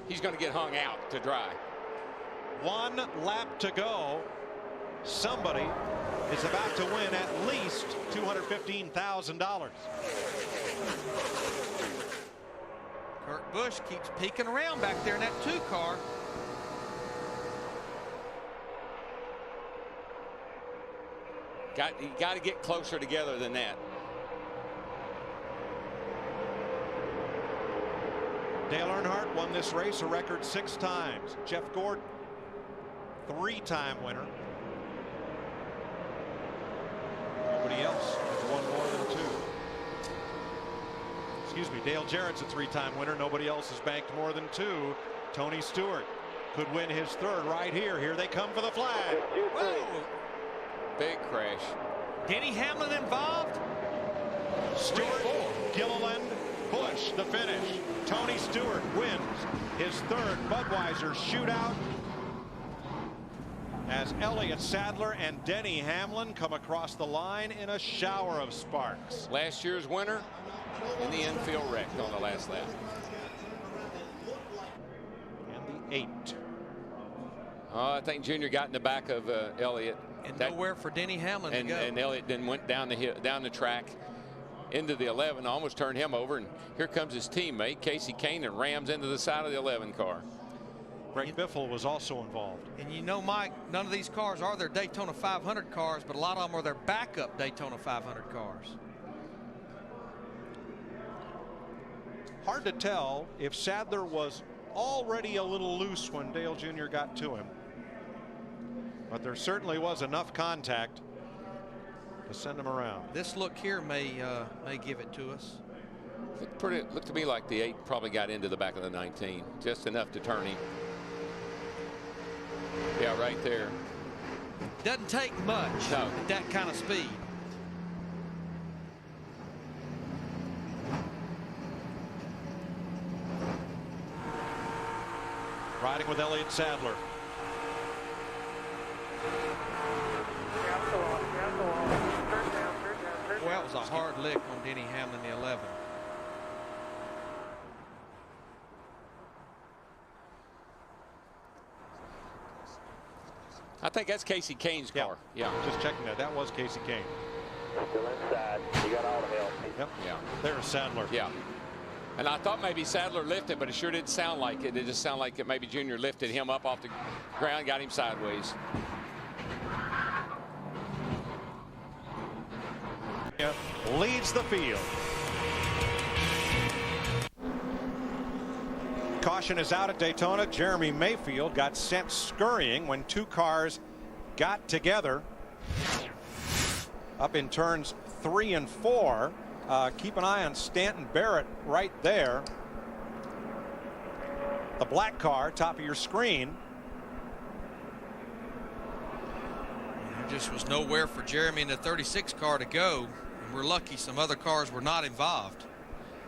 he's going to get hung out to dry. 1 lap to go. Somebody is about to win at least $215,000. Kurt Busch keeps peeking around back there in that 2 car. You got to get closer together than that. Dale Earnhardt won this race a record 6 times. Jeff Gordon, 3-time winner. Nobody else has won more than 2. Excuse me, Dale Jarrett's a 3-time winner. Nobody else has banked more than 2. Tony Stewart could win his 3rd right here. Here they come for the flag. Whoa. Big crash. Denny Hamlin involved. Stewart, Gilliland, Busch the finish. Tony Stewart wins his 3rd Budweiser shootout as Elliott Sadler and Denny Hamlin come across the line in a shower of sparks. Last year's winner in the infield wreck on the last lap. And the 8. I think Junior got in the back of Elliott. And nowhere for Denny Hamlin to go. And Elliott then went down the track into the 11, almost turned him over, and here comes his teammate Casey Kane and rams into the side of the 11 car. Greg Biffle was also involved. And you know, Mike, none of these cars are their Daytona 500 cars, but a lot of them are their backup Daytona 500 cars. Hard to tell if Sadler was already a little loose when Dale Jr. got to him, but there certainly was enough contact to send him around. This look here may give it to us. Looked to me like the 8 probably got into the back of the 19, just enough to turn him. Yeah, right there. Doesn't take much at that kind of speed. Riding with Elliott Sadler. Well, that was a hard lick on Denny Hamlin, the 11. I think that's Casey Kane's car. Yeah. Just checking that. That was Casey Kane. Still inside. You got all the help. Yep. Yeah. There's Sadler. Yeah. And I thought maybe Sadler lifted, but it sure didn't sound like it. It just sounded like it maybe Junior lifted him up off the ground, got him sideways. Leads the field. Caution is out at Daytona. Jeremy Mayfield got sent scurrying when 2 cars got together up in turns 3 and 4. Keep an eye on Stanton Barrett right there. The black car, top of your screen. There just was nowhere for Jeremy in the 36 car to go. And we're lucky some other cars were not involved.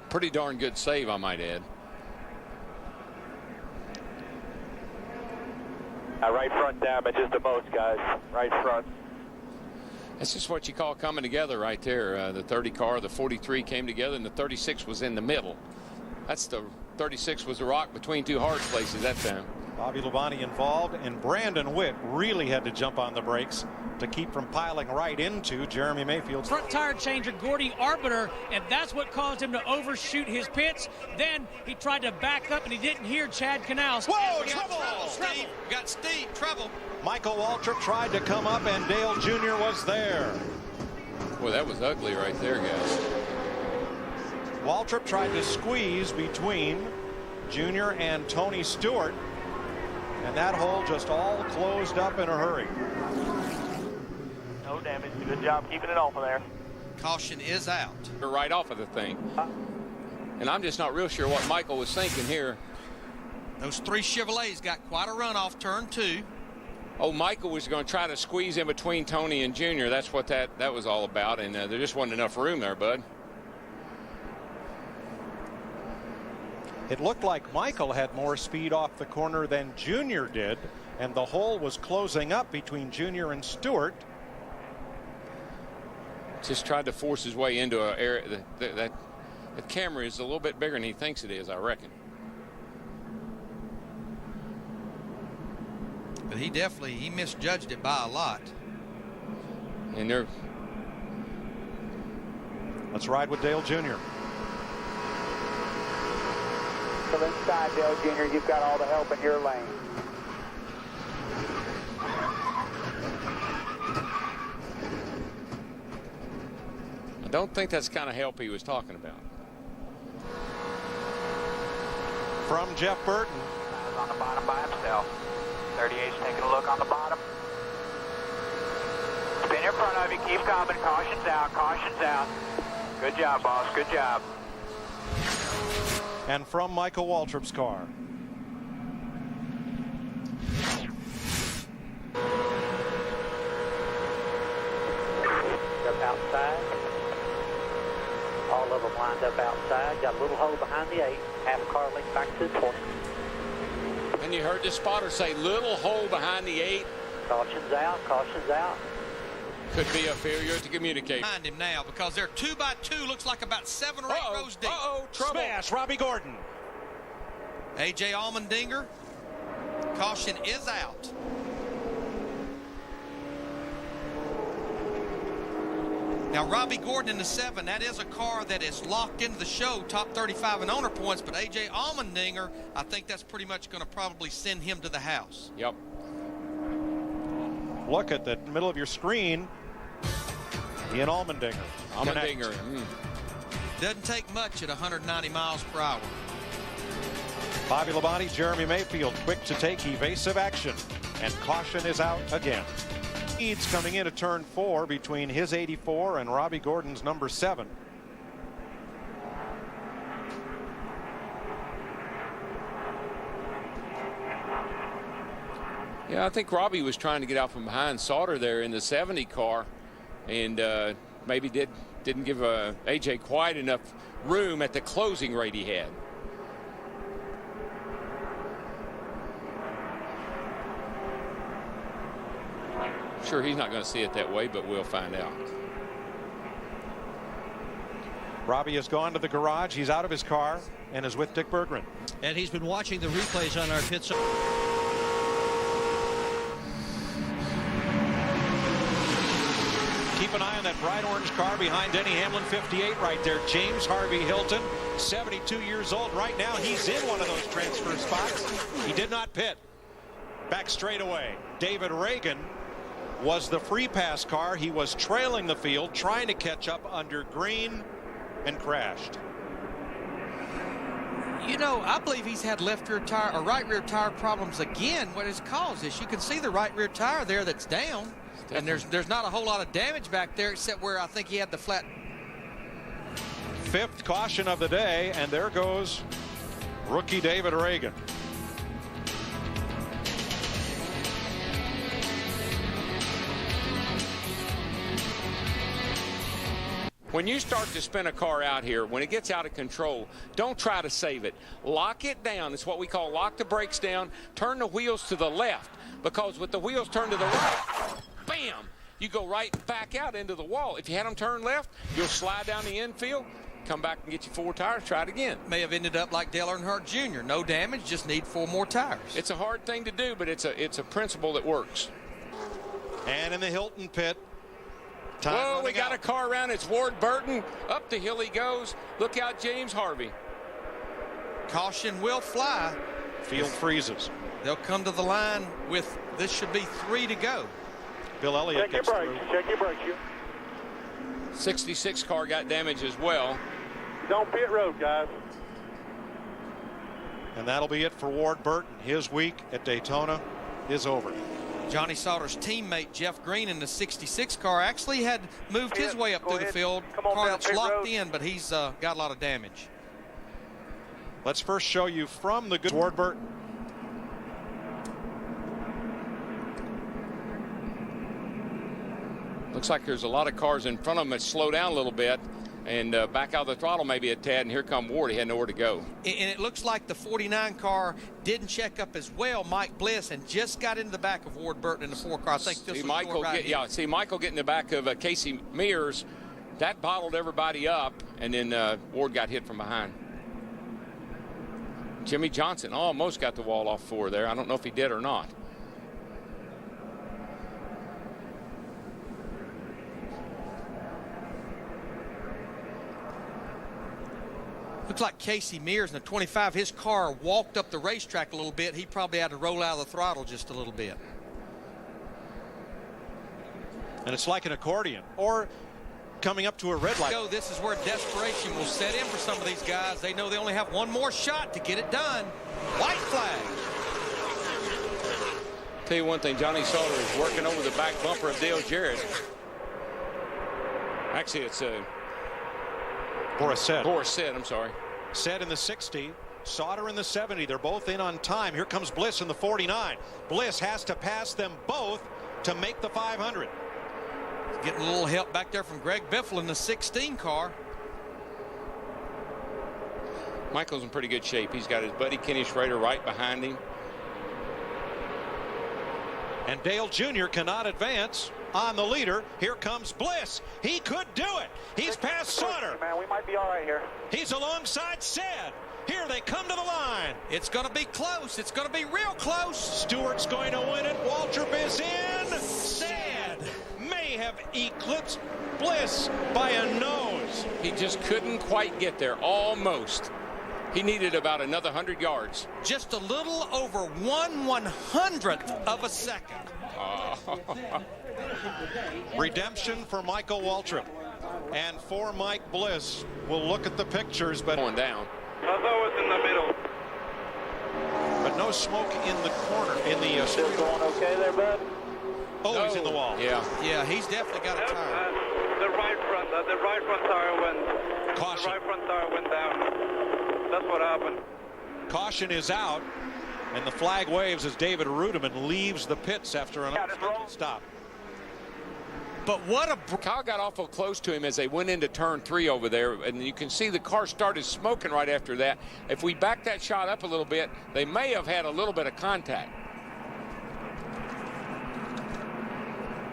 Pretty darn good save, I might add. Right front damage is the most, guys. Right front. That's just what you call coming together right there. The 30 car, the 43 came together, and the 36 was in the middle. That's the 36 was the rock between 2 hard places that time. Bobby Labonte involved, and Brandon Witt really had to jump on the brakes to keep from piling right into Jeremy Mayfield's front tire changer Gordy Arbiter, and that's what caused him to overshoot his pits. Then he tried to back up and he didn't hear Chad Canals. Whoa, trouble! Steve, we got Steve, trouble. Michael Waltrip tried to come up and Dale Jr. was there. Boy, that was ugly right there, guys. Waltrip tried to squeeze between Jr. and Tony Stewart, and that hole just all closed up in a hurry. No damage. Good job keeping it off of there. Caution is out. They're right off of the thing. And I'm just not real sure what Michael was thinking here. Those 3 Chevrolets got quite a run off turn 2. Oh, Michael was going to try to squeeze in between Tony and Junior. That's what that was all about, and there just wasn't enough room there, bud. It looked like Michael had more speed off the corner than Junior did, and the hole was closing up between Junior and Stewart. Just tried to force his way into an area that the camera is a little bit bigger than he thinks it is, I reckon. But he misjudged it by a lot. And they're... Let's ride with Dale Jr. So inside, Dale Jr., you've got all the help in your lane. I don't think that's the kind of help he was talking about. From Jeff Burton. On the bottom by himself. 38's taking a look on the bottom. Spin in front of you. Keep coming. Caution's out. Caution's out. Good job, boss. Good job. And from Michael Waltrip's car. Up outside. All of them lined up outside. Got a little hole behind the 8. Half a car length back to the 20. And you heard the spotter say, little hole behind the 8. Caution's out. Caution's out. Could be a failure to communicate. Behind him now because they're 2 by 2. Looks like about 7 or 8 rows deep. Trouble. Smash, Robbie Gordon. A.J. Allmendinger. Caution is out. Now, Robbie Gordon in the 7, that is a car that is locked into the show, top 35 in owner points, but A.J. Allmendinger, I think that's pretty much going to probably send him to the house. Yep. Look at the middle of your screen. Ian Allmendinger. Allmendinger. Doesn't take much at 190 miles per hour. Bobby Labonte, Jeremy Mayfield, quick to take evasive action. And caution is out again. Leads coming into turn 4 between his 84 and Robbie Gordon's number 7. Yeah, I think Robbie was trying to get out from behind Sauter there in the 70 car, and maybe didn't give AJ quite enough room at the closing rate he had. Sure, he's not going to see it that way, but we'll find out. Robbie has gone to the garage. He's out of his car and is with Dick Berggren. And he's been watching the replays on our pit. Keep an eye on that bright orange car behind Denny Hamlin, 58 right there. James Harvey Hilton, 72 years old. Right now, he's in one of those transfer spots. He did not pit. Back straight away. David Reagan was the free pass car. He was trailing the field, trying to catch up under green, and crashed. You know, I believe he's had left rear tire or right rear tire problems again. What has caused this? You can see the right rear tire there that's down, and there's not a whole lot of damage back there except where I think he had the flat. 5th caution of the day, and there goes rookie David Reagan. When you start to spin a car out here, when it gets out of control, don't try to save it. Lock it down. It's what we call lock the brakes down. Turn the wheels to the left, because with the wheels turned to the right, bam, you go right back out into the wall. If you had them turn left, you'll slide down the infield, come back and get you 4 tires, try it again. May have ended up like Dale Earnhardt Jr. No damage, just need 4 more tires. It's a hard thing to do, but it's a principle that works. And in the Hilton pit, whoa, we got a car around. It's Ward Burton. Up the hill he goes. Look out, James Harvey. Caution will fly. Field freezes. They'll come to the line with, this should be 3 to go. Bill Elliott gets through. Check your brakes. 66 car got damaged as well. He's on pit road, guys. And that'll be it for Ward Burton. His week at Daytona is over. Johnny Sauter's teammate Jeff Green in the 66 car actually had moved his way up through the field. Car that's locked in, but he's got a lot of damage. Let's first show you from the good Ward Burton. Looks like there's a lot of cars in front of him that slow down a little bit and back out of the throttle maybe a tad, and here come Ward. He had nowhere to go. And it looks like the 49 car didn't check up as well, Mike Bliss, and just got into the back of Ward Burton in the 4 car. I think this was Michael see Michael get in the back of Casey Mears. That bottled everybody up, and then Ward got hit from behind. Jimmy Johnson almost got the wall off 4 there. I don't know if he did or not. Looks like Casey Mears in the 25, his car walked up the racetrack a little bit. He probably had to roll out of the throttle just a little bit. And it's like an accordion or coming up to a red light. This is where desperation will set in for some of these guys. They know they only have one more shot to get it done. White flag. Tell you one thing, Johnny Sauter is working over the back bumper of Dale Jarrett. Actually, it's Boris said, I'm sorry. Said in the 60, Sauter in the 70. They're both in on time. Here comes Bliss in the 49. Bliss has to pass them both to make the 500. Getting a little help back there from Greg Biffle in the 16 car. Michael's in pretty good shape. He's got his buddy Kenny Schrader right behind him. And Dale Jr. cannot advance on the leader. Here comes Bliss. He could do it. He's past Sauter. Man, we might be all right here. He's alongside Said. Here they come to the line. It's going to be close. It's going to be real close. Stewart's going to win it. Waltrip is in. Said may have eclipsed Bliss by a nose. He just couldn't quite get there. Almost. He needed about another 100 yards. Just a little over 1/100th of a second. Redemption for Michael Waltrip. And for Mike Bliss. We'll look at the pictures, but going down. Although was in the middle. But no smoke in the corner. In the Still going okay there, bud? Oh, he's in the wall. Yeah, he's definitely got a tire. The right front tire went. Caution. The right front tire went down. That's what happened. Caution is out, and the flag waves as David Rudeman leaves the pits after an unexpected stop. But what a... Kyle got awful close to him as they went into turn 3 over there, and you can see the car started smoking right after that. If we back that shot up a little bit, they may have had a little bit of contact.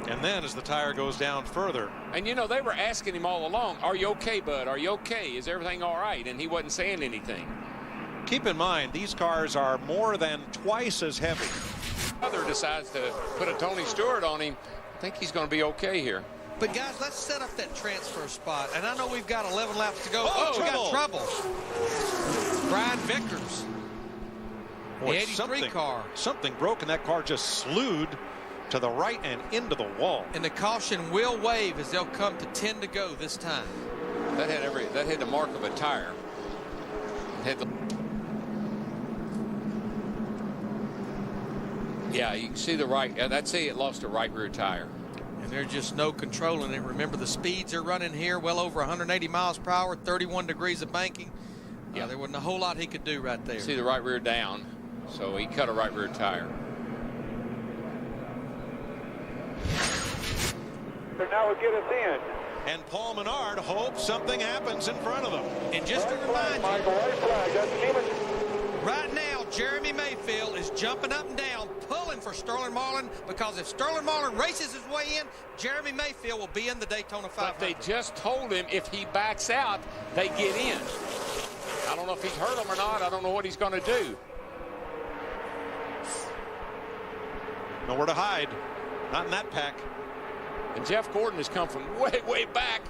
And then as the tire goes down further. And you know, they were asking him all along, are you okay, bud? Are you okay? Is everything all right? And he wasn't saying anything. Keep in mind, these cars are more than twice as heavy. Other decides to put a Tony Stewart on him. I think he's going to be okay here. But guys, let's set up that transfer spot. And I know we've got 11 laps to go. Oh, we got trouble. Brian Vickers. Boy, The 83 car. Something broke, and that car just slewed to the right and into the wall. And the caution will wave as they'll come to 10 to go this time. That had the mark of a tire. Yeah, you can see the right. I'd say it lost a right rear tire. And there's just no controlling it. Remember, the speeds are running here well over 180 miles per hour, 31 degrees of banking. Yeah, there wasn't a whole lot he could do right there. See the right rear down, so he cut a right rear tire. So now we'll get us in. And Paul Menard hopes something happens in front of them. And just to remind you, Michael, white flag. That's Neiman. right now, Jeremy Mayfield is jumping up and down, pulling for Sterling Marlin, because if Sterling Marlin races his way in, Jeremy Mayfield will be in the Daytona 500. But they just told him if he backs out, they get in. I don't know if he's hurt him or not. I don't know what he's going to do. Nowhere to hide. Not in that pack. And Jeff Gordon has come from way, way back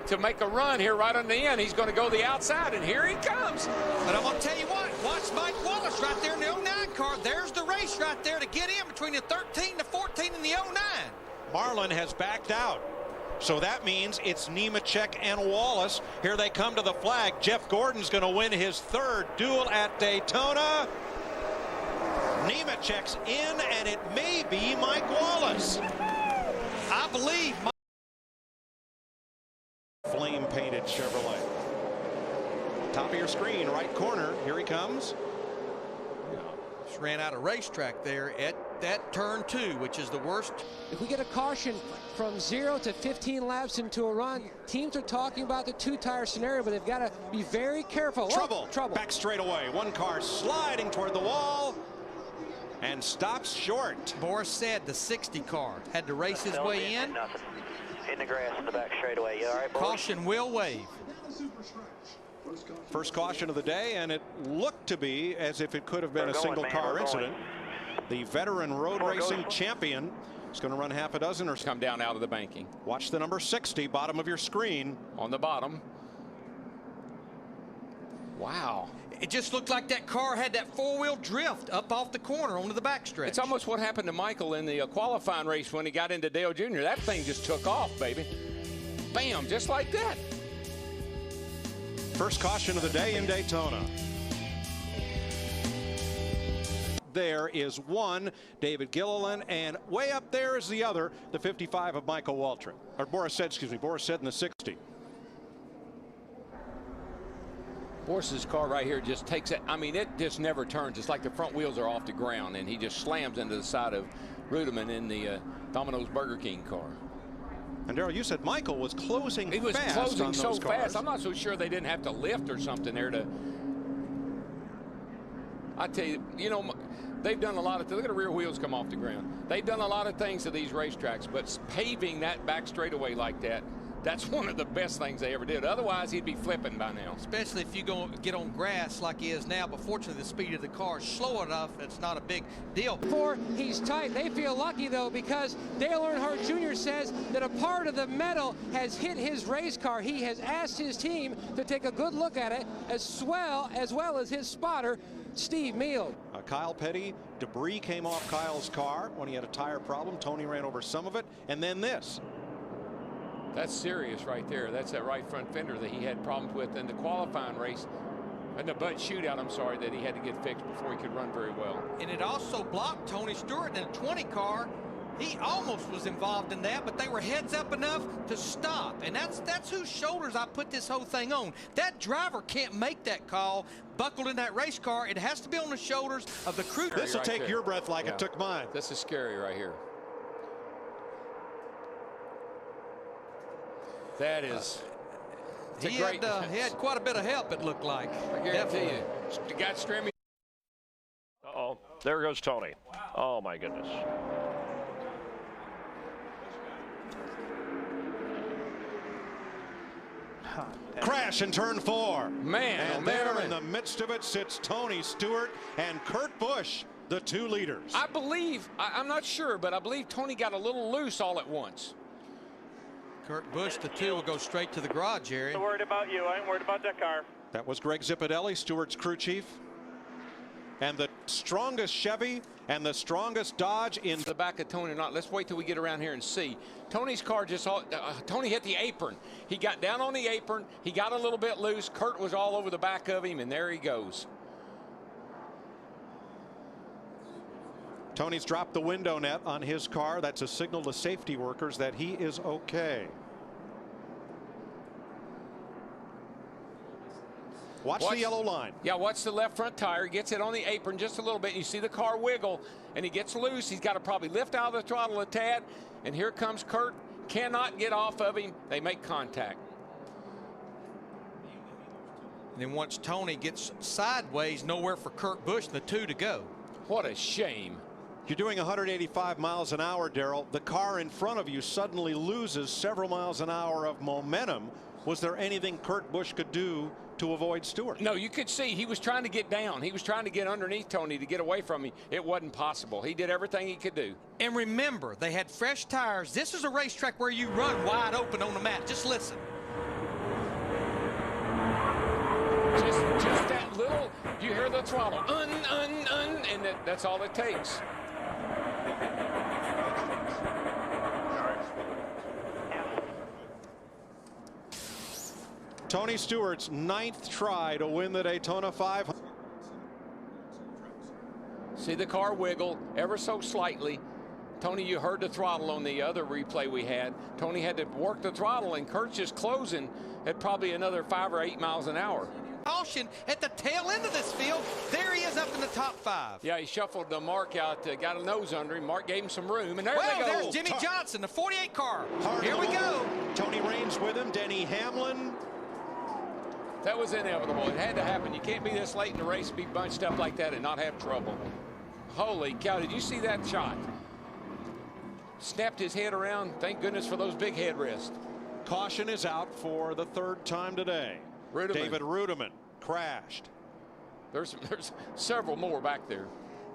to make a run here right on the end. He's going to go the outside, and here he comes. But I'm going to tell you what, watch Mike Wallace right there in the 09 car. There's the race right there to get in between the 13, the 14, and the 09. Marlin has backed out. So that means it's Nemechek and Wallace. Here they come to the flag. Jeff Gordon's going to win his third duel at Daytona. Nemechek's in, and it may be Mike Wallace. I believe. Flame-painted Chevrolet. Top of your screen, right corner. Here he comes. Just ran out of racetrack there at that turn 2, which is the worst. If we get a caution from 0 to 15 laps into a run, teams are talking about the 2-tire scenario, but they've got to be very careful. Trouble. Oh, trouble. Back straight away. One car sliding toward the wall and stops short. Boris said the 60 car had to race his way in. Nothing. In the grass in the back straightaway. You all right, boys? Caution will wave. First caution of the day, and it looked to be as if it could have been a single car incident. The veteran road racing champion is going to run half a dozen or so. Come down out of the banking. Watch the number 60, bottom of your screen. On the bottom. Wow. It just looked like that car had that four-wheel drift up off the corner onto the backstretch. It's almost what happened to Michael in the qualifying race when he got into Dale Jr. That thing just took off, baby. Bam, just like that. First caution of the day in Daytona. There is one, David Gilliland, and way up there is the other, the 55 of Michael Waltrip. Or Boris said, excuse me, Boris said in the 60. Boris's car right here just takes it. I mean, it just never turns. It's like the front wheels are off the ground, and he just slams into the side of Rudeman in the Domino's Burger King car. And Darrell, you said Michael was closing fast. He was closing on so those cars. fast. I'm not so sure they didn't have to lift or something there to. I tell you, you know, they've done a lot of. Look at the rear wheels come off the ground. They've done a lot of things to these racetracks, but paving that back straightaway like that. That's one of the best things they ever did. Otherwise, he'd be flipping by now. Especially if you go get on grass like he is now. But fortunately, the speed of the car is slow enough. It's not a big deal. He's tight. They feel lucky, though, because Dale Earnhardt Jr. says that a part of the metal has hit his race car. He has asked his team to take a good look at it, as well as his spotter, Steve Meal. Kyle Petty, debris came off Kyle's car when he had a tire problem. Tony ran over some of it. And then this. That's serious right there. That's that right front fender that he had problems with in the qualifying race. And the butt shootout, I'm sorry, that he had to get fixed before he could run very well. And it also blocked Tony Stewart in a 20 car. He almost was involved in that, but they were heads up enough to stop. And that's whose shoulders I put this whole thing on. That driver can't make that call buckled in that race car. It has to be on the shoulders of the crew. This will right take there. your breath like it took mine. This is scary right here. That is. He had quite a bit of help, it looked like. I guarantee you. Got Strammy. Uh-oh. There goes Tony. Oh, my goodness. Crash in turn 4. Man, and there in the midst of it sits Tony Stewart and Kurt Busch, the two leaders. I believe, I'm not sure, but I believe Tony got a little loose all at once. Kurt Busch, the two will go straight to the garage, Jerry. I'm worried about you. I ain't worried about that car. That was Greg Zipadelli, Stewart's crew chief. And the strongest Chevy and the strongest Dodge in the back of Tony or not. Let's wait till we get around here and see. Tony's car just Tony hit the apron. He got down on the apron. He got a little bit loose. Kurt was all over the back of him, and there he goes. Tony's dropped the window net on his car. That's a signal to safety workers that he is okay. Watch the yellow line. Yeah, watch the left front tire. He gets it on the apron just a little bit. And you see the car wiggle, and he gets loose. He's got to probably lift out of the throttle a tad. And here comes Kurt. Cannot get off of him. They make contact. And then once Tony gets sideways, nowhere for Kurt Busch and the two to go. What a shame. You're doing 185 miles an hour, Darrell. The car in front of you suddenly loses several miles an hour of momentum. Was there anything Kurt Busch could do to avoid Stewart? No, you could see he was trying to get down. He was trying to get underneath Tony to get away from him. It wasn't possible. He did everything he could do. And remember, they had fresh tires. This is a racetrack where you run wide open on the mat. Just listen. Just that little, you hear the throttle, and that's all it takes. Tony Stewart's 9th try to win the Daytona 500. See the car wiggle ever so slightly. Tony, you heard the throttle on the other replay we had. Tony had to work the throttle, and Kurt's just closing at probably another 5 or 8 miles an hour. Caution at the tail end of this field. There he is up in the top 5. Yeah, he shuffled the Mark out, got a nose under him. Mark gave him some room, and there well, they go. There's Jimmy Johnson, the 48 car. Here we go. Tony Raines with him. Denny Hamlin. That was inevitable. It had to happen. You can't be this late in the race, be bunched up like that, and not have trouble. Holy cow, did you see that shot? Snapped his head around. Thank goodness for those big headrests. Caution is out for the 3rd time today. Rudeman. David Rudeman crashed. There's several more back there.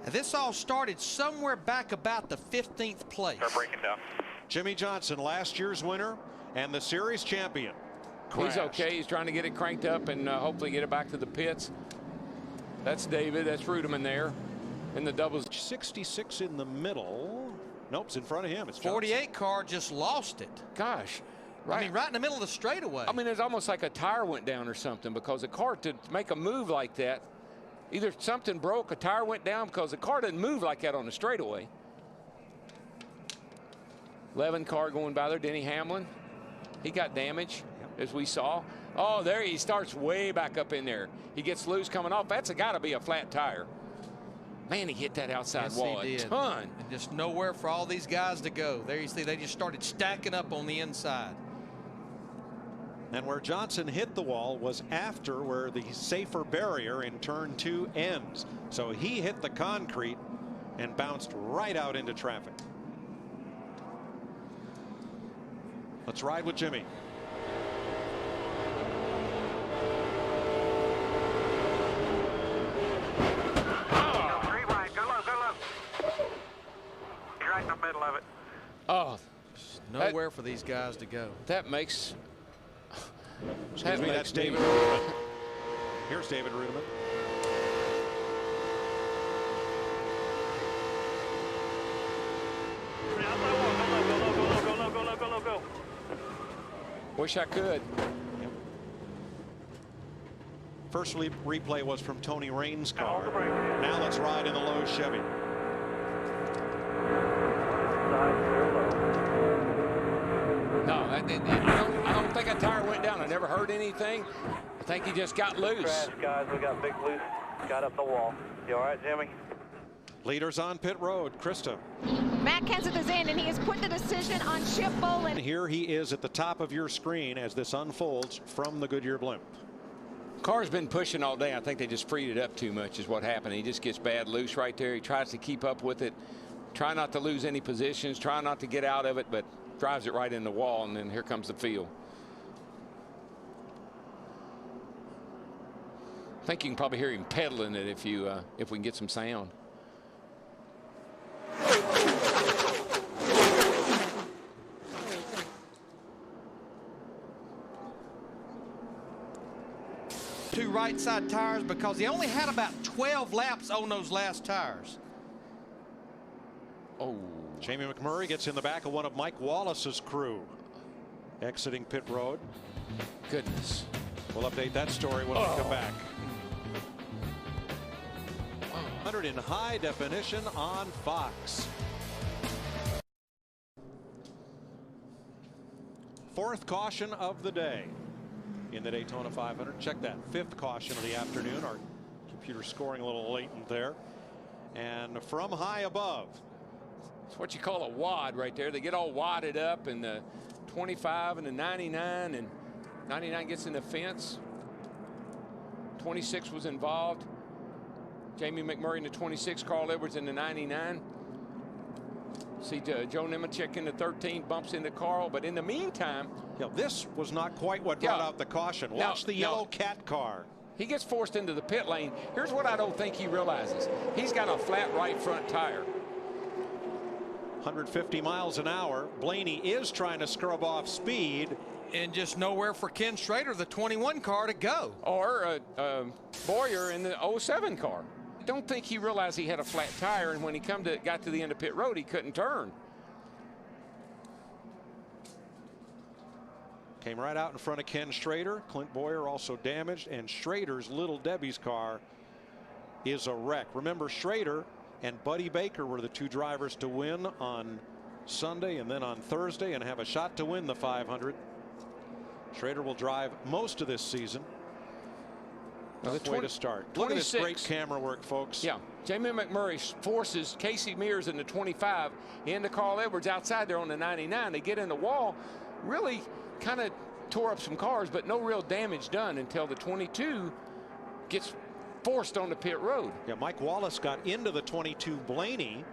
And this all started somewhere back about the 15th place. They're breaking down. Jimmy Johnson, last year's winner and the series champion. crashed. He's okay. He's trying to get it cranked up and hopefully get it back to the pits. That's David. That's Ruderman there in the doubles. 66 in the middle. Nope, it's in front of him. It's 48 car just lost it. Gosh. Right. I mean, right in the middle of the straightaway. I mean, it's almost like a tire went down or something, because a car, to make a move like that, either something broke, a tire went down, because the car doesn't move like that on the straightaway. 11 car going by there, Denny Hamlin. He got damage, as we saw. Oh, there he starts way back up in there. He gets loose coming off. That's got to be a flat tire. Man, he hit that outside wall a ton. And just nowhere for all these guys to go. There you see, they just started stacking up on the inside. And where Johnson hit the wall was after where the safer barrier in turn 2 ends. So he hit the concrete and bounced right out into traffic. Let's ride with Jimmy. Right in the middle of it. Oh, nowhere for these guys to go. That makes. Excuse me, that's David Ruderman. Here's David Ruderman. Go. Wish I could. First replay was from Tony Rain's car. Now let's ride in the low Chevy. No, I don't think a tire went down. I never heard anything. I think he just got loose. Crash, guys, we got big loose. Got up the wall. You all right, Jimmy? Leaders on pit road. Krista. Matt Kenseth is in, and he has put the decision on Chip Bolin. Here he is at the top of your screen as this unfolds from the Goodyear blimp. Car's been pushing all day. I think they just freed it up too much is what happened. He just gets bad loose right there. He tries to keep up with it. Try not to lose any positions. Try not to get out of it, but drives it right in the wall, and then here comes the field. I think you can probably hear him pedaling it if we can get some sound. Two right side tires because he only had about 12 laps on those last tires. Oh. Jamie McMurray gets in the back of one of Mike Wallace's crew exiting pit road. Goodness. We'll update that story when we come back. 100 in high definition on Fox. Fourth caution of the day in the Daytona 500. Check that, fifth caution of the afternoon. Our computer scoring a little latent there. And from high above. It's what you call a wad right there. They get all wadded up, and the 25 and the 99, and 99 gets in the fence. 26 was involved. Jamie McMurray in the 26, Carl Edwards in the 99. See Joe Nemechek in the 13, bumps into Carl, but in the meantime. Yeah, this was not quite what brought out the caution. Watch the yellow cat car. He gets forced into the pit lane. Here's what I don't think he realizes. He's got a flat right front tire. 150 miles an hour. Blaney is trying to scrub off speed. And just nowhere for Ken Schrader, the 21 car, to go. Or Boyer in the 07 car. I don't think he realized he had a flat tire, and when he got to the end of pit road, he couldn't turn. Came right out in front of Ken Schrader. Clint Boyer also damaged, and Schrader's Little Debbie's car is a wreck. Remember, Schrader and Buddy Baker were the two drivers to win on Sunday and then on Thursday and have a shot to win the 500. Schrader will drive most of this season. Tough way to start. Look at this great camera work, folks. Yeah, Jamie McMurray forces Casey Mears in the 25 into Carl Edwards outside there on the 99. They get in the wall, really kind of tore up some cars, but no real damage done until the 22 gets forced on the pit road. Yeah, Mike Wallace got into the 22 Blaney,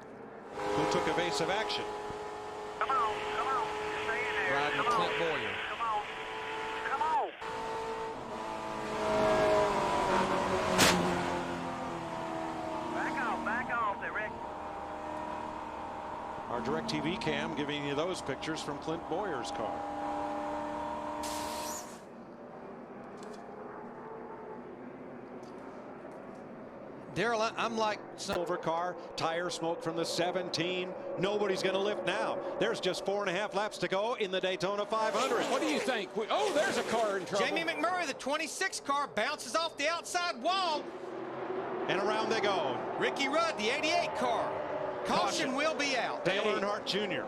who took evasive action. Come on. Stay in there. Riding Clint Boyer. Come on. Back off there, Rick. Our DirecTV cam giving you those pictures from Clint Boyer's car. Darrell, I'm like silver car, tire smoke from the 17. Nobody's going to lift now. There's just 4.5 laps to go in the Daytona 500. What do you think? Oh, there's a car in trouble. Jamie McMurray, the 26 car, bounces off the outside wall. And around they go. Ricky Rudd, the 88 car. Caution will be out. Dale Earnhardt Jr.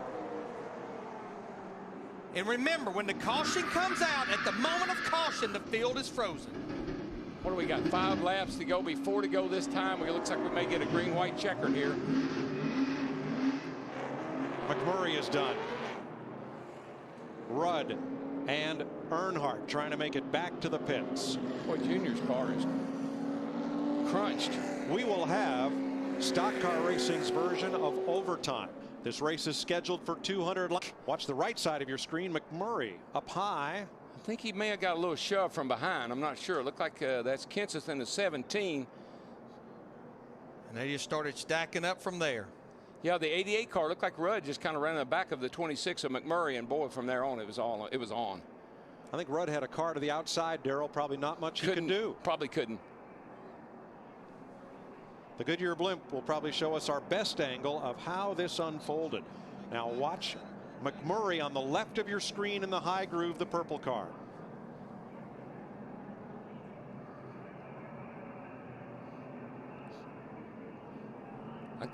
And remember, when the caution comes out, at the moment of caution, the field is frozen. What do we got? 5 laps to go, before to go this time. It looks like we may get a green-white checker here. McMurray is done. Rudd and Earnhardt trying to make it back to the pits. Boy, Junior's car is crunched. We will have Stock Car Racing's version of overtime. This race is scheduled for 200 laps. Watch the right side of your screen. McMurray up high. I think he may have got a little shove from behind. I'm not sure. It looked like that's Kenseth in the 17. And they just started stacking up from there. Yeah, the 88 car looked like Rudd just kind of ran in the back of the 26 of McMurray, and boy, from there on, it was on. I think Rudd had a car to the outside, Darrell. Probably not much he could do. Probably couldn't. The Goodyear blimp will probably show us our best angle of how this unfolded. Now watch McMurray on the left of your screen in the high groove, the purple car.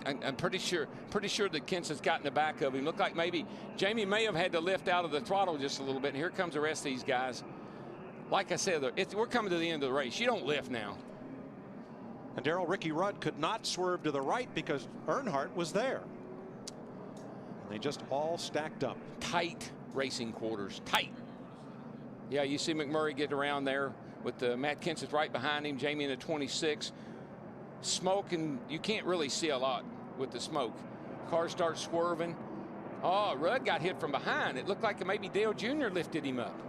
I'm pretty sure that Kenseth's got in the back of him. Looked like maybe Jamie may have had to lift out of the throttle just a little bit. And here comes the rest of these guys. Like I said, we're coming to the end of the race. You don't lift now. And Darrell, Ricky Rudd could not swerve to the right because Earnhardt was there. And they just all stacked up. Tight racing quarters, tight. Yeah, you see McMurray get around there with Matt Kenseth right behind him, Jamie in the 26. Smoke, and you can't really see a lot with the smoke. Cars start swerving. Oh, Rudd got hit from behind. It looked like maybe Dale Jr. lifted him up.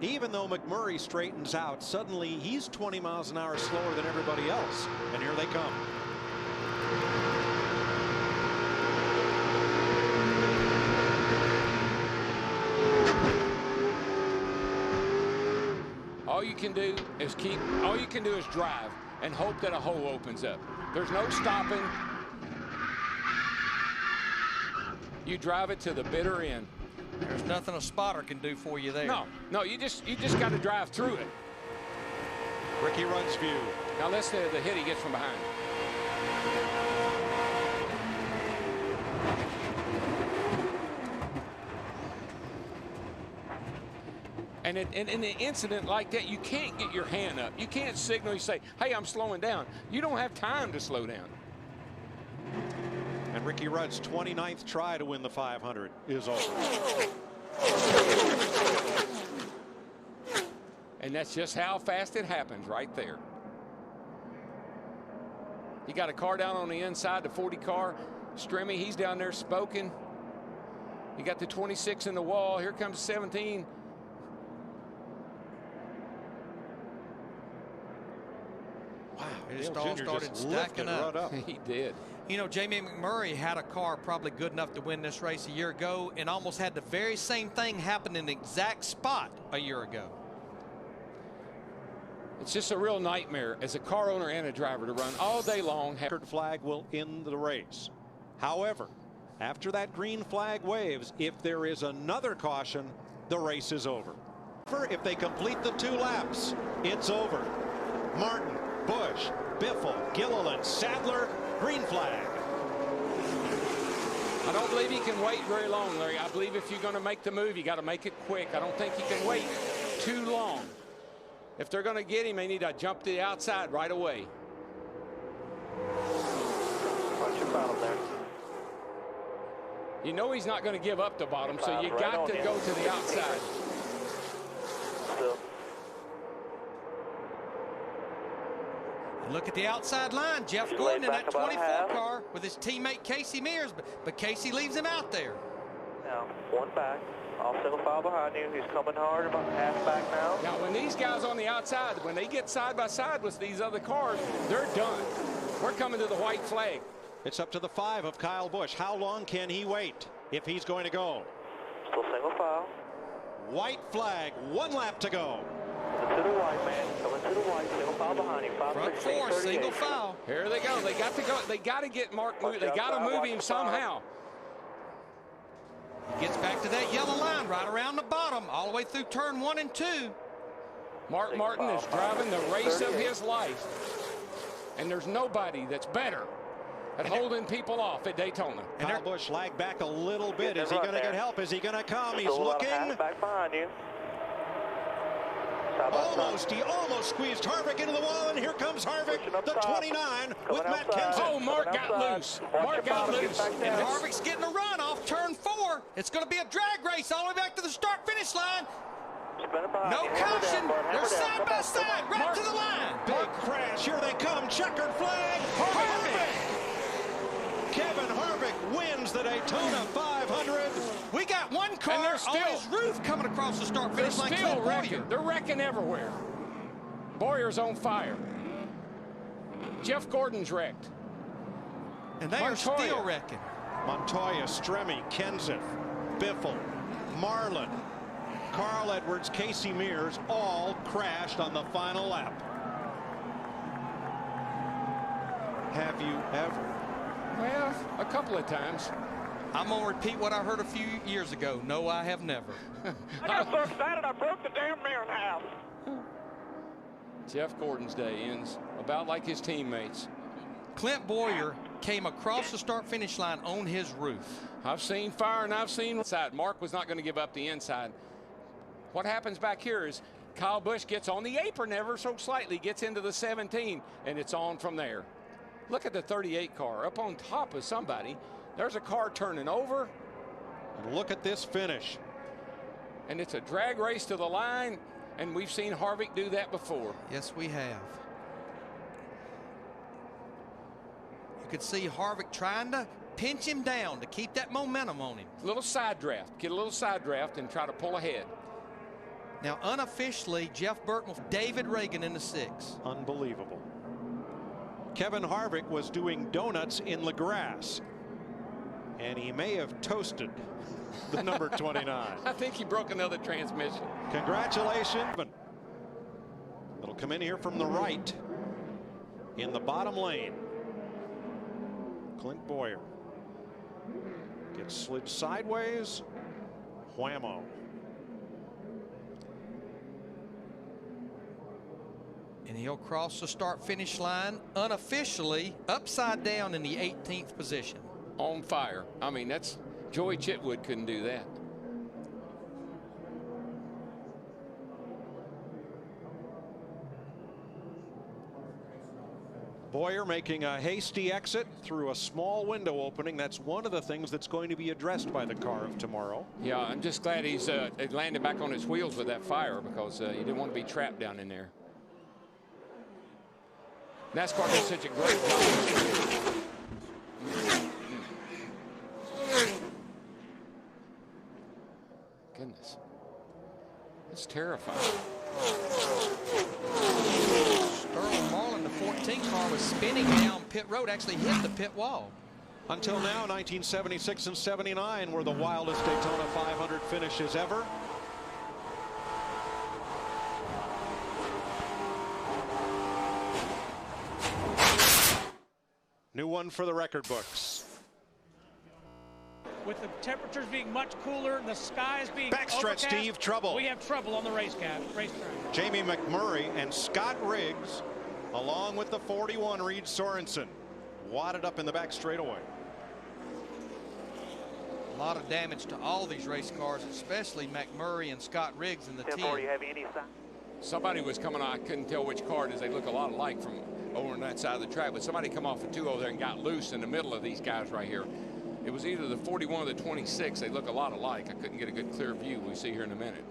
Even though McMurray straightens out, suddenly he's 20 miles an hour slower than everybody else. And here they come. All you can do is drive and hope that a hole opens up. There's no stopping. You drive it to the bitter end. There's nothing a spotter can do for you there. No, you just got to drive through it. Ricky Rudd's view. Now listen to the hit he gets from behind. And in an incident like that, you can't get your hand up. You can't signal. You say, hey, I'm slowing down. You don't have time to slow down. And Ricky Rudd's 29th try to win the 500 is over. And that's just how fast it happens right there. You got a car down on the inside, the 40 car. Strimmy, he's down there smoking. You got the 26 in the wall. Here comes 17. Wow, it just all started stacking up. He did. You know, Jamie McMurray had a car probably good enough to win this race a year ago and almost had the very same thing happen in the exact spot a year ago. It's just a real nightmare as a car owner and a driver to run all day long. Checkered flag will end the race. However, after that green flag waves, if there is another caution, the race is over. If they complete the 2 laps, it's over. Martin, Busch, Biffle, Gilliland, Sadler, green flag. I don't believe he can wait very long, Larry. I believe if you're going to make the move, you got to make it quick. I don't think he can wait too long. If they're going to get him, they need to jump to the outside right away. Watch your bottom there. You know he's not going to give up the bottom, so you got to go to the outside. Still. Look at the outside line. Jeff Gordon in that 24 car with his teammate Casey Mears, but Casey leaves him out there. Now, 1 back. All single file behind you. He's coming hard, about half back now. Now, when these guys on the outside, when they get side by side with these other cars, they're done. We're coming to the white flag. It's up to the 5 of Kyle Busch. How long can he wait if he's going to go? Still single file. White flag, 1 lap to go. Coming to the white, man. Coming to to the white, single file behind you. Front four, single file. Here they go. They got to go. They got to get Mark moved. They got to move him somehow. He gets back to that yellow line right around the bottom, all the way through turn 1 and 2. Mark Martin is driving the race of his life, and there's nobody that's better at holding people off at Daytona. And Kyle Busch lagged back a little bit. Is he going to get help? Is he going to come? He's looking. Back behind you. He almost squeezed Harvick into the wall, and here comes Harvick, the 29, with Matt Kenseth. Oh, Mark got loose. Mark got loose. And Harvick's getting a run off turn 4. It's going to be a drag race all the way back to the start-finish line. No caution. They're side by side, right to the line. Big crash. Here they come. Checkered flag. Harvick. Kevin Harvick wins the Daytona 500. We got one car on his roof coming across the start-finish line. Still wrecking. They're wrecking everywhere. Bowyer's on fire. Jeff Gordon's wrecked. And they are still wrecking. Montoya, Stremme, Kenseth, Biffle, Marlin, Carl Edwards, Casey Mears all crashed on the final lap. Have you ever? Well, a couple of times. I'm going to repeat what I heard a few years ago. No, I have never. I got so excited I broke the damn mirror in half. Jeff Gordon's day ends about like his teammates. Clint Bowyer came across the start-finish line on his roof. I've seen fire and I've seen inside. Mark was not going to give up the inside. What happens back here is Kyle Busch gets on the apron ever so slightly, gets into the 17, and it's on from there. Look at the 38 car up on top of somebody. There's a car turning over. And look at this finish. And it's a drag race to the line, and we've seen Harvick do that before. Yes, we have. You could see Harvick trying to pinch him down to keep that momentum on him. A little side draft. Get a little side draft and try to pull ahead. Now, unofficially, Jeff Burton with David Reagan in the 6. Unbelievable. Kevin Harvick was doing donuts in the grass, and he may have toasted the number 29. I think he broke another transmission. Congratulations. It'll come in here from the right in the bottom lane. Clint Bowyer gets slid sideways. Whammo. And he'll cross the start-finish line unofficially upside down in the 18th position. On fire. I mean, that's Joey Chitwood couldn't do that. Bowyer making a hasty exit through a small window opening. That's one of the things that's going to be addressed by the car of tomorrow. Yeah, I'm just glad he's landed back on his wheels with that fire, because he didn't want to be trapped down in there. NASCAR does such a great job. Goodness. That's terrifying. Sterling Marlin, the 14 car, was spinning down pit road, actually hit the pit wall. Until now, 1976 and 79 were the wildest Daytona 500 finishes ever. New one for the record books. With the temperatures being much cooler and the skies being backstretch, overcast, Steve, trouble. We have trouble on the racetrack. Jamie McMurray and Scott Riggs, along with the 41 Reed Sorensen, wadded up in the back straightaway. A lot of damage to all these race cars, especially McMurray and Scott Riggs in the 10. Somebody was coming on. I couldn't tell which car it is. They look a lot alike from over on that side of the track, but somebody come off a 2 over there and got loose in the middle of these guys right here. It was either the 41 or the 26. They look a lot alike. I couldn't get a good clear view. We'll see here in a minute.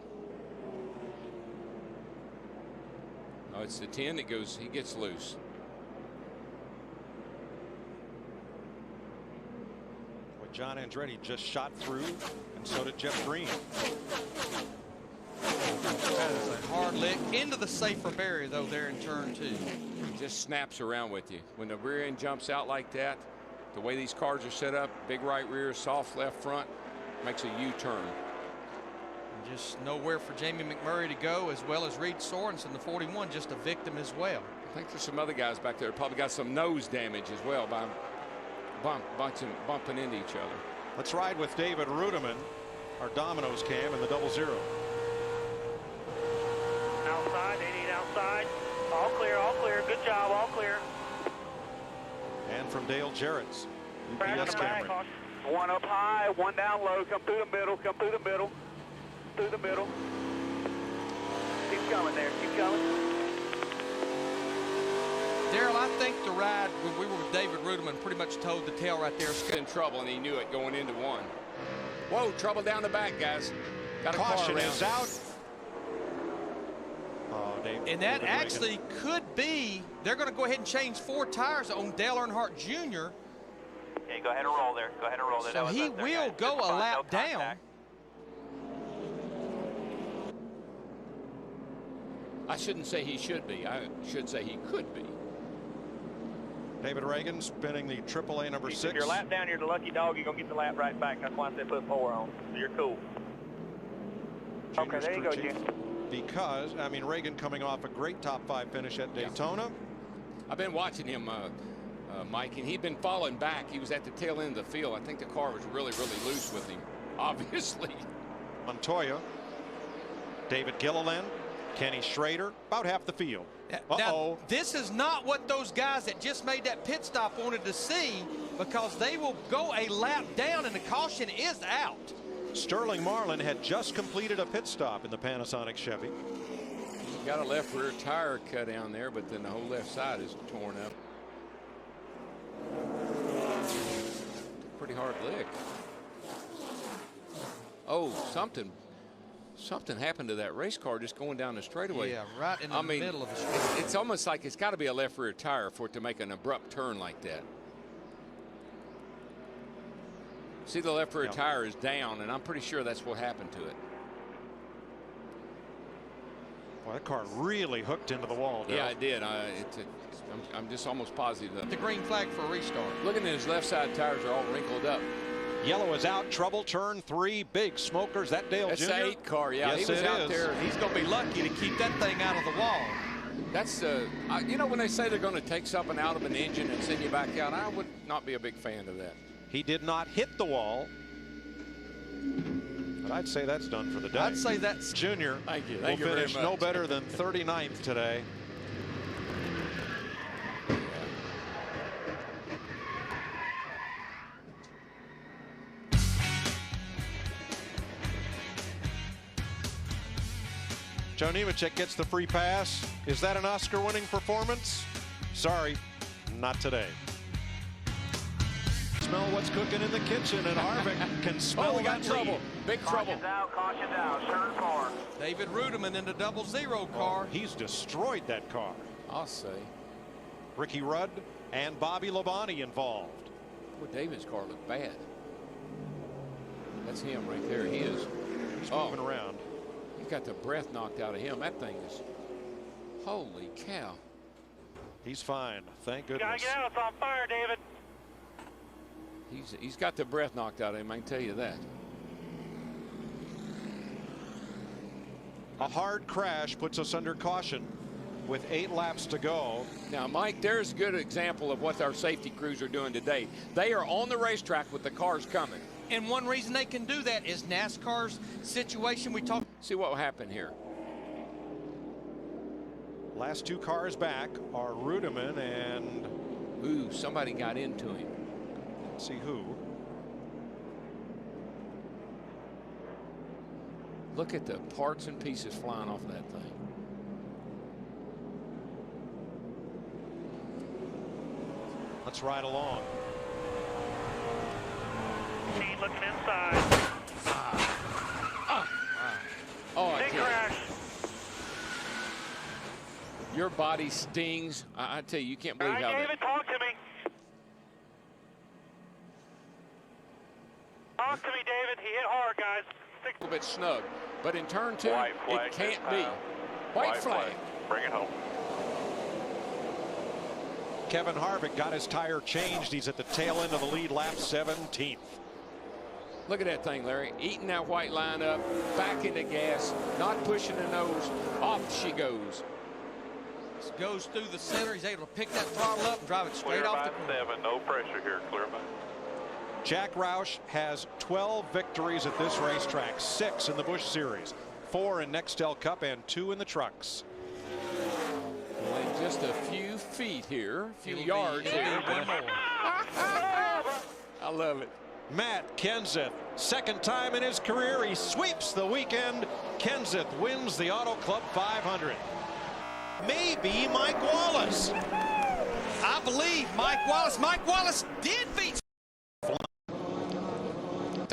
Oh, it's the 10 that goes, he gets loose. Well, John Andretti just shot through, and so did Jeff Green. That is a hard lick into the safer barrier, though, there in turn 2. It just snaps around with you. When the rear end jumps out like that, the way these cars are set up, big right rear, soft left front, makes a U-turn. Just nowhere for Jamie McMurray to go, as well as Reed Sorensen, the 41, just a victim as well. I think there's some other guys back there probably got some nose damage as well by bumping into each other. Let's ride with David Rudiman, our Domino's cam in the 00. Outside, 88 outside. All clear, all clear. Good job, all clear. And from Dale Jarrett's UPS Back, camera. One up high, one down low. Come through the middle. Come through the middle. Through the middle. Keep coming there. Keep coming. Daryl, I think the ride when we were with David Rudiman pretty much told the tale right there. In trouble, and he knew it going into one. Whoa, trouble down the back, guys. Got a Caution car around. is out. Oh, And that actually could be, they're going to go ahead and change 4 tires on Dale Earnhardt Jr. Okay, go ahead and roll there. Go ahead and roll there. So he will go a lap down. I shouldn't say he should be. I should say he could be. David Reagan spinning the AAA number 6. If you're lap down, you're the lucky dog. You're going to get the lap right back. That's why they put 4 on. So you're cool. Okay, there you go, Jim. Because, I mean, Reagan coming off a great top 5 finish at Daytona. I've been watching him, Mike, and he'd been falling back. He was at the tail end of the field. I think the car was really, really loose with him, obviously. Montoya, David Gilliland, Kenny Schrader, about half the field. Now, this is not what those guys that just made that pit stop wanted to see, because they will go a lap down and the caution is out. Sterling Marlin had just completed a pit stop in the Panasonic Chevy. Got a left rear tire cut down there, but then the whole left side is torn up. Pretty hard lick. Oh, something happened to that race car just going down the straightaway. Yeah, right in the middle of the straightaway. It's almost like it's got to be a left rear tire for it to make an abrupt turn like that. See, the left rear tire is down, and I'm pretty sure that's what happened to it. Well, that car really hooked into the wall. Yeah, it did. I'm just almost positive. The green flag for a restart. Looking at his left side tires are all wrinkled up. Yellow is out. Trouble. Turn 3. Big smokers. That Dale That's Jr. the 8 car. Yeah, yes, he was out there. He's going to be lucky to keep that thing out of the wall. That's you know, when they say they're going to take something out of an engine and send you back out, I would not be a big fan of that. He did not hit the wall. But I'd say that's done for the day. I'd say that's Junior. Thank you. Will Thank you very finish much. no better than 39th today. Joe Nemechek gets the free pass. Is that an Oscar-winning performance? Sorry, not today. Smell what's cooking in the kitchen, and Harvick can smell we got that trouble. lead. Big trouble. Caution's out, turn 4. David Rudiman in the 00 car. He's destroyed that car. I'll say. Ricky Rudd and Bobby Labonte involved. Boy, David's car looked bad. That's him right there. He is. He's moving around. He got the breath knocked out of him. That thing is. Holy cow. He's fine. Thank goodness. Gotta get out. It's on fire, David. He's got the breath knocked out of him. I can tell you that. A hard crash puts us under caution with 8 laps to go. Now, Mike, there's a good example of what our safety crews are doing today. They are on the racetrack with the cars coming. And one reason they can do that is NASCAR's situation. We talked. See what will happen here. Last 2 cars back are Rudiman and. Ooh, somebody got into him. Let's see who. Look at the parts and pieces flying off of that thing. Let's ride along. Team looking inside. Oh, Big crash. Your body stings. I tell you, you can't believe how David, talk to me. Talk to me, David. He hit hard, guys. a little bit snug. But in turn 2, it can't be. White flag. Bring it home. Kevin Harvick got his tire changed. He's at the tail end of the lead, lap 17th. Look at that thing, Larry. Eating that white line up, back into gas, not pushing the nose. Off she goes. Goes through the center. He's able to pick that throttle up and drive it straight off the corner. 7, no pressure here, clear by. Jack Roush has 12 victories at this racetrack, 6 in the Busch Series, 4 in Nextel Cup, and 2 in the trucks. Well, in just a few feet here, a few yards here. I love it. Matt Kenseth, second time in his career, he sweeps the weekend. Kenseth wins the Auto Club 500. Maybe Mike Wallace. I believe Mike Wallace. Mike Wallace did beat.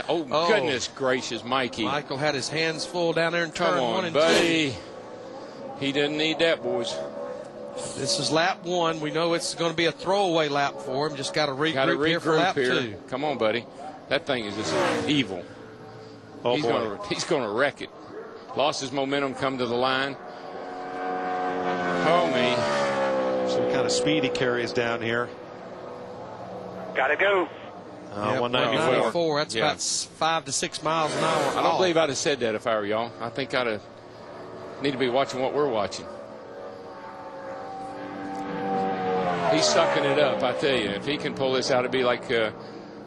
Oh, goodness gracious, Mikey. Michael had his hands full down there in turn 1 and 2. Buddy. He didn't need that, boys. This is lap 1. We know it's going to be a throwaway lap for him. Just got to regroup here for lap 2. Come on, buddy. That thing is just evil. Oh, he's going to wreck it. Lost his momentum, come to the line. Oh, me. Some kind of speed he carries down here. Gotta go. 194. That's about 5 to 6 miles an hour. I don't believe I'd have said that if I were y'all. I think I'd have need to be watching what we're watching. He's sucking it up, I tell you. If he can pull this out, it'd be like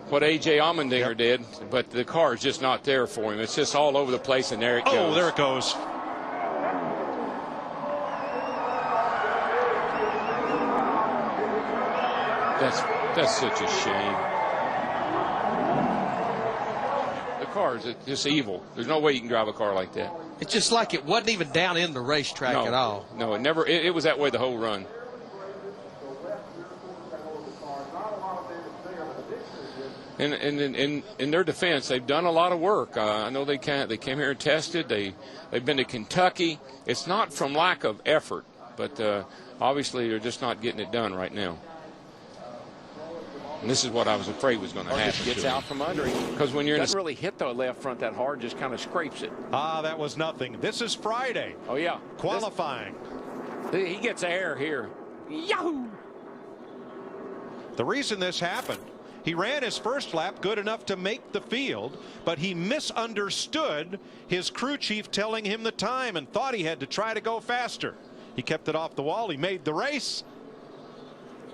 what A.J. Allmendinger did, but the car is just not there for him. It's just all over the place, and there it goes. Oh, there it goes. That's such a shame. The car is just evil. There's no way you can drive a car like that. It's just like it wasn't even down in the racetrack at all. No, it never. It was that way the whole run. And in their defense, they've done a lot of work. I know they came here and tested. They've been to Kentucky. It's not from lack of effort, but obviously they're just not getting it done right now. And this is what I was afraid was going to happen. Gets out from under him. Because when you're doesn't really hit the left front that hard, just kind of scrapes it. That was nothing. This is Friday. Oh yeah, qualifying. He gets air here. Yahoo! The reason this happened, he ran his first lap good enough to make the field, but he misunderstood his crew chief telling him the time and thought he had to try to go faster. He kept it off the wall. He made the race.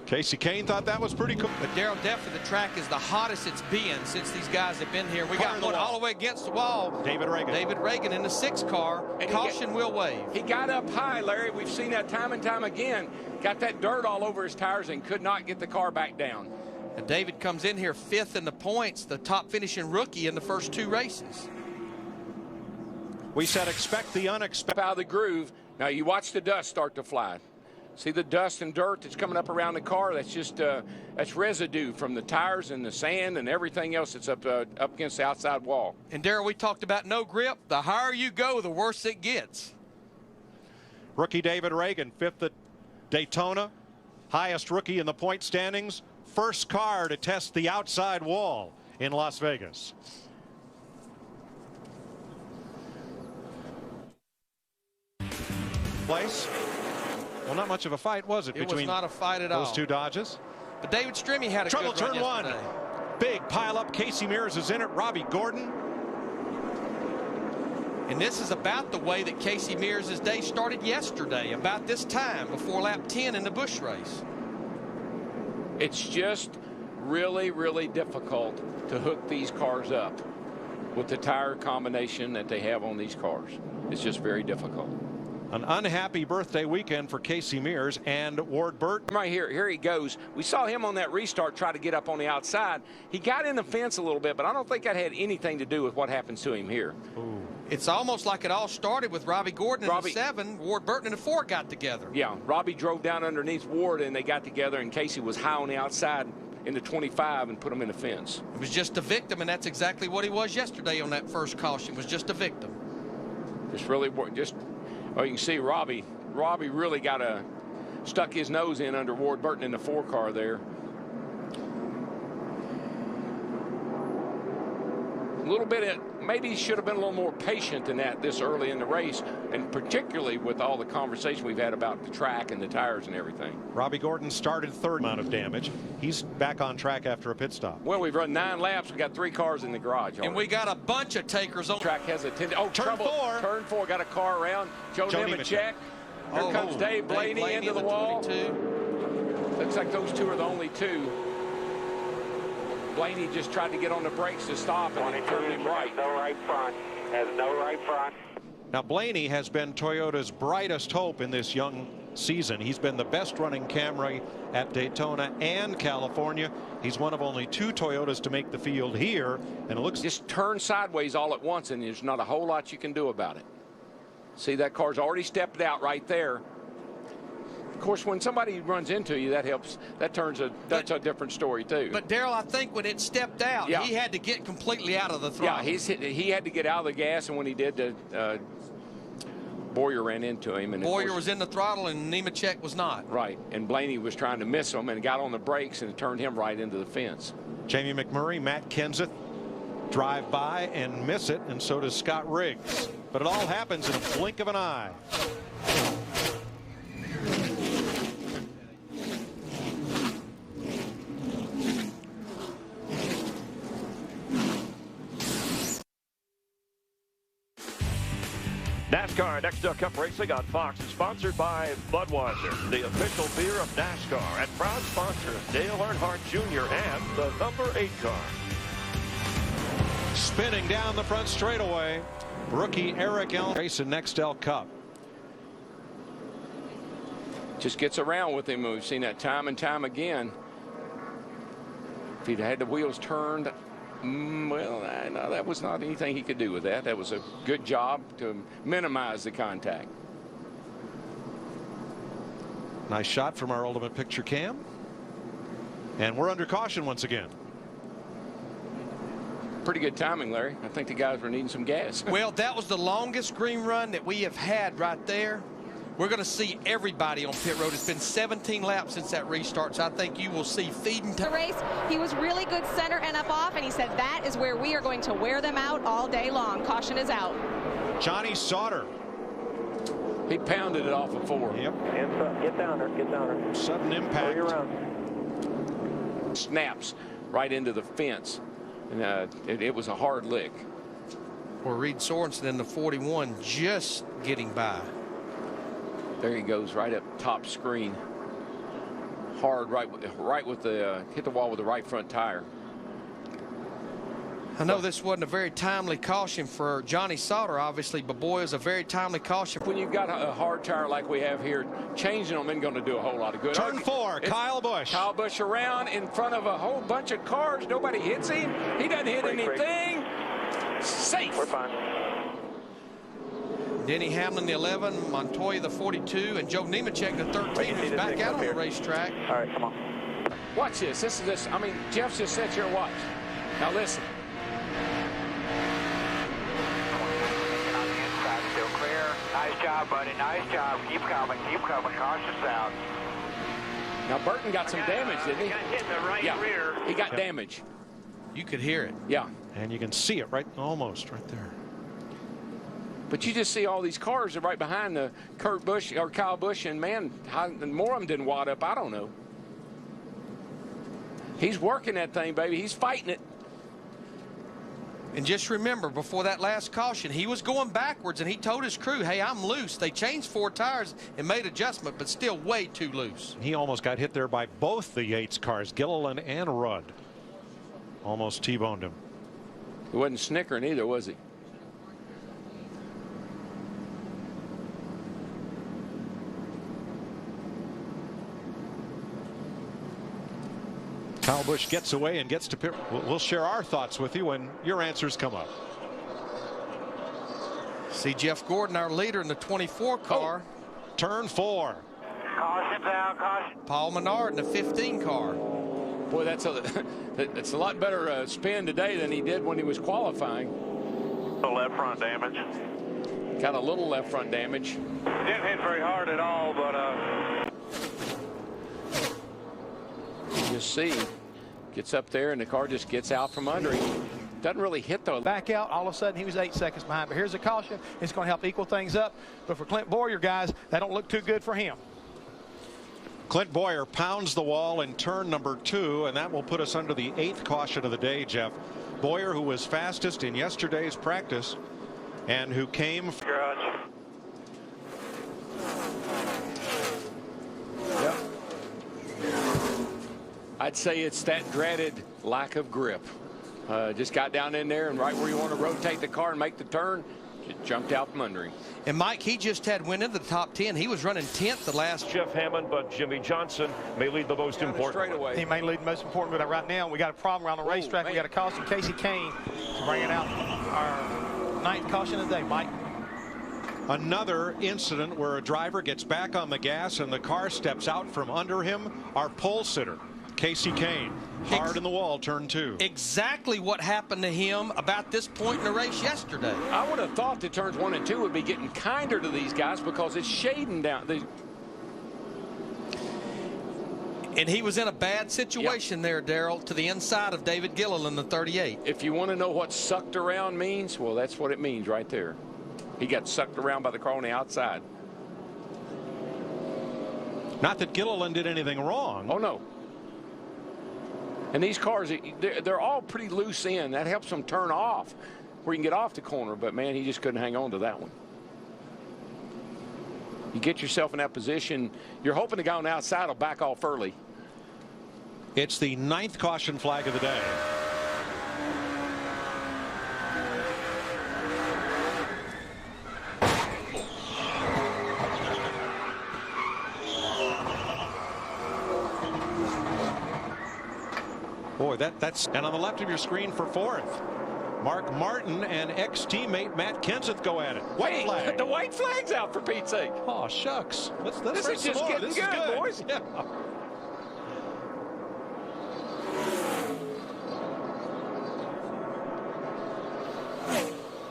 Casey Kane thought that was pretty cool. But Darrell, definitely the track is the hottest it's been since these guys have been here. We got one all the way against the wall. David Reagan in the 6 car. And caution will wave. He got up high, Larry. We've seen that time and time again. Got that dirt all over his tires and could not get the car back down. And David comes in here 5th in the points, the top finishing rookie in the first 2 races. We said expect the unexpected. Out of the groove. Now you watch the dust start to fly. See the dust and dirt that's coming up around the car? That's just that's residue from the tires and the sand and everything else that's up against the outside wall. And Darrell, we talked about no grip. The higher you go, the worse it gets. Rookie David Reagan, 5th at Daytona, highest rookie in the point standings, first car to test the outside wall in Las Vegas. Place. Well, not much of a fight, was it? It was not a fight at all. Those 2 Dodges. But David Strimmy had a trouble good run turn 1. yesterday. Big pile up. Casey Mears is in it. Robbie Gordon. And this is about the way that Casey Mears' day started yesterday, about this time before lap 10 in the Busch race. It's just really, really difficult to hook these cars up with the tire combination that they have on these cars. It's just very difficult. An unhappy birthday weekend for Casey Mears and Ward Burton. Right here he goes. We saw him on that restart try to get up on the outside. He got in the fence a little bit, but I don't think that had anything to do with what happens to him here. Ooh. It's almost like it all started with Robbie Gordon in the 7, Ward Burton in the 4 got together. Yeah, Robbie drove down underneath Ward and they got together, and Casey was high on the outside in the 25 and put him in the fence. It was just a victim, and that's exactly what he was yesterday on that first caution, was just a victim. Oh, you can see Robbie really stuck his nose in under Ward Burton in the 4 car there. little bit, maybe he should have been a little more patient than that this early in the race, and particularly with all the conversation we've had about the track and the tires and everything. Robbie Gordon started third amount of damage. He's back on track after a pit stop. Well, we've run 9 laps. We got 3 cars in the garage already. And we got a bunch of takers on. Track has a tendency. Oh, turn 4. Turn 4, got a car around. Joe Nemechek. Here comes Dave Blaney into the wall. 22. Looks like those 2 are the only 2. Blaney just tried to get on the brakes to stop, and it turned him right. No right front. Has no right front. Now, Blaney has been Toyota's brightest hope in this young season. He's been the best running Camry at Daytona and California. He's one of only 2 Toyotas to make the field here, and it looks just turn sideways all at once, and there's not a whole lot you can do about it. See, that car's already stepped out right there. Of course, when somebody runs into you, that helps. That's a different story too. But Darrell, I think when it stepped out, he had to get completely out of the throttle. Yeah, he had to get out of the gas, and when he did, Boyer ran into him. And Boyer was in the throttle, and Nemechek was not. Right, and Blaney was trying to miss him, and got on the brakes, and it turned him right into the fence. Jamie McMurray, Matt Kenseth drive by and miss it, and so does Scott Riggs. But it all happens in a blink of an eye. NASCAR Next Cup Racing on Fox is sponsored by Budweiser, the official beer of NASCAR, and proud sponsor of Dale Earnhardt Jr. and the number 8 car. Spinning down the front straightaway, rookie Eric Elm racing Nextel Cup. Just gets around with him. We've seen that time and time again. If he'd had the wheels turned, well, no, that was not anything he could do with that. That was a good job to minimize the contact. Nice shot from our ultimate picture cam. And we're under caution once again. Pretty good timing, Larry. I think the guys were needing some gas. Well, that was the longest green run that we have had right there. We're going to see everybody on pit road. It's been 17 laps since that restart, so I think you will see feeding time. The race, he was really good center and up off, and he said that is where we are going to wear them out all day long. Caution is out. Johnny Sauter. He pounded it off of 4. Yep. Get down there. Get down there. Sudden impact. Snaps right into the fence. And it was a hard lick. Or Reed Sorensen in the 41 just getting by. There he goes, right up top screen. Hard, right with the hit the wall with the right front tire. I know this wasn't a very timely caution for Johnny Sauter, obviously, but boy, it was a very timely caution. When you've got a hard tire like we have here, changing them isn't going to do a whole lot of good. Turn 4, Kyle Busch. Kyle Busch around in front of a whole bunch of cars. Nobody hits him. He doesn't hit anything. Safe. We're fine. Denny Hamlin, the 11, Montoya, the 42, and Joe Nemechek, the 13, who's back out on the racetrack. All right, come on. Watch this. This is this. I mean, Jeff just sits here and watch. Now listen. On the inside, still clear. Nice job, buddy. Nice job. Keep coming. Keep coming. Cautious out. Now Burton got some damage, didn't he? Got hit in the right rear. He got damage. You could hear it. Yeah. And you can see it almost right there. But you just see all these cars are right behind the Kurt Busch or Kyle Busch, and man, more of them didn't wad up. I don't know. He's working that thing, baby. He's fighting it. And just remember, before that last caution, he was going backwards, and he told his crew, hey, I'm loose. They changed 4 tires and made adjustment, but still way too loose. He almost got hit there by both the Yates cars, Gilliland and Rudd. Almost T-boned him. He wasn't snickering either, was he? Kyle Busch gets away and gets to pit. We'll share our thoughts with you when your answers come up. See Jeff Gordon, our leader in the 24 car. Oh, turn 4. Caution down, caution. Paul Menard in the 15 car. Boy, that's a lot better spin today than he did when he was qualifying. The left front damage. Got a little left front damage. Didn't hit very hard at all, but you see, gets up there and the car just gets out from under him. Doesn't really hit the back out. All of a sudden, he was 8 seconds behind. But here's a caution. It's going to help equal things up. But for Clint Boyer, guys, that don't look too good for him. Clint Boyer pounds the wall in turn number 2, and that will put us under the 8th caution of the day, Jeff. Boyer, who was fastest in yesterday's practice and who came garage. Yep. I'd say it's that dreaded lack of grip. Just got down in there, and right where you want to rotate the car and make the turn, just jumped out from under him. And Mike, he just had went into the top 10. He was running 10th the last. Jeff Hammond, but Jimmy Johnson may lead the most important. He may lead the most important, but right now we got a problem around the racetrack. We got a caution. Casey Kane bringing out our 9th caution of the day, Mike. Another incident where a driver gets back on the gas and the car steps out from under him. Our pole sitter, Casey Kane, hard in the wall, turn 2. Exactly what happened to him about this point in the race yesterday. I would have thought that turns 1 and 2 would be getting kinder to these guys because it's shading down. And he was in a bad situation there, Darrell, to the inside of David Gilliland, the 38. If you want to know what sucked around means, well, that's what it means right there. He got sucked around by the car on the outside. Not that Gilliland did anything wrong. Oh, no. And these cars, they're all pretty loose in. That helps them turn off where you can get off the corner. But, man, he just couldn't hang on to that one. You get yourself in that position. You're hoping the guy on the outside will back off early. It's the 9th caution flag of the day. Boy, that's and on the left of your screen for 4th. Mark Martin and ex-teammate Matt Kenseth go at it. White flag. The white flag's out for Pete's sake. Oh, shucks. Let's this is just getting good, boys. Yeah.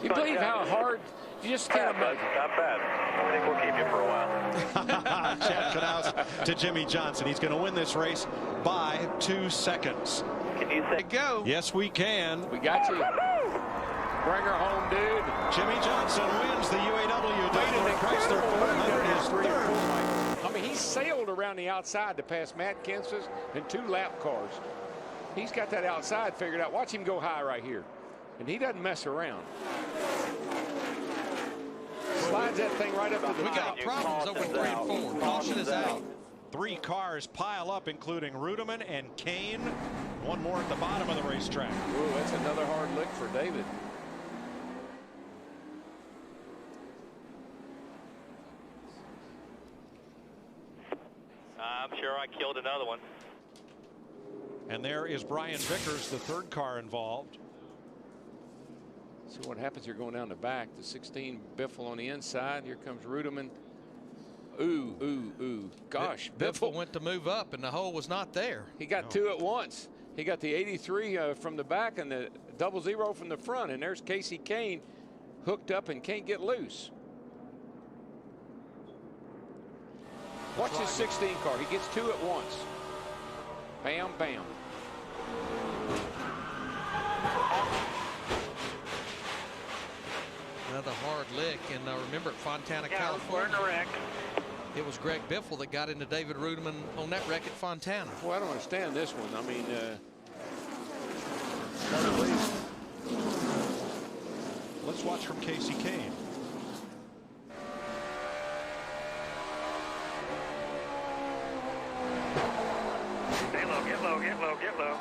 You believe how hard you just can't imagine. Not bad. I think we'll keep you for a while. Chad Knaus to Jimmy Johnson. He's going to win this race by 2 seconds. Can you say go? Yes, we can. We got you. Bring her home, dude. Jimmy Johnson wins the UAW Daytona Chrysler 400, his 3rd. I mean, he sailed around the outside to pass Matt Kenseth and 2 lap cars. He's got that outside figured out. Watch him go high right here. And he doesn't mess around. Slides that thing right up to the We top. got problems over 3 and 4. Caution is out. 3 cars pile up, including Rudeman and Kane. One more at the bottom of the racetrack. Ooh, that's another hard lick for David. I'm sure I killed another one. And there is Brian Vickers, the 3rd car involved. See what happens here going down the back. The 16 Biffle on the inside. Here comes Rudeman. Ooh, ooh, ooh. Gosh, Biffle went to move up, and the hole was not there. He got 2 at once. He got the 83 from the back and the 00 from the front. And there's Casey Kane hooked up and can't get loose. Watch his 16 car. He gets 2 at once. Bam, bam. Another hard lick, and remember at Fontana, California, we're in a wreck. It was Greg Biffle that got into David Rudeman on that wreck at Fontana. Well, I don't understand this one. I mean, let's watch from Casey Kane. Stay low, get low, get low, get low.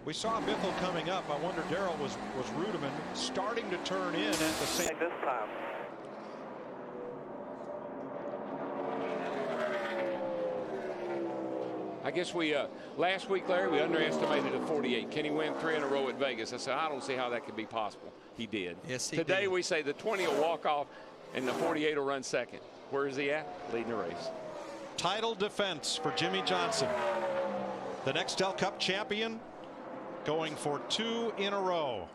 We saw Biffle coming up. I wonder, Darrell, was Rudeman starting to turn in at the same This time. I guess we last week, Larry, we underestimated a 48. Can he win 3 in a row at Vegas? I said, I don't see how that could be possible. He did. Yes, he Today did. we say the 20 will walk off and the 48 will run second. Where is he at? Leading the race. title defense for Jimmy Johnson. The Nextel Cup champion going for 2 in a row.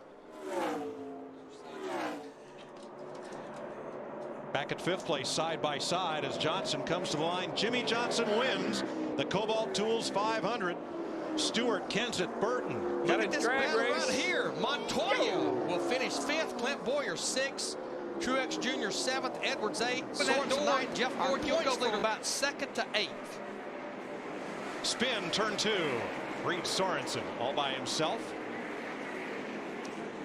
Back at 5th place, side by side, as Johnson comes to the line. Jimmy Johnson wins the Cobalt Tools 500. Stewart, Kenseth, Burton. Look at this battle right here. Montoya will finish 5th. Clint Boyer 6th. Truex Jr. 7th. Edwards 8th. Sorensen 9th. Jeff Gordon goes from about 2nd to 8th. Spin, turn 2. Reed Sorensen all by himself.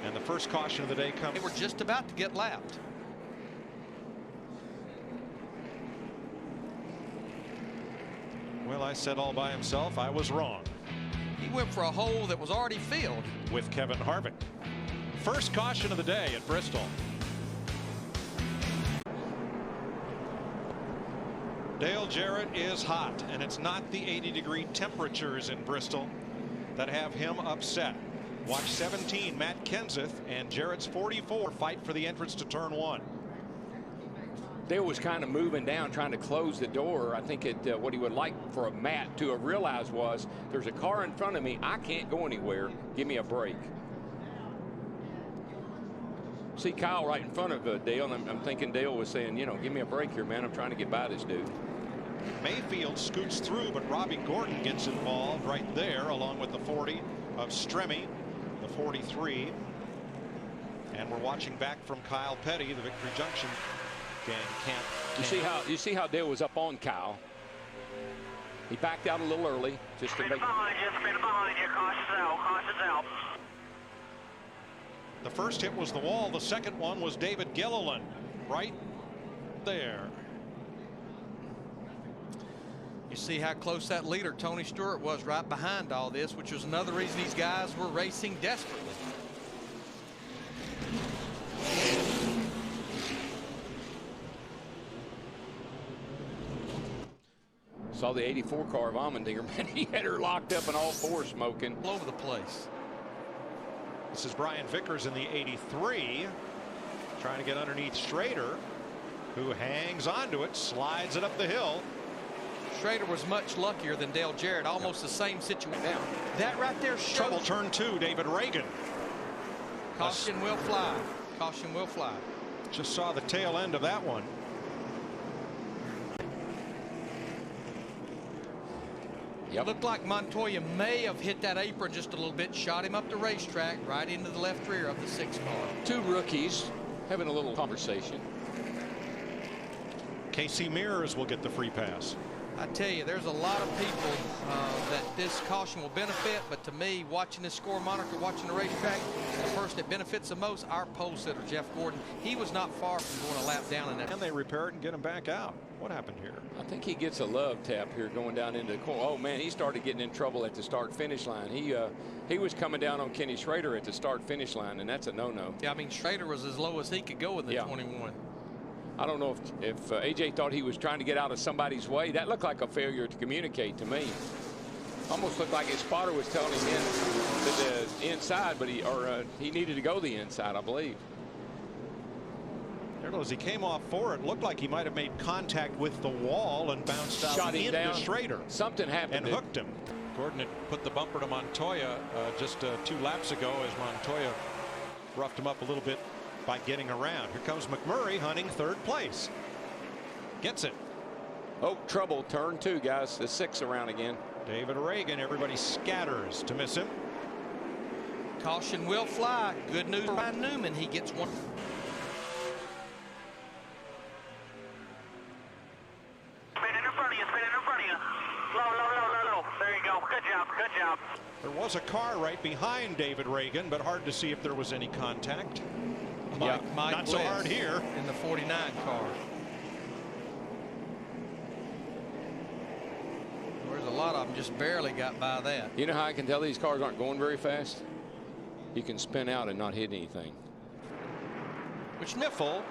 And the first caution of the day comes. They were just about to get lapped. Well, I said all by himself. I was wrong. He went for a hole that was already filled. With Kevin Harvick. First caution of the day at Bristol. Dale Jarrett is hot, and it's not the 80-degree temperatures in Bristol that have him upset. Watch 17, Matt Kenseth, and Jarrett's 44 fight for the entrance to turn 1. Dale was kind of moving down, trying to close the door. I think what he would like for a Matt to have realized was, there's a car in front of me. I can't go anywhere. Give me a break. See Kyle right in front of Dale, and I'm thinking Dale was saying, you know, give me a break here, man. I'm trying to get by this dude. Mayfield scoots through, but Robbie Gordon gets involved right there, along with the 40 of Stremme, the 43. And we're watching back from Kyle Petty, the Victory Junction gang camp. You see how Dale was up on Kyle. He backed out a little early just to make. Behind you, caution's out. The first hit was the wall. The second one was David Gilliland right there. You see how close that leader Tony Stewart was right behind all this, which was another reason these guys were racing desperately. Saw the 84 car of Allmendinger, man. He had her locked up in all four smoking. All over the place. This is Brian Vickers in the 83, trying to get underneath Schrader, who hangs onto it, slides it up the hill. Schrader was much luckier than Dale Jarrett, almost the same situation. Now, that right there shows. Trouble turn 2, David Reagan. Caution will fly. Caution will fly. Just saw the tail end of that one. It looked like Montoya may have hit that apron just a little bit, shot him up the racetrack, right into the left rear of the 6th car. Two rookies having a little conversation. Casey Mears will get the free pass. I tell you, there's a lot of people that this caution will benefit, but to me, watching this score monitor, watching the racetrack, the person that benefits the most, our pole sitter, Jeff Gordon. He was not far from going a lap down in that. And they repair it and get him back out. What happened here? I think he gets a love tap here going down into the corner. Oh man, he started getting in trouble at the start-finish line. He was coming down on Kenny Schrader at the start-finish line, and that's a no-no. Yeah, I mean Schrader was as low as he could go in the 21. I don't know if AJ thought he was trying to get out of somebody's way. That looked like a failure to communicate to me. Almost looked like his spotter was telling him to the inside, but he needed to go the inside, I believe. As he came off for it, looked like he might have made contact with the wall and bounced out Shot him into down. Schrader. Something happened. And hooked him. Gordon had put the bumper to Montoya just 2 laps ago as Montoya roughed him up a little bit by getting around. Here comes McMurray hunting 3rd place. Gets it. Oh, trouble. Turn 2, guys. The 6 around again. David Reagan. Everybody scatters to miss him. Caution will fly. Good news for Ryan Newman. He gets one. Spinning in front of you. Low. There you go. Good job. There was a car right behind David Reagan, but hard to see if there was any contact. Mike not so hard here. In the 49 car. There's a lot of them just barely got by that. You know how I can tell these cars aren't going very fast? You can spin out and not hit anything. Which Schniffel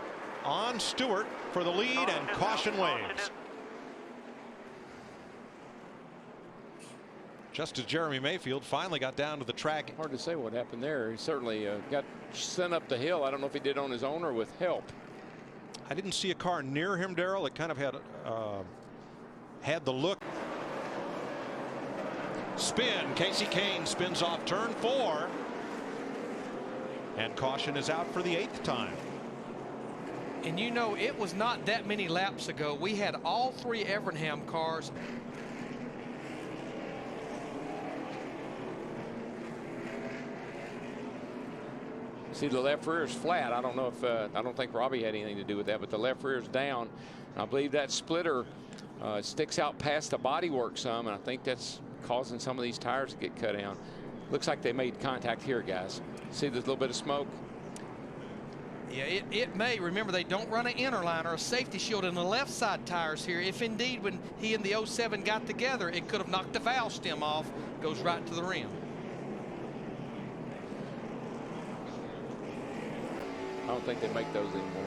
on Stewart for the lead, and caution waves. Just as Jeremy Mayfield finally got down to the track. Hard to say what happened there. He certainly got sent up the hill. I don't know if he did on his own or with help. I didn't see a car near him, Darrell. It kind of had the look. Spin. Casey Kane spins off turn 4. And caution is out for the 8th time. And you know, it was not that many laps ago. We had all three Evernham cars. See, the left rear is flat. I don't know if I don't think Robbie had anything to do with that, but the left rear is down. I believe that splitter sticks out past the bodywork some, and I think that's causing some of these tires to get cut down. Looks like they made contact here, guys. See, there's a little bit of smoke. Yeah, it may. Remember, they don't run an interline or a safety shield in the left side tires here. If indeed, when he and the 07 got together, it could have knocked the valve stem off. Goes right to the rim. I don't think they make those anymore.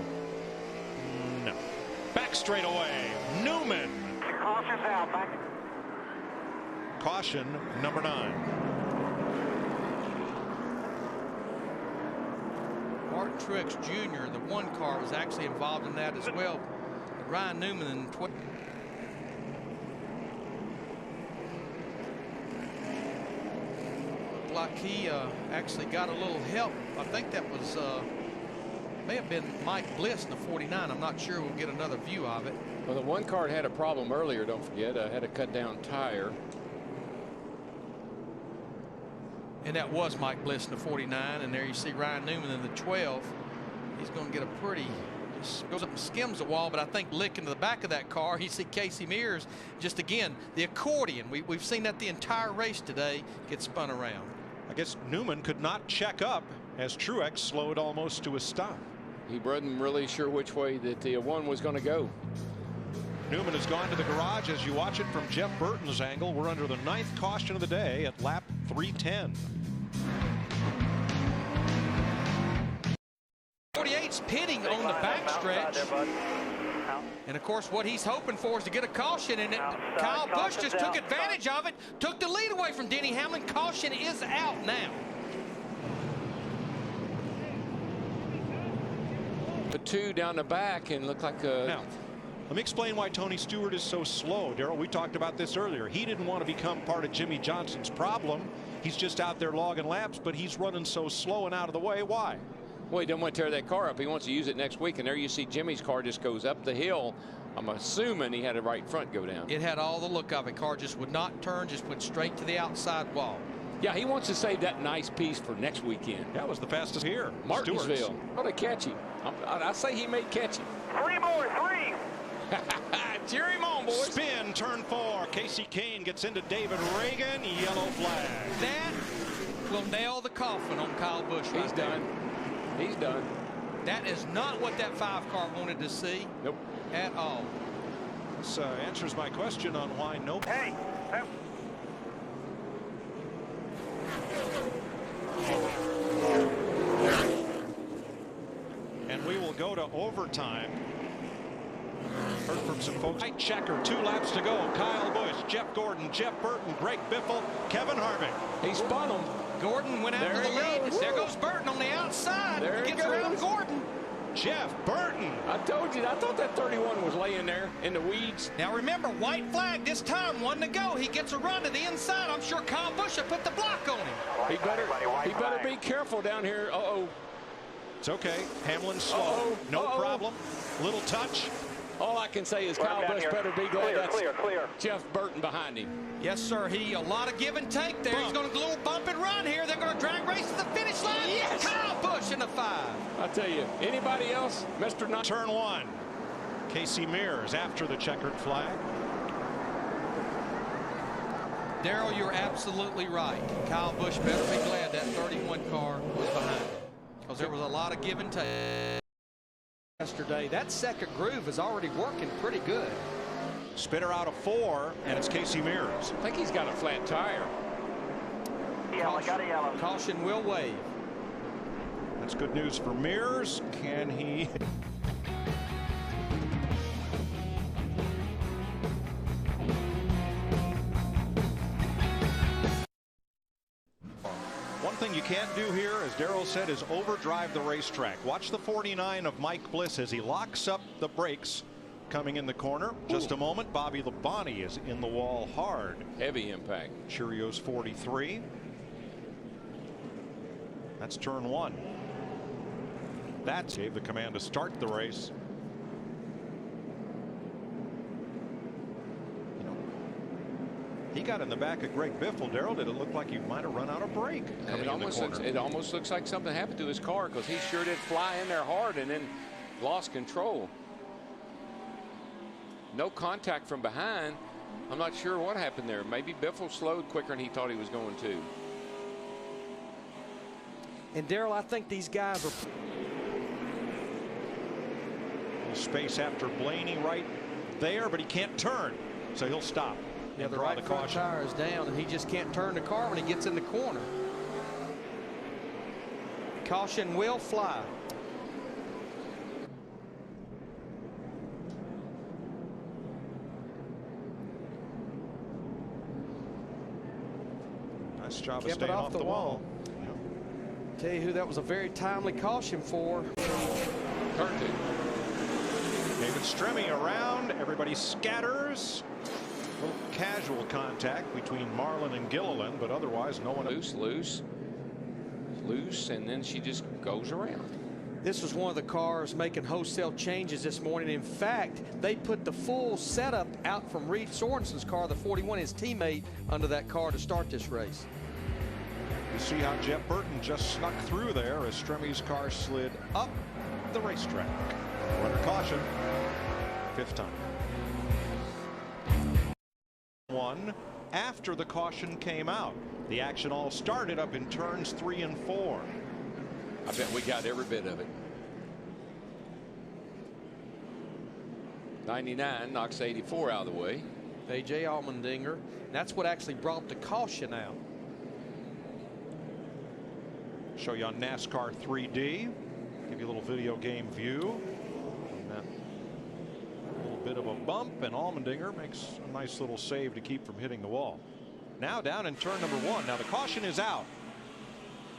No. Back straight away. Newman. Caution's out. Back. Caution number 9. Martin Truex Jr., the 1 car, was actually involved in that as well. Ryan Newman in 12. Like he actually got a little help. I think that was may have been Mike Bliss in the 49. I'm not sure. We'll get another view of it. Well, the 1 car had a problem earlier, don't forget. Had a cut down tire. And that was Mike Bliss in the 49. And there you see Ryan Newman in the 12. He's going to get a pretty, just goes up and skims the wall, but I think licking to the back of that car, you see Casey Mears, just again, the accordion. We've seen that the entire race today, get spun around. I guess Newman could not check up as Truex slowed almost to a stop. He wasn't really sure which way that the 1 was going to go. Newman has gone to the garage. As you watch it from Jeff Burton's angle, we're under the 9th caution of the day at lap 310. 48's pitting on the backstretch. And of course, what he's hoping for is to get a caution, and Kyle Busch just took advantage of it, took the lead away from Denny Hamlin. Caution is out now. The 2 down the back and looked like a. Now, let me explain why Tony Stewart is so slow. Darrell, we talked about this earlier. He didn't want to become part of Jimmy Johnson's problem. He's just out there logging laps, but he's running so slow and out of the way. Why? Well, he doesn't want to tear that car up. He wants to use it next week. And there you see Jimmy's car just goes up the hill. I'm assuming he had a right front go down. It had all the look of it. Car just would not turn, just went straight to the outside wall. Yeah, he wants to save that nice piece for next weekend. That was the fastest here. Martinsville. What a catch him. I say he may catch him. 3 more, 3. Cheer him on, boys. Spin, turn 4. Casey Kane gets into David Reagan. Yellow flag. That will nail the coffin on Kyle Busch. He's done. He's done. That is not what that 5 car wanted to see. Nope. At all. This answers my question on why no. Hey. And we will go to overtime. Heard from some folks. Right checker, 2 laps to go. Kyle Busch, Jeff Gordon, Jeff Burton, Greg Biffle, Kevin Harvick. He spun him. Gordon went out to the lead. There goes Burton on the outside. There he gets around Gordon. Jeff Burton. I told you. I thought that 31 was laying there in the weeds. Now remember, white flag this time, 1 to go. He gets a run to the inside. I'm sure Kyle Busch will put the block on him. He better be careful down here. Uh-oh. It's okay. Hamlin's slow. No problem. Little touch. All I can say is Kyle Busch better be glad that's Clear. Jeff Burton behind him. Yes, sir. A lot of give and take there. He's going to do a little bump and run here. They're going to drag race to the finish line. Yes! Kyle Busch in the 5. I tell you, anybody else, Mr. Not. Turn 1. Casey Mears after the checkered flag. Darrell, you're absolutely right. Kyle Busch better be glad that 31 car was behind him, because there was a lot of give and take yesterday. That second groove is already working pretty good. Spitter out of 4, and it's Casey Mears. I think he's got a flat tire. Got a yellow. Caution will wave. That's good news for Mears. Can he? One thing you can't do here, as Darrell said, is overdrive the racetrack. Watch the 49 of Mike Bliss as he locks up the brakes coming in the corner. Just a moment. Bobby Labonte is in the wall hard. Heavy impact. Cheerios 43. That's turn 1. That gave the command to start the race. He got in the back of Greg Biffle. Darrell, did it look like he might have run out of brake coming in the corner? It almost looks like something happened to his car, because he sure did fly in there hard and then lost control. No contact from behind. I'm not sure what happened there. Maybe Biffle slowed quicker than he thought he was going to. And Darrell, I think these guys are... Space after Blaney right there, but he can't turn, so he'll stop. Yeah, the right front tire is down, and he just can't turn the car when he gets in the corner. Caution will fly. Nice job of staying off the wall. Yeah. Tell you who that was a very timely caution for. David Stremme around. Everybody scatters. A little casual contact between Marlin and Gilliland, but otherwise no one. Loose, and then she just goes around. This was one of the cars making wholesale changes this morning. In fact, they put the full setup out from Reed Sorensen's car, the 41, his teammate, under that car to start this race. You see how Jeff Burton just snuck through there as Stremme's car slid up the racetrack. Under caution, 5th time. One after the caution came out. The action all started up in turns 3 and 4. I bet we got every bit of it. 99 knocks 84 out of the way. A.J. Allmendinger. That's what actually brought the caution out. Show you on NASCAR 3D. Give you a little video game view. A little bit of a bump, and Allmendinger makes a nice little save to keep from hitting the wall. Now down in turn number 1. Now the caution is out.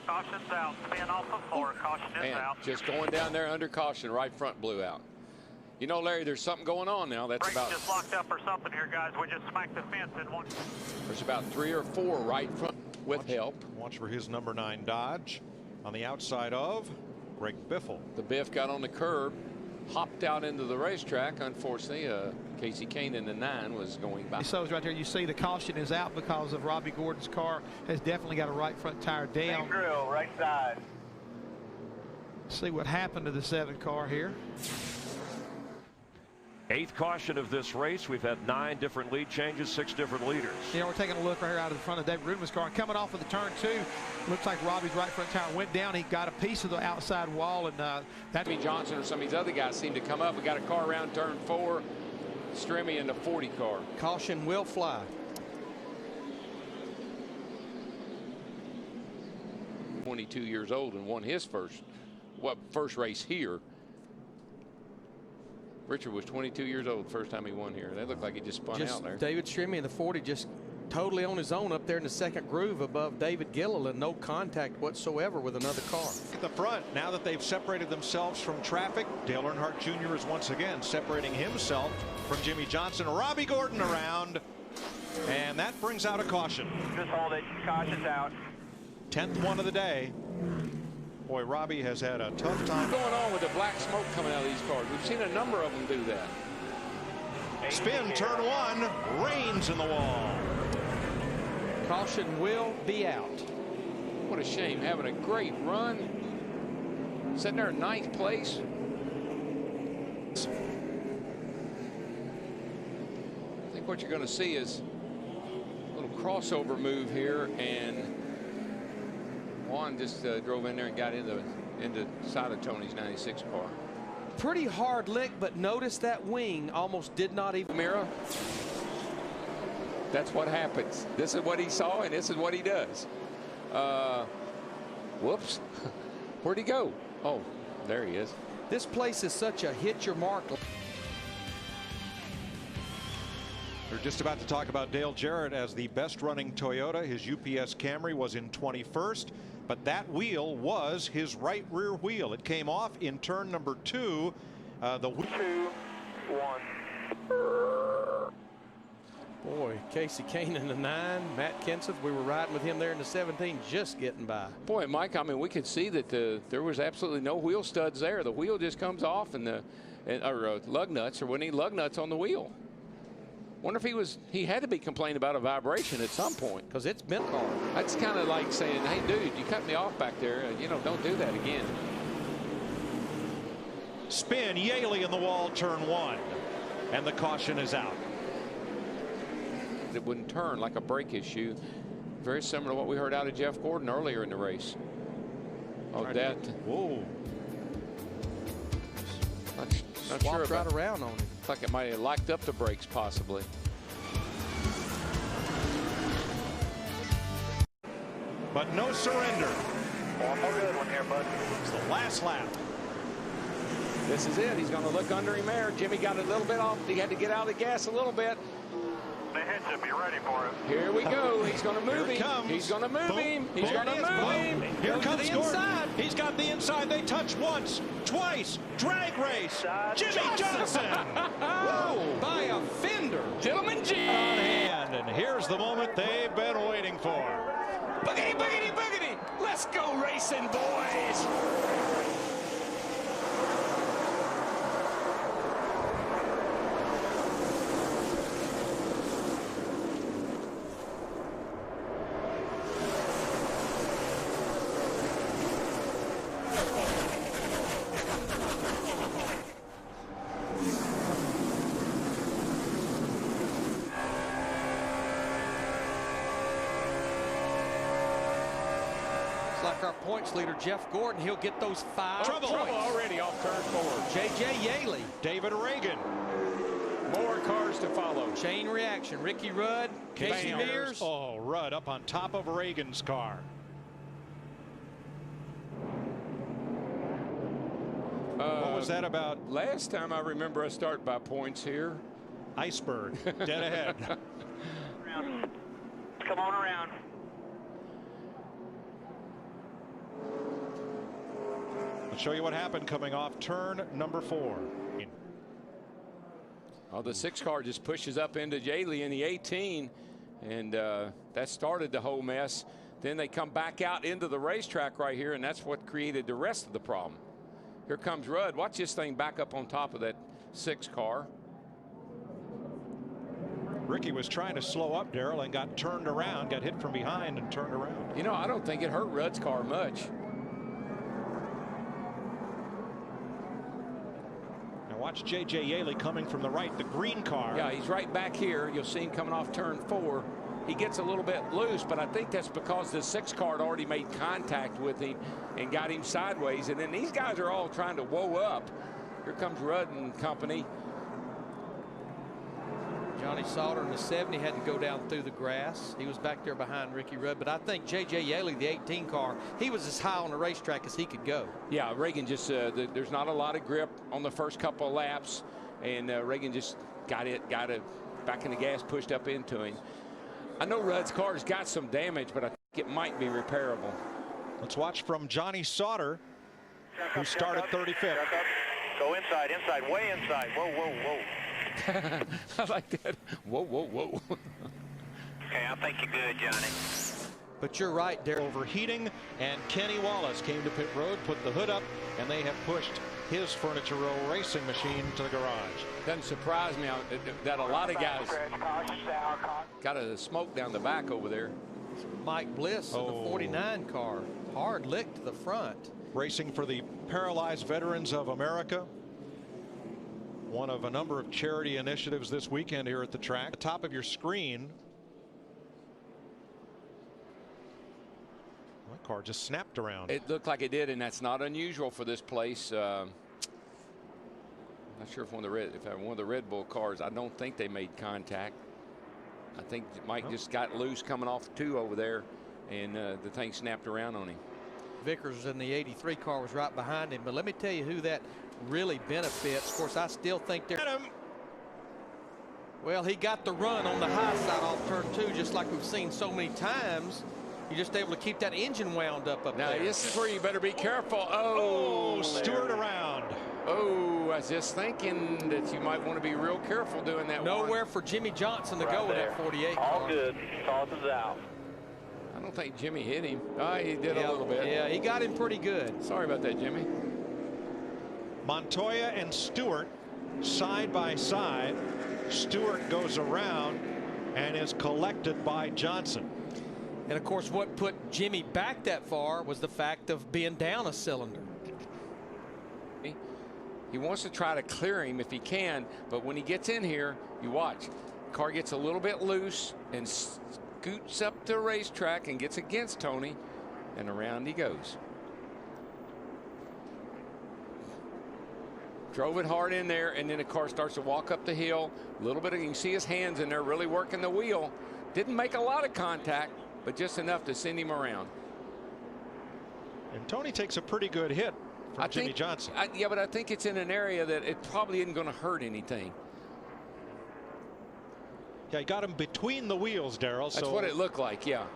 Caution's out. Spin off of 4. Caution is out. Just going down there under caution, right front blew out. You know, Larry, there's something going on now. That's Brakes just locked up or something here, guys. We just smacked the fence in one. There's about 3 or 4 right front with help. Watch for his number 9 Dodge on the outside of Greg Biffle. The Biff got on the curb, hopped out into the racetrack. Unfortunately, Casey Kane in the 9 was going by. So right there, you see the caution is out because of Robbie Gordon's car has definitely got a right front tire down. Same grill, right side. See what happened to the 7 car here. 8th caution of this race. We've had 9 different lead changes, 6 different leaders. Yeah, we're taking a look right here out of the front of David Rudeman's car. And coming off of the turn 2, looks like Robbie's right front tire went down. He got a piece of the outside wall, and that. Johnson or some of these other guys seem to come up. We got a car around turn 4. Stremme in the 40 car. Caution will fly. He's 22 years old and won his first race here. Richard was 22 years old the first time he won here. That looked like he just spun out there. David Stremme in the 40 just totally on his own up there in the 2nd groove above David Gilliland. No contact whatsoever with another car. At the front, now that they've separated themselves from traffic, Dale Earnhardt Jr. is once again separating himself from Jimmy Johnson. Robbie Gordon around, and that brings out a caution. Just hold it. Caution's out. 10th one of the day. Boy, Robbie has had a tough time. What's going on with the black smoke coming out of these cars? We've seen a number of them do that. Spin, turn 1, rains in the wall. Caution will be out. What a shame, having a great run. Sitting there in 9th place. I think what you're going to see is a little crossover move here, and Juan just drove in there and got into side of Tony's 96 car. Pretty hard lick, but notice that wing almost did not even mirror. That's what happens. This is what he saw, and this is what he does. Whoops. Where'd he go? Oh, there he is. This place is such a hit your mark. We're just about to talk about Dale Jarrett as the best running Toyota. His UPS Camry was in 21st, but that wheel was his right rear wheel. It came off in turn number 2. 2, 1. Boy, Casey Kane in the 9, Matt Kenseth, we were riding with him there in the 17, just getting by. Boy, Mike, I mean, we could see that there was absolutely no wheel studs there. The wheel just comes off, and or lug nuts, or we need lug nuts on the wheel. Wonder if he had to be complaining about a vibration at some point. Because it's been hard. That's kind of like saying, hey, dude, you cut me off back there. You know, don't do that again. Spin, Yaley in the wall, turn 1. And the caution is out. It wouldn't turn like a brake issue. Very similar to what we heard out of Jeff Gordon earlier in the race. Oh, that. Whoa. Not sure about right around on him. Looks like it might have locked up the brakes, possibly. But no surrender. One more good one here, bud. It's the last lap. This is it. He's going to look under him there. Jimmy got a little bit off. He had to get out of the gas a little bit. The head should be ready for it. Here we go. He's going to move him. He's going to move him. He's going to move him. Here comes Gordon. He's got the inside. They touch once, twice. Drag race. Jimmy Johnson. Whoa. By a fender. Gentleman G. On hand. And here's the moment they've been waiting for. Boogity, boogity, boogity. Let's go racing, boys. Like our points leader, Jeff Gordon, he'll get those 5 Trouble already off turn 4. J.J. Yaley. David Reagan. More cars to follow. Chain reaction. Ricky Rudd, Casey Mears. Oh, Rudd up on top of Reagan's car. What was that about? Last time I remember I start by points here. Iceberg, dead ahead. Come on around. I'll show you what happened coming off turn number 4. Oh, the 6 car just pushes up into Yaley in the 18, and that started the whole mess. Then they come back out into the racetrack right here, and that's what created the rest of the problem. Here comes Rudd. Watch this thing back up on top of that 6 car. Ricky was trying to slow up, Darrell, and got turned around, got hit from behind and turned around. You know, I don't think it hurt Rudd's car much. Watch J.J. Yaley coming from the right, the green car. Yeah, he's right back here. You'll see him coming off turn 4. He gets a little bit loose, but I think that's because the 6 car had already made contact with him and got him sideways. And then these guys are all trying to whoa up. Here comes Rudd and company. Johnny Sauter in the 70 had to go down through the grass. He was back there behind Ricky Rudd, but I think J.J. Yaley, the 18 car, he was as high on the racetrack as he could go. Yeah, Reagan just, there's not a lot of grip on the first couple of laps, and Reagan just got it back in the gas, pushed up into him. I know Rudd's car's got some damage, but I think it might be repairable. Let's watch from Johnny Sauter, who started 35th. Go inside, way inside. Whoa, whoa, whoa. I like that. Whoa, whoa, whoa. Okay, I think you're good, Johnny. But you're right, Darrell. Overheating, and Kenny Wallace came to pit road, put the hood up, and they have pushed his Furniture Row racing machine to the garage. Doesn't surprise me that a lot of guys got a smoke down the back over there. Mike Bliss in the 49 car. Hard lick to the front. Racing for the Paralyzed Veterans of America. One of a number of charity initiatives this weekend here at the track. At the top of your screen. My car just snapped around. It looked like it did, and that's not unusual for this place. Not sure if one of the Red Bull cars, I don't think they made contact. I think Mike just got loose coming off 2 over there, and the thing snapped around on him. Vickers in the 83 car was right behind him, but let me tell you who that really benefits. Of course, I still think they're. Well, he got the run on the high side off turn 2, just like we've seen so many times. You're just able to keep that engine wound up now, there. This is where you better be careful. Oh, Stewart around. Oh, I was just thinking that you might want to be real careful doing that. Nowhere for Jimmy Johnson to go in that 48 car. All good. Tosses out. I don't think Jimmy hit him. He did a little bit. Yeah, he got him pretty good. Sorry about that, Jimmy. Montoya and Stewart side by side. Stewart goes around and is collected by Johnson. And of course, what put Jimmy back that far was the fact of being down a cylinder. He wants to try to clear him if he can, but when he gets in here, you watch. Car gets a little bit loose and scoots up the racetrack and gets against Tony, and around he goes. Drove it hard in there, and then the car starts to walk up the hill. A little bit of, you can see his hands in there really working the wheel. Didn't make a lot of contact, but just enough to send him around. And Tony takes a pretty good hit from Jimmy Johnson. Yeah, but I think it's in an area that it probably isn't going to hurt anything. Yeah, he got him between the wheels, Darrell. That's what it looked like, yeah.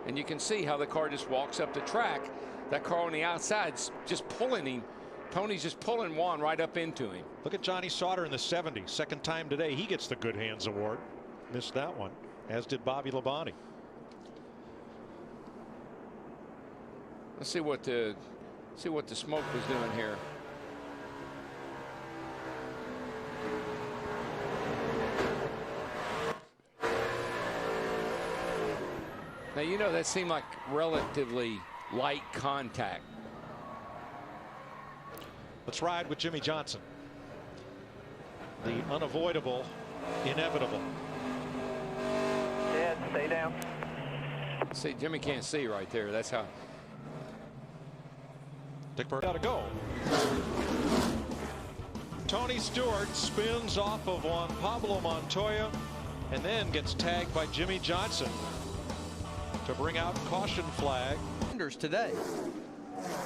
And you can see how the car just walks up the track. That car on the outside's just pulling him. Tony's just pulling Juan right up into him. Look at Johnny Sauter in the 70s. Second time today, he gets the Good Hands Award. Missed that one, as did Bobby Labonte. Let's see what the smoke was doing here. Now, you know, that seemed like relatively light contact. Let's ride with Jimmy Johnson. The unavoidable, inevitable. Dad, stay down. See, Jimmy can't see right there. That's how. Dick Burke got to go. Tony Stewart spins off of Juan Pablo Montoya and then gets tagged by Jimmy Johnson to bring out caution flag. Today.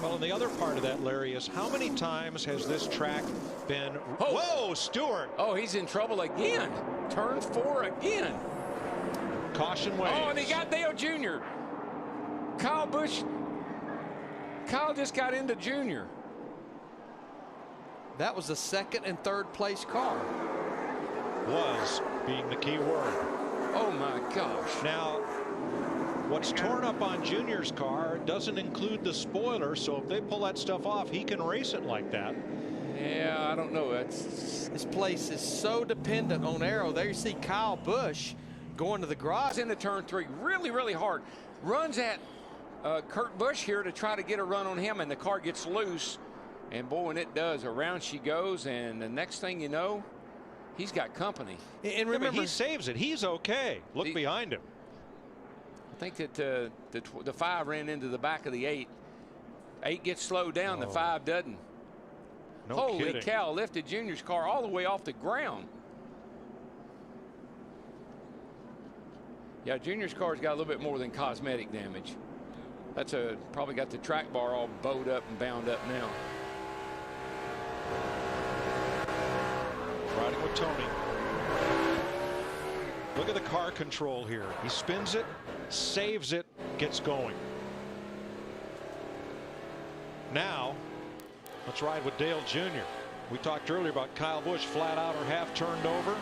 Well, and the other part of that, Larry, is how many times has this track been... Whoa, Stewart! Oh, he's in trouble again. Turn 4 again. Caution waves. Oh, and he got Dale Jr. Kyle Busch. Kyle just got into Junior. That was the second and third place car. Was being the key word. Oh, my gosh. Now, what's torn up on Junior's car doesn't include the spoiler, so if they pull that stuff off, he can race it like that. Yeah, I don't know. This place is so dependent on aero. There you see Kyle Busch going to the garage. Into turn 3 really, really hard. Runs at Kurt Busch here to try to get a run on him, and the car gets loose. And boy, when it does, around she goes, and the next thing you know, he's got company. And remember, he saves it. He's okay. Look behind him. I think that the 5 ran into the back of the 8. 8 gets slowed down. The 5 doesn't. No Holy kidding. cow, lifted Junior's car all the way off the ground. Yeah, Junior's car's got a little bit more than cosmetic damage. That's probably got the track bar all bowed up and bound up now. Riding with Tony. Look at the car control here. He spins it, saves it, gets going. Now, let's ride with Dale Jr. We talked earlier about Kyle Busch flat out or half turned over.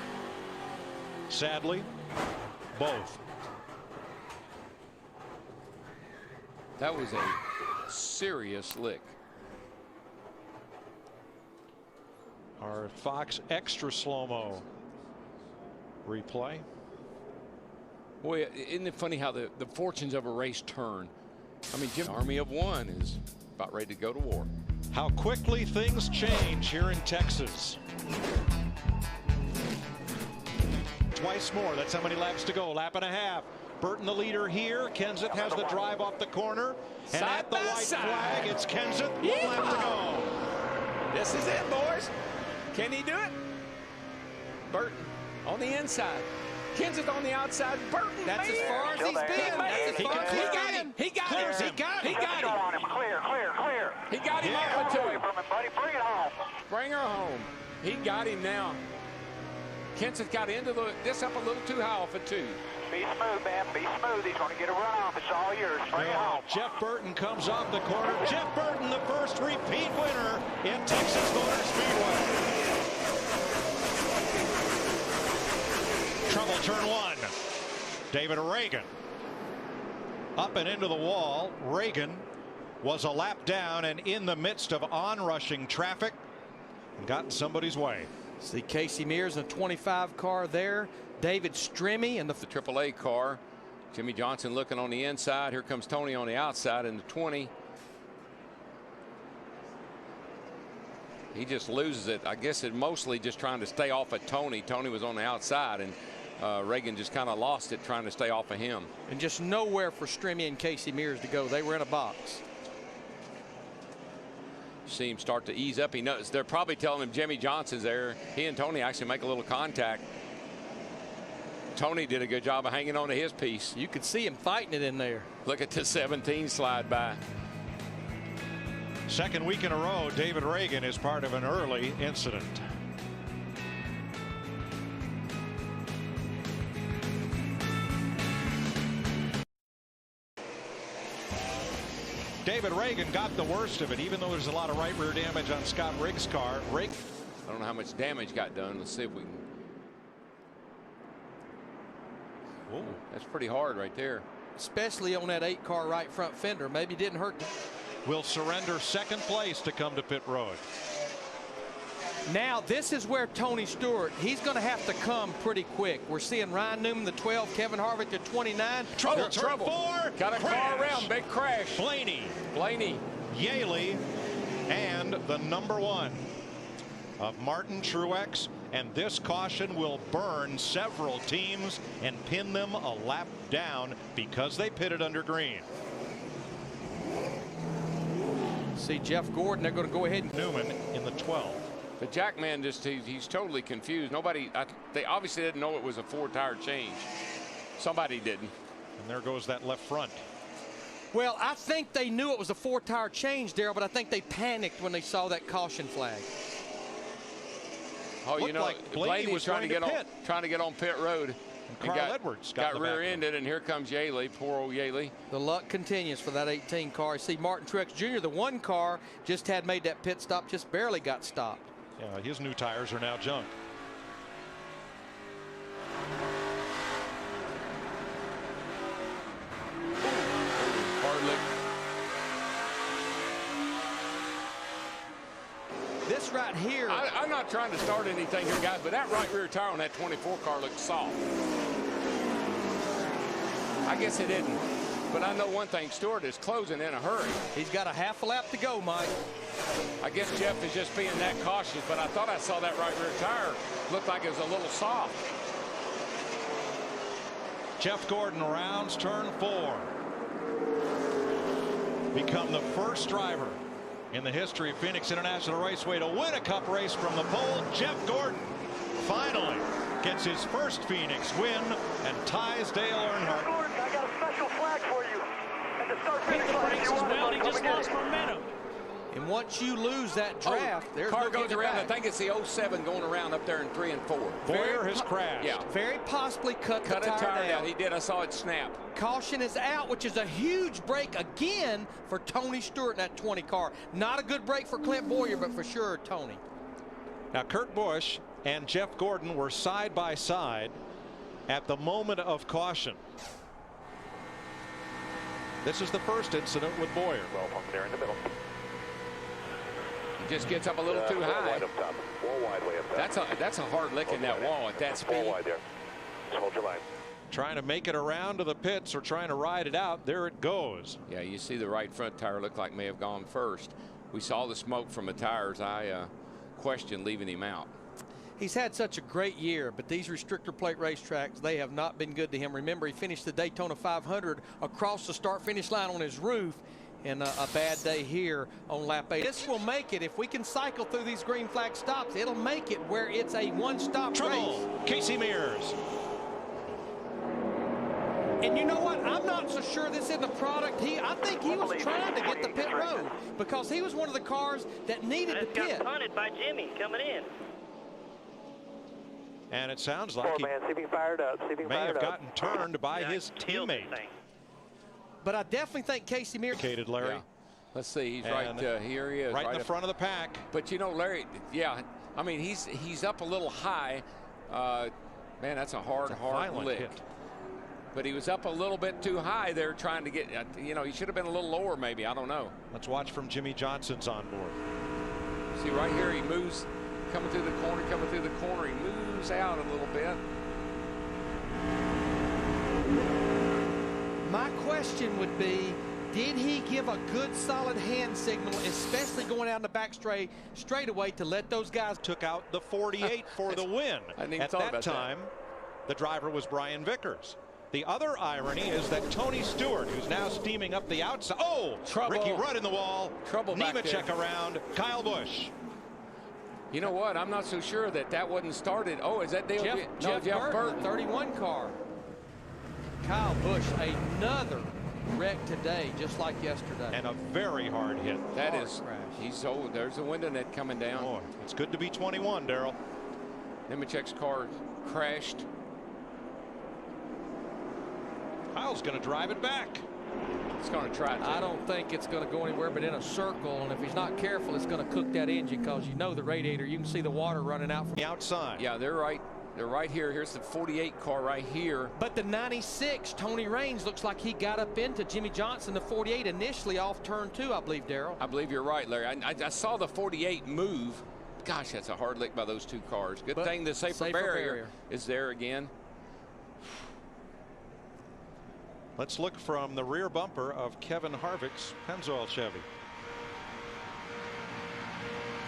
Sadly, both. That was a serious lick. Our Fox extra slow-mo replay. Boy, isn't it funny how the fortunes of a race turn? I mean, Jim, Army of One is about ready to go to war. How quickly things change here in Texas. Twice more. That's how many laps to go. Lap and a half. Burton the leader here. Kenseth has the drive off the corner. And at the white flag, it's Kenseth. 1 lap to go. This is it, boys. Can he do it? Burton on the inside. Kenseth on the outside. Burton. That's as far as he's been. He got him. He got him. Clear. He got him off the 2. Buddy, bring it home. Bring her home. He got him now. Kenseth got into this up a little too high off a 2. Be smooth, man. Be smooth. He's going to get a run off. It's all yours. Bring it home. Jeff Burton comes off the corner. Jeff Burton, the first repeat winner in Texas Motor Speedway. Trouble turn 1. David Reagan up and into the wall. Reagan was a lap down and in the midst of onrushing traffic and got in somebody's way. See Casey Mears in a 25 car there. David Stremme in the AAA car. Jimmy Johnson looking on the inside. Here comes Tony on the outside in the 20. He just loses it. I guess it mostly just trying to stay off of Tony. Tony was on the outside, and Reagan just kind of lost it trying to stay off of him. And just nowhere for Stremme and Casey Mears to go. They were in a box. See him start to ease up. He knows they're probably telling him Jimmy Johnson's there. He and Tony actually make a little contact. Tony did a good job of hanging on to his piece. You could see him fighting it in there. Look at the 17 slide by. Second week in a row, David Reagan is part of an early incident. David Reagan got the worst of it, even though there's a lot of right rear damage on Scott Riggs' car. I don't know how much damage got done. Let's see if we can. Whoa, that's pretty hard right there. Especially on that 8-car right front fender. Maybe it didn't hurt. Will surrender second place to come to pit road. Now this is where Tony Stewart, he's going to have to come pretty quick. We're seeing Ryan Newman the 12, Kevin Harvick the 29. Trouble. Got a car around, big crash. Blaney, Yaley, and the number 1 of Martin Truex. And this caution will burn several teams and pin them a lap down because they pitted under green. See Jeff Gordon, they're going to go ahead and Newman in the 12. The Jackman he's totally confused. They obviously didn't know it was a 4-tire change. Somebody didn't. And there goes that left front. Well, I think they knew it was a 4-tire change, Darrell, but I think they panicked when they saw that caution flag. Oh, you know, like Blaney was trying to get on pit road. And Carl Edwards got rear-ended, and here comes Yaley, poor old Yaley. The luck continues for that 18 car. See Martin Truex Jr., the 1 car, just had made that pit stop, just barely got stopped. Yeah, his new tires are now junk. Hard lick. This right here. I'm not trying to start anything here, guys, but that right rear tire on that 24 car looks soft. I guess it didn't. But I know one thing, Stewart is closing in a hurry. He's got a half a lap to go, Mike. I guess Jeff is just being that cautious, but I thought I saw that right rear tire looked like it was a little soft. Jeff Gordon rounds turn 4. Become the first driver in the history of Phoenix International Raceway to win a Cup race from the pole. Jeff Gordon finally gets his first Phoenix win and ties Dale Earnhardt. Gordon, I got a special flag for you. At the start Hit the brakes as well. He just lost momentum. And once you lose that draft, there's car no goes getting around. back. I think it's the 07 going around up there in 3 and 4. Boyer has crashed. Yeah. Very possibly cut a tire down. He did. I saw it snap. Caution is out, which is a huge break again for Tony Stewart in that 20 car. Not a good break for Clint Boyer, but for sure Tony. Now Kurt Busch and Jeff Gordon were side by side at the moment of caution. This is the first incident with Boyer. Well, there in the middle. Just gets up a little too high. Wide up top. More wide way up top. That's a hard lick in that wall at that speed. More wide there. Just hold your line. Trying to make it around to the pits or trying to ride it out. There it goes. Yeah, you see the right front tire looked like may have gone first. We saw the smoke from the tires. I questioned leaving him out. He's had such a great year, but these restrictor plate racetracks, they have not been good to him. Remember, he finished the Daytona 500 across the start-finish line on his roof, and a bad day here on lap 8. This will make it, if we can cycle through these green flag stops, it'll make it where it's a one-stop race. Casey Mears. And you know what? I'm not so sure this is the product. I think he was trying to get the pit road because he was one of the cars that needed the pit. Got punted by Jimmy coming in. And it sounds like he may have gotten turned by his teammate. But I definitely think Casey Mears. Larry. Yeah. Let's see. He's right here. He is right in the front of the pack. But you know, Larry. Yeah. I mean, he's up a little high. Man, that's a hard lick. Hit. But he was up a little bit too high there, trying to get. You know, he should have been a little lower, maybe. I don't know. Let's watch from Jimmy Johnson's on board. See right here, he moves coming through the corner. He moves out a little bit. My question would be, did he give a good solid hand signal, especially going out in the back straightaway to let those guys? Took out the 48 for the win. At that time, the driver was Brian Vickers. The other irony is that Tony Stewart, who's now steaming up the outside. Oh, trouble. Ricky Rudd in the wall. Trouble back there. Nemechek around. Kyle Busch. You know what? I'm not so sure that wasn't started. Oh, is that Jeff Burton, 31 car. Kyle Busch, another wreck today, just like yesterday. And a very hard hit. That is crash. He's old. There's a window net coming down. Boy, it's good to be 21, Darrell. Nemechek's car crashed. Kyle's going to drive it back. He's going to try to. I don't think it's going to go anywhere but in a circle, and if he's not careful, it's going to cook that engine, because you know the radiator, you can see the water running out from the outside. Yeah, they're right. They're right here. Here's the 48 car right here. But the 96, Tony Raines, looks like he got up into Jimmy Johnson, the 48, initially off turn 2, I believe, Darrell. I believe you're right, Larry. I saw the 48 move. Gosh, that's a hard lick by those two cars. Good thing the safer barrier is there again. Let's look from the rear bumper of Kevin Harvick's Pennzoil Chevy.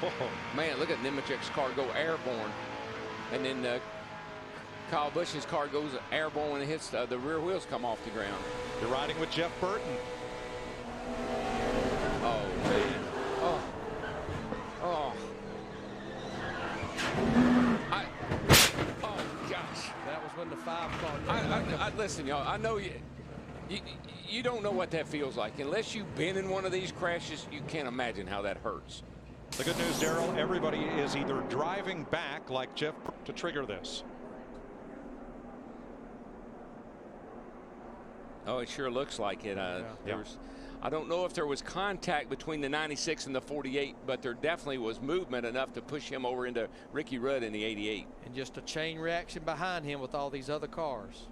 Whoa. Man, look at Nemechek's car go airborne. And then Kyle Busch's car goes airborne when it hits the rear wheels come off the ground. You're riding with Jeff Burton. Oh, man. Oh, gosh. That was when the 5 car. Listen, y'all, I know you don't know what that feels like. Unless you've been in one of these crashes, you can't imagine how that hurts. The good news, Darrell, everybody is either driving back like Jeff to trigger this. Oh, it sure looks like it. I don't know if there was contact between the 96 and the 48, but there definitely was movement enough to push him over into Ricky Rudd in the 88. And just a chain reaction behind him with all these other cars.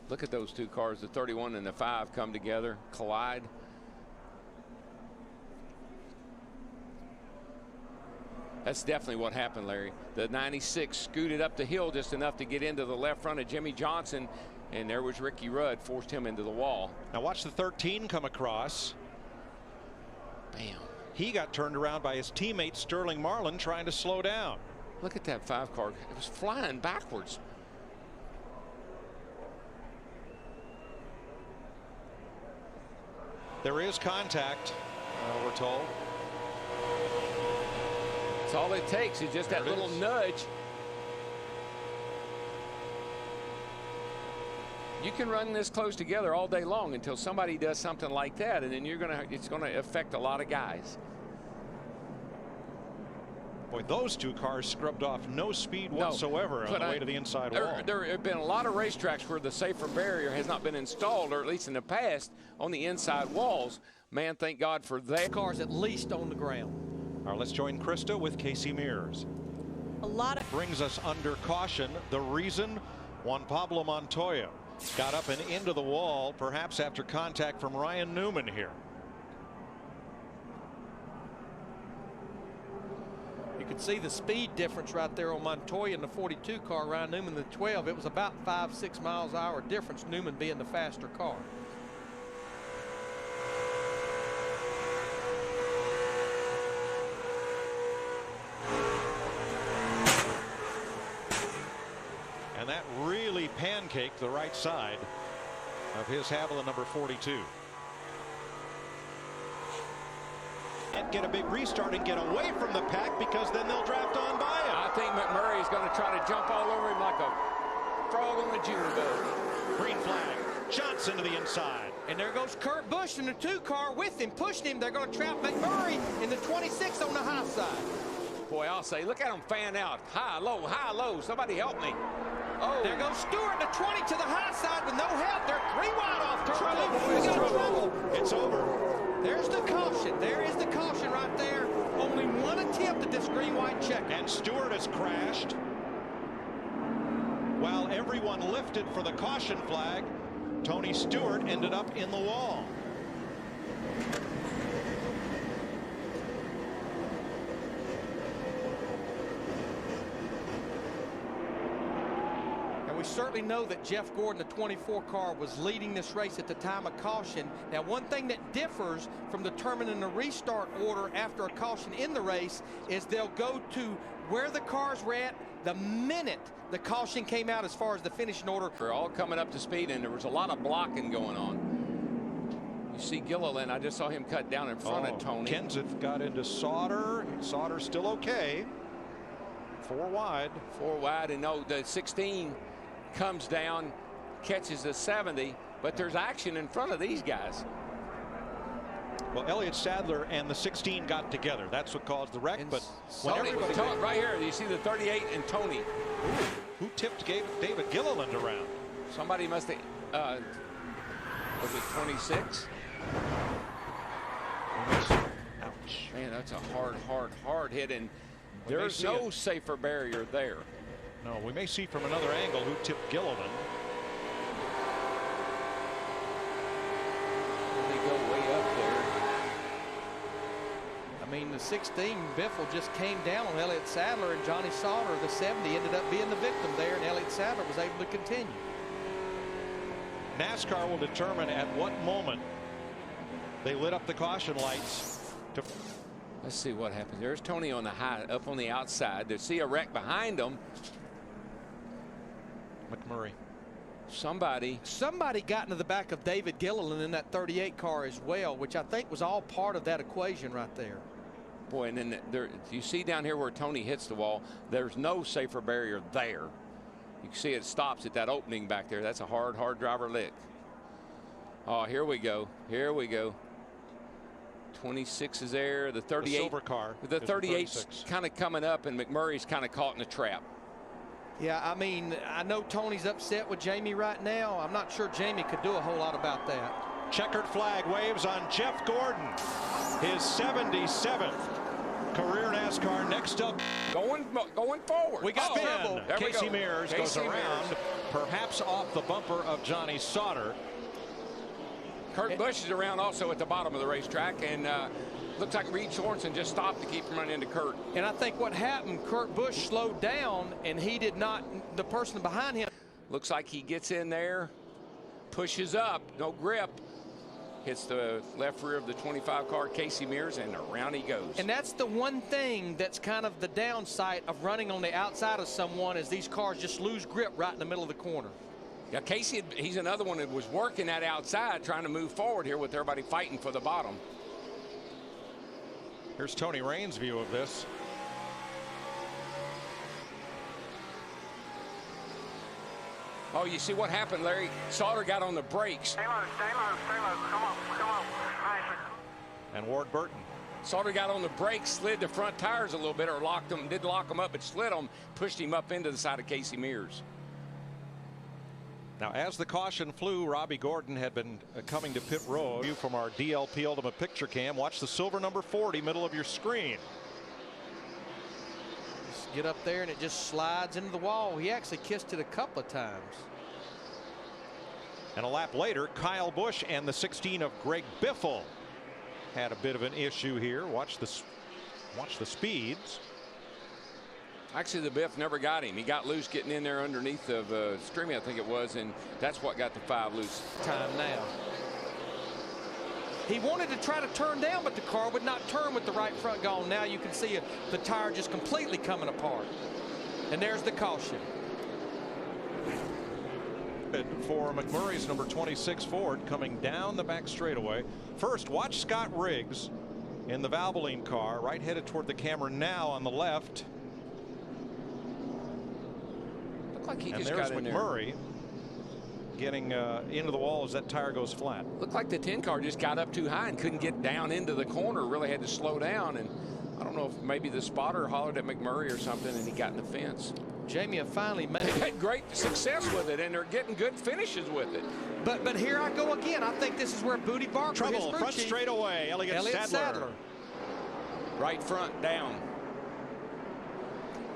Look at those two cars, the 31 and the 5 come together, collide. That's definitely what happened, Larry. The 96 scooted up the hill just enough to get into the left front of Jimmy Johnson, and there was Ricky Rudd, forced him into the wall. Now watch the 13 come across. Bam. He got turned around by his teammate Sterling Marlin trying to slow down. Look at that 5 car. It was flying backwards. There is contact, we're told. That's all it takes is just that little nudge. You can run this close together all day long until somebody does something like that, and then it's gonna affect a lot of guys. Boy, those two cars scrubbed off no speed whatsoever on the way to the inside wall. There have been a lot of racetracks where the safer barrier has not been installed, or at least in the past, on the inside walls. Man, thank God for that. Cars at least on the ground. All right, let's join Krista with Casey Mears. A lot of brings us under caution. The reason, Juan Pablo Montoya got up and into the wall, perhaps after contact from Ryan Newman here. You can see the speed difference right there on Montoya in the 42 car, Ryan Newman the 12. It was about 5-6 miles an hour difference, Newman being the faster car. And that really pancaked the right side of his Haviland number 42. And get a big restart and get away from the pack, because then they'll draft on by him. I think McMurray is going to try to jump all over him like a frog on a June bug. Green flag. Johnson to the inside. And there goes Kurt Busch in the 2 car with him, pushing him. They're going to trap McMurray in the 26 on the high side. Boy, I'll say, look at him fan out. High, low, high, low. Somebody help me. Oh, there goes Stewart, the 20 to the high side with no help. They're 3 wide off turn 2. Trouble. It's over. There's the caution. There is the caution right there. Only one attempt at this green white check. And Stewart has crashed. While everyone lifted for the caution flag, Tony Stewart ended up in the wall. we certainly know that Jeff Gordon, the 24 car, was leading this race at the time of caution. Now, one thing that differs from determining the restart order after a caution in the race is they'll go to where the cars were at the minute the caution came out as far as the finishing order. They're all coming up to speed, and there was a lot of blocking going on. You see Gilliland, I just saw him cut down in front of Tony. Kenseth got into Sauter. Sauter's still okay. 4 wide. 4 wide, and no, the 16 comes down, catches the 70, but there's action in front of these guys. Well, Elliott Sadler and the 16 got together. That's what caused the wreck. But right here, you see the 38 and Tony. Who tipped David Gilliland around? Somebody must have. Was it 26? Ouch. Man, that's a hard hit, and there's no safer barrier there. No, we may see from another angle who tipped Gilliland. They go way up there. I mean, the 16 Biffle just came down on Elliott Sadler, and Johnny Sauter, the 70, ended up being the victim there, and Elliott Sadler was able to continue. NASCAR will determine at what moment they lit up the caution lights. Let's see what happens. There's Tony on the high, up on the outside. They see a wreck behind them. McMurray. Somebody got into the back of David Gilliland in that 38 car as well, which I think was all part of that equation right there. Boy, and then you see down here where Tony hits the wall, there's no safer barrier there. You can see it stops at that opening back there. That's a hard driver lick. Oh, here we go. Here we go. 26 is there. The 38. The silver car. The 38's kind of coming up, and McMurray's kind of caught in a trap. Yeah, I mean, I know Tony's upset with Jamie right now. I'm not sure Jamie could do a whole lot about that. Checkered flag waves on Jeff Gordon. His 77th career NASCAR. Next up. Going forward. We got trouble. Casey Mears goes around, perhaps off the bumper of Johnny Sauter. Kurt Busch is around also at the bottom of the racetrack, and looks like Reed Sorensen just stopped to keep from running into Kurt. And I think what happened, Kurt Busch slowed down, and he did not, the person behind him. Looks like he gets in there, pushes up, no grip, hits the left rear of the 25 car, Casey Mears, and around he goes. And that's the one thing that's kind of the downside of running on the outside of someone, is these cars just lose grip right in the middle of the corner. Yeah, Casey, he's another one that was working that outside, trying to move forward here with everybody fighting for the bottom. Here's Tony Rain's view of this. Oh, you see what happened, Larry? Sauter got on the brakes. Stay low, come on. And Ward Burton. Sauter got on the brakes, slid the front tires a little bit, or locked them, didn't lock them up, but slid them, pushed him up into the side of Casey Mears. Now, as the caution flew, Robbie Gordon had been coming to pit road. View from our DLP Ultimate Picture Cam. Watch the silver number 40, middle of your screen. Just get up there and it just slides into the wall. He actually kissed it a couple of times. And a lap later, Kyle Busch and the 16 of Greg Biffle had a bit of an issue here. Watch the speeds. Actually, the Biff never got him. He got loose getting in there underneath of Streamy, I think it was, and that's what got the 5 loose. Time now. He wanted to try to turn down, but the car would not turn with the right front gone. Now you can see the tire just completely coming apart. And there's the caution. For McMurray's number 26 Ford coming down the back straightaway. First, watch Scott Riggs in the Valvoline car, right headed toward the camera now on the left. Like he and just there's got in McMurray getting into the wall as that tire goes flat. Looked like the 10 car just got up too high and couldn't get down into the corner, really had to slow down, and I don't know if maybe the spotter hollered at McMurray or something and he got in the fence. Jamie finally made it. They had great success with it, and they're getting good finishes with it. But here I go again. I think this is where Booty Barker, trouble front straightaway. Elliott Sadler. Right front down.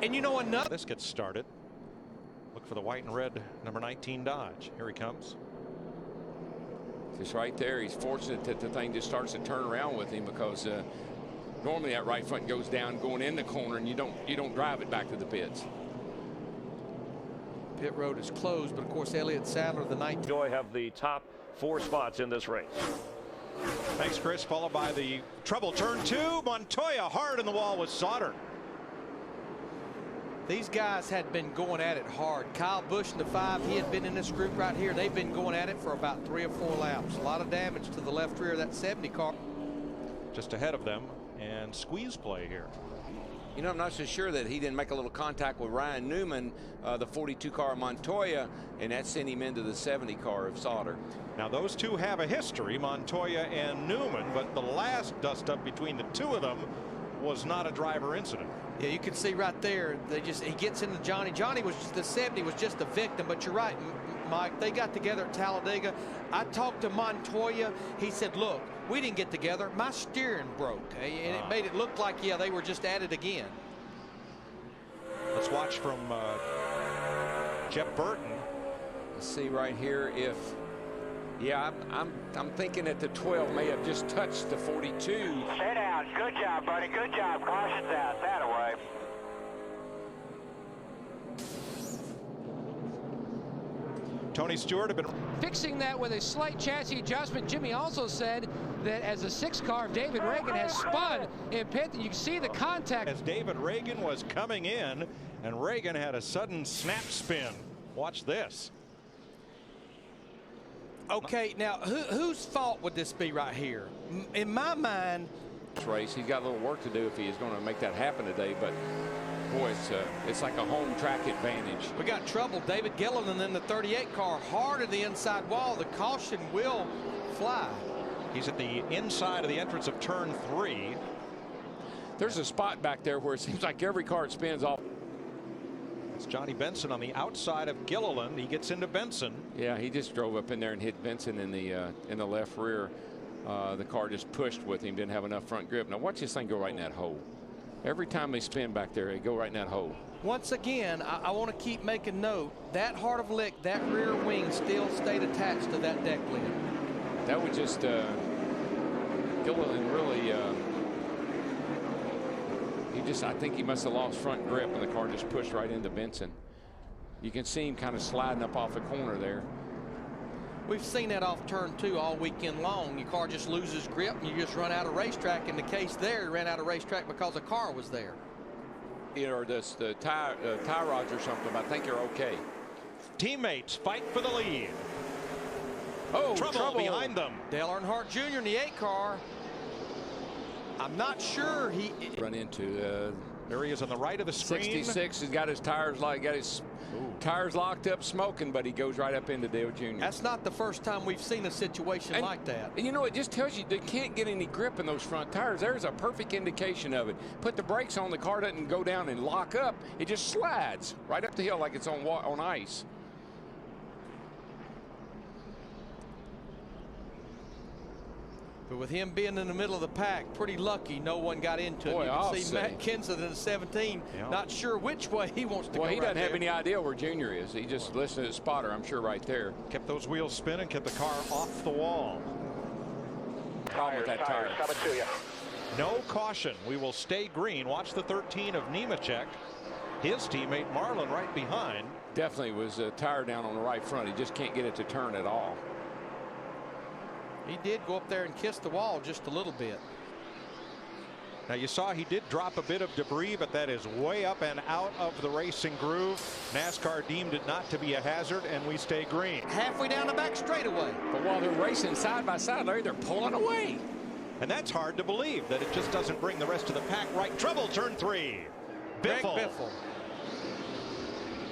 And you know another. This gets started. Look for the white and red number 19 Dodge. Here he comes. Just right there. He's fortunate that the thing just starts to turn around with him, because normally that right front goes down going in the corner, and you don't drive it back to the pits. Pit road is closed, but of course Elliott Sadler, the 19. Joy have the top 4 spots in this race. Thanks, Chris. Followed by the trouble turn 2. Montoya hard in the wall with Sauter. These guys had been going at it hard. Kyle Busch in the 5, he had been in this group right here. They've been going at it for about 3 or 4 laps. A lot of damage to the left rear of that 70 car. Just ahead of them, and squeeze play here. You know, I'm not so sure that he didn't make a little contact with Ryan Newman, the 42 car of Montoya, and that sent him into the 70 car of Sauter. Now those two have a history, Montoya and Newman, but the last dust up between the two of them was not a driver incident. Yeah, you can see right there, he gets into Johnny. Johnny was the 70 was just a victim, but you're right, Mike. They got together at Talladega. I talked to Montoya. He said, look, we didn't get together. My steering broke. And it made it look like, yeah, they were just at it again. Let's watch from Jeff Burton. Let's see right here if, yeah, I'm thinking that the 12 may have just touched the 42. Stay down. Good job, buddy. Good job. Caution's out. That away. Tony Stewart had been fixing that with a slight chassis adjustment. Jimmy also said that as a 6 car, David Reagan has spun in pit. You can see the contact. As David Reagan was coming in, and Reagan had a sudden snap spin. Watch this. Okay, now whose fault would this be right here? In my mind, race, he's got a little work to do if he is going to make that happen today, but boy, it's like a home track advantage. We got trouble. David Gilliland in the 38 car, hard at the inside wall. The caution will fly. He's at the inside of the entrance of turn 3. There's a spot back there where it seems like every car spins off. It's Johnny Benson on the outside of Gilliland. He gets into Benson. Yeah, he just drove up in there and hit Benson in the left rear. The car just pushed with him, didn't have enough front grip. Now watch this thing go right in that hole. Every time they spin back there, they go right in that hole. Once again, I want to keep making note, that hard of lick, that rear wing still stayed attached to that deck lid. That would just, Gilliland really, I think he must have lost front grip and the car just pushed right into Benson. You can see him kind of sliding up off the corner there. We've seen that off turn 2 all weekend long. Your car just loses grip and you just run out of racetrack. In the case there, you ran out of racetrack because a car was there. Or the tie rods or something, but I think you're okay. Teammates fight for the lead. Oh, trouble behind them. Dale Earnhardt Jr. in the 8 car. I'm not sure he run into. There he is on the right of the screen. 66 has got his tires tires locked up smoking, but he goes right up into Dale Jr. That's not the first time we've seen a situation like that. And you know, it just tells you they can't get any grip in those front tires. There's a perfect indication of it. Put the brakes on, the car doesn't go down and lock up. It just slides right up the hill like it's on ice. But with him being in the middle of the pack, pretty lucky no one got into him. Boy, you I'll can see say. Matt Kenseth in the 17, not sure which way he wants to go. Well, he doesn't right have there. any idea where Junior is. He just listened to the spotter, I'm sure, right there. Kept those wheels spinning, kept the car off the wall. Problem with that tire. Coming to you. No caution. We will stay green. Watch the 13 of Nemechek. His teammate Marlin right behind. Definitely was a tire down on the right front. He just can't get it to turn at all. He did go up there and kiss the wall just a little bit. Now you saw he did drop a bit of debris, but that is way up and out of the racing groove. NASCAR deemed it not to be a hazard, and we stay green. Halfway down the back straightaway. But while they're racing side by side, Larry, they're pulling away. And that's hard to believe, that it just doesn't bring the rest of the pack right. Trouble, turn 3. Greg Biffle. Biffle.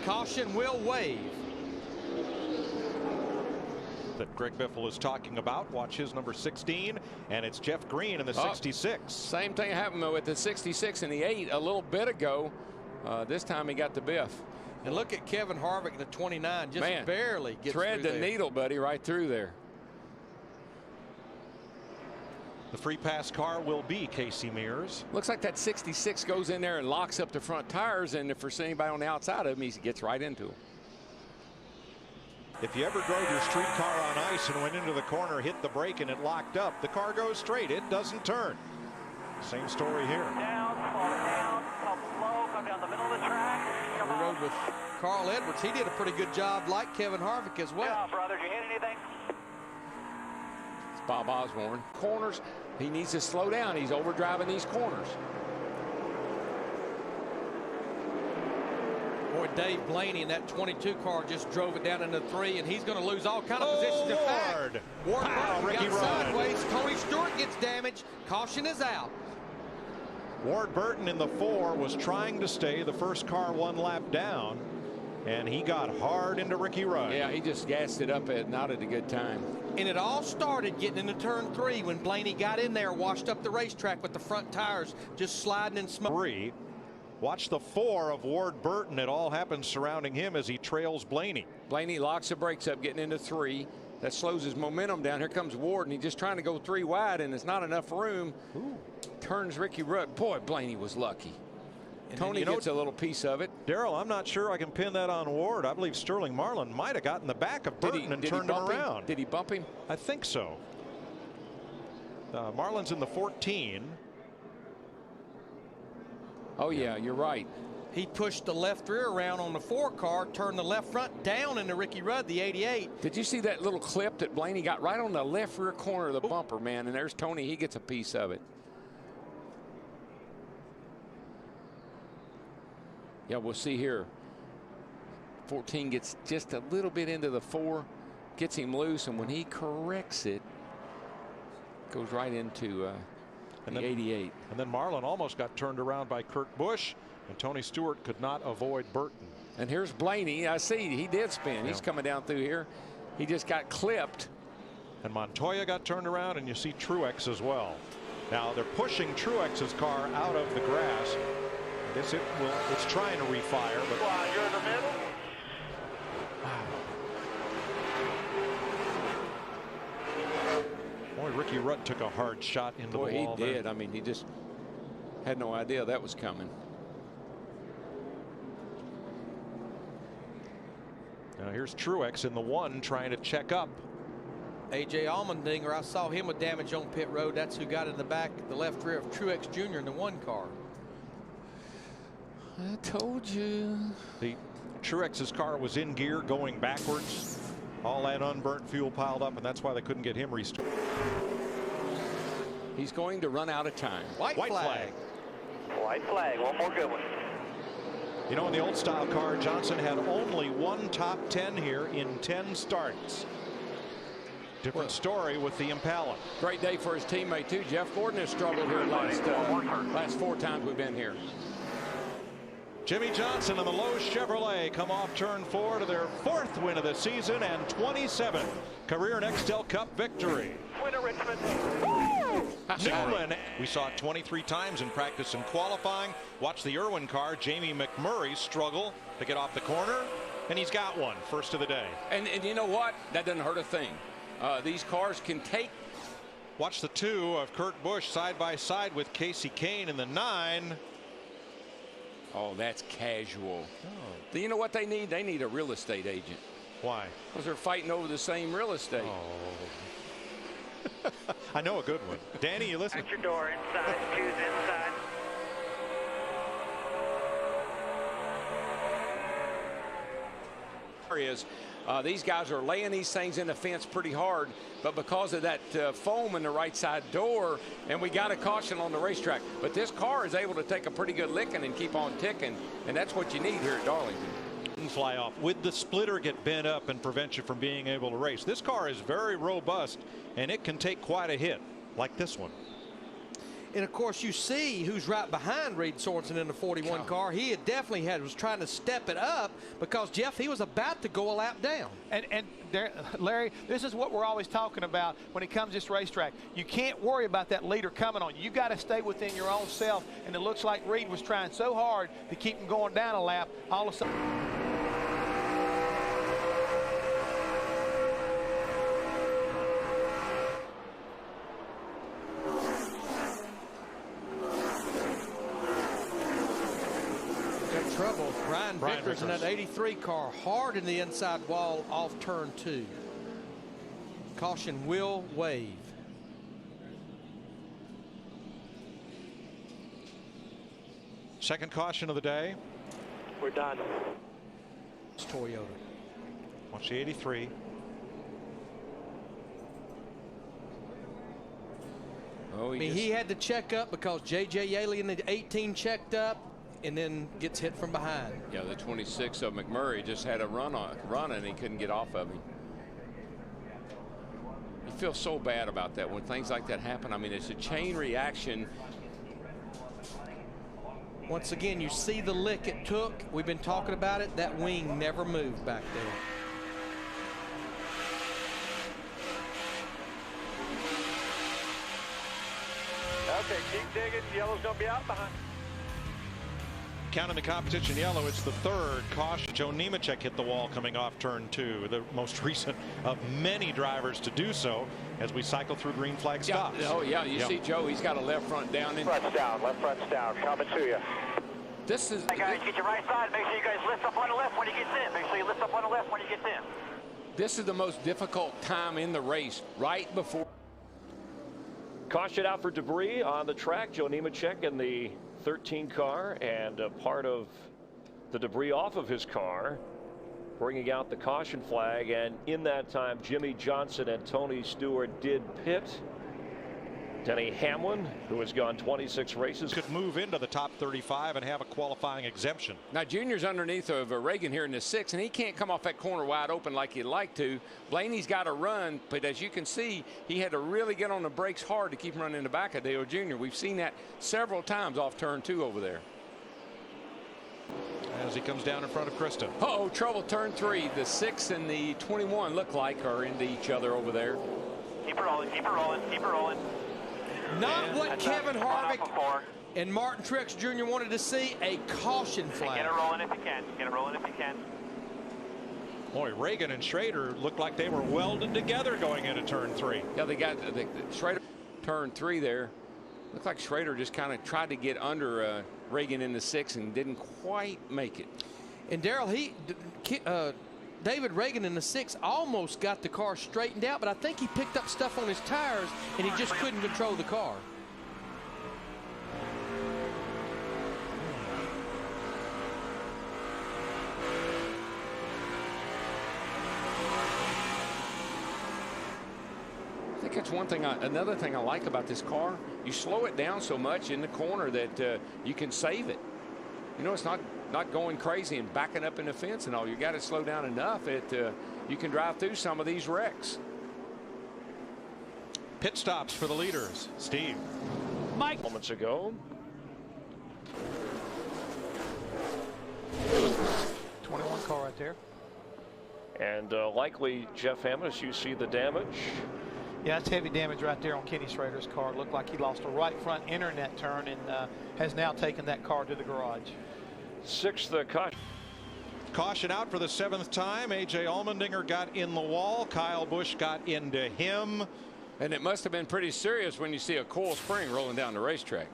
Caution will wave. That Greg Biffle is talking about. Watch his number 16, and it's Jeff Green in the 66. Same thing happened with the 66 and the 8 a little bit ago. This time he got the biff. And look at Kevin Harvick in the 29, just barely gets thread through the there. needle, buddy, right through there. The free pass car will be Casey Mears. Looks like that 66 goes in there and locks up the front tires, and if there's anybody on the outside of him, he gets right into them. If you ever drove your street car on ice and went into the corner, hit the brake, and it locked up, the car goes straight. It doesn't turn. Same story here. Down, slow down, come low, come down the middle of the track. Come Every road with Carl Edwards. He did a pretty good job, like Kevin Harvick as well. Yeah, brother, did you hit anything? It's Bob Osborne. Corners, he needs to slow down. He's overdriving these corners. Boy, Dave Blaney in that 22 car just drove it down into 3, and he's going to lose all kind of positions. In fact, Ward Burton got sideways. Tony Stewart gets damaged. Caution is out. Ward Burton in the 4 was trying to stay the first car 1 lap down, and he got hard into Ricky Rudd. Yeah, he just gassed it up at not at a good time. And it all started getting into turn 3 when Blaney got in there, washed up the racetrack with the front tires just sliding in smoke. 3. Watch the 4 of Ward Burton. It all happens surrounding him as he trails Blaney. Blaney locks the brakes up getting into 3. That slows his momentum down. Here comes Ward, and he's just trying to go 3 wide, and it's not enough room. Ooh. Turns Ricky Rudd. Boy, Blaney was lucky. And Tony gets a little piece of it. Darrell, I'm not sure I can pin that on Ward. I believe Sterling Marlin might have gotten the back of Burton and turned him around. Did he bump him? I think so. Marlin's in the 14. Oh, yeah, you're right. He pushed the left rear around on the 4 car, turned the left front down into Ricky Rudd, the 88. Did you see that little clip that Blaney got right on the left rear corner of the bumper, man? And there's Tony. He gets a piece of it. Yeah, we'll see here. 14 gets just a little bit into the 4, gets him loose, and when he corrects it, goes right into the 88. And then Marlin almost got turned around by Kurt Busch, and Tony Stewart could not avoid Burton. And here's Blaney. I see he did spin. He's coming down through here. He just got clipped. And Montoya got turned around, and you see Truex as well. Now they're pushing Truex's car out of the grass. I guess it's trying to refire, but You're in the middle. Boy, Ricky Rudd took a hard shot into the wall. Boy, he did. I mean, he just had no idea that was coming. Now here's Truex in the 1 trying to check up. A.J. Allmendinger, I saw him with damage on pit road. That's who got in the back, the left rear of Truex Jr. in the 1 car. I told you. The Truex's car was in gear going backwards. All that unburnt fuel piled up, and that's why they couldn't get him restored. He's going to run out of time. White flag. White flag. One more good one. You know, in the old style car, Johnson had only 1 top 10 here in 10 starts. Different story with the Impala. Great day for his teammate, too. Jeff Gordon has struggled here last 4 times we've been here. Jimmy Johnson and the Lowe's Chevrolet come off turn 4 to their 4th win of the season and 27th career Nextel Cup victory. Winner Richmond. Newland. We saw it 23 times in practice and qualifying. Watch the Irwin car, Jamie McMurray, struggle to get off the corner, and he's got one, first of the day. And you know what? That doesn't hurt a thing. These cars can take. Watch the 2 of Kurt Busch side by side with Casey Kane in the 9. Oh, that's casual. Oh. You know what they need? They need a real estate agent. Why? Because they're fighting over the same real estate. Oh. I know a good one. Danny, you listen. At your door, inside, choose inside. These guys are laying these things in the fence pretty hard, but because of that foam in the right side door, and we got a caution on the racetrack. But this car is able to take a pretty good licking and keep on ticking, and that's what you need here at Darlington. Fly off. Would the splitter get bent up and prevent you from being able to race? This car is very robust, and it can take quite a hit, like this one. And of course, you see who's right behind Reed Sorensen in the 41 car. He had definitely was trying to step it up because, Jeff, he was about to go a lap down. And there, Larry, this is what we're always talking about when it comes to this racetrack. You can't worry about that leader coming on you. You got to stay within your own self. And it looks like Reed was trying so hard to keep him going down a lap. All of a sudden. Trouble. Brian Vickers in that 83 car, hard in the inside wall off turn 2. Caution will wave. Second caution of the day. We're done. Toyota. Watch the 83. I mean, he had to check up because J.J. Yaley in the 18 checked up and then gets hit from behind. Yeah, the 26 of McMurray just had a run and he couldn't get off of him. You feel so bad about that when things like that happen. I mean, it's a chain reaction. Once again, you see the lick it took. We've been talking about it. That wing never moved back there. Okay, keep digging. Yellow's going to be out behind. Counting the competition yellow, it's the third caution. Joe Nemechek hit the wall coming off turn 2, the most recent of many drivers to do so as we cycle through green flag stops. Yeah, oh yeah, you see Joe, he's got a left front down. Front's down, left front's down. Coming to you. This is. Hey guys, get your right side. Make sure you guys lift up on the left when he gets in. Make sure you lift up on the left when he gets in. This is the most difficult time in the race, right before. Caution out for debris on the track. Joe Nemechek in the 13 car, and part of the debris off of his car, bringing out the caution flag. And in that time, Jimmy Johnson and Tony Stewart did pit. Denny Hamlin, who has gone 26 races, could move into the top 35 and have a qualifying exemption. Now Junior's underneath of Reagan here in the 6, and he can't come off that corner wide open like he'd like to. Blaney's got to run, but as you can see, he had to really get on the brakes hard to keep him running in the back of Dale Jr. We've seen that several times off turn 2 over there. As he comes down in front of Krista. Uh-oh, trouble turn 3. The 6 and the 21 look like are into each other over there. Keep it rolling, keep it rolling, keep it rolling. Not what Kevin Harvick and Martin Truex Jr. wanted to see, a caution flag. Get it rolling if you can. Get it rolling if you can. Boy, Reagan and Schrader looked like they were welded together going into turn 3. Yeah, they got the Schrader turn 3 there. Looked like Schrader just kind of tried to get under Reagan in the 6 and didn't quite make it. And Darrell, David Reagan in the 6 almost got the car straightened out, but I think he picked up stuff on his tires and he just couldn't control the car. I think that's one thing. Another thing I like about this car, you slow it down so much in the corner that you can save it. You know, it's not going crazy and backing up in the fence and all. You got to slow down enough that you can drive through some of these wrecks. Pit stops for the leaders. Steve. Mike. Moments ago. 21 car right there. And likely Jeff Hammond, as you see the damage. Yeah, that's heavy damage right there on Kenny Schrader's car. It looked like he lost a right front internet turn and has now taken that car to the garage. 6th caution. Caution out for the 7th time. A.J. Allmendinger got in the wall. Kyle Busch got into him. And it must have been pretty serious when you see a coil spring rolling down the racetrack.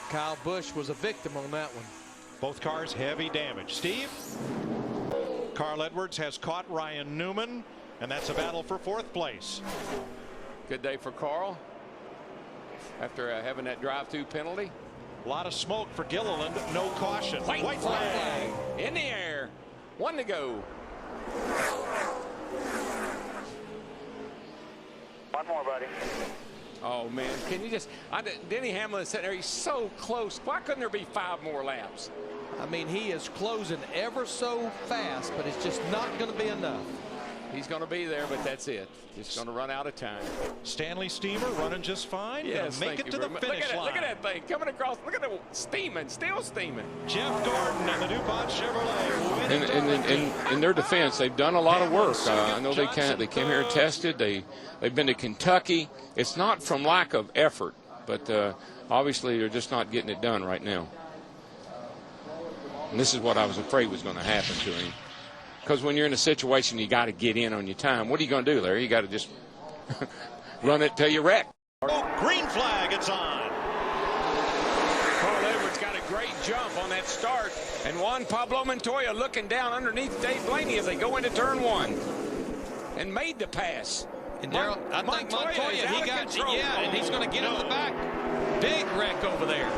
Kyle Busch was a victim on that one. Both cars heavy damage. Steve. Carl Edwards has caught Ryan Newman, and that's a battle for 4th place. Good day for Carl after having that drive-through penalty. A lot of smoke for Gilliland. No caution. White flag in the air. 1 to go. One more, buddy. Oh man, can you just? Denny Hamlin is sitting there. He's so close. Why couldn't there be 5 more laps? I mean, he is closing ever so fast, but it's just not going to be enough. He's going to be there, but that's it. He's going to run out of time. Stanley Steamer running just fine. Yes, make it to the finish line. Look at that thing coming across. Look at it steaming, still steaming. Jeff Gordon and the DuPont Chevrolet. In their defense, they've done a lot of work. I know they came here and tested. They've been to Kentucky. It's not from lack of effort, but obviously they're just not getting it done right now. And this is what I was afraid was going to happen to him. Because when you're in a situation, you got to get in on your time. What are you going to do, Larry? You got to just run it till you wreck. Oh, green flag, it's on. Carl Edwards got a great jump on that start. And Juan Pablo Montoya looking down underneath Dave Blaney as they go into turn 1. And made the pass. And Darrell, I think Montoya, he got, and he's going to get in the back. Big wreck over there.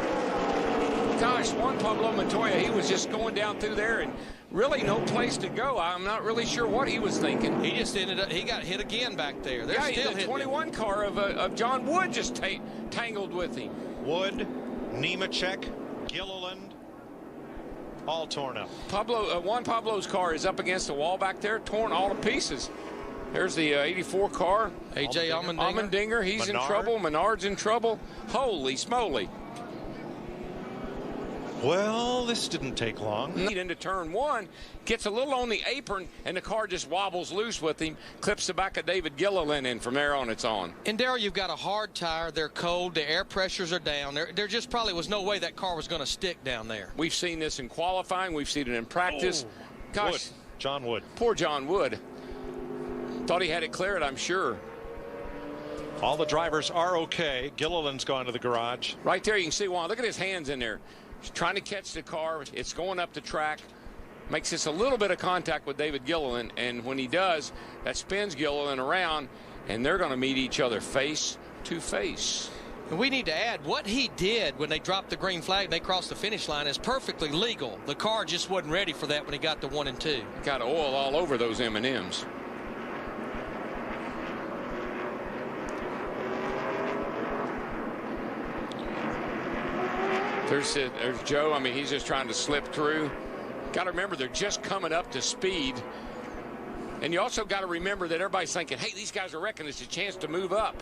Gosh, Juan Pablo Montoya, he was just going down through there and really no place to go. I'm not really sure what he was thinking. He just ended up, he got hit again back there. They're still the 21 car of John Wood just tangled with him. Wood, Nemechek, Gilliland, all torn up. Juan Pablo's car is up against the wall back there, torn all to pieces. There's the 84 car. A.J. Allmendinger, he's in trouble. Menard's in trouble. Holy smoly. Well, this didn't take long. Into turn one, gets a little on the apron, and the car just wobbles loose with him, clips the back of David Gilliland in. From there on, it's on. And Darrell, you've got a hard tire. They're cold. The air pressures are down. There just probably was no way that car was going to stick down there. We've seen this in qualifying. We've seen it in practice. Gosh, Wood. John Wood. Poor John Wood. Thought he had it cleared, I'm sure. All the drivers are okay. Gilliland's gone to the garage. Right there, you can see Juan. Look at his hands in there. He's trying to catch the car. It's going up the track. Makes just a little bit of contact with David Gilliland, and when he does, that spins Gilliland around, and they're going to meet each other face to face. And we need to add, what he did when they dropped the green flag and they crossed the finish line is perfectly legal. The car just wasn't ready for that when he got to 1 and 2. Got oil all over those M&Ms. There's Joe. I mean, he's just trying to slip through. Got to remember, they're just coming up to speed. And you also got to remember that everybody's thinking, hey, these guys are wrecking. It's a chance to move up.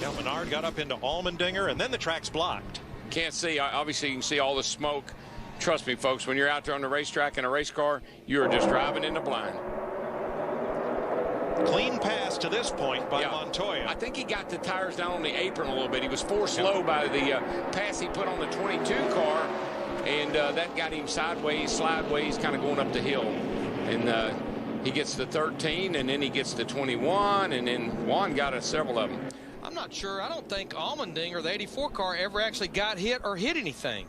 Now Menard got up into Allmendinger, and then the track's blocked. Can't see. Obviously, you can see all the smoke. Trust me, folks, when you're out there on the racetrack in a race car, you're just driving in the blind. Clean pass to this point by Montoya. I think he got the tires down on the apron a little bit. He was forced low by the pass he put on the 22 car, and that got him sideways, kind of going up the hill. And he gets to 13, and then he gets to 21, and then Juan got several of them. I'm not sure. I don't think Allmendinger, the 84 car, ever actually got hit or hit anything.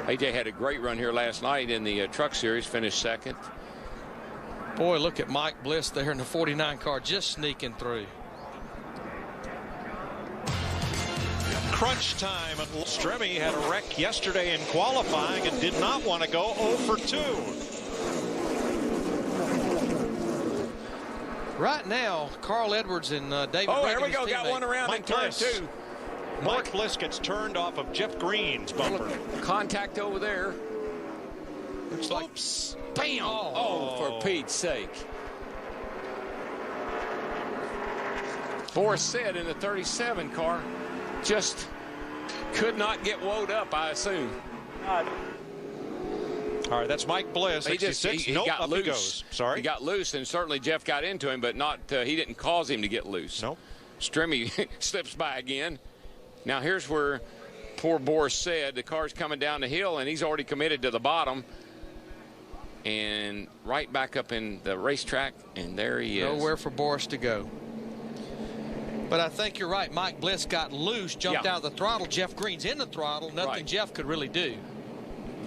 AJ had a great run here last night in the truck series, finished second. Boy, look at Mike Bliss there in the 49 car, just sneaking through. Crunch time. Stremme had a wreck yesterday in qualifying and did not want to go 0 for 2. Right now, Carl Edwards and David. Oh, here we go. Got one around in turn 2. Mike Bliss gets turned off of Jeff Green's bumper. Contact over there. Looks like. Oops. Bam! Oh, for Pete's sake. Boris said in the 37 car, just could not get woed up, I assume. All right, that's Mike Bliss. He got loose. He goes. Sorry. He got loose, and certainly Jeff got into him, but not. He didn't cause him to get loose. Nope. Stremme slips by again. Now here's where poor Boris said the car's coming down the hill, and he's already committed to the bottom. And right back up in the racetrack, and there he is. Nowhere for Boris to go. But I think you're right. Mike Bliss got loose, jumped out of the throttle. Jeff Green's in the throttle. Nothing Jeff could really do.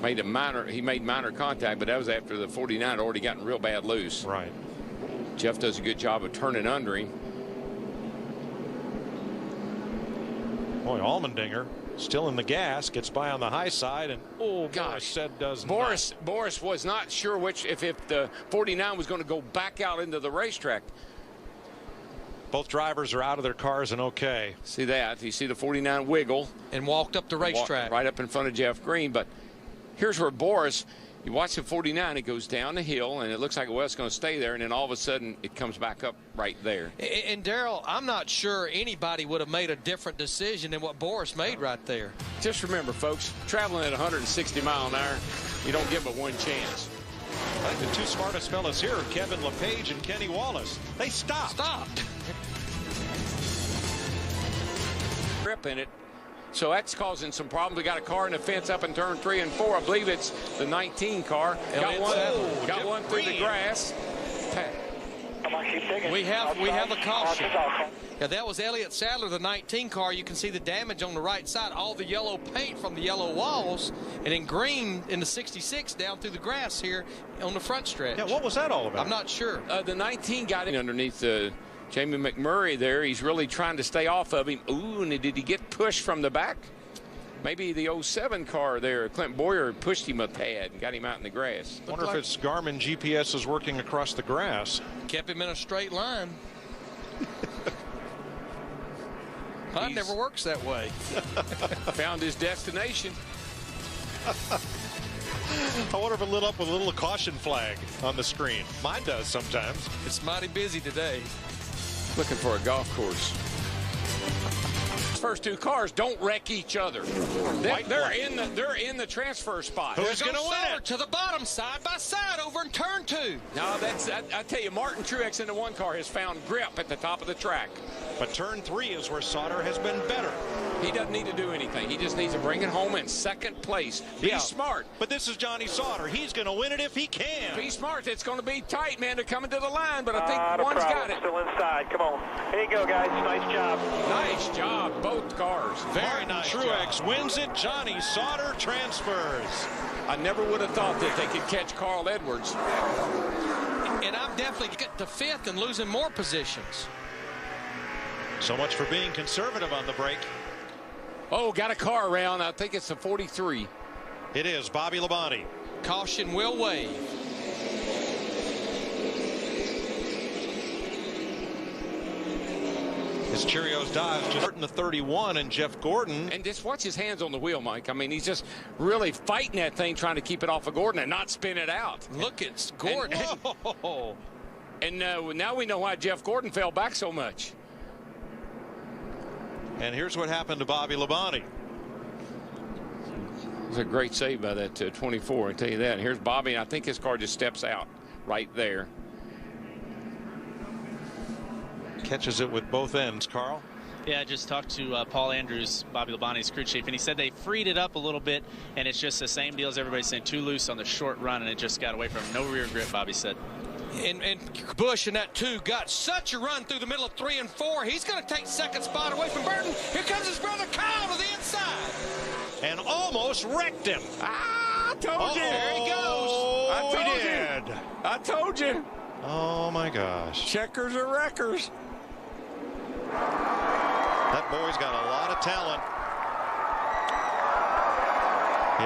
He made minor contact, but that was after the 49 had already gotten real bad loose. Right. Jeff does a good job of turning under him. Boy, Allmendinger still in the gas, gets by on the high side, and gosh, said does Boris was not sure if the 49 was going to go back out into the racetrack. Both drivers are out of their cars and okay. See that? You see the 49 wiggle and walked up the racetrack right up in front of Jeff Green. But here's where Boris, you watch the 49, it goes down the hill, and it looks like, well, it's going to stay there, and then all of a sudden it comes back up right there. And Darrell, I'm not sure anybody would have made a different decision than what Boris made right there. Just remember, folks, traveling at 160 mile an hour, you don't give but one chance. I think the two smartest fellas here are Kevin LePage and Kenny Wallace. They stopped. Grip in it. So that's causing some problems. We got a car in the fence up in turn 3 and 4. I believe it's the 19 car. Got one through the grass. We have a caution. Yeah, that was Elliott Sadler, the 19 car. You can see the damage on the right side, all the yellow paint from the yellow walls, and in green in the 66 down through the grass here on the front stretch. Yeah, what was that all about? I'm not sure. The 19 got in underneath Jamie McMurray there. He's really trying to stay off of him. Ooh, and did he get pushed from the back? Maybe the 07 car there, Clint Boyer, pushed him a tad and got him out in the grass. I wonder if it's Garmin GPS is working across the grass. Kept him in a straight line. It never works that way. Found his destination. I wonder if it lit up with a little caution flag on the screen. Mine does sometimes. It's mighty busy today. Looking for a golf course. First two cars don't wreck each other. They're in the transfer spot. Who's going to win it? To the bottom, side by side, over in turn 2. No, I tell you, Martin Truex in the one car has found grip at the top of the track. But turn 3 is where Sauter has been better. He doesn't need to do anything. He just needs to bring it home in second place. Be smart. But this is Johnny Sauter. He's going to win it if he can. Be smart. It's going to be tight, man. They're coming to the line, but I think one's got it. Still inside. Come on. Here you go, guys. Nice job. Nice job, both cars. Very nice. Truex wins it. Johnny Sauter transfers. I never would have thought that they could catch Carl Edwards. And I'm definitely getting to 5th and losing more positions. So much for being conservative on the break. Oh, got a car around. I think it's the 43. It is Bobby Labonte. Caution will wave. His Cheerios Dodge just in the 31, and Jeff Gordon. And just watch his hands on the wheel, Mike. I mean, he's just really fighting that thing, trying to keep it off of Gordon and not spin it out. Look at Gordon. And now we know why Jeff Gordon fell back so much. And here's what happened to Bobby Labonte. It was a great save by that 24, I tell you that. And here's Bobby, and I think his car just steps out right there. Catches it with both ends, Carl. Yeah, I just talked to Paul Andrews, Bobby Labonte's crew chief, and he said they freed it up a little bit, and it's just the same deal as everybody's saying, too loose on the short run, and it just got away from him. No rear grip, Bobby said. And Busch in that 2 got such a run through the middle of 3 and 4. He's going to take second spot away from Burton. Here comes his brother Kyle to the inside. And almost wrecked him. I told you. There he goes. I told you. Oh, my gosh. Checkers are wreckers. That boy's got a lot of talent.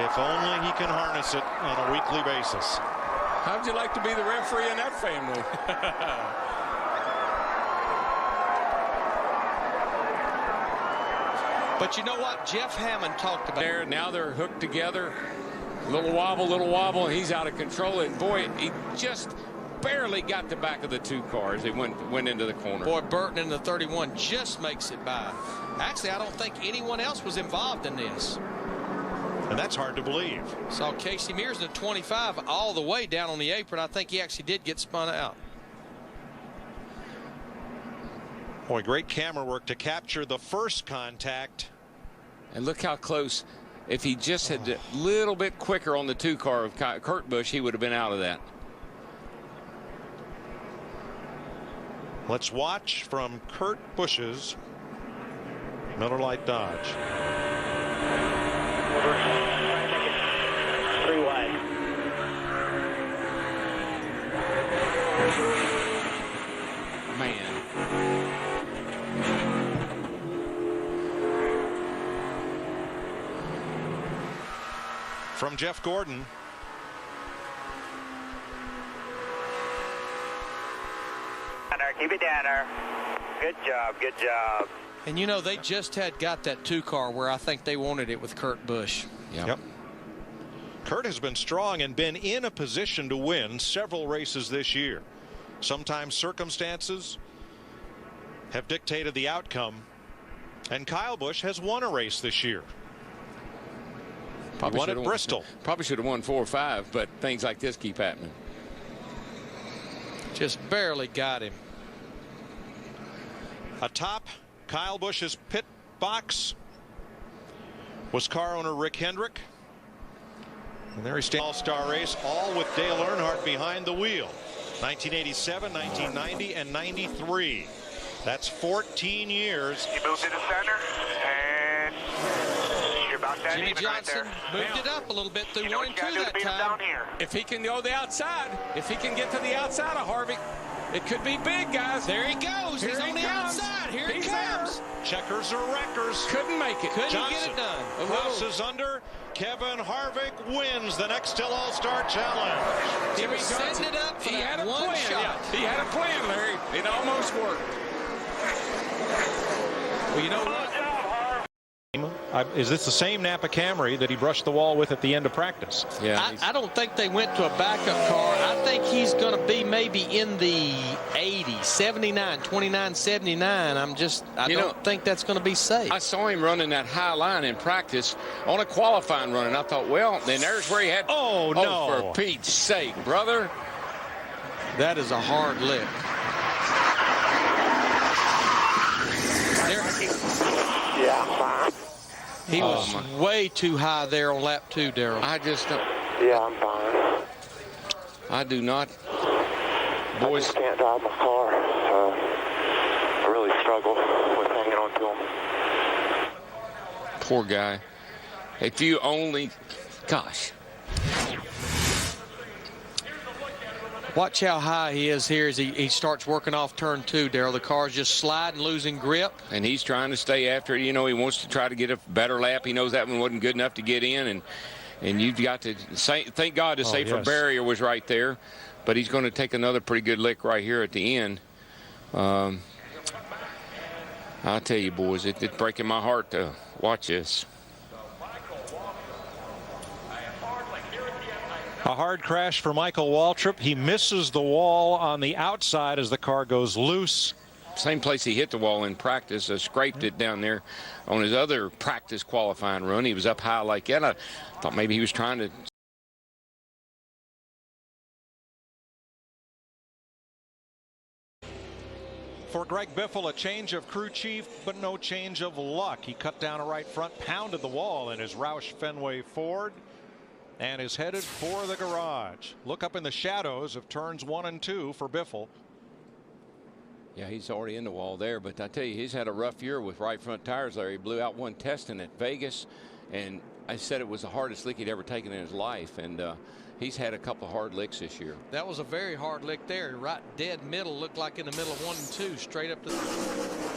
If only he can harness it on a weekly basis. How'd you like to be the referee in that family? But you know what? Jeff Hammond talked about there. Now they're hooked together. Little wobble, and he's out of control. And boy, he just barely got the back of the 2 cars. They went into the corner. Boy, Burton in the 31 just makes it by. Actually, I don't think anyone else was involved in this. And that's hard to believe. Saw Casey Mears in the 25 all the way down on the apron. I think he actually did get spun out. Boy, great camera work to capture the first contact. And look how close. If he just had a little bit quicker on the 2 car of Kurt Busch, he would have been out of that. Let's watch from Kurt Busch's Miller Lite Dodge. 3 wide. Man. From Jeff Gordon. Keep it down there. Good job, good job. And you know, they just had got that 2 car where I think they wanted it with Kurt Busch. Yep. Kurt has been strong and been in a position to win several races this year. Sometimes circumstances have dictated the outcome, and Kyle Busch has won a race this year. He won at Bristol. Probably should have won 4 or 5, but things like this keep happening. Just barely got him. Atop Kyle Busch's pit box was car owner Rick Hendrick. And there he stands. All-star race, all with Dale Earnhardt behind the wheel. 1987, 1990, and 93. That's 14 years. You move to the center, and you're about that Jimmy even Johnson right there. moved it up a little bit through 1 and 2 that beat him time. down here. If he can go the outside, if he can get to the outside of Harvick, it could be big, guys. There he goes. He's on the outside. Here he comes. Checkers or wreckers. Couldn't make it. Couldn't Johnson get it done. crosses under. Kevin Harvick wins the next till All-Star Challenge. He was setting it up for He had that a one plan. shot. Yeah, he had a plan, Larry. It almost worked. Well, you know what? Is this the same Napa Camry that he brushed the wall with at the end of practice? Yeah. I don't think they went to a backup car. I think he's going to be maybe in the 80s, 79, 29, 79. I don't think that's going to be safe. I saw him running that high line in practice on a qualifying run, and I thought, well, then there's where he had. Oh, no. For Pete's sake, brother. That is a hard lick. Yeah. He was way too high there on lap 2, Darrell. I just don't. Yeah, I'm fine. I do not. Boys, I can't drive my car, so I really struggle with hanging on to him. poor guy. If you only, gosh. Watch how high he is here as he starts working off turn 2, Darrell. The car's just sliding, losing grip. And he's trying to stay after it. You know, he wants to try to get a better lap. He knows that one wasn't good enough to get in. And you've got to say, thank God the safer barrier was right there. But he's going to take another pretty good lick right here at the end. I'll tell you, boys, it's breaking my heart to watch this. A hard crash for Michael Waltrip. He misses the wall on the outside as the car goes loose. Same place he hit the wall in practice. Scraped it down there on his other practice qualifying run. He was up high like that. I thought maybe he was trying to. For Greg Biffle, a change of crew chief, but no change of luck. He cut down a right front, pounded the wall in his Roush Fenway Ford, and is headed for the garage. Look up in the shadows of turns 1 and 2 for Biffle. Yeah, he's already in the wall there, but I tell you, he's had a rough year with right front tires there. He blew out one testing at Vegas, and I said it was the hardest lick he'd ever taken in his life, and he's had a couple of hard licks this year. That was a very hard lick there. Right dead middle, looked like in the middle of 1 and 2, straight up to the...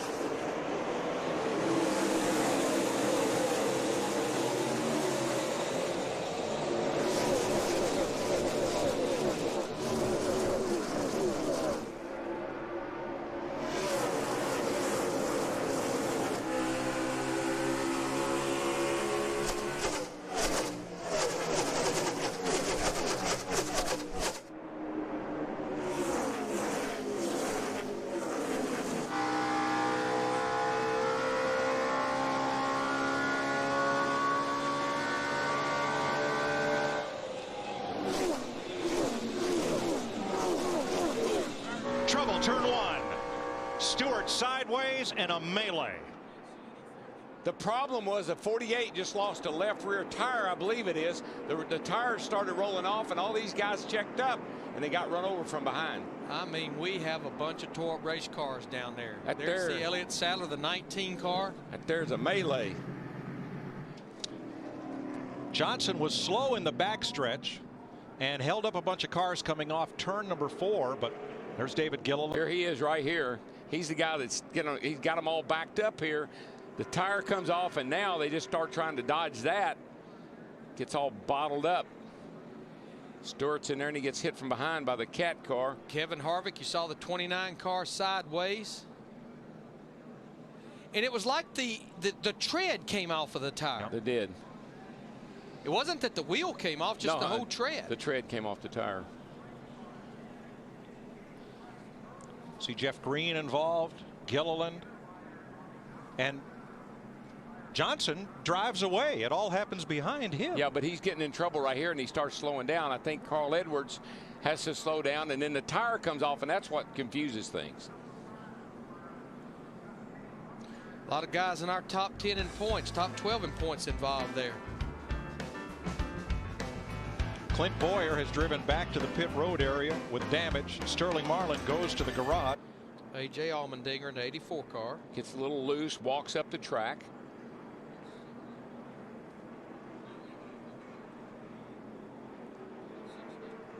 Trouble, turn 1. Stewart sideways and a melee. The problem was the 48 just lost a left rear tire, I believe it is. The tires started rolling off, and all these guys checked up, and they got run over from behind. I mean, we have a bunch of tore up race cars down there. There's There's the Elliott Sadler, the 19 car. There's a melee. Johnson was slow in the backstretch and held up a bunch of cars coming off turn number 4, but there's David Gilliland. Here he is right here. He's the guy that's he's got them all backed up here. The tire comes off, and now they just start trying to dodge that. Gets all bottled up. Stewart's in there, and he gets hit from behind by the cat car. Kevin Harvick, you saw the 29 car sideways. And it was like the tread came off of the tire. They did. It wasn't that the wheel came off, just the whole tread. The tread came off the tire. See Jeff Green involved, Gilliland, and Johnson drives away. It all happens behind him. Yeah, but he's getting in trouble right here, and he starts slowing down. I think Carl Edwards has to slow down, and then the tire comes off, and that's what confuses things. A lot of guys in our top 10 in points, top 12 in points involved there. Clint Boyer has driven back to the pit road area with damage. Sterling Marlin goes to the garage. A.J. Allmendinger in the 84 car. Gets a little loose, walks up the track.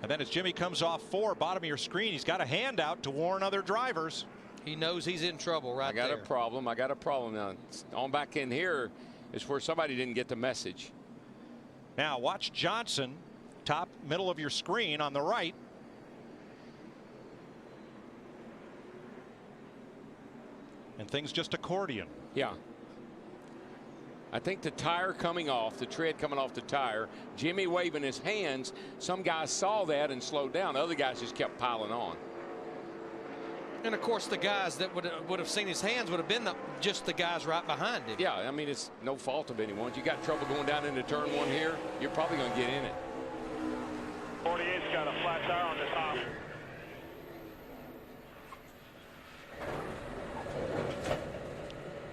And then as Jimmy comes off 4, bottom of your screen, he's got a hand out to warn other drivers. He knows he's in trouble right there. I got a problem now. On back in here is where somebody didn't get the message. Now watch Johnson, top middle of your screen on the right. And things just accordion. Yeah. I think the tire coming off, the tread coming off the tire, Jimmy waving his hands. Some guys saw that and slowed down. Other guys just kept piling on. And of course, the guys that would have seen his hands would have been just the guys right behind him. Yeah, I mean, it's no fault of anyone's. You got trouble going down into turn 1 here, you're probably going to get in it. 48's got a flat tire on the top.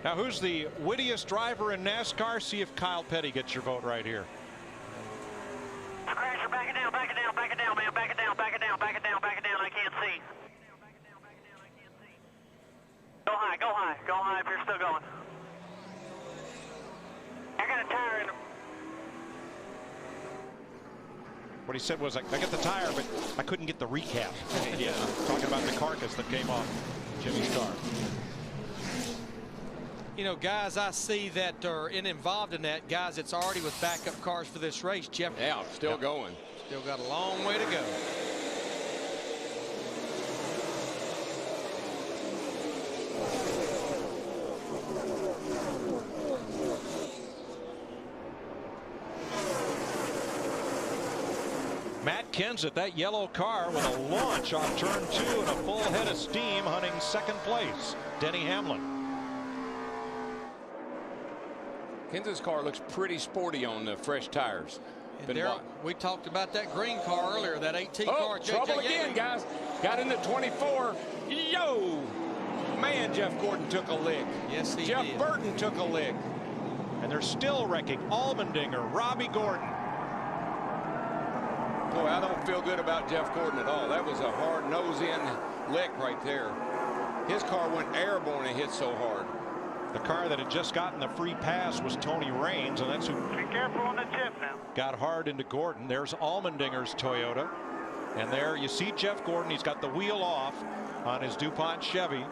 Now, who's the wittiest driver in NASCAR? See if Kyle Petty gets your vote right here. Crasher, back it down, back it down, back it down, man. Back it down, back it down, back it down, back it down. I can't see. Go high, go high, go high if you're still going. I got a tire in the... What he said was, I got the tire, but I couldn't get the recap. Yeah, talking about the carcass that came off Jimmy's car. You know, guys I see that are involved in that, guys that's already with backup cars for this race. Jeff. Yeah, still going. Still got a long way to go. Matt Kenseth, that yellow car with a launch off turn 2 and a full head of steam, hunting second place. Denny Hamlin. Kenseth's car looks pretty sporty on the fresh tires. We talked about that green car earlier, that 18 car. Trouble again, guys. Got into 24. Yo! Man, Jeff Gordon took a lick. Yes, he Jeff did. Burton took a lick. And they're still wrecking Allmendinger, Robbie Gordon. Boy, I don't feel good about Jeff Gordon at all. That was a hard nose-in lick right there. His car went airborne and hit so hard. The car that had just gotten the free pass was Tony Raines, and that's who Be careful on the tip now. got hard into Gordon. There's Allmendinger's Toyota. And there you see Jeff Gordon. He's got the wheel off on his DuPont Chevy,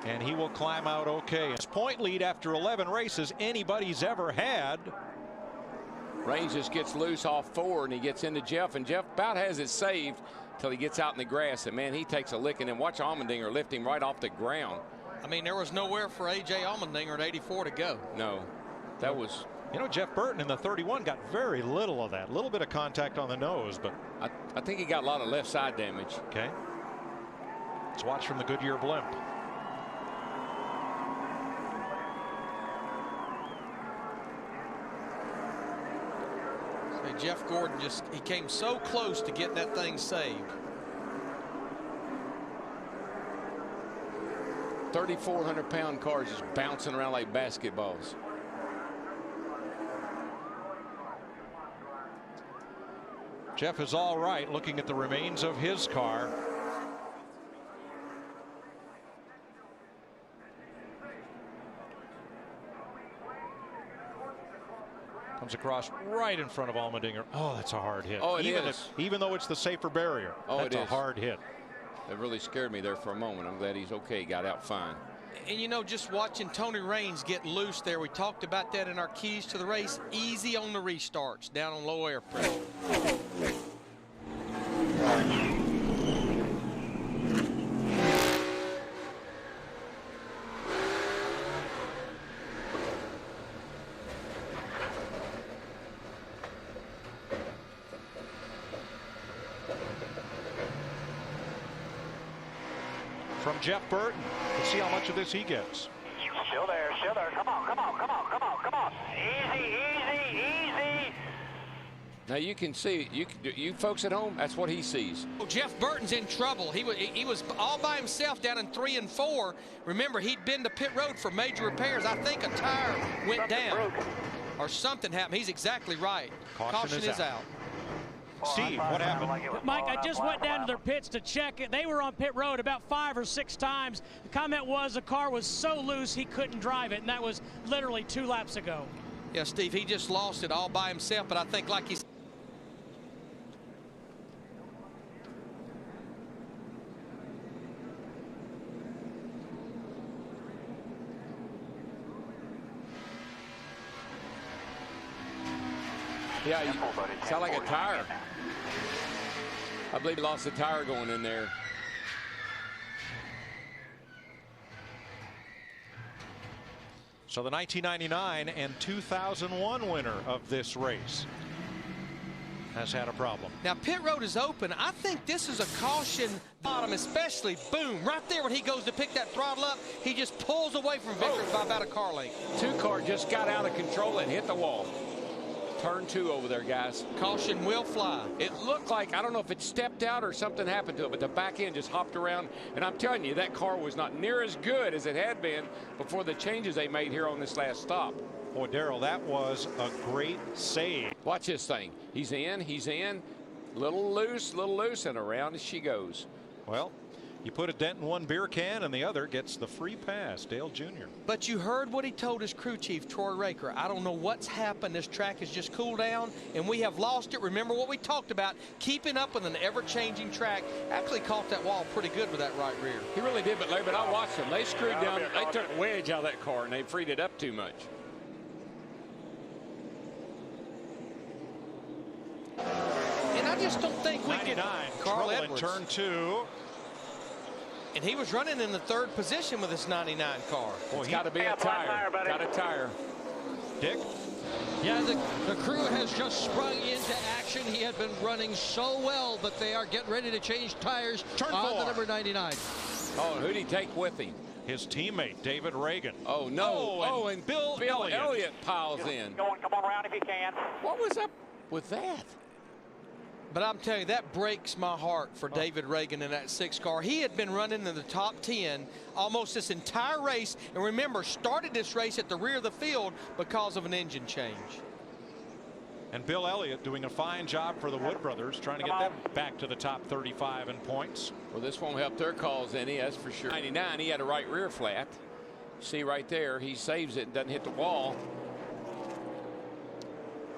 and he will climb out okay. His point lead after 11 races anybody's ever had. Raines just gets loose off 4, and he gets into Jeff, and Jeff about has it saved till he gets out in the grass, and man, he takes a lick, and then watch Allmendinger lift him right off the ground. I mean, there was nowhere for A.J. Allmendinger at 84 to go. No, that was... You know, Jeff Burton in the 31 got very little of that. A little bit of contact on the nose, but... I think he got a lot of left side damage. Okay. Let's watch from the Goodyear blimp. So Jeff Gordon he came so close to getting that thing saved. 3,400-pound cars just bouncing around like basketballs. Jeff is all right looking at the remains of his car. Comes across right in front of Allmendinger. Oh, that's a hard hit. Oh, it is. Even though it's the safer barrier. Oh, that's a hard hit. It really scared me there for a moment. I'm glad he's okay. Got out fine. And you know, just watching Tony Raines get loose there, we talked about that in our keys to the race. Easy on the restarts, down on low air pressure. From Jeff Burton. Let's see how much of this he gets. Still there, still there. Come on, come on, come on, come on, come on. Easy, easy, easy. Now you can see, you folks at home, that's what he sees. Oh, Jeff Burton's in trouble. He was all by himself down in 3 and 4. Remember, he'd been to pit road for major repairs. I think a tire went down or something happened. He's exactly right. Caution is out. Steve, what happened? Mike, I just went down to their pits to check it. They were on pit road about 5 or 6 times. The comment was the car was so loose he couldn't drive it, and that was literally 2 laps ago. Yeah, Steve, he just lost it all by himself, but I think like he's... Yeah, you sound like a tire. I believe he lost the tire going in there. So the 1999 and 2001 winner of this race has had a problem. Now, pit road is open. I think this is a caution bottom, especially, boom, right there when he goes to pick that throttle up, he just pulls away from victory by about a car length. 2 car just got out of control and hit the wall. Turn 2 over there, guys. Caution will fly. It looked like, I don't know if it stepped out or something happened to it, but the back end just hopped around. And I'm telling you, that car was not near as good as it had been before the changes they made here on this last stop. Boy, Darrell, that was a great save. Watch this thing. He's in. Little loose, and around she goes. Well, you put a dent in one beer can and the other gets the free pass, Dale Jr. But you heard what he told his crew chief, Troy Raker. I don't know what's happened. This track has just cooled down, and we have lost it. Remember what we talked about, keeping up with an ever-changing track. Actually caught that wall pretty good with that right rear. He really did, but Larry, I watched them. They screwed down. They took wedge out of that car, and they freed it up too much. And I just don't think we can. Carl Edwards. Turn 2. And he was running in the 3rd position with this 99 car. Well, it's got to be a tire. Got a tire. Dick? Yeah, the crew has just sprung into action. He had been running so well, but they are getting ready to change tires on the number 99. Oh, who'd he take with him? His teammate, David Reagan. Oh, no. And Bill Elliott piles in. Come on around if you can. What was up with that? But I'm telling you, that breaks my heart for David Reagan in that 6 car. He had been running in the top 10 almost this entire race. And remember, started this race at the rear of the field because of an engine change. And Bill Elliott doing a fine job for the Wood brothers, trying to get them back to the top 35 in points. Well, this won't help their cause any, that's for sure. 99, he had a right rear flat. See right there, he saves it, doesn't hit the wall.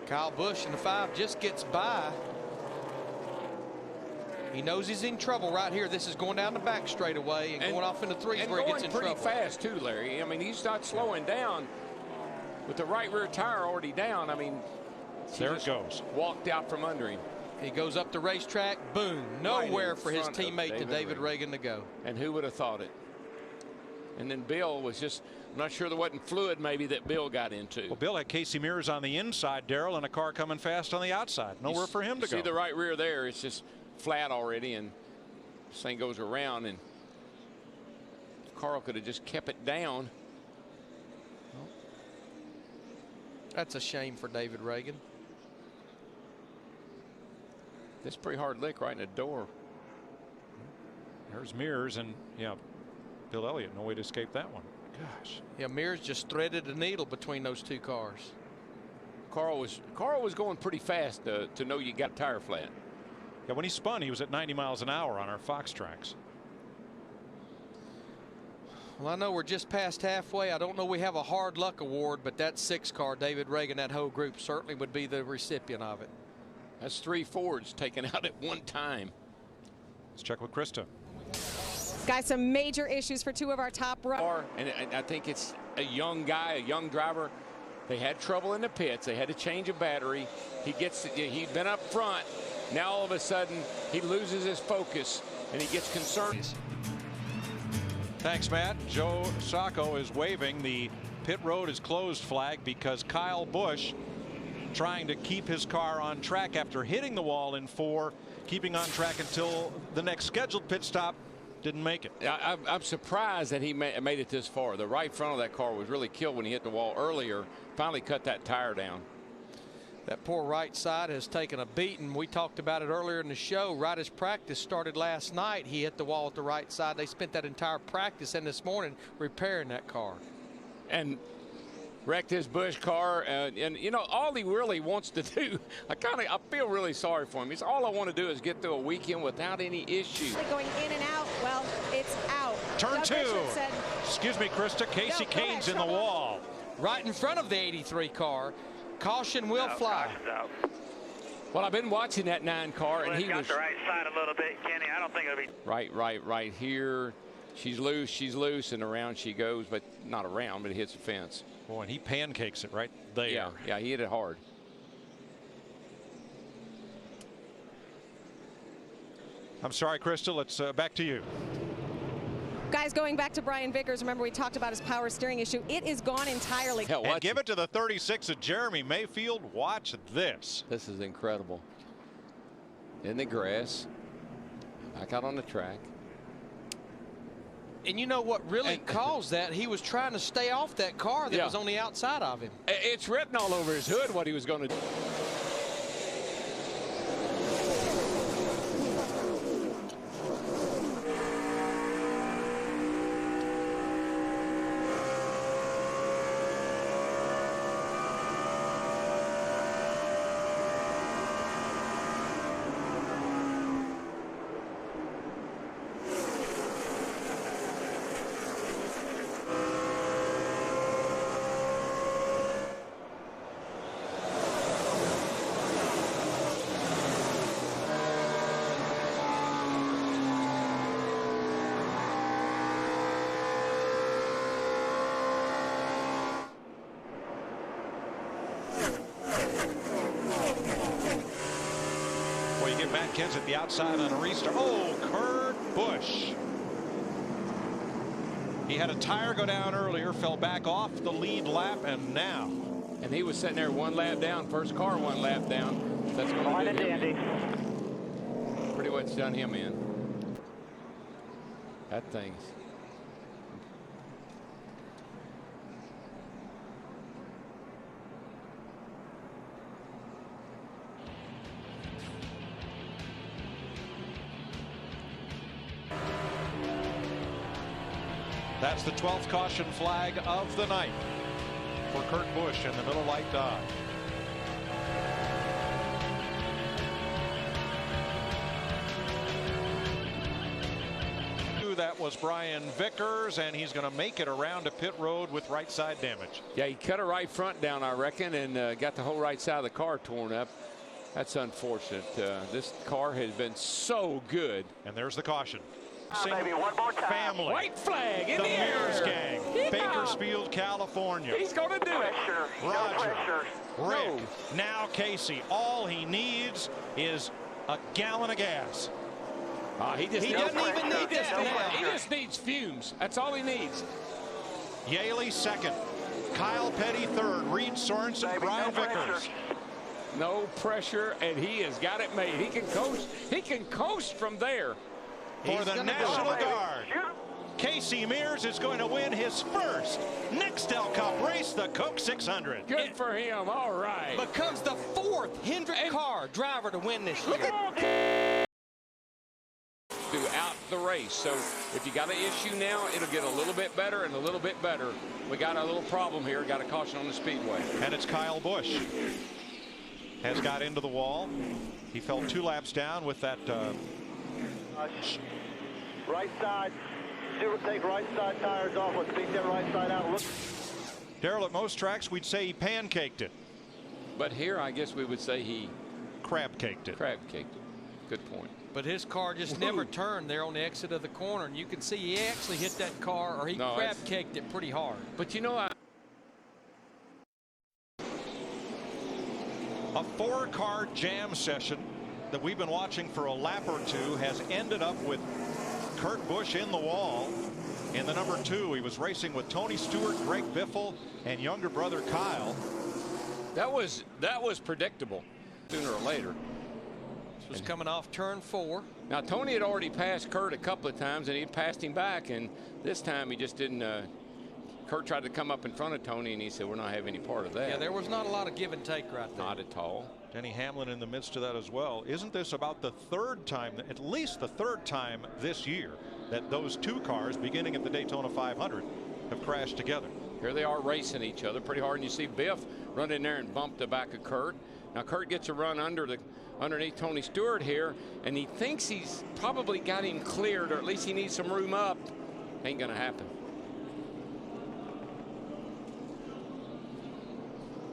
Kyle Busch in the 5 just gets by. He knows he's in trouble right here. This is going down the back straightaway and going off into 3s where he gets in trouble. And going pretty fast too, Larry. I mean, he's not slowing down with the right rear tire already down. I mean, there it goes. Walked out from under him. He goes up the racetrack, boom, nowhere for his teammate to David Reagan to go. And who would have thought it? And then Bill was just, I'm not sure there wasn't fluid maybe that Bill got into. Well, Bill had Casey Mears on the inside, Darrell, and a car coming fast on the outside. Nowhere for him to go. See the right rear there, it's just flat already, and this thing goes around, and Carl could have just kept it down. That's a shame for David Reagan. This pretty hard lick right in the door. There's Mears, and yeah, Bill Elliott, no way to escape that one. Gosh. Yeah, Mears just threaded a needle between those 2 cars. Carl was going pretty fast to know you got tire flat. Yeah, when he spun, he was at 90 miles an hour on our Fox tracks. Well, I know we're just past halfway. I don't know we have a hard luck award, but that 6 car, David Reagan, that whole group certainly would be the recipient of it. That's 3 Fords taken out at one time. Let's check with Krista. Guys, some major issues for 2 of our top runners. And I think it's a young guy, a young driver. They had trouble in the pits. They had to change a battery. He'd been up front. Now all of a sudden he loses his focus and he gets concerned. Thanks, Matt. Joe Sacco is waving the pit road is closed flag because Kyle Busch trying to keep his car on track after hitting the wall in 4, keeping on track until the next scheduled pit stop. Didn't make it. I'm surprised that he made it this far. The right front of that car was really killed when he hit the wall earlier. Finally cut that tire down. That poor right side has taken a beating. We talked about it earlier in the show. Right as practice started last night, he hit the wall at the right side. They spent that entire practice and this morning repairing that car. And Wrecked his Busch car, and you know, all he really wants to do, I feel really sorry for him. He's all I want to do is get through a weekend without any issues. Going in and out, well, it's out. Turn Doug 2. Richard said, excuse me, Krista. Casey Kane's in the wall. Right in front of the 83 car. Caution will fly. Well, I've been watching that 9 car, and he got was the right side a little bit, Kenny. I don't think it'll be right here. She's loose, and around she goes, but not around, but it hits the fence. Boy, and he pancakes it right there. Yeah, he hit it hard. I'm sorry, Crystal. It's back to you. guys, going back to Brian Vickers, remember we talked about his power steering issue. It is gone entirely. And give it to the 36 of Jeremy Mayfield. Watch this. This is incredible. In the grass, back out on the track. And you know what really caused that? He was trying to stay off that car that was on the outside of him. It's written all over his hood what he was going to do. At the outside on a restart. Oh, Kurt Busch. He had a tire go down earlier, fell back off the lead lap, and now. And he was sitting there one lap down, first car one lap down. That's going to do him. Pretty much done him in. That thing's. That's the 12th caution flag of the night for Kurt Busch in the Miller Lite Dodge. That was Brian Vickers, and he's going to make it around to pit road with right side damage. Yeah, he cut a right front down, I reckon, and got the whole right side of the car torn up. That's unfortunate. This car has been so good. And there's the caution. Maybe one more time. Family. White flag in the Mears air. gang. Yeah. Bakersfield, California. He's going to do it. Roger. Rick. Now Casey. All he needs is a gallon of gas. He doesn't even need this. He just needs fumes. That's all he needs. Yaley second. Kyle Petty third. Reed Sorensen, Brian Vickers. No pressure, and he has got it made. He can coast. He can coast from there. For the National Guard, Casey Mears is going to win his first Nextel Cup race, the Coke 600. Good for him. All right. Becomes the fourth Hendrick car driver to win this year. Throughout the race. So if you got an issue now, it'll get a little bit better and a little bit better. We got a little problem here. Got a caution on the speedway. And it's Kyle Busch. Has got into the wall. He fell 2 laps down with that. Right side. Take right side tires off. Let's take that right side out. Look. Darrell, at most tracks, we'd say he pancaked it. But here, I guess we would say he crab caked it. Crab caked it. Good point. But his car just never turned there on the exit of the corner, and you can see he actually hit that car, or he crab caked it pretty hard. But you know, a 4-car jam session that we've been watching for a lap or two has ended up with Kurt Busch in the wall. In the number 2, he was racing with Tony Stewart, Greg Biffle, and younger brother Kyle. That was predictable sooner or later. This was coming off turn 4. Now, Tony had already passed Kurt a couple of times, and he passed him back, and this time he just didn't. Kurt tried to come up in front of Tony, and he said, we're not having any part of that. Yeah, there was not a lot of give and take right there. Not at all. Denny Hamlin in the midst of that as well. Isn't this about the 3rd time, at least the 3rd time this year, that those 2 cars, beginning at the Daytona 500, have crashed together? Here they are racing each other pretty hard, and you see Biff run in there and bump the back of Kurt. Now Kurt gets a run underneath Tony Stewart here, and he thinks he's probably got him cleared, or at least he needs some room up. Ain't gonna happen.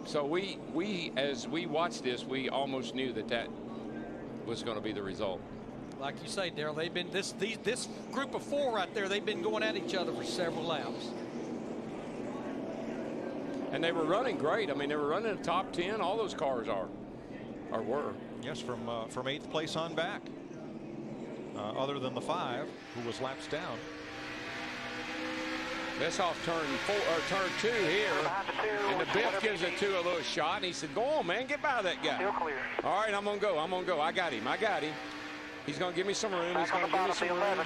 So we as we watched this, we almost knew that was going to be the result. Like you say, Darrell, they've been this group of four right there. They've been going at each other for several laps. And they were running great. I mean, they were running the top 10. All those cars were. Yes, from 8th place on back. Other than the 5, who was laps down. That's off turn 2 here. And the Biff gives it to a little shot. And he said, go on, man. Get by that guy. Still clear. All right, I'm going to go. I'm going to go. I got him. He's going to give me some room. He's going to give me some room.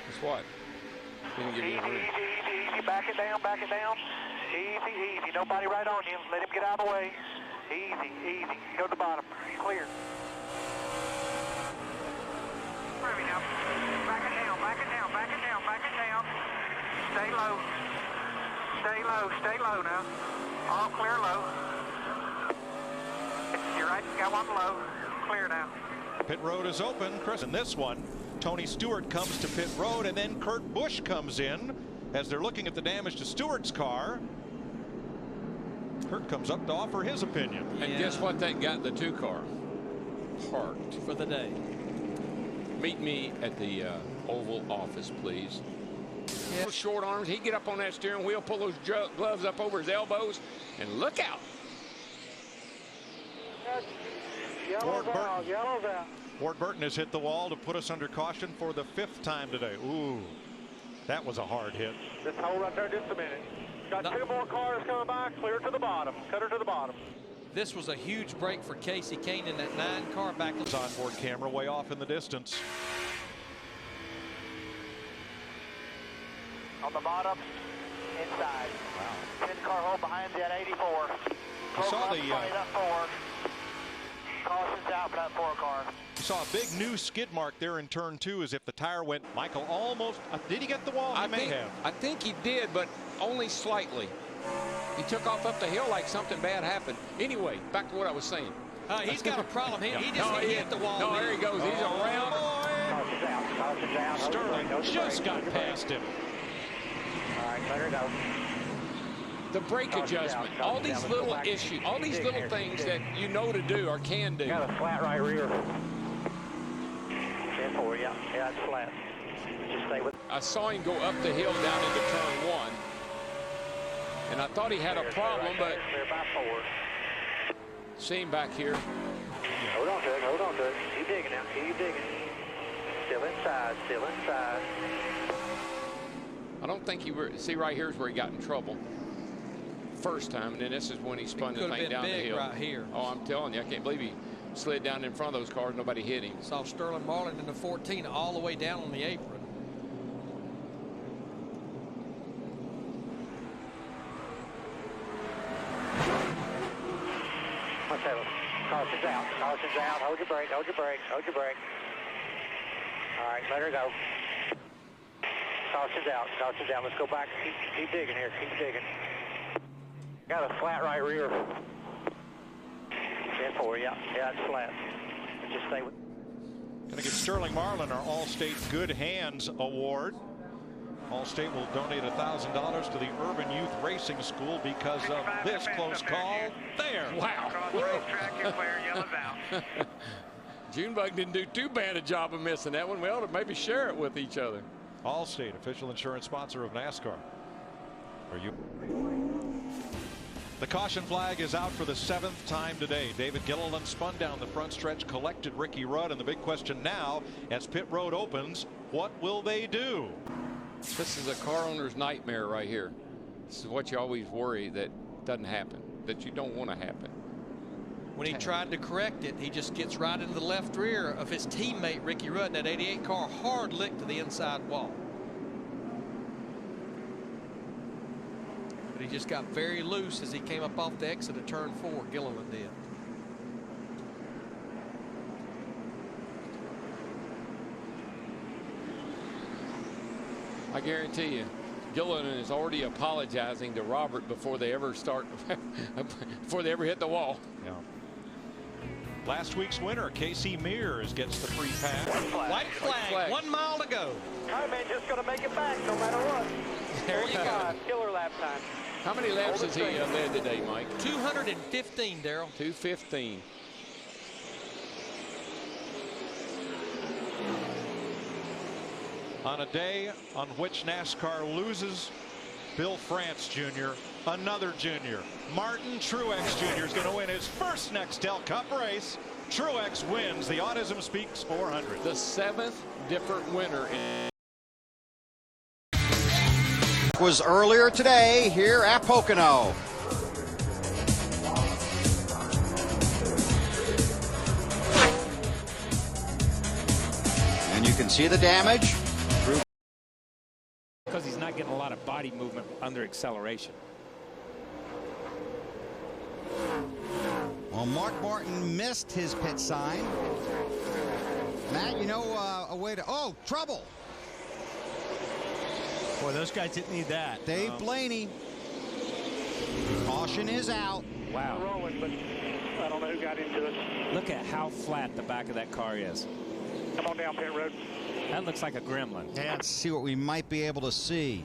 Guess what? He didn't give me room. Easy. Back it down. Easy. Nobody right on you. Let him get out of the way. Easy. Go to the bottom. Clear. Where are we now? Back it down. Stay low now. All clear low. You're right, got one low. Clear now. Pit road is open, Chris. In this one, Tony Stewart comes to pit road, and then Kurt Busch comes in as they're looking at the damage to Stewart's car. Kurt comes up to offer his opinion. And guess what? That got the 2 car parked for the day. Meet me at the Oval office, please. Yeah. Short arms. He'd get up on that steering wheel, pull those gloves up over his elbows, and look out. Yellow's out. Ward Burton has hit the wall to put us under caution for the 5th time today. Ooh, that was a hard hit. Just hold right there just a minute. Got 2 more cars coming by. Clear to the bottom. Cut her to the bottom. This was a huge break for Casey Kane in that 9 car back. Onboard camera way off in the distance. On the bottom, inside. Wow. 10 car hole behind that 84. You saw the that 4. Caution's out for that 4 car. You saw a big new skid mark there in turn 2 as if the tire went. Michael almost did he get the wall? I think he did, but only slightly. He took off up the hill like something bad happened. Anyway, back to what I was saying. He's got a problem. He just hit the wall. No, there he goes. He's around. Caution's out. Sterling just got past him. All right, let her go. The brake adjustment, all these little issues, all these little things that you know to do or can do. Got a flat right rear. 10-4, yeah, it's flat. Just stay with. I saw him go up the hill down into turn 1, and I thought he had a problem, but clear by 4. see him back here. Hold on to it. Keep digging now. Keep digging. Still inside. I don't think see right here is where he got in trouble first time, and then this is when he spun the thing down the hill. Right here. Oh, I'm telling you, I can't believe he slid down in front of those cars. Nobody hit him. Saw Sterling Marlin in the 14 all the way down on the apron. Caution's out. Hold your brake. All right, let her go. Caution's out. Let's go back. Keep digging here. Keep digging. Got a flat right rear. 10-4, yeah, it's flat. Just stay with. Going to give Sterling Marlin our Allstate Good Hands Award. Allstate will donate $1,000 to the Urban Youth Racing School because of this close call there. Wow. Junebug didn't do too bad a job of missing that one. We ought to maybe share it with each other. Allstate, official insurance sponsor of NASCAR. The caution flag is out for the 7th time today. David Gilliland spun down the front stretch, collected Ricky Rudd, and the big question now, as pit road opens, what will they do? This is a car owner's nightmare right here. This is what you always worry that doesn't happen, that you don't want to happen. When he tried to correct it, he just gets right into the left rear of his teammate Ricky Rudd in that 88 car, hard lick to the inside wall. But he just got very loose as he came up off the exit of turn 4, Gilliland did. I guarantee you, Gilliland is already apologizing to Robert before they ever start, before they ever hit the wall. Yeah. Last week's winner, Casey Mears, gets the free pass. White flag. 1 mile to go. Hi, man, just going to make it back no matter what. There you go. Killer lap time. How many laps has he led today, Mike? 215, Darrell. 215. On a day on which NASCAR loses Bill France Jr., another junior, Martin Truex Jr. is going to win his first Nextel Cup race. Truex wins the Autism Speaks 400. The 7th different winner. Was earlier today here at Pocono. And you can see the damage. Because he's not getting a lot of body movement under acceleration. Well, Mark Martin missed his pit sign. Matt, you know a way to... Oh, trouble. Boy, those guys didn't need that. Dave Blaney. Caution is out. Wow. Rolling, but I don't know who got into it. Look at how flat the back of that car is. Come on down pit road. That looks like a gremlin. Yeah, let's see what we might be able to see.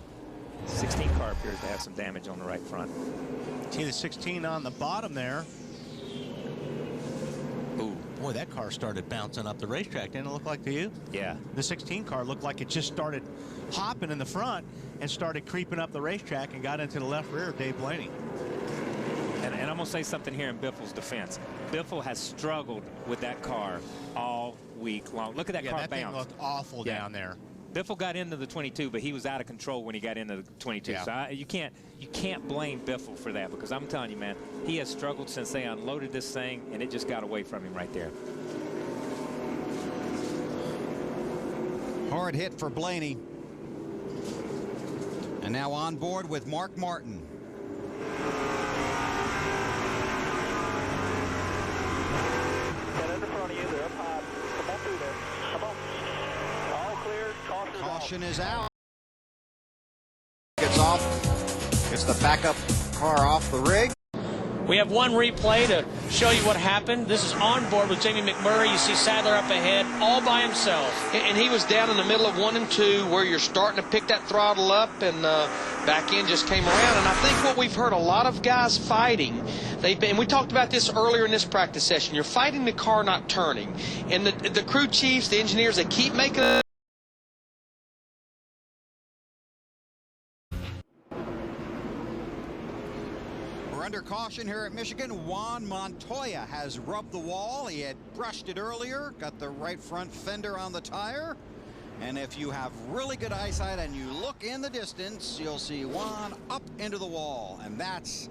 16 car appears to have some damage on the right front. See the 16 on the bottom there. Ooh, boy, that car started bouncing up the racetrack. Didn't it look like to you? Yeah. The 16 car looked like it just started hopping in the front and started creeping up the racetrack and got into the left rear of Dave Blaney. And I'm going to say something here in Biffle's defense. Biffle has struggled with that car all week long. Look at that car that bounce. thing looked awful down there. Biffle got into the 22, but he was out of control when he got into the 22. Yeah. So you can't blame Biffle for that, because I'm telling you, man, he has struggled since they unloaded this thing, and it just got away from him right there. Hard hit for Blaney. And now on board with Mark Martin. Get in front of you. They're up high. Come on through there. Come on. All clear. Caution is out. Gets off. Gets the backup car off the rig. We have one replay to show you what happened. This is on board with Jamie McMurray. You see Sadler up ahead all by himself. And he was down in the middle of 1 and 2 where you're starting to pick that throttle up, and back end just came around. And I think what we've heard a lot of guys fighting, and we talked about this earlier in this practice session, you're fighting the car not turning. And the crew chiefs, the engineers, they keep making it. Under caution here at Michigan. Juan Montoya has rubbed the wall. He had brushed it earlier, got the right front fender on the tire. And if you have really good eyesight and you look in the distance, you'll see Juan up into the wall. And that's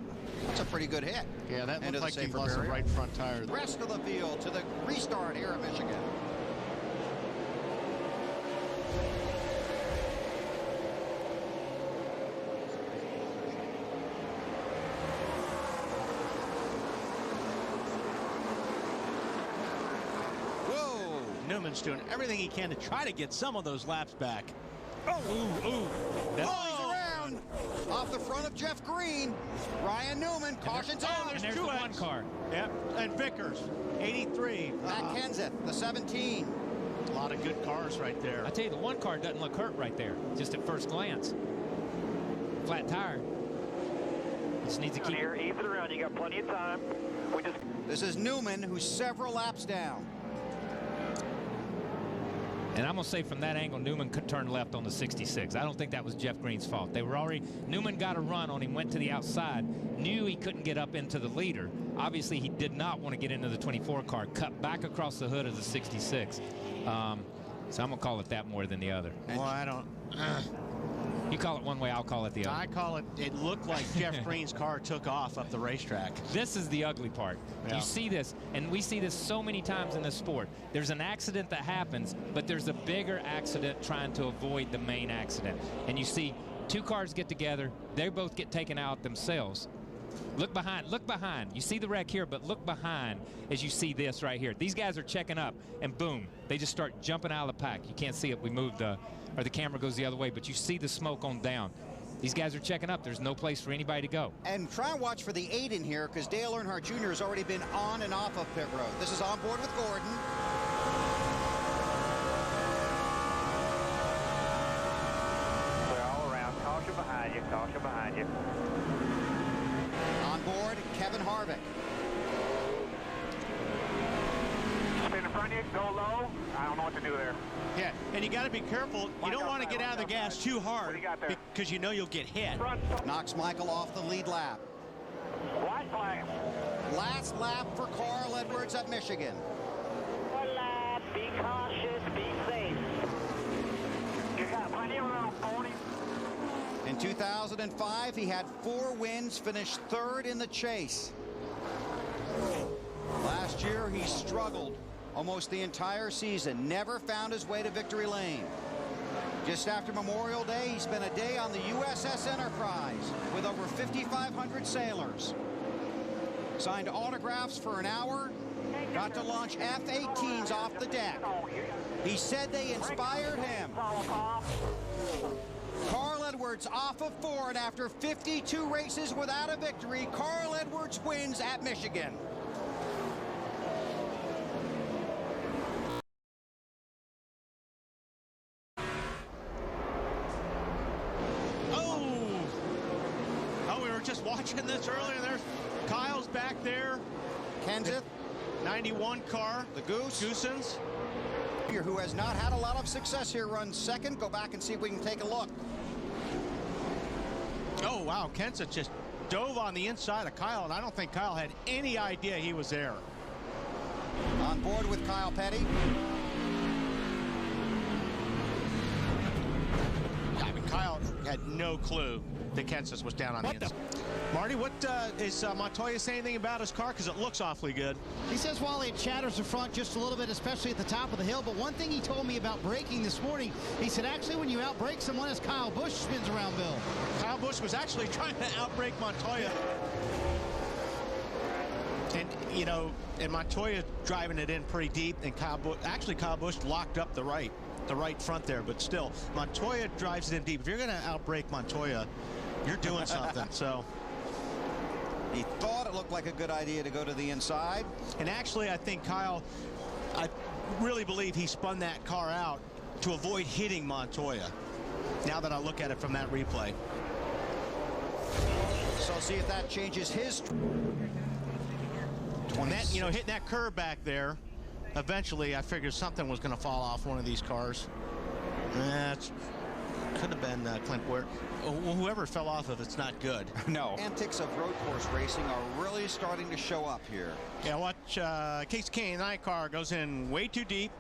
a pretty good hit. Yeah, that looked like he lost the right front tire. The rest of the field to the restart here at Michigan. Newman's doing everything he can to try to get some of those laps back. Oh, ooh. He's around off the front of Jeff Green. Ryan Newman, caution's out. And there's the one car. Yep, and Vickers, 83. Matt Kenseth, the 17. A lot of good cars right there. I tell you, the one car doesn't look hurt right there, just at first glance. Flat tire. Just needs to keep here. Ease it around. You got plenty of time. This is Newman, who's several laps down. And I'm going to say from that angle, Newman could turn left on the 66. I don't think that was Jeff Green's fault. They were already, Newman got a run on him, went to the outside, knew he couldn't get up into the leader. Obviously, he did not want to get into the 24 car, cut back across the hood of the 66. So I'm going to call it that more than the other. Well, I don't. You call it one way, I'll call it the other. I call it, it looked like Jeff Green's car took off up the racetrack. This is the ugly part. Yeah. You see this, and we see this so many times in this sport. There's an accident that happens, but there's a bigger accident trying to avoid the main accident. And you see two cars get together, they both get taken out themselves. Look behind, look behind. You see the wreck here, but look behind as you see this right here. These guys are checking up, and boom, they just start jumping out of the pack. You can't see it. We moved, or the camera goes the other way, but you see the smoke on down. these guys are checking up. There's no place for anybody to go. And try and watch for the 8 in here, because Dale Earnhardt Jr. has already been on and off of pit road. This is on board with Gordon. Clear all around. Caution behind you. Caution behind you. On board, Kevin Harvick. Spin in front of you. Go low. I don't know what to do there. Yeah, and you got to be careful. You don't want to get out of the gas too hard because you know you'll get hit. Knocks Michael off the lead lap. White flag. Last lap for Carl Edwards at Michigan. One lap. Be cautious. Be safe. You got plenty of room, 40. In 2005, he had 4 wins, finished 3rd in the chase. Last year, he struggled almost the entire season, never found his way to victory lane. Just after Memorial Day, he spent a day on the USS Enterprise with over 5,500 sailors. Signed autographs for an hour, got to launch F-18s off the deck. He said they inspired him. Carl Edwards off of 4, and after 52 races without a victory, Carl Edwards wins at Michigan. Just watching this earlier. There's Kyle's back there. Kenseth, 91 car. The Goosens, who has not had a lot of success here, runs second. Go back and see if we can take a look. Oh, wow. Kenseth just dove on the inside of Kyle, and I don't think Kyle had any idea he was there. On board with Kyle Petty. I mean, Kyle had no clue that Kenseth was down on the inside. Marty, what is Montoya saying anything about his car? Because it looks awfully good. He says while it chatters the front just a little bit, especially at the top of the hill. But one thing he told me about braking this morning, he said actually when you outbrake someone, as Kyle Busch spins around Bill. Kyle Busch was actually trying to outbrake Montoya. And, you know, and Montoya driving it in pretty deep, and Kyle Busch locked up the right front there, but still, Montoya drives it in deep. If you're going to outbrake Montoya, you're doing something. So he thought it looked like a good idea to go to the inside. And actually, I think Kyle, I really believe he spun that car out to avoid hitting Montoya, now that I look at it from that replay. So see if that changes his. And that, you know, hitting that curve back there, eventually I figured something was going to fall off one of these cars. That could have been Clint Ware. Whoever fell off of it's not good. No. Antics of road course racing are really starting to show up here. Yeah, watch Casey K9 car goes in way too deep,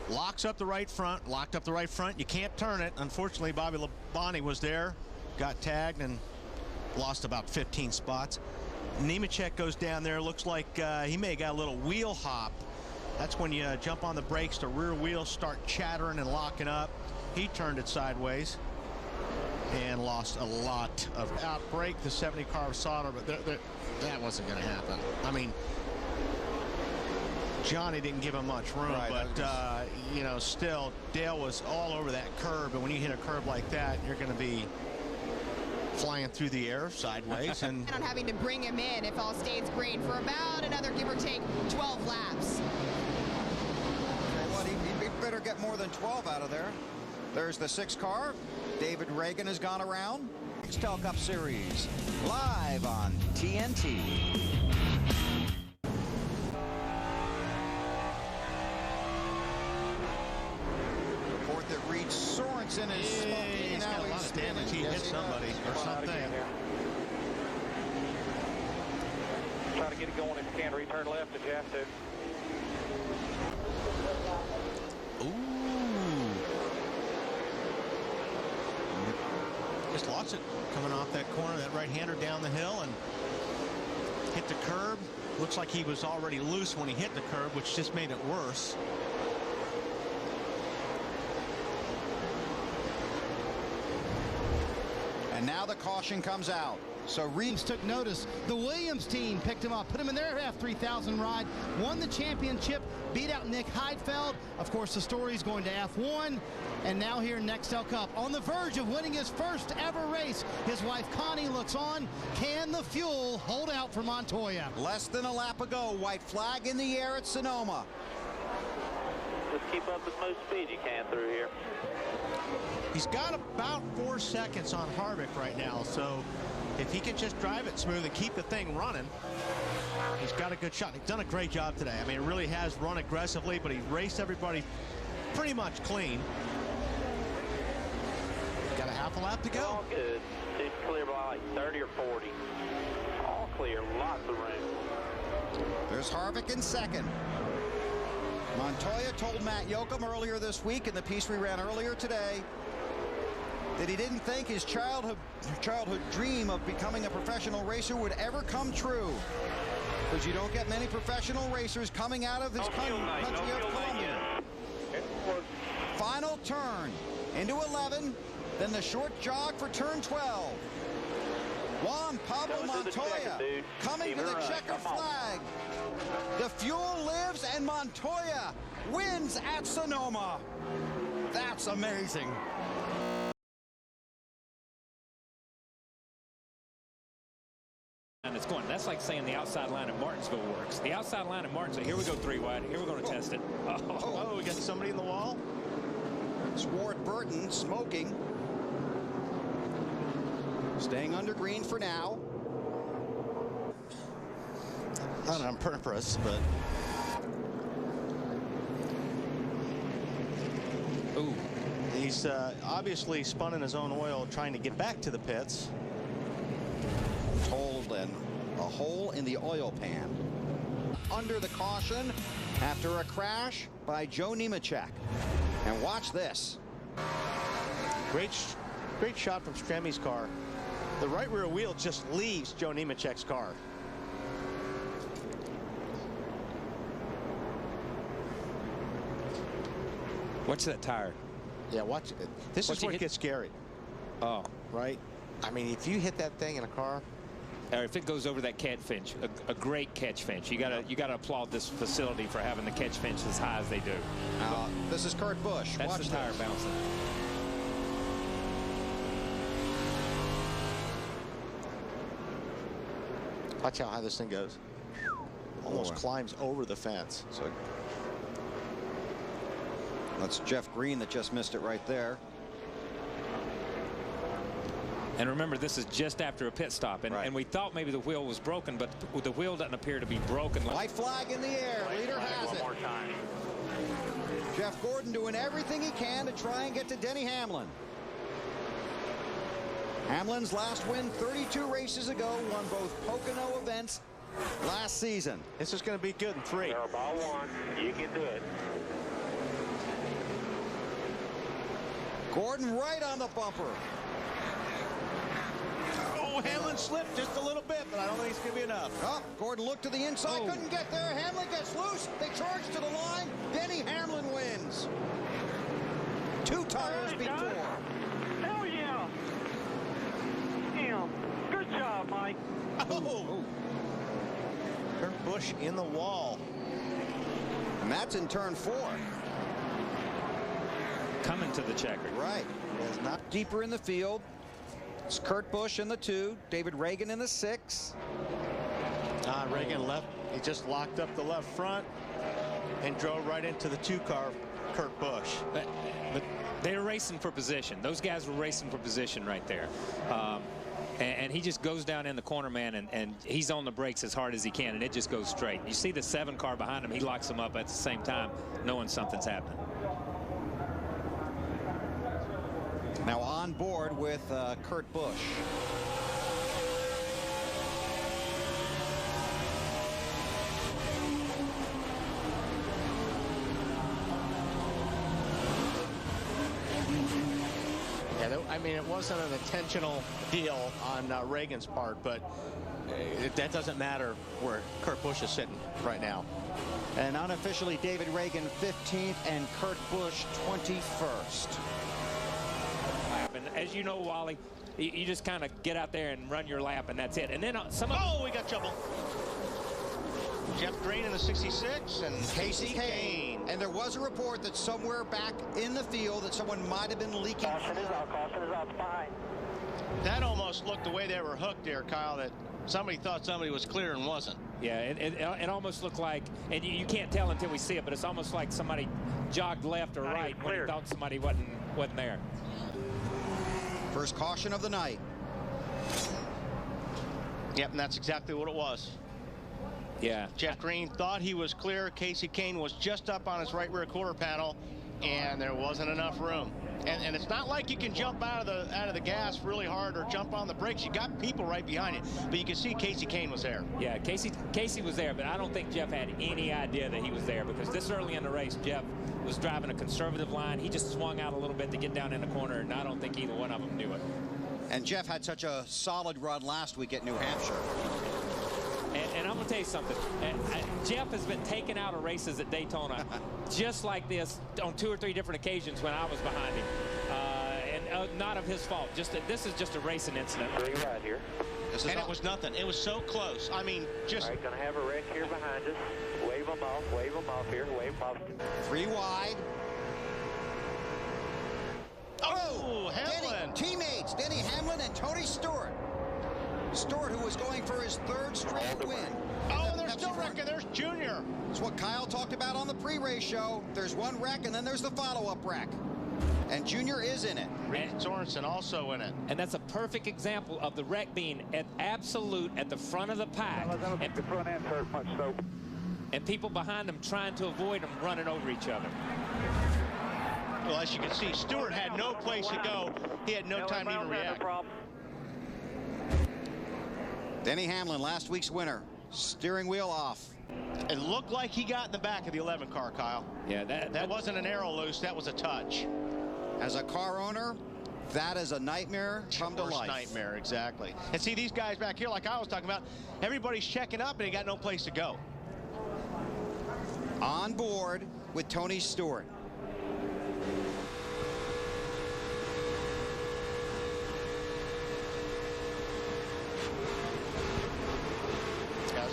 locks up the right front, locked up the right front. You can't turn it. Unfortunately, Bobby Labonte was there, got tagged, and lost about 15 spots. Nemechek goes down there. Looks like he may have got a little wheel hop. That's when you jump on the brakes, the rear wheels start chattering and locking up. He turned it sideways and lost a lot of outbrake. The 70 car of Sauter, but that wasn't going to happen. I mean, Johnny didn't give him much room, right, but you know, still Dale was all over that curb, and when you hit a curb like that, you're going to be flying through the air sideways. And on having to bring him in if all stays green for about another give or take 12 laps. Well, he better get more than 12 out of there. There's the 6 car. David Reagan has gone around. Nextel Cup Series live on TNT. Report that Reed Sorensen is smoking. He's got a lot of damage. He hit somebody or something. Try to get it going if you can. Return left if you have to. Just lost it coming off that corner, that right-hander down the hill, and hit the curb. Looks like he was already loose when he hit the curb, which just made it worse. And now the caution comes out. So Reeves took notice. The Williams team picked him up, put him in their F3000 ride, won the championship, beat out Nick Heidfeld. Of course, the story's going to F1, and now here in Nextel Cup. On the verge of winning his first ever race, his wife Connie looks on. Can the fuel hold out for Montoya? Less than a lap ago, white flag in the air at Sonoma. Just keep up as much speed you can through here. He's got about 4 seconds on Harvick right now, so if he can just drive it smooth and keep the thing running, he's got a good shot. He's done a great job today. I mean, it really has run aggressively, but he raced everybody pretty much clean. Got a half a lap to go. All good. It's clear by like 30 or 40. All clear, lots of room. There's Harvick in second. Montoya told Matt Yoakum earlier this week in the piece we ran earlier today that he didn't think his childhood dream of becoming a professional racer would ever come true, because you don't get many professional racers coming out of this country of Colombia. Final turn into 11, then the short jog for turn 12. Juan Pablo Montoya coming to the checkered flag. The fuel lives, and Montoya wins at Sonoma. That's amazing. And it's going. That's like saying the outside line at Martinsville works. The outside line at Martinsville. Here we go, 3 wide. Here we're going to test it. Oh, we got somebody in the wall. It's Ward Burton smoking. Staying under green for now. Not on purpose, but. Ooh. He's obviously spun in his own oil trying to get back to the pits. Told in a hole in the oil pan. Under the caution after a crash by Joe Nemechek. And watch this. Great shot from Stremmy's car. The right rear wheel just leaves Joe Nemechek's car. Watch that tire. Yeah, watch it. This is where it gets scary. Oh. Right? I mean, if you hit that thing in a car, or if it goes over that catch fence, a great catch fence. You gotta applaud this facility for having the catch fence as high as they do. This is Kurt Busch. That's Watch the tire this. bouncing. Watch how high this thing goes. Almost climbs over the fence. So that's Jeff Green that just missed it right there. And remember, this is just after a pit stop, and we thought maybe the wheel was broken, but the wheel doesn't appear to be broken. White flag in the air. Leader has it. Jeff Gordon doing everything he can to try and get to Denny Hamlin. Hamlin's last win 32 races ago, won both Pocono events last season. This is going to be good in 3. You're about 1. You can do it. Gordon right on the bumper. Oh, Hamlin slipped just a little bit, but I don't think it's going to be enough. Oh, Gordon looked to the inside, couldn't get there. Hamlin gets loose. They charge to the line. Denny Hamlin wins. 2 tires before. Hell yeah. Damn. Good job, Mike. Oh. Kurt Busch in the wall. And that's in turn 4. Coming to the checker. Right. It's not deeper in the field. It's Kurt Busch in the 2, David Reagan in the 6. Reagan left. He just locked up the left front and drove right into the 2 car, Kurt Busch. But they were racing for position. Those guys were racing for position right there. And he just goes down in the corner, man, and he's on the brakes as hard as he can, and it just goes straight. You see the 7 car behind him. He locks them up at the same time, knowing something's happening. Now on board with Kurt Busch. Yeah, I mean, it wasn't an intentional deal on Reagan's part, but that doesn't matter where Kurt Busch is sitting right now. And unofficially, David Reagan 15th and Kurt Busch 21st. As you know, Wally, you just kind of get out there and run your lap, and that's it. And then some of we got trouble. Jeff Green in the 66 and Casey Kane. And there was a report that somewhere back in the field that someone might have been leaking. Caution is out behind. That almost looked the way they were hooked there, Kyle, that somebody thought somebody was clear and wasn't. Yeah, it almost looked like, and you can't tell until we see it, but it's almost like somebody jogged left or right when he thought somebody wasn't there. First caution of the night. Yep, and that's exactly what it was. Yeah. Jeff Green thought he was clear. Casey Kane was just up on his right rear quarter panel, and there wasn't enough room. And it's not like you can jump out of the gas really hard or jump on the brakes. You got people right behind you, but you can see Casey Kane was there. Yeah, Casey was there, but I don't think Jeff had any idea that he was there, because this early in the race, Jeff was driving a conservative line. He just swung out a little bit to get down in the corner, and I don't think either one of them knew it. And Jeff had such a solid run last week at New Hampshire. And I'm going to tell you something. Jeff has been taken out of races at Daytona just like this on 2 or 3 different occasions when I was behind him. And not of his fault. This is just a racing incident. Right here. And it was nothing. It was so close. I mean, just... All right, going to have a wreck here behind us. Wave them off here. Wave them off. 3 wide. Oh, Hamlin. Teammates, Denny Hamlin and Tony Stewart. Stewart, who was going for his 3rd straight win. Oh, there's still wrecking. There's Junior. It's what Kyle talked about on the pre-race show. There's one wreck, and then there's the follow-up wreck. And Junior is in it. Reed Sorensen also in it. And that's a perfect example of the wreck being at the front of the pack. And the front end hurt much, so. And people behind them trying to avoid them running over each other. Well, as you can see, Stewart had no place to go. He had no time to even react. Denny Hamlin, last week's winner. Steering wheel off. It looked like he got in the back of the 11 car, Kyle. Yeah, that wasn't an arrow loose. That was a touch. As a car owner, that is a nightmare come to life. Nightmare, exactly. And see these guys back here, like I was talking about, everybody's checking up and they got no place to go. On board with Tony Stewart.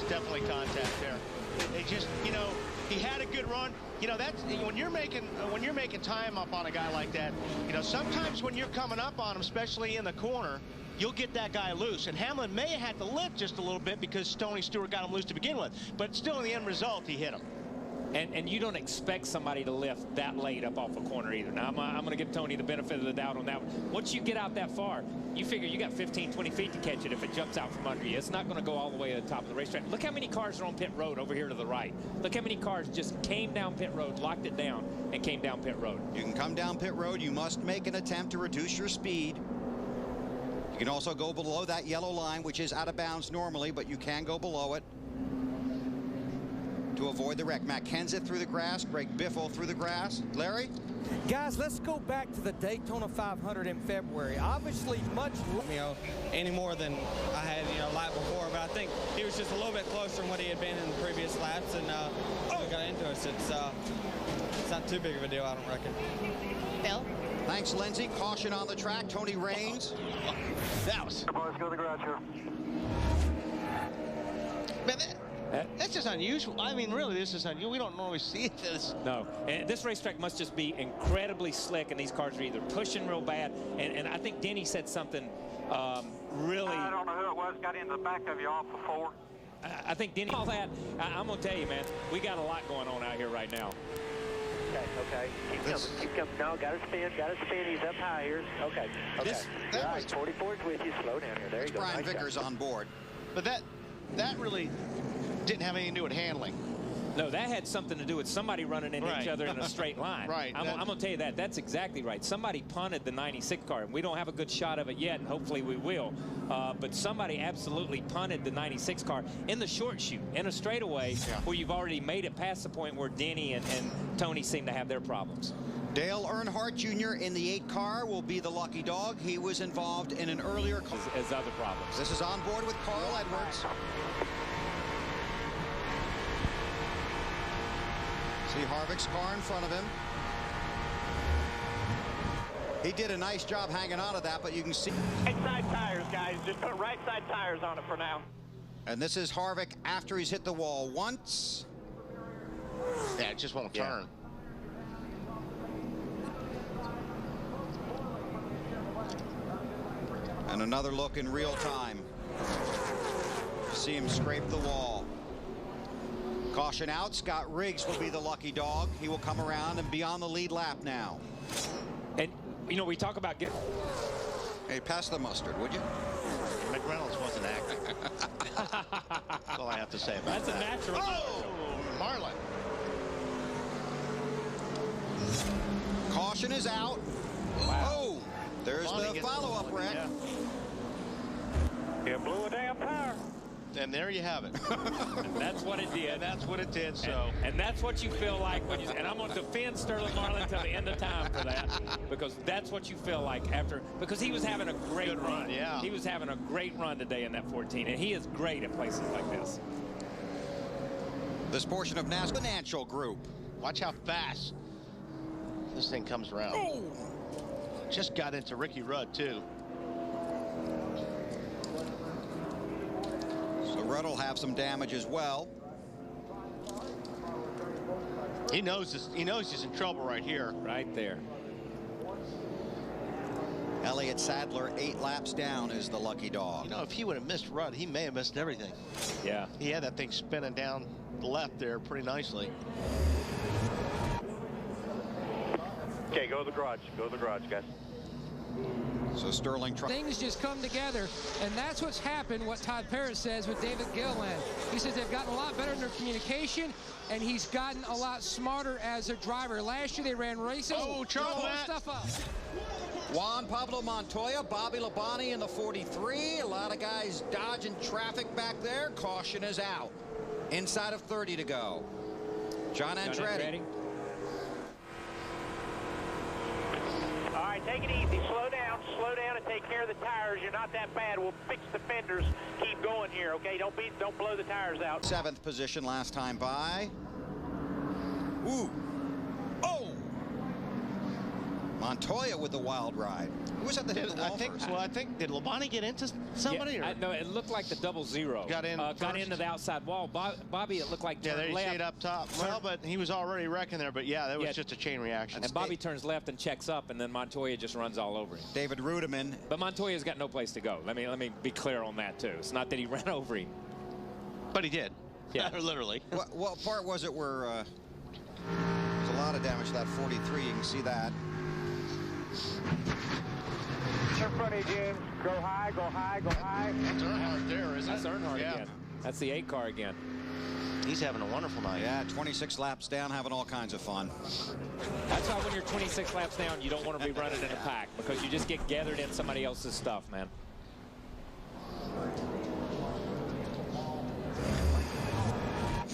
Definitely contact there. They just, he had a good run. That's when you're making time up on a guy like that. Sometimes when you're coming up on him, especially in the corner, you'll get that guy loose. And Hamlin may have had to lift just a little bit because Tony Stewart got him loose to begin with. But still, in the end result, he hit him. And you don't expect somebody to lift that late up off a corner either. Now, I'm going to give Tony the benefit of the doubt on that one. Once you get out that far, you figure you got 15, 20 feet to catch it if it jumps out from under you. It's not going to go all the way to the top of the racetrack. Look how many cars are on pit road over here to the right. Look how many cars just came down pit road, locked it down, and came down pit road. You can come down pit road. You must make an attempt to reduce your speed. You can also go below that yellow line, which is out of bounds normally, but you can go below it to avoid the wreck. Matt Kenseth through the grass, Greg Biffle through the grass. Larry? Guys, let's go back to the Daytona 500 in February. Obviously much any more than I had lap before, but I think he was just a little bit closer than what he had been in the previous laps, and we got into us. It's not too big of a deal, I don't reckon. Bill? Thanks, Lindsay. Caution on the track. Tony Raines. That was... Come on, let's go to the garage here. Man, that's just unusual. I mean, really, this is unusual. We don't normally see this. No, and this racetrack must just be incredibly slick, and these cars are either pushing real bad, and I think Denny said something really... I don't know who it was, got in the back of you off before. I think Denny, all that, I'm going to tell you, man, we got a lot going on out here right now. Okay. Keep coming. No, got to spin. He's up high here. Okay. That was 44 is with you. Slow down here. There you go. Brian Vickers on board. But that really didn't have anything to do with handling. No, that had something to do with somebody running into each other in a straight line. Right. I'm going to tell you that. That's exactly right. Somebody punted the 96 car, and we don't have a good shot of it yet, and hopefully we will. But somebody absolutely punted the 96 car in the short chute, in a straightaway, where you've already made it past the point where Denny and Tony seem to have their problems. Dale Earnhardt Jr. in the 8 car will be the lucky dog. He was involved in an earlier car. As other problems. This is on board with Carl Edwards. See Harvick's car in front of him. He did a nice job hanging on to that, but you can see. Right side tires, guys. Just put right side tires on it for now. And this is Harvick after he's hit the wall once. Yeah, it just won't turn. And another look in real time. See him scrape the wall. Caution out. Scott Riggs will be the lucky dog. He will come around and be on the lead lap now. And, you know, we talk about getting... Hey, pass the mustard, would you? McReynolds wasn't acting. That's all I have to say about that. That's a natural. Oh, Marlin. Caution is out. Wow. Oh, there's the follow-up wreck. You blew a damn tire. And there you have it. And that's what it did. And that's what it did. So. And that's what you feel like when you. And I'm going to defend Sterling Marlin until the end of time for that, because that's what you feel like after. Because he was having a great run. Yeah. He was having a great run today in that 14, and he is great at places like this. This portion of NASCAR Financial Group. Watch how fast this thing comes around. Oh. Just got into Ricky Rudd too. So Rudd will have some damage as well. He knows this. He knows he's in trouble right here. Right there. Elliott Sadler 8 laps down is the lucky dog. You know, if he would have missed Rudd, he may have missed everything. Yeah. He had that thing spinning down the left there pretty nicely. Okay, go to the garage. Go to the garage, guys. So Sterling things just come together, and that's what's happened. What Todd Parris says with David Gilliland, he says they've gotten a lot better in their communication, and he's gotten a lot smarter as a driver. Last year they ran races. Oh, Charles, stuff up. Juan Pablo Montoya, Bobby Labonte in the 43. A lot of guys dodging traffic back there. Caution is out. Inside of 30 to go. John Andretti. All right, take it easy. Slow down and take care of the tires. You're not that bad. We'll fix the fenders. Keep going here, okay? Don't blow the tires out. 7th position last time by. Ooh. Oh! Montoya with the wild ride. Who was at the hit of the wall first? Well, I think, did Labonte get into somebody? Yeah, no, it looked like the 00. Got into the outside wall. Bobby, it looked like turned there you left. see it up top. Well, but he was already wrecking there. But yeah, that was just a chain reaction. And Bobby turns left and checks up, and then Montoya just runs all over him. David Rudiman. But Montoya's got no place to go. Let me be clear on that too. It's not that he ran over him. But he did. Yeah, literally. What part was it where there's a lot of damage to that 43? You can see that. In front of you, James. Go high, go high, go high. That's Earnhardt there, isn't it? That's Earnhardt again. That's the 8 car again. He's having a wonderful night. Yeah, 26 laps down, having all kinds of fun. That's why when you're 26 laps down, you don't want to be running in a pack, because you just get gathered in somebody else's stuff, man.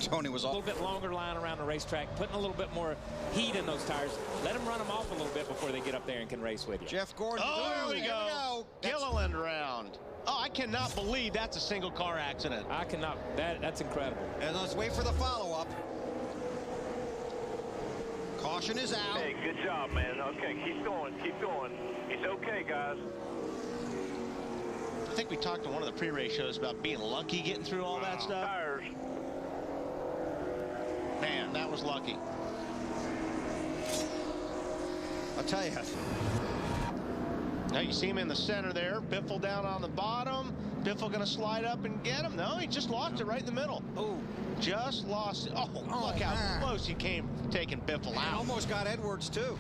Tony was a little bit longer line around the racetrack, putting a little bit more heat in those tires. Let them run them off a little bit before they get up there and can race with you. Jeff Gordon. Oh, there we go. Gilliland round. Oh, I cannot believe that's a single car accident. I cannot. That's incredible. And let's wait for the follow-up. Caution is out. Hey, good job, man. Okay, keep going, keep going. It's okay, guys. I think we talked in one of the pre-race shows about being lucky getting through all that stuff. Tires. Man, that was lucky. I'll tell you. Now you see him in the center there. Biffle down on the bottom. Biffle going to slide up and get him. No, he just lost it right in the middle. Oh, just lost it. Oh, look how close he came taking Biffle out. Almost got Edwards too.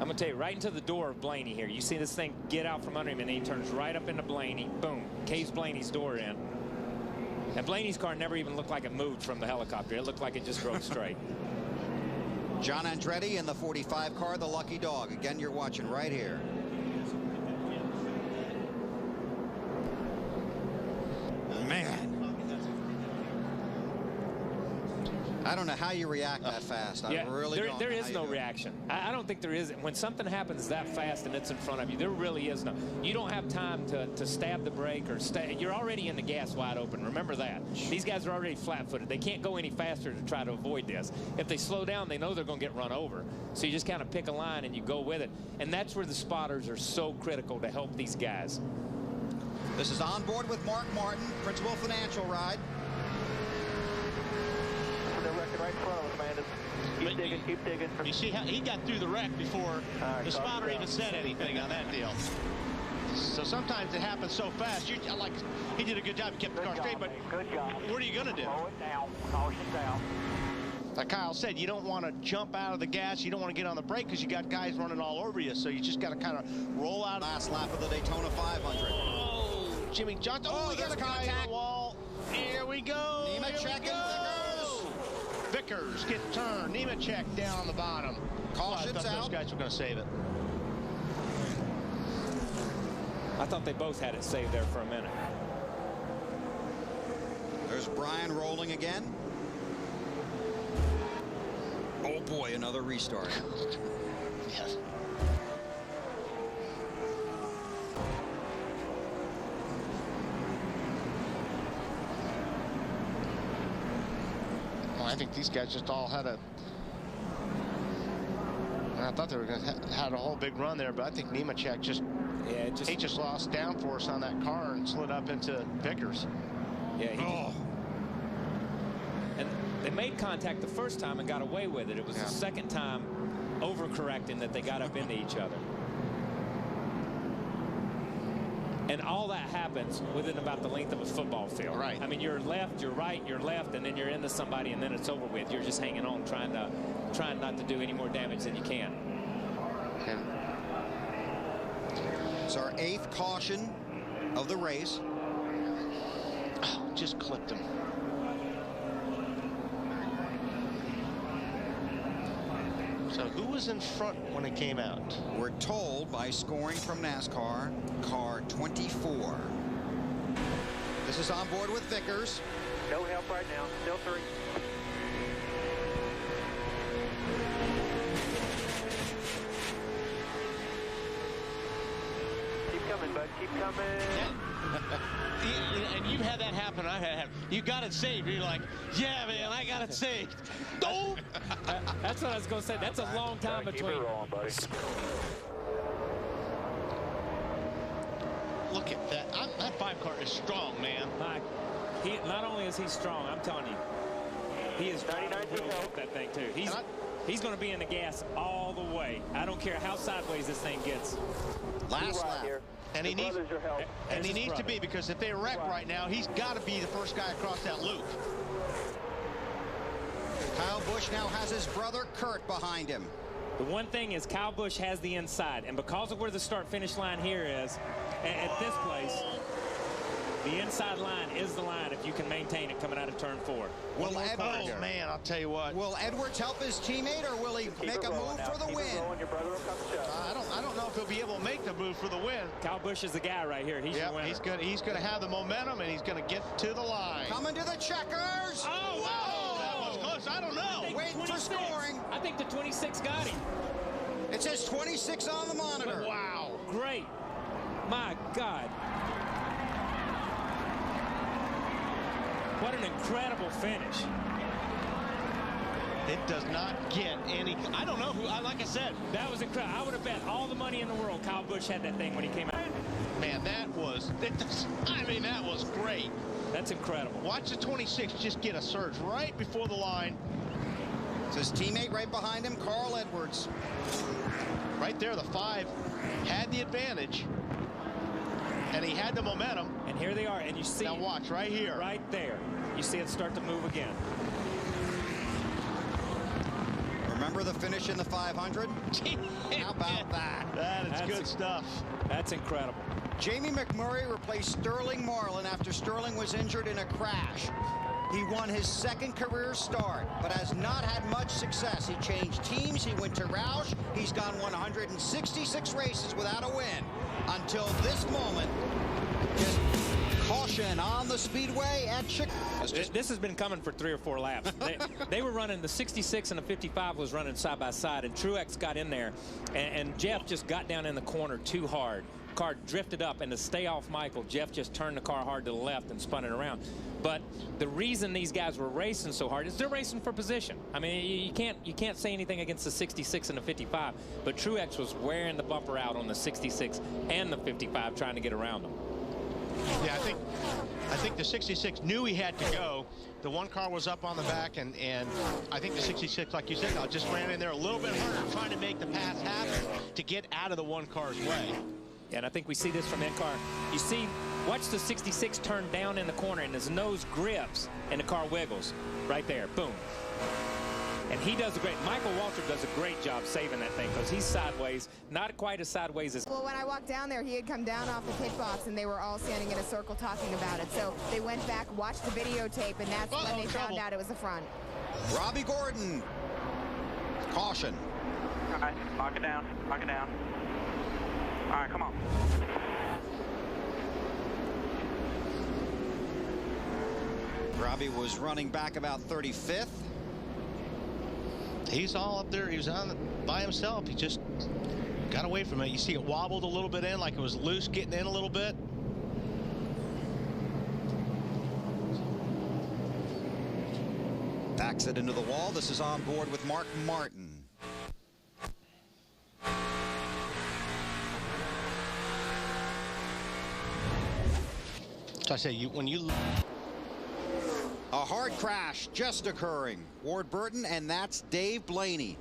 I'm going to tell you, right into the door of Blaney here. You see this thing get out from under him, and he turns right up into Blaney. Boom. Caves Blaney's door in. And Blaney's car never even looked like it moved from the helicopter. It looked like it just drove straight. John Andretti in the 45 car, the lucky dog. Again, you're watching right here. Man. I don't know how you react that fast. I really don't. There is no reaction. I don't think there is. When something happens that fast and it's in front of you, there really is no. You don't have time to stab the brake or stay. You're already in the gas wide open. Remember that. These guys are already flat-footed. They can't go any faster to try to avoid this. If they slow down, they know they're going to get run over. So you just kind of pick a line and you go with it. And that's where the spotters are so critical to help these guys. This is On Board with Mark Martin, Principal Financial Ride. The record right in front of us, man. Keep digging, keep digging. You see how he got through the wreck before the spotter even said anything on that deal. So sometimes it happens so fast. Like he did a good job. He kept the car straight, but good job. What are you going to do? Slow it down. Caution down. Like Kyle said, you don't want to jump out of the gas. You don't want to get on the brake because you got guys running all over you. So you just got to kind of roll out. Last lap of the Daytona 500. Oh, Jimmy Johnson. Oh, he got a guy on the wall. Here we go. Nemechek and Vickers get turned. Nemechek down on the bottom. Caution's I thought out. those guys were going to save it. I thought they both had it saved there for a minute. There's Brian rolling again. Oh boy, another restart. Yes. Well, I think these guys just all had a. I thought they were going to had a whole big run there, but I think Nemechek he just lost downforce on that car and slid up into Vickers. Yeah. And they made contact the first time and got away with it. It was the second time overcorrecting that they got up into each other. And all that happens within about the length of a football field. Right. I mean, you're left, you're right, you're left, and then you're into somebody, and then it's over with. You're just hanging on, trying not to do any more damage than you can. It's our 8th caution of the race. Oh, just clipped him. So who was in front when it came out? We're told by scoring from NASCAR, car 24. This is On Board with Vickers. No help right now. Still 3. Keep coming, bud. Keep coming. And you've had that happen. I've had it happen. You got it saved. You're like, yeah, man, I got it saved. Don't. That's what I was going to say. That's a long time between. Keep it rolling, buddy. Look at that. That 5 car is strong, man. Not only is he strong, I'm telling you, he is trying to up that thing too. He's going to be in the gas all the way. I don't care how sideways this thing gets. Last lap. And he needs to be, because if they wreck right now, he's got to be the first guy across that loop. Kyle Busch now has his brother Kurt behind him. The one thing is Kyle Busch has the inside, and because of where the start-finish line here is, at this place, the inside line is the line if you can maintain it coming out of turn 4. Will Edwards, man, I'll tell you what. Will Edwards help his teammate, or will he make a move for the win? I don't know if he'll be able to make the move for the win. Kyle Busch is the guy right here. He's your winner. He's going to have the momentum, and he's going to get to the line. Coming to the checkers. Oh, wow. That was close. I don't know. Waiting for scoring. I think the 26 got him. It says 26 on the monitor. Wow. Great. My God. What an incredible finish. It does not get any. I don't know who. Like I said, that was incredible. I would have bet all the money in the world Kyle Busch had that thing when he came out. Man, that was. I mean, that was great. That's incredible. Watch the 26 just get a surge right before the line. It's his teammate right behind him, Carl Edwards. Right there, the 5 had the advantage, and he had the momentum. And here they are, and you see. Now watch right here. Right there. You see it start to move again. Remember the finish in the 500? How about that? That's good stuff. That's incredible. Jamie McMurray replaced Sterling Marlin after Sterling was injured in a crash. He won his 2nd career start, but has not had much success. He changed teams. He went to Roush. He's gone 166 races without a win until this moment. Just caution. Caution on the speedway at Chicago. This has been coming for 3 or 4 laps. They were running, the 66 and the 55 was running side by side, and Truex got in there, and Jeff just got down in the corner too hard. Car drifted up, and to stay off Michael, Jeff just turned the car hard to the left and spun it around. But the reason these guys were racing so hard is they're racing for position. I mean, you can't say anything against the 66 and the 55, but Truex was wearing the bumper out on the 66 and the 55 trying to get around them. Yeah, I think the 66 knew he had to go. The one car was up on the back, and I think the 66, like you said, just ran in there a little bit harder, trying to make the pass happen to get out of the one car's way. And I think we see this from that car. You see, watch the 66 turn down in the corner, and his nose grips, and the car wiggles right there. Boom. And he does a great, Michael Walter does a great job saving that thing, because he's sideways, not quite as sideways as. Well, when I walked down there, he had come down off the pit box, and they were all standing in a circle talking about it. So they went back, watched the videotape, and that's when they found out it was the front. Robbie Gordon. Caution. All right, lock it down, lock it down. All right, come on. Robbie was running back about 35th. He's all up there. He was on by himself. He just got away from it. You see it wobbled a little bit in, like it was loose getting in a little bit. Backs it into the wall. This is on board with Mark Martin. So I say, when you. A hard crash just occurring. Ward Burton, and that's Dave Blaney.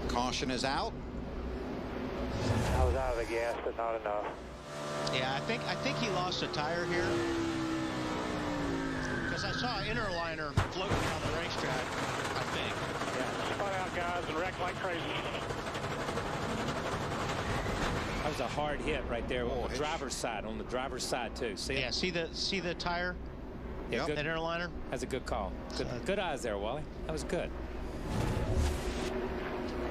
Caution is out. I was out of the gas, but not enough. Yeah, I think he lost a tire here. Because I saw an inner liner floating on the racetrack, I think. Yeah, spun out guys and wrecked like crazy. That was a hard hit right there on the driver's side, too. See yeah, it? see the tire? Yeah, yep. Good. That inner liner? That's a good call. Good eyes there, Wally. That was good.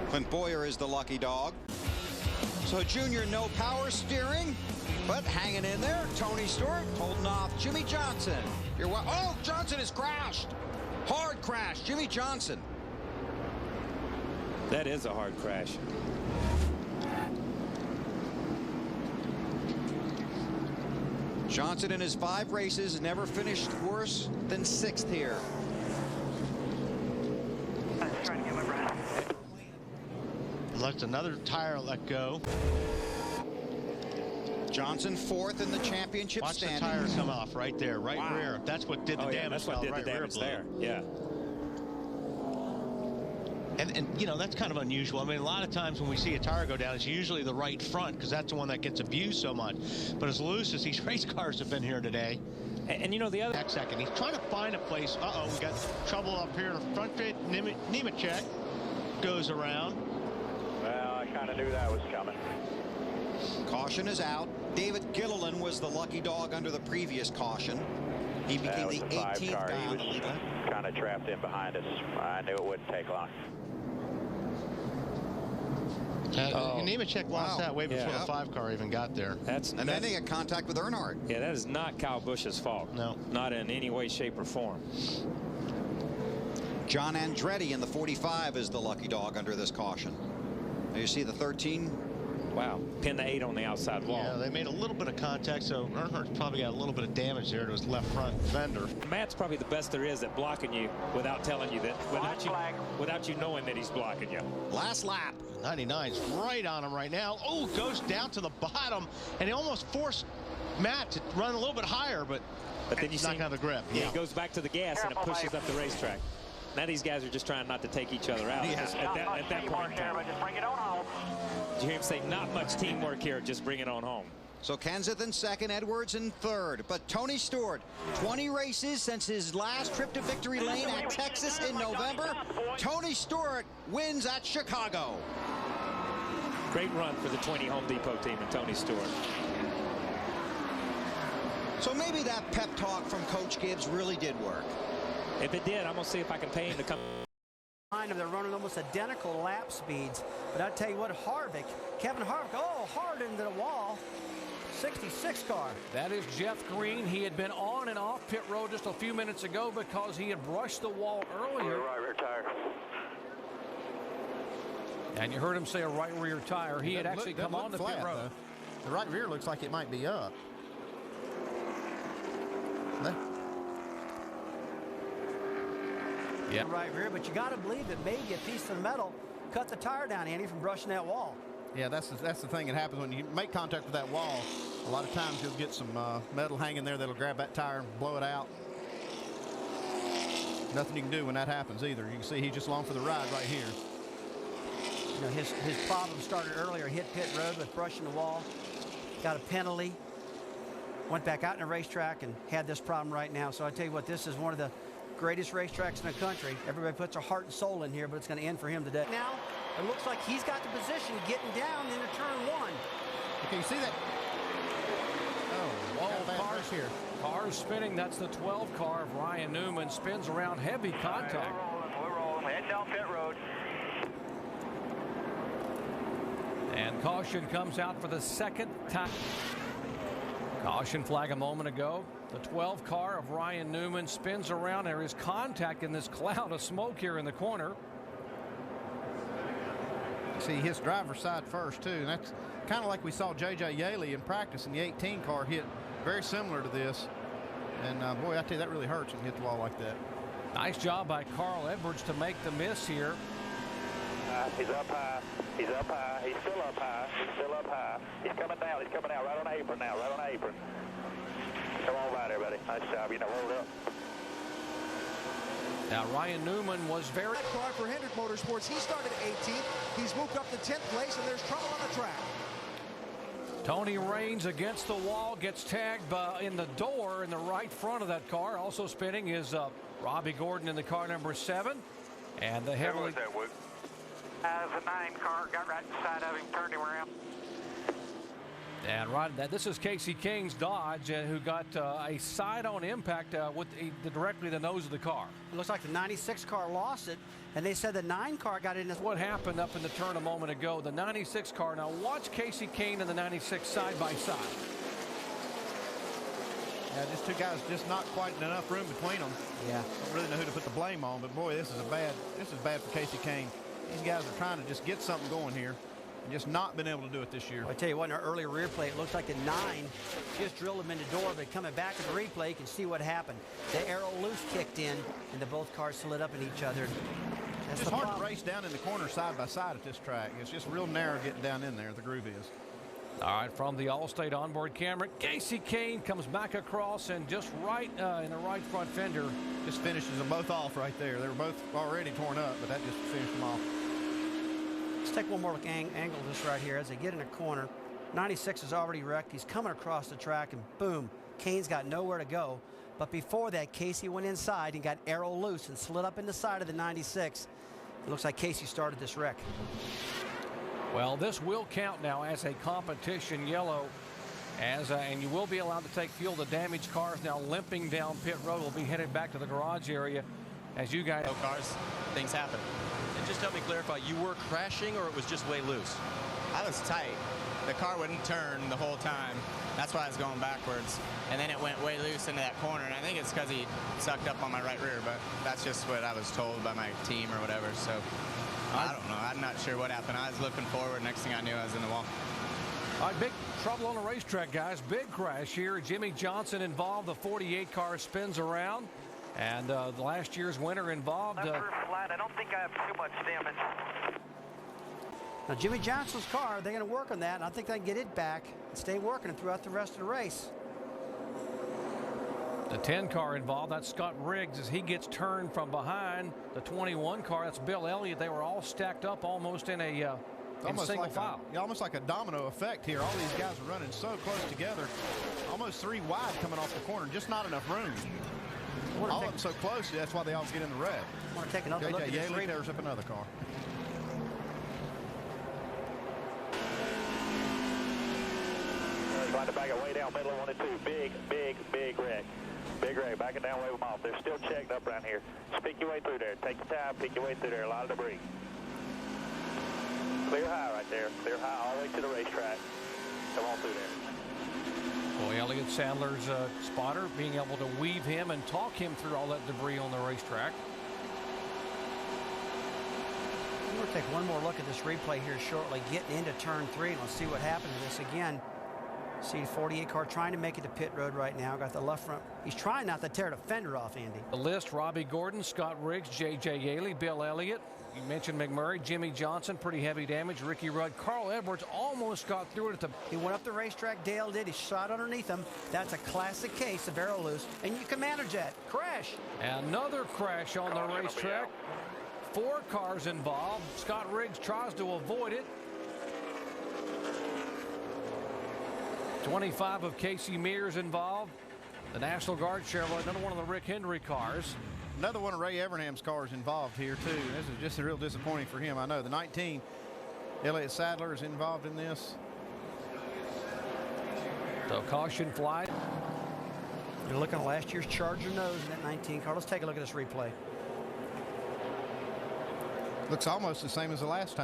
Clint Boyer is the lucky dog. So Junior, no power steering, but hanging in there. Tony Stewart holding off Jimmy Johnson. Oh, Johnson has crashed. Hard crash, Jimmy Johnson. That is a hard crash. Johnson in his 5 races never finished worse than 6th here. I'm trying to get my breath. Let another tire let go. Johnson 4th in the championship standings. Watch the tire come off right there, right rear. That's what did the damage. That's what did the damage there. Yeah. And you know, that's kind of unusual. I mean, a lot of times when we see a tire go down, it's usually the right front, because that's the one that gets abused so much. But as loose as these race cars have been here today. And you know, the other next second, he's trying to find a place. Uh-oh, we got trouble up here in the front straight. Nemechek goes around. Well, I kind of knew that was coming. Caution is out. David Gilliland was the lucky dog under the previous caution. He became the 18th guy on the lead lap. Kind of trapped in behind us. I knew it wouldn't take long. Nemechek lost that way before the 5 car even got there. And then they had contact with Earnhardt. Yeah, that is not Kyle Busch's fault. No. Not in any way, shape, or form. John Andretti in the 45 is the lucky dog under this caution. Now you see the 13. Wow, pin the 8 on the outside wall. Yeah, they made a little bit of contact, so Earnhardt's probably got a little bit of damage there to his left front fender. Matt's probably the best there is at blocking you without telling you that, without you knowing that he's blocking you. Last lap. 99's right on him right now. Oh, goes down to the bottom, and he almost forced Matt to run a little bit higher, but then you see not have the grip. Yeah, he goes back to the gas and it pushes up the racetrack. Now these guys are just trying not to take each other out. Yeah. At that point in time. Just bring it on home. Did you hear him say not much teamwork here, just bring it on home? So Kenseth in 2nd, Edwards in 3rd. But Tony Stewart, 20 races since his last trip to victory lane at Texas in November. Tony Stewart wins at Chicago. Great run for the 20 Home Depot team and Tony Stewart. So maybe that pep talk from Coach Gibbs really did work. If it did, I'm going to see if I can pay him to come. behind him. They're running almost identical lap speeds. But I tell you what, Kevin Harvick, hard into the wall. 66 car. That is Jeff Green. He had been on and off pit road just a few minutes ago because he had brushed the wall earlier. Right rear tire. And you heard him say a right rear tire. He had actually come on the pit road. Though. The right rear looks like it might be up. Yeah. Right rear, but you got to believe that maybe a piece of metal cut the tire down, Andy, from brushing that wall. Yeah, that's the thing that happens when you make contact with that wall. A lot of times you'll get some metal hanging there that'll grab that tire and blow it out. Nothing you can do when that happens either. You can see he's just along for the ride right here. You know, his problem started earlier. Hit pit road with brushing the wall. Got a penalty. Went back out in the racetrack and had this problem right now. So I tell you what, this is one of the greatest racetracks in the country. Everybody puts their heart and soul in here, but it's going to end for him today. Now, it looks like he's got the position getting down into turn 1. Okay, you see that? Oh, cars here. Cars spinning. That's the 12 car of Ryan Newman. Spins around, heavy contact. Right, we're rolling. Heading down pit road. And caution comes out for the second time. Caution flag a moment ago. The 12 car of Ryan Newman spins around. There is contact in this cloud of smoke here in the corner. See, his driver's side first, too. And that's kind of like we saw J.J. Yaley in practice in the 18 car hit. Very similar to this. And, boy, I tell you, that really hurts when you hit the wall like that. Nice job by Carl Edwards to make the miss here. He's up high. He's up high. He's still up high. He's still up high. He's coming down. He's coming out. Right on the apron now. Right on the apron. Come on by, everybody. Nice job. You know, hold up. Now, Ryan Newman was very... car for Hendrick Motorsports. He started 18th. He's moved up to 10th place, and there's trouble on the track. Tony Raines against the wall, gets tagged in the door in the right front of that car. Also spinning is Robbie Gordon in the car number 7. And the heavily... The 9 car got right inside of him, turned him around. And this is Casey King's Dodge, who got a side-on impact with directly the nose of the car. It looks like the 96 car lost it, and they said the 9 car got in. What happened up in the turn a moment ago? The 96 car. Now watch Casey Kane and the 96 side by side. Yeah, just two guys, just not quite enough room between them. Yeah. Don't really know who to put the blame on, but boy, this is bad for Casey Kane. These guys are trying to just get something going here and just not been able to do it this year. I tell you what, in our earlier rear play, it looks like the 9 just drilled him in the door, but coming back to the replay, you can see what happened. The aero loose kicked in, and both cars slid up in each other. It's just hard to race down in the corner side by side at this track. It's just real narrow getting down in there, the groove is. All right, from the Allstate onboard camera, Casey Kane comes back across and just right in the right front fender. Just finishes them both off right there. They were both already torn up, but that just finished them off. Let's take one more look angle of this right here as they get in a corner. 96 is already wrecked. He's coming across the track, and boom, Kane's got nowhere to go. But before that, Casey went inside and got aero loose and slid up in the side of the 96. It looks like Casey started this wreck. Well, this will count now as a competition yellow, and you will be allowed to take fuel. The damaged cars now limping down pit road will be headed back to the garage area as you guys. Cars, things happen. And just help me clarify, you were crashing or it was just way loose? I was tight. The car wouldn't turn the whole time. That's why I was going backwards. And then it went way loose into that corner, and I think it's because he sucked up on my right rear, but that's just what I was told by my team or whatever. So I don't know. I'm not sure what happened. I was looking forward. Next thing I knew, I was in the wall. All right, big trouble on the racetrack, guys. Big crash here. Jimmy Johnson involved. The 48 car spins around. And the last year's winner involved. Flat. I don't think I have too much damage. Now, Jimmy Johnson's car, they're going to work on that, and I think they can get it back and stay working throughout the rest of the race. The 10 car involved, that's Scott Riggs as he gets turned from behind. The 21 car, that's Bill Elliott. They were all stacked up almost in a single file. Almost like a domino effect here. All these guys are running so close together. Almost 3 wide coming off the corner. Just not enough room. All of them so close, that's why they all get in the red. I want to take another look at this. There's up another car. Trying to back it way down middle of 1 and 2. Big wreck. Big wreck. Back it down, wave them off. They're still checked up around here. Just pick your way through there. Take your time, pick your way through there. A lot of debris. Clear high right there. Clear high all the way to the racetrack. Come on through there. Boy, Elliott Sadler's spotter being able to weave him and talk him through all that debris on the racetrack. We're going to take one more look at this replay here shortly, getting into turn 3, and let's see what happens to this again. See the 48 car trying to make it to pit road right now. Got the left front. He's trying not to tear the fender off, Andy. The list: Robbie Gordon, Scott Riggs, J.J. Yaley, Bill Elliott. You mentioned McMurray, Jimmy Johnson, pretty heavy damage. Ricky Rudd, Carl Edwards almost got through it at the... He went up the racetrack, Dale did. He shot underneath him. That's a classic case of aero loose, and you can manage that. Crash. Another crash on the racetrack. 4 cars involved. Scott Riggs tries to avoid it. 25 of Casey Mears involved. The National Guard Chevrolet, another one of the Rick Hendry cars. Another one of Ray Evernham's cars involved here, too. This is just a real disappointing for him. I know the 19, Elliott Sadler, is involved in this. So caution flight. You're looking at last year's Charger nose in that 19 car. Let's take a look at this replay. Looks almost the same as the last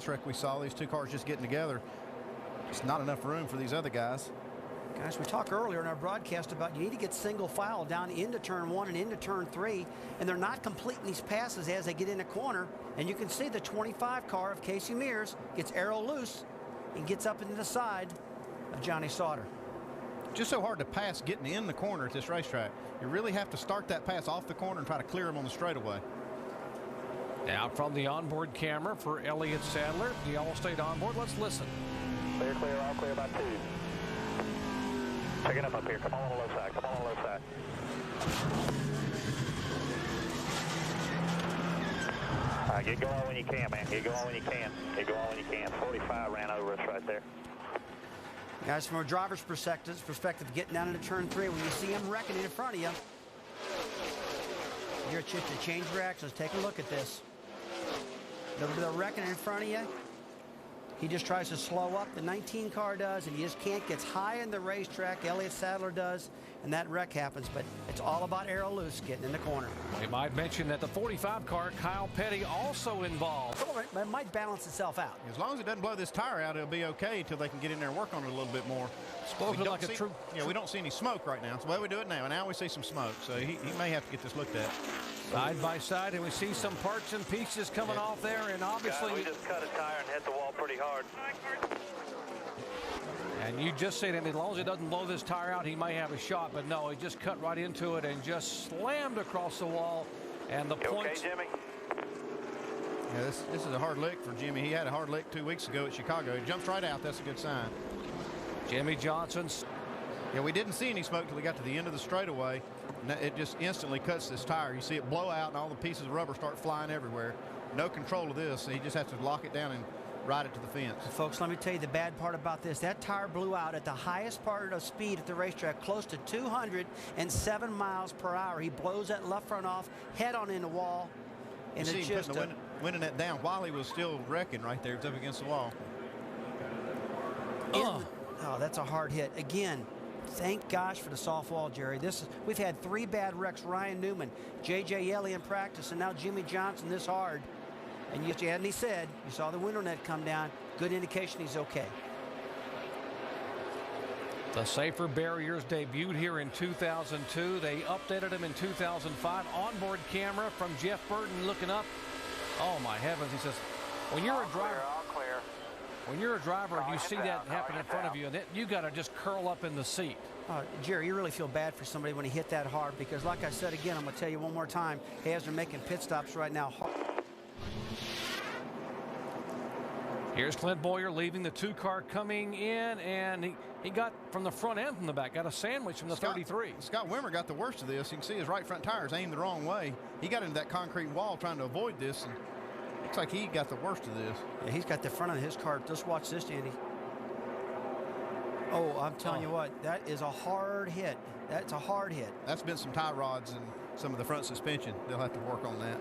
wreck we saw. These 2 cars just getting together. Just not enough room for these other guys. Guys, we talked earlier in our broadcast about you need to get single file down into turn 1 and into turn 3, and they're not completing these passes as they get in a corner. And you can see the 25 car of Casey Mears gets aero loose and gets up into the side of Johnny Sauter. Just so hard to pass getting in the corner at this racetrack. You really have to start that pass off the corner and try to clear him on the straightaway. Now from the onboard camera for Elliott Sadler, the Allstate onboard. Let's listen. Clear, all clear about 2. Check it up here. Come on the low side. Come on the low side. All right, get going when you can, man. Get going when you can. Get going when you can. 45 ran over us right there. Guys, from a driver's perspective, getting down into turn 3, when you see him wrecking in front of you, you're just to change directions. Take a look at this. The wrecking in front of you. He just tries to slow up. The 19 car does, and he just can't. Gets high in the racetrack. Elliott Sadler does, and that wreck happens. But it's all about aero loose getting in the corner. We might mention that the 45 car, Kyle Petty, also involved. It might balance itself out. As long as it doesn't blow this tire out, it'll be okay until they can get in there and work on it a little bit more. Spoken like a true. Yeah, we don't see any smoke right now. It's the way we do it now. And now we see some smoke. So he may have to get this looked at. Side by side, and we see some parts and pieces coming off there, and obviously... we just cut a tire and hit the wall pretty hard. And you just said that as long as it doesn't blow this tire out, he may have a shot, but no, he just cut right into it and just slammed across the wall, and the points... Okay, Jimmy? Yeah, this is a hard lick for Jimmy. He had a hard lick 2 weeks ago at Chicago. He jumps right out. That's a good sign. Jimmy Johnson's... Yeah, we didn't see any smoke till we got to the end of the straightaway. And it just instantly cuts this tire. You see it blow out and all the pieces of rubber start flying everywhere. No control of this, so he just has to lock it down and ride it to the fence. Folks, let me tell you the bad part about this. That tire blew out at the highest part of speed at the racetrack, close to 207 miles per hour. He blows that left front off, head on in the wall. And you it's see him just winning that down while he was still wrecking right there. It's up against the wall. Oh, that's a hard hit. Again, thank gosh for the soft wall, Jerry. We've had 3 bad wrecks. Ryan Newman, J.J. Yeley in practice, and now Jimmy Johnson this hard. And he said, you saw the window net come down. Good indication he's okay. The safer barriers debuted here in 2002. They updated them in 2005. Onboard camera from Jeff Burton looking up. Oh my heavens! He says, when you're a driver, when you're a driver, and you see that happen in front of you, and you got to just curl up in the seat. Jerry, you really feel bad for somebody when he hit that hard, because like I said again, I'm going to tell you one more time, as they're making pit stops right now. Here's Clint Boyer leaving the 2 car coming in, and he got from the front and from the back, got a sandwich from the 33. Scott Wimmer got the worst of this. You can see his right front tires aimed the wrong way. He got into that concrete wall trying to avoid this, and looks like he got the worst of this. Yeah, he's got the front of his car. Just watch this, Andy. Oh, I'm telling you what, that is a hard hit. That's a hard hit. That's been some tie rods and some of the front suspension. They'll have to work on that.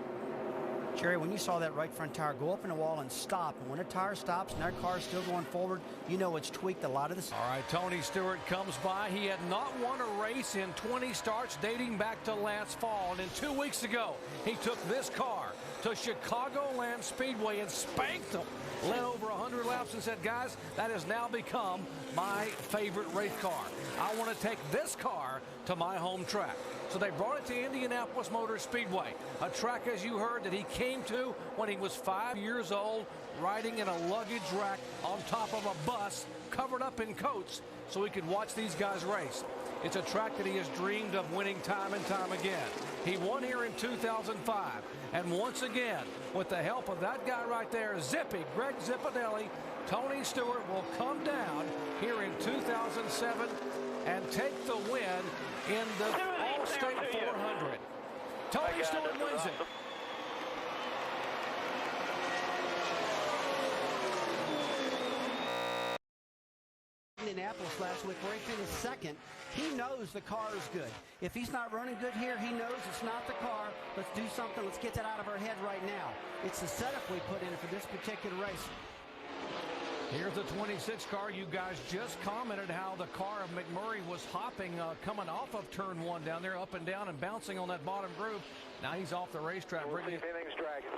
Jerry, when you saw that right front tire go up in the wall and stop, and when a tire stops and that car's still going forward, you know it's tweaked a lot of this. All right, Tony Stewart comes by. He had not won a race in 20 starts dating back to last fall. And then 2 weeks ago, he took this car to Chicagoland Speedway and spanked them. Led over 100 laps and said, guys, that has now become my favorite race car. I want to take this car to my home track. So they brought it to Indianapolis Motor Speedway, a track, as you heard, that he came to when he was 5 years old, riding in a luggage rack on top of a bus covered up in coats so he could watch these guys race. It's a track that he has dreamed of winning time and time again. He won here in 2005. And once again, with the help of that guy right there, Zippy, Greg Zipadelli, Tony Stewart will come down here in 2007 and take the win in the All-State 400. Tony Stewart wins it. Indianapolis last week, where he finished second. He knows the car is good. If he's not running good here, he knows it's not the car. Let's do something. Let's get that out of our head right now. It's the setup we put in for this particular race. Here's the 26 car. You guys just commented how the car of McMurray was hopping, coming off of turn one down there, up and down and bouncing on that bottom groove. Now he's off the racetrack. We'll see if anything's dragging.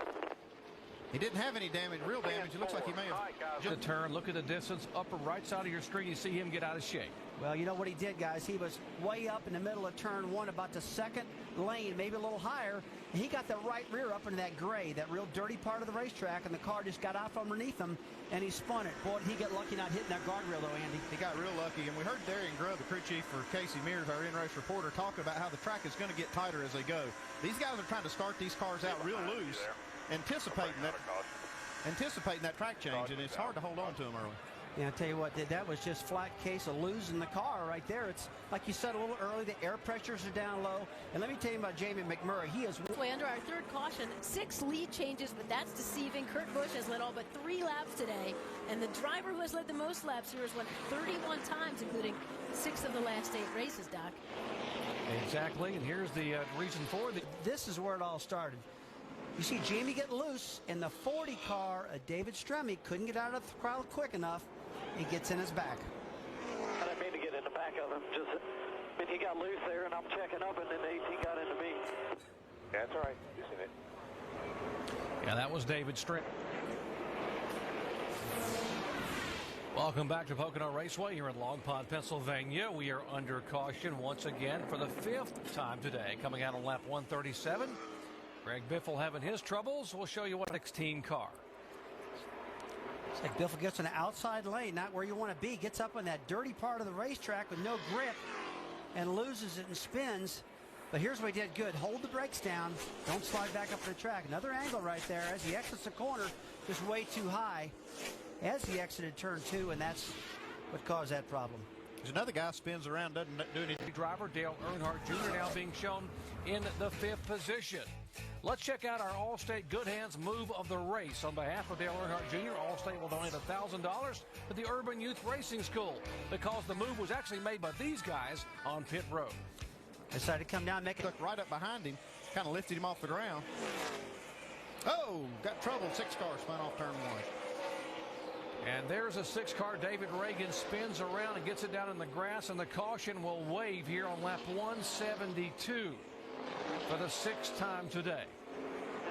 He didn't have any damage, real damage. It looks like he may have The turn, look at the distance, upper right side of your screen. You see him get out of shape. Well, you know what he did, guys? He was way up in the middle of turn one, about the second lane, maybe a little higher. And he got the right rear up into that gray, that real dirty part of the racetrack, and the car just got off underneath him, and he spun it. Boy, did he get lucky not hitting that guardrail, though, Andy. He got real lucky, and we heard Darian Grubb, the crew chief for Casey Mears, our in-race reporter, talking about how the track is going to get tighter as they go. These guys are trying to start these cars out real loose, anticipating that track change, and it's hard to hold on to them early. Yeah, I'll tell you what, that was just flat case of losing the car right there. It's like you said a little early, the air pressures are down low. And let me tell you about Jamie McMurray. He is under our third caution. 6 lead changes, but that's deceiving. Kurt Busch has led all but 3 laps today. And the driver who has led the most laps here has won 31 times, including 6 of the last 8 races, Doc. Exactly, and here's the reason for it. This is where it all started. You see Jamie get loose, and the 40 car of David Stremme couldn't get out of the crowd quick enough. He gets in his back. I didn't mean to get in the back of him. He got loose there, and I'm checking up, and then the 18 got into me. Yeah, that's all right. You seen it. Yeah, that was David Stremme. Welcome back to Pocono Raceway here in Long Pond, Pennsylvania. We are under caution once again for the 5th time today. Coming out on lap 137. Greg Biffle having his troubles. We'll show you what 16 car. It's like Biffle gets in the outside lane, not where you want to be. Gets up on that dirty part of the racetrack with no grip and loses it and spins. But here's what he did good. Hold the brakes down. Don't slide back up the track. Another angle right there as he exits the corner, just way too high as he exited turn 2, and that's what caused that problem. There's another guy spins around, doesn't do anything. Driver Dale Earnhardt Jr. now being shown in the 5th position. Let's check out our Allstate Good Hands move of the race. On behalf of Dale Earnhardt Jr., Allstate will donate $1,000 to the Urban Youth Racing School because the move was actually made by these guys on pit road. Decided to come down, make it look right up behind him, kind of lifted him off the ground. Oh, got trouble. 6 cars spun off turn 1. And there's a 6 car. David Reagan spins around and gets it down in the grass, and the caution will wave here on lap 172 for the 6th time today.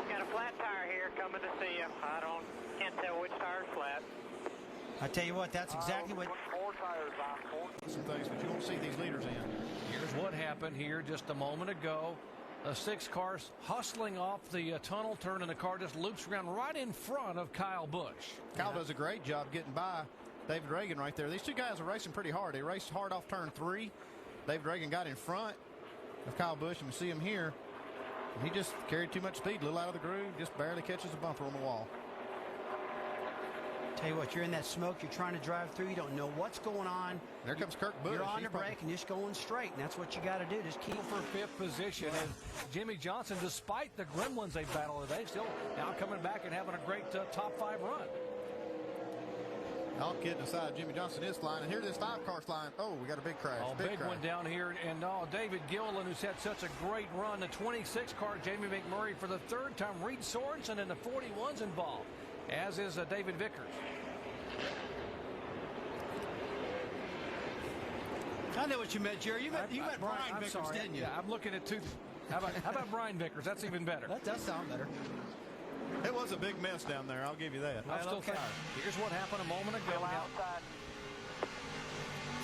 Got a flat tire here coming to see you. Can't tell which tire's flat. I tell you what, that's exactly what. 4 tires on. Some things, but you won't see these leaders in. Here's what happened here just a moment ago. The 6 cars hustling off the tunnel turn, and the car just loops around right in front of Kyle Busch. Kyle does a great job getting by David Reagan right there. These 2 guys are racing pretty hard. They raced hard off turn 3. David Reagan got in front of Kyle Busch, and we see him here. He just carried too much speed, a little out of the groove, just barely catches a bumper on the wall. Tell you what, you're in that smoke, you're trying to drive through, you don't know what's going on. There comes Kirk Busch. You're on the brake and just going straight, and that's what you got to do. Just keep for 5th position. And Jimmy Johnson, despite the gremlins they battled today, still now coming back and having a great top 5 run. All kidding aside, Jimmy Johnson is flying, and here this 5-car's flying. Oh, we got a big crash. Big one down here, and David Gilliland, who's had such a great run. The 26 car, Jamie McMurray for the 3rd time. Reed Sorensen and the 41's involved, as is David Vickers. I know what you meant, Jerry. You meant Brian Vickers, sorry. didn't you? Yeah, I'm looking at two. How about Brian Vickers? That's even better. That does sound better. It was a big mess down there, I'll give you that. I'm still tired. Here's what happened a moment ago.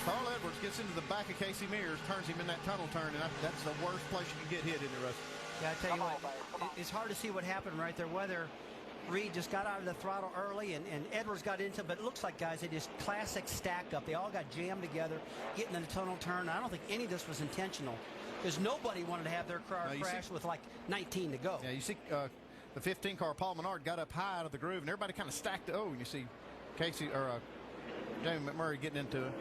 Carl Edwards gets into the back of Casey Mears, turns him in that tunnel turn, and that's the worst place you can get hit, isn't it, Russ? Yeah, I tell you what, it's hard to see what happened right there, whether Reed just got out of the throttle early and Edwards got into it, but it looks like, guys, they just classic stack up. They all got jammed together, getting in the tunnel turn. I don't think any of this was intentional, because nobody wanted to have their car crash with like 19 to go. Yeah, you see the 15 car, Paul Menard, got up high out of the groove, and everybody kind of stacked. And you see Casey or Jamie McMurray getting into it.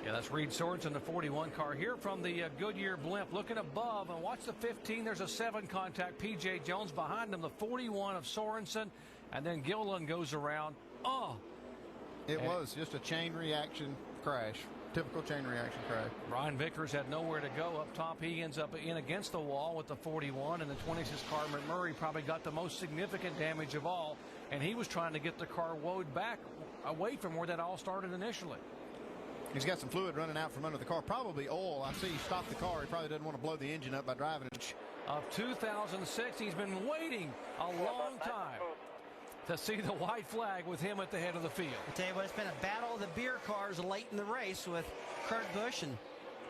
Yeah, that's Reed Sorensen, the 41 car here from the Goodyear blimp. Looking above and watch the 15. There's a 7 contact. P.J. Jones behind him, the 41 of Sorensen, and then Gilliland goes around. It was just a chain reaction crash. Typical chain reaction crash. Brian Vickers had nowhere to go up top. He ends up in against the wall with the 41, and the 26 car McMurray probably got the most significant damage of all, and he was trying to get the car woed back away from where that all started initially. He's got some fluid running out from under the car, probably oil. I see he stopped the car. He probably doesn't want to blow the engine up by driving it. Of 2006, he's been waiting a long time to see the white flag with him at the head of the field. I tell you what, it's been a battle of the beer cars late in the race with Kurt Busch and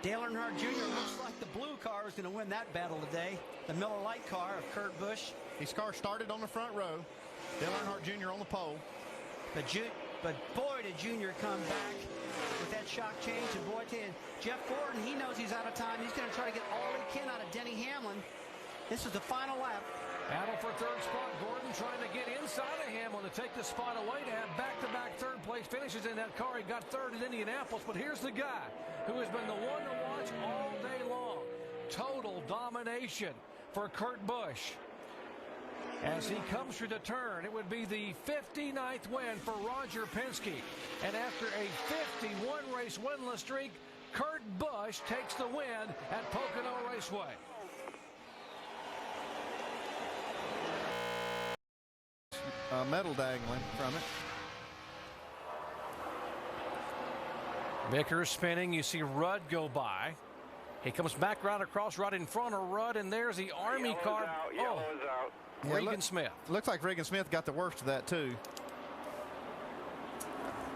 Dale Earnhardt Jr. Looks like the blue car is going to win that battle today. The Miller Lite car of Kurt Busch. His car started on the front row. Dale Earnhardt Jr. on the pole. But boy, did Junior come back with that shock change. And boy, Jeff Gordon, he knows he's out of time. He's going to try to get all he can out of Denny Hamlin. This is the final lap. Battle for 3rd spot. Gordon trying to get inside of Hamlin to take the spot away to have back-to-back 3rd place finishes in that car. He got 3rd in Indianapolis, but here's the guy who has been the one to watch all day long. Total domination for Kurt Busch. As he comes through the turn, it would be the 59th win for Roger Penske. And after a 51-race winless streak, Kurt Busch takes the win at Pocono Raceway. Medal dangling from it. Vickers spinning. You see Rudd go by. He comes back right across right in front of Rudd, and there's the Army car. Yellow is out. Regan Smith. Looks like Regan Smith got the worst of that, too.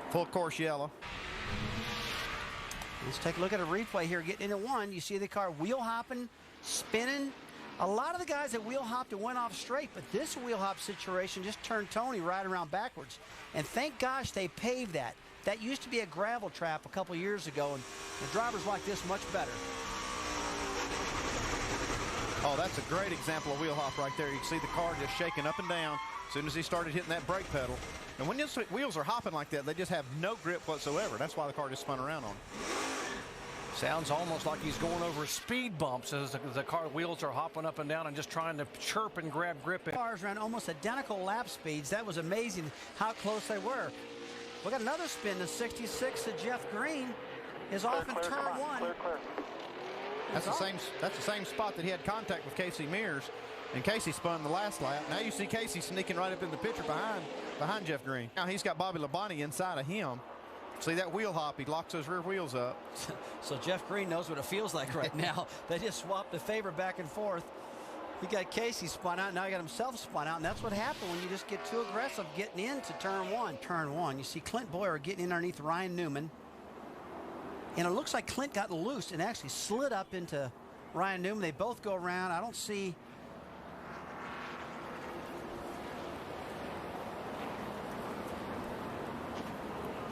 Full course yellow. Let's take a look at a replay here. Getting into one, you see the car wheel hopping, spinning. A lot of the guys that wheel hopped and went off straight, but this wheel hop situation just turned Tony right around backwards. And thank gosh they paved that. That used to be a gravel trap a couple years ago, and the drivers like this much better. Oh, that's a great example of wheel hop right there. You can see the car just shaking up and down as soon as he started hitting that brake pedal. And when these wheels are hopping like that, they just have no grip whatsoever. That's why the car just spun around on it. Sounds almost like he's going over speed bumps as the car wheels are hopping up and down and just trying to chirp and grab grip. Cars ran almost identical lap speeds. That was amazing how close they were. We got another spin. The 66 of Jeff Green is off in turn one. That's the same spot that he had contact with Casey Mears, and Casey spun the last lap. Now you see Casey sneaking right up in the picture behind Jeff Green. Now he's got Bobby Labonte inside of him. See that wheel hop? He locks those rear wheels up. So Jeff Green knows what it feels like right now. They just swapped the favor back and forth. He got Casey spun out. Now he got himself spun out, and that's what happened when you just get too aggressive getting into turn one. Turn one, you see Clint Boyer getting in underneath Ryan Newman. And it looks like Clint got loose and actually slid up into Ryan Newman. They both go around. I don't see.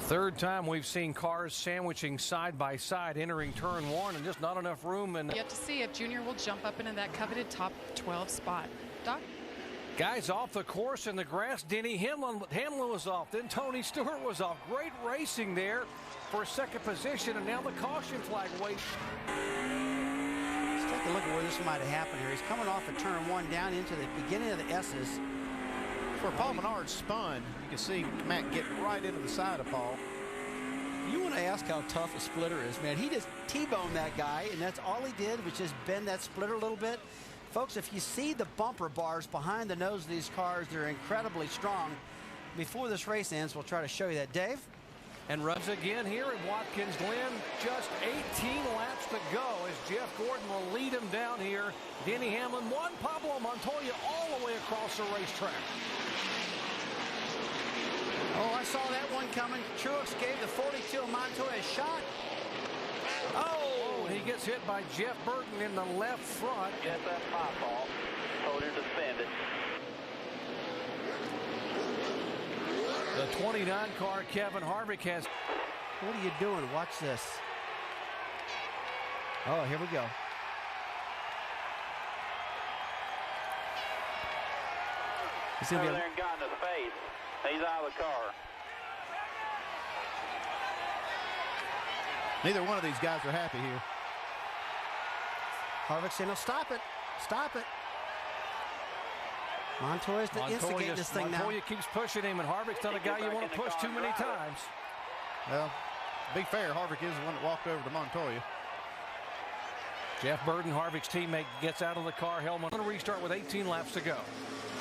Third time we've seen cars sandwiching side by side entering turn one, and just not enough room. And yet to see if Junior will jump up into that coveted top 12 spot. Doc? Guys off the course in the grass. Denny Hamlin was off. Then Tony Stewart was off. Great racing there for second position, and now the caution flag waits. Let's take a look at where this might have happened here. He's coming off of turn one down into the beginning of the S's. where Paul Menard spun. You can see Matt get right into the side of Paul. You want to ask how tough a splitter is, man. He just T-boned that guy, and that's all he did was just bend that splitter a little bit. Folks, if you see the bumper bars behind the nose of these cars, they're incredibly strong. Before this race ends, we'll try to show you that. Dave? And runs again here at Watkins Glen. Just 18 laps to go as Jeff Gordon will lead him down here. Denny Hamlin, Juan Pablo Montoya all the way across the racetrack. Oh, I saw that one coming. Truex gave the 42 of Montoya a shot. Oh, he gets hit by Jeff Burton in the left front. Yes, that's my fault. Told him to send it. The 29 car, Kevin Harvick, has. What are you doing? Watch this. Oh, here we go. He's over there and got in his face. He's out of the car. Neither one of these guys are happy here. Harvick's saying, no, stop it. Stop it. Montoya's instigating this thing now. Montoya keeps pushing him, and Harvick's not a guy you want to push too many times. Well, to be fair, Harvick is the one that walked over to Montoya. Jeff Burton, Harvick's teammate, gets out of the car. Helmut going to restart with 18 laps to go.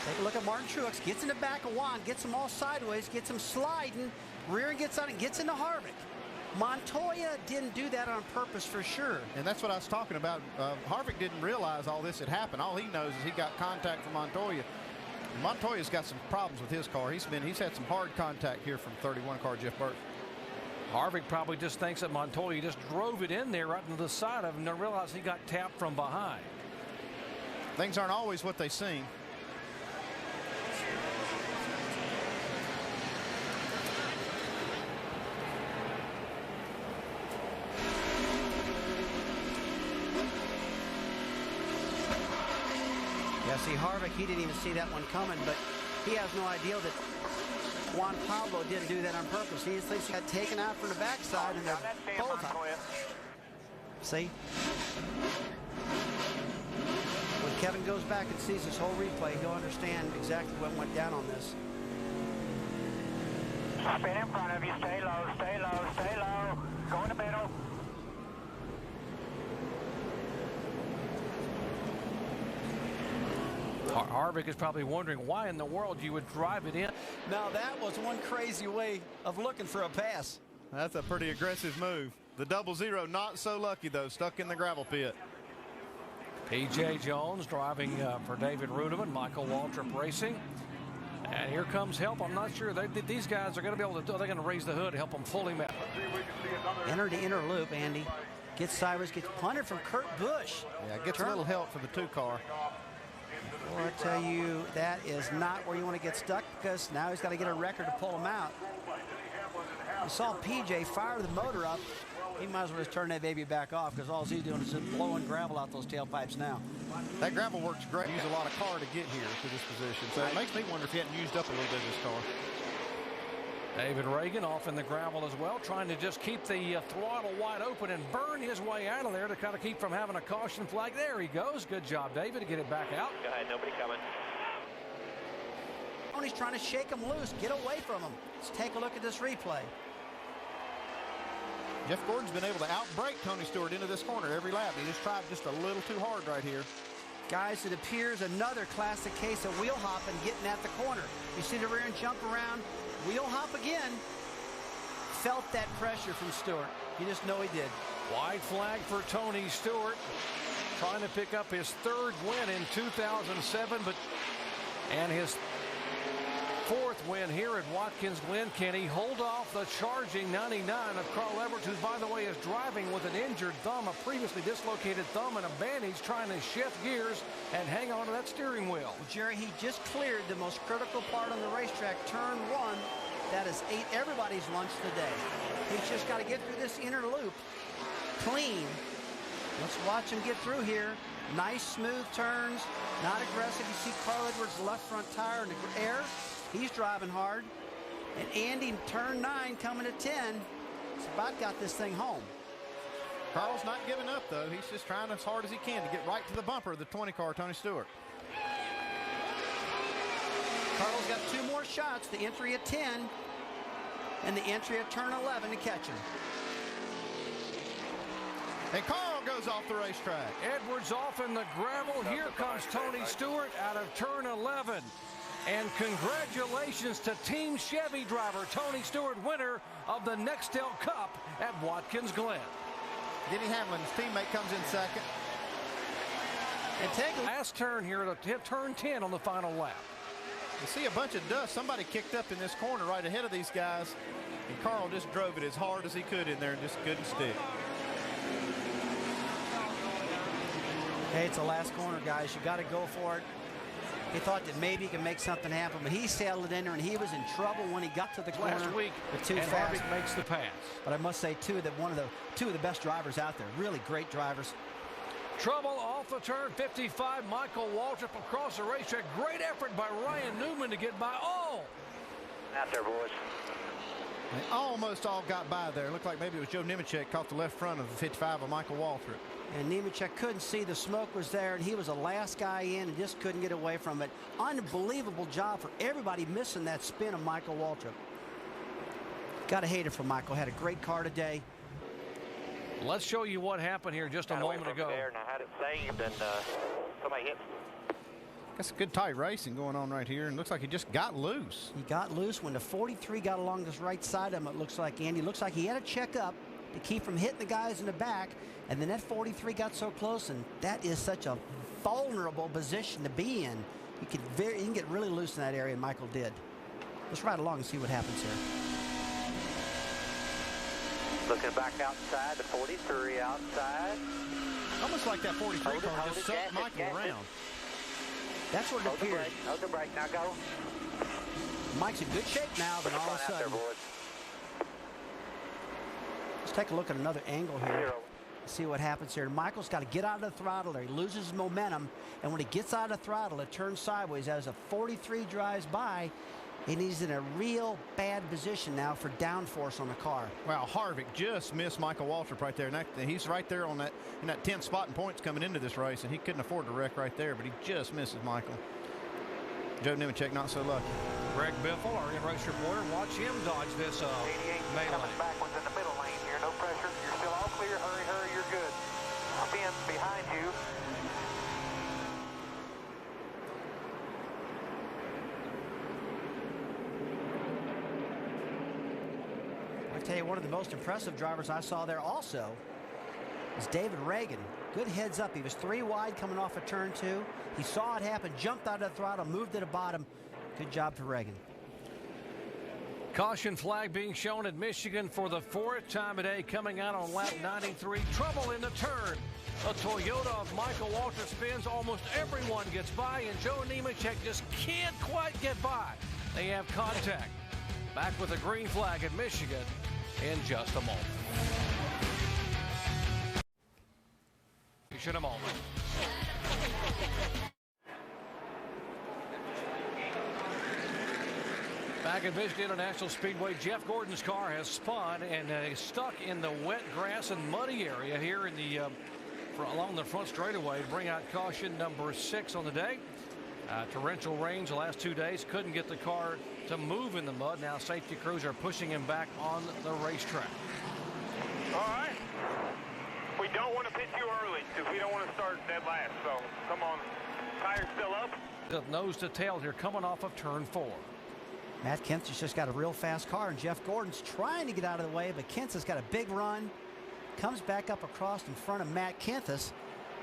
Take a look at Martin Truex. Gets in the back of Juan, gets him all sideways, gets him sliding, rear and gets on it, gets into Harvick. Montoya didn't do that on purpose for sure. And that's what I was talking about. Harvick didn't realize all this had happened. All he knows is he got contact from Montoya. Montoya's got some problems with his car. He's had some hard contact here from 31 car Jeff Burton. Harvick probably just thinks that Montoya just drove it in there right into the side of him and then realized he got tapped from behind. Things aren't always what they seem. Yeah, see, Harvick, he didn't even see that one coming, but he has no idea that Juan Pablo didn't do that on purpose. He just thinks he got taken out from the backside, and they're both out. See? When Kevin goes back and sees this whole replay, he'll understand exactly what went down on this. Spin in front of you. Stay low, stay low, stay low. Go in the middle. Harvick is probably wondering why in the world you would drive it in. Now that was one crazy way of looking for a pass. That's a pretty aggressive move. The 00 not so lucky though, stuck in the gravel pit. P.J. Jones driving for David Rudeman, Michael Waltrip Racing. And here comes help. I'm not sure these guys are going to be able to do. They're going to raise the hood to help him pull him out. Enter the inner loop, Andy. Gets sideways, gets punted from Kurt Busch. Yeah, gets a little help from the 2 car. Well, I tell you, that is not where you want to get stuck, because now he's got to get a record to pull him out. You saw PJ fire the motor up. He might as well just turn that baby back off, because all he's doing is just blowing gravel out those tailpipes now. That gravel works great. Use a lot of car to get here to this position. So it makes me wonder if he hadn't used up a little bit of this car. David Reagan off in the gravel as well, trying to just keep the throttle wide open and burn his way out of there to kind of keep from having a caution flag. There he goes. Good job, David, to get it back out. Go ahead, nobody coming. He's trying to shake him loose. Get away from him. Let's take a look at this replay. Jeff Gordon's been able to outbrake Tony Stewart into this corner every lap. He just tried just a little too hard right here. Guys, it appears another classic case of wheel hopping getting at the corner. You see the rear end jump around, wheel hop again. Felt that pressure from Stewart. You just know he did. White flag for Tony Stewart, trying to pick up his 3rd win in 2007, and his 4th win here at Watkins Glen. Can he hold off the charging 99 of Carl Edwards, who, by the way, is driving with an injured thumb, a previously dislocated thumb, and a bandage, trying to shift gears and hang on to that steering wheel. Well, Jerry, he just cleared the most critical part on the racetrack, turn 1. That has ate everybody's lunch today. He's just got to get through this inner loop clean. Let's watch him get through here. Nice, smooth turns, not aggressive. You see Carl Edwards' left front tire in the air. He's driving hard. And Andy, turn 9, coming to 10. He's about got this thing home. Carl's not giving up, though. He's just trying as hard as he can to get right to the bumper of the 20 car, Tony Stewart. Carl's got 2 more shots, the entry at 10 and the entry at turn 11 to catch him. And Carl goes off the racetrack. Edwards off in the gravel. Here comes Tony Stewart out of turn 11. And congratulations to Team Chevy driver Tony Stewart, winner of the Nextel Cup at Watkins Glen. Denny Hamlin's teammate comes in second. And take a last turn here at turn 10 on the final lap. You see a bunch of dust. Somebody kicked up in this corner right ahead of these guys. And Carl just drove it as hard as he could in there and just couldn't stick. Hey, it's the last corner, guys. You got to go for it. He thought that maybe he could make something happen, but he sailed it in there, and he was in trouble when he got to the corner. Last week, with 2 and fast. Harvick makes the pass. But I must say, two of the best drivers out there. Really great drivers. Trouble off the turn 55. Michael Waltrip across the racetrack. Great effort by Ryan Newman to get by. Oh! Out there, boys. They almost all got by there. It looked like maybe it was Joe Nemechek caught the left front of the 55 of Michael Waltrip. And Nemechek couldn't see the smoke was there, and he was the last guy in and just couldn't get away from it. Unbelievable job for everybody missing that spin of Michael Waltrip. Got to hate it for Michael. Had a great car today. Let's show you what happened here just a moment ago. There, and I had it saved, and somebody hit. That's good tight racing going on right here, and looks like he just got loose. He got loose when the 43 got along this right side of him. It looks like, Andy, looks like he had to check up to keep from hitting the guys in the back, and then that 43 got so close, and that is such a vulnerable position to be in. You can get really loose in that area, and Michael did. Let's ride along and see what happens here. Looking back outside, the 43 outside. Almost like that 43 car just sucked Michael around. That's what it appeared. Hold the brake, now go. Mike's in good shape now, but all of a sudden. Let's take a look at another angle here. See what happens here. Michael's got to get out of the throttle there. He loses momentum, and when he gets out of the throttle, it turns sideways. As a 43 drives by, and he's in a real bad position now for downforce on the car. Wow, Harvick just missed Michael Waltrip right there. And he's right there on in that 10th spot in points coming into this race, and he couldn't afford to wreck right there, but he just misses Michael. Joe Nemechek not so lucky. Greg Biffle, our in-race reporter, watch him dodge this melee. Coming backwards in the middle lane here, no pressure. You're still all clear. Hurry, hurry, you're good. Spin behind you. I tell you, one of the most impressive drivers I saw there also is David Reagan. Good heads up. He was 3 wide coming off of turn 2. He saw it happen, jumped out of the throttle, moved to the bottom. Good job for Reagan. Caution flag being shown at Michigan for the 4th time today, coming out on lap 93. Trouble in the turn. A Toyota of Michael Waltrip spins. Almost everyone gets by, and Joe Nemechek just can't quite get by. They have contact. Back with a green flag at Michigan in just a moment. In a moment. Back at Michigan International Speedway, Jeff Gordon's car has spun and is stuck in the wet grass and muddy area here in the along the front straightaway to bring out caution number 6 on the day. Torrential rains the last 2 days couldn't get the car to move in the mud. Now safety crews are pushing him back on the racetrack. All right. We don't want to pit too early because we don't want to start dead last. So come on. Tires still up. The nose to tail here coming off of turn 4. Matt Kenseth's just got a real fast car, and Jeff Gordon's trying to get out of the way, but Kenseth's got a big run. Comes back up across in front of Matt Kenseth.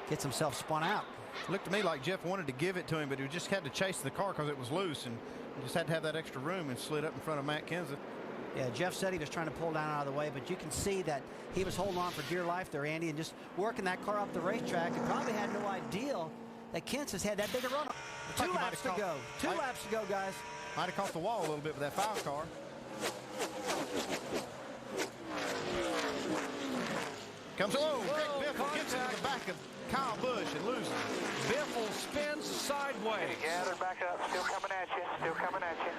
Gets himself spun out. It looked to me like Jeff wanted to give it to him, but he just had to chase the car because it was loose, and just had to have that extra room and slid up in front of Matt Kenseth. Yeah, Jeff said he was trying to pull down out of the way, but you can see that he was holding on for dear life there, Andy, and just working that car up the racetrack, and probably had no idea that Kenseth had that big a run. 2 laps to go. 2 laps to go, guys. Might have caught the wall a little bit with that 5 car. Comes along. Greg Biffle gets into the back of Kyle Busch and loses. Biffle spins sideways. Yeah, they're back up. Still coming at you. Still coming at you.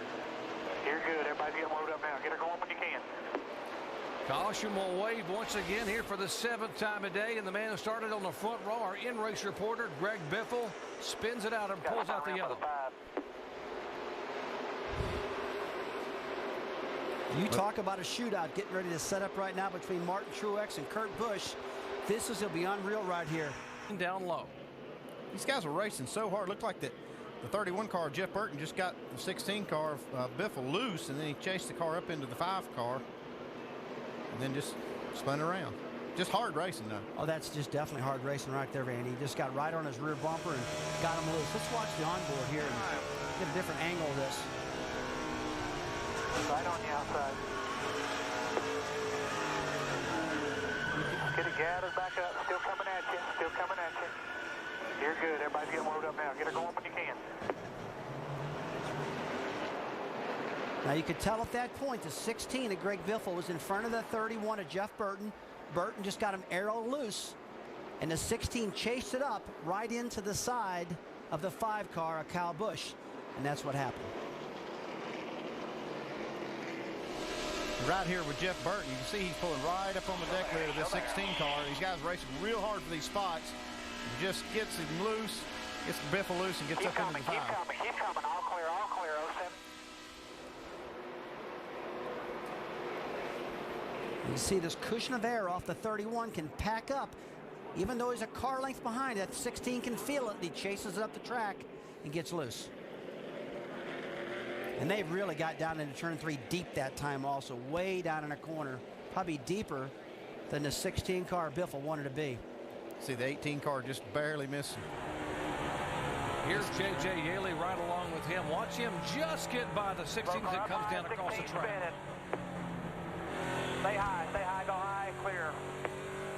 You're good. Everybody's getting loaded up now. Get her going when you can. Caution will wave once again here for the 7th time a day, and the man who started on the front row, our in-race reporter, Greg Biffle, spins it out and pulls out the yellow. You talk about a shootout getting ready to set up right now between Martin Truex and Kurt Busch. This is going to be unreal right here. Down low. These guys are racing so hard. Looked like the 31 car, Jeff Burton, just got the 16 car of Biffle loose, and then he chased the car up into the 5 car, and then just spun around. Just hard racing, though. Oh, that's just definitely hard racing right there, Randy. He just got right on his rear bumper and got him loose. Let's watch the onboard here and get a different angle of this. Right on the outside. Get it gathered back up. Still coming at you. Still coming at you. You're good. Everybody's getting warmed up now. Get her going when you can. Now you could tell at that point the 16 of Greg Biffle was in front of the 31 of Jeff Burton. Burton just got him arrow loose, and the 16 chased it up right into the side of the 5 car of Kyle Busch, and that's what happened. Right here with Jeff Burton, you can see he's pulling right up on the deck lid of this 16 car. These guys racing real hard for these spots. He just gets him loose, gets the Biffle loose, and gets up into the 5. Keep coming. All clear, 07. You see this cushion of air off the 31 can pack up. Even though he's a car length behind, that 16 can feel it. He chases it up the track and gets loose. And they really got down into turn 3 deep that time also, way down in a corner, probably deeper than the 16 car Biffle wanted to be. See the 18 car just barely missing. Here's J.J. Yaley right along with him. Watch him just get by the 16 as it comes down across the track. Stay high, go high, clear.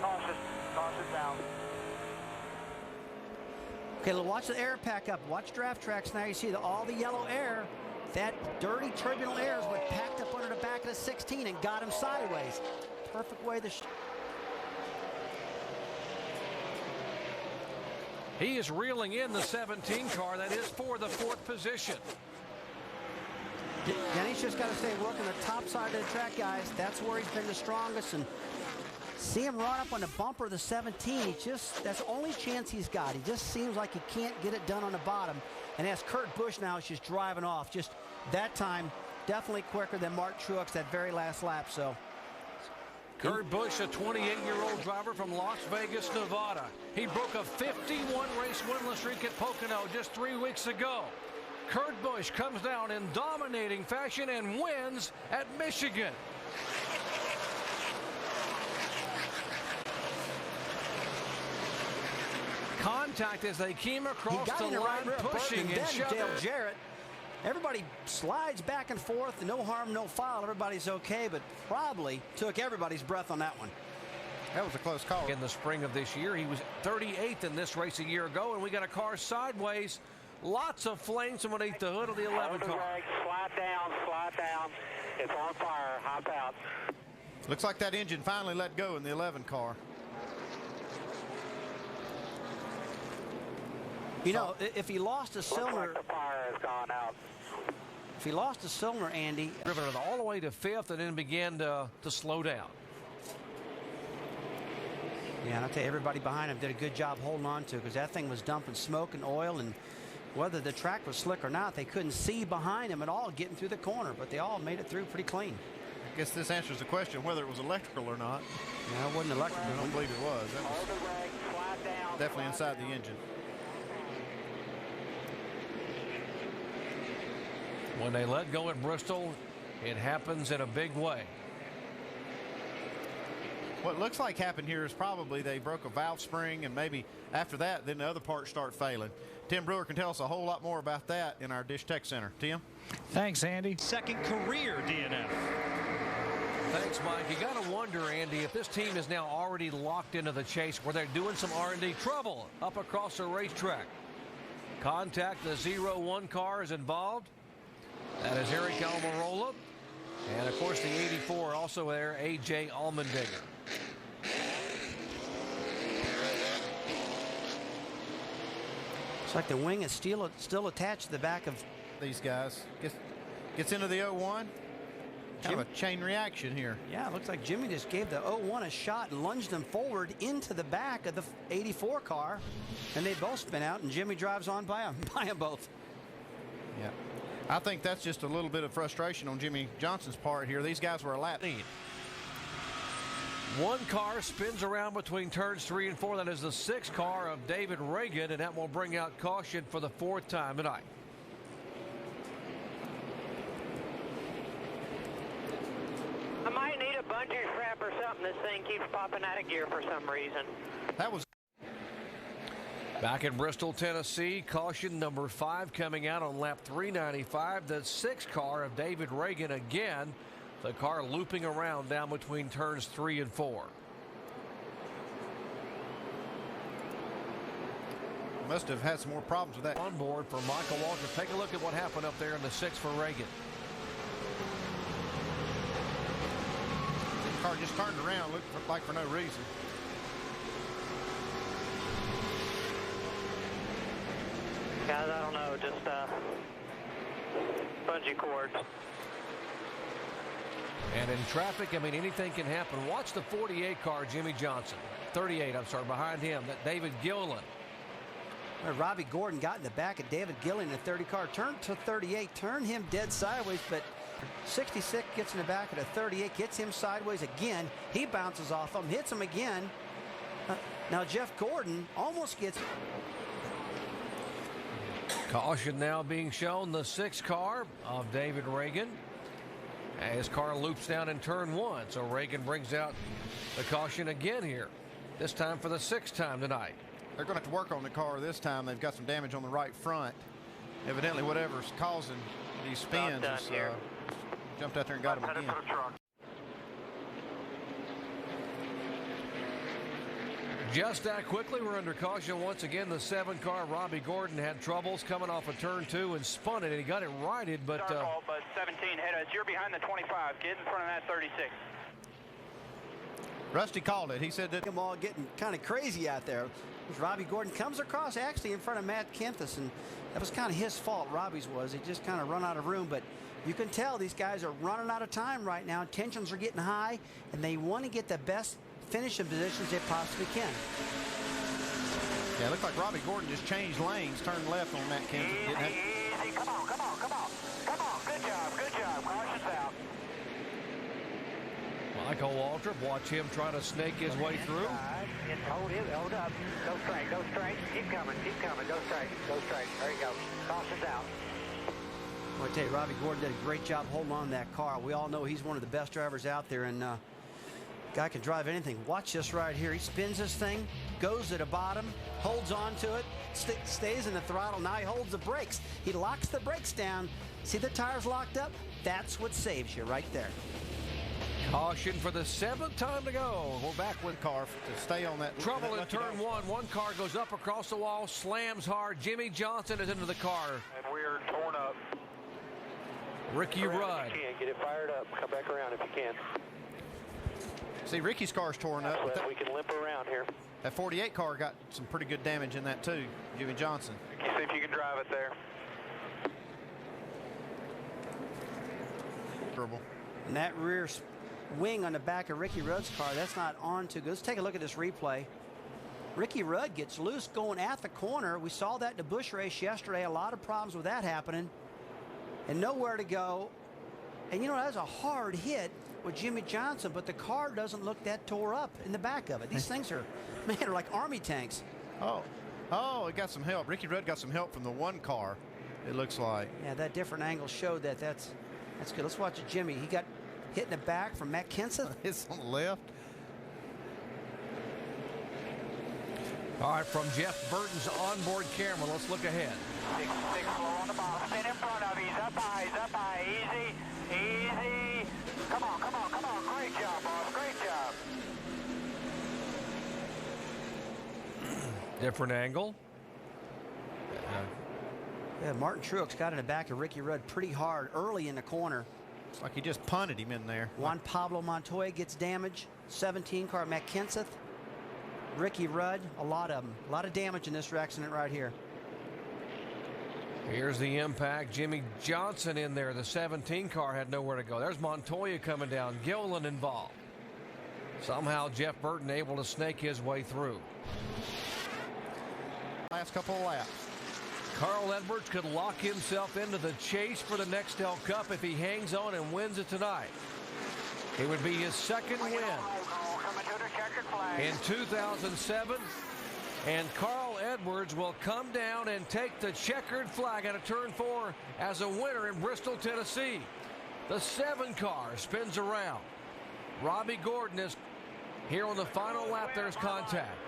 Cautious down. Okay, watch the air pack up. Watch draft tracks now. You see all the yellow air. That dirty, turbulent air is what packed up under the back of the 16 and got him sideways. Perfect way to... He is reeling in the 17 car. That is for the 4th position. Denny's just got to stay working the top side of the track, guys. That's where he's been the strongest. And see him run up on the bumper of the 17. That's the only chance he's got. He just seems like he can't get it done on the bottom. And as Kurt Busch now is just driving off. Just that time, definitely quicker than Martin Truex that very last lap. So Kurt Busch, a 28-year-old driver from Las Vegas, Nevada. He broke a 51-race winless streak at Pocono just 3 weeks ago. Kurt Busch comes down in dominating fashion and wins at Michigan. Contact as they came across the line, pushing and shoving. Jarrett. Everybody slides back and forth, no harm, no foul. Everybody's okay, but probably took everybody's breath on that one. That was a close call. In the spring of this year, he was 38th in this race a year ago, and we got a car sideways. Lots of flames from underneath the hood of the 11 car. Slide down. It's on fire. Hop out. Looks like that engine finally let go in the 11 car. You know, if he lost a cylinder, the fire has gone out. If he lost a cylinder, Andy, driven it all the way to 5th and then began to slow down. Yeah, and I'll tell you, everybody behind him did a good job holding on to it because that thing was dumping smoke and oil, and whether the track was slick or not, they couldn't see behind him at all getting through the corner, but they all made it through pretty clean. I guess this answers the question whether it was electrical or not. No, it wasn't electrical. I don't believe it was. That was definitely inside the engine. When they let go at Bristol, it happens in a big way. What looks like happened here is probably they broke a valve spring, and maybe after that, then the other parts start failing. Tim Brewer can tell us a whole lot more about that in our Dish Tech Center. Tim? Thanks, Andy. Second career DNF. Thanks, Mike. You got to wonder, Andy, if this team is now already locked into the chase where they're doing some R&D trouble up across the racetrack. Contact, the 0-1 car is involved. That is Eric Almirola. And, of course, the 84 also there, A.J. Allmendinger. It's like the wing is still attached to the back of these guys. Gets into the 0-1. Kind of a chain reaction here. Yeah, it looks like Jimmy just gave the 0-1 a shot and lunged them forward into the back of the 84 car. And they both spin out, and Jimmy drives on by them both. Yeah. I think that's just a little bit of frustration on Jimmy Johnson's part here. These guys were a lap. One car spins around between turns 3 and 4. That is the 6th car of David Reagan, and that will bring out caution for the 4th time tonight. I might need a bungee strap or something. This thing keeps popping out of gear for some reason. That was back in Bristol, Tennessee. Caution number 5 coming out on lap 395. The 6th car of David Reagan again. The car looping around down between turns 3 and 4. Must have had some more problems with that. On board for Michael Walker. Take a look at what happened up there in the 6th for Reagan. The car just turned around, looked like for no reason. Guys, I don't know, just bungee cords. And in traffic, I mean, anything can happen. Watch the 48 car, Jimmy Johnson. 38, I'm sorry, behind him, that David Gilliland. Robbie Gordon got in the back of David Gilliland in the 30 car, turned to 38, turned him dead sideways, but 66 gets in the back of the 38, gets him sideways again. He bounces off him, hits him again. Now Jeff Gordon almost gets. Caution now being shown, the 6th car of David Reagan. His car loops down in turn 1, so Reagan brings out the caution again here, this time for the 6th time tonight. They're going to have to work on the car this time. They've got some damage on the right front. Evidently, whatever's causing these spins is, jumped out there and got him again. Just that quickly, we're under caution once again. The 7 car, Robbie Gordon, had troubles coming off of turn 2 and spun it, and he got it righted, but 17 hit us. You're behind the 25. Get in front of that 36. Rusty called it. He said that them all getting kind of crazy out there. Robbie Gordon comes across actually in front of Matt Kempis, and that was kind of his fault. Robbie's was. He just kind of run out of room, but you can tell these guys are running out of time right now. Tensions are getting high, and they want to get the best finishing positions they possibly can. Yeah, it looked like Robbie Gordon just changed lanes, turned left on Matt Kempis. Easy, come on. Good job. Caution's out. Michael Waltrip, watch him try to snake his way through. Hold up. Go straight. Keep coming. Go straight. There you go. Caution's out. I tell you, Robbie Gordon did a great job holding on to that car. We all know he's one of the best drivers out there, and guy can drive anything. Watch this right here. He spins this thing, goes to the bottom, holds on to it, stays in the throttle. Now he holds the brakes. He locks the brakes down. See the tires locked up? That's what saves you right there. Caution for the 7th time to go. We're back with car to stay on that. Trouble in turn 1. One car goes up across the wall, slams hard. Jimmy Johnson is into the car. And we're torn up. Ricky Rudd. If you can, get it fired up. Come back around if you can. See, Ricky's car's torn up. We can limp around here. That 48 car got some pretty good damage in that too, Jimmy Johnson. You see if you can drive it there. And that rear wing on the back of Ricky Rudd's car, that's not on too good. Let's take a look at this replay. Ricky Rudd gets loose going at the corner. We saw that in the Busch race yesterday. A lot of problems with that happening. And nowhere to go. And you know, that was a hard hit with Jimmy Johnson, but the car doesn't look that tore up in the back of it. These things are, man, are like army tanks. Oh, it got some help. Ricky Rudd got some help from the 1 car, it looks like. Yeah, that different angle showed that. That's good. Let's watch it, Jimmy. He got hit in the back from Matt Kenseth. It's on the left. All right, from Jeff Burton's onboard camera, let's look ahead. 6 low on the bottom. Stay in front of you. He's up high. Easy. Come on. Great job, boss. Great job. Different angle. Yeah, Martin Truex got in the back of Ricky Rudd pretty hard early in the corner. It's like he just punted him in there. Juan Pablo Montoya gets damaged. 17 car, Matt Kenseth. Ricky Rudd, a lot of them. A lot of damage in this accident right here. Here's the impact. Jimmy Johnson in there. The 17 car had nowhere to go. There's Montoya coming down. Gilliland involved. Somehow Jeff Burton able to snake his way through. Last couple of laps. Carl Edwards could lock himself into the chase for the Nextel Cup if he hangs on and wins it tonight. It would be his second win in 2007. And Carl Edwards will come down and take the checkered flag out of turn 4 as a winner in Bristol, Tennessee. The 7 car spins around. Robbie Gordon is here on the final lap. There's contact.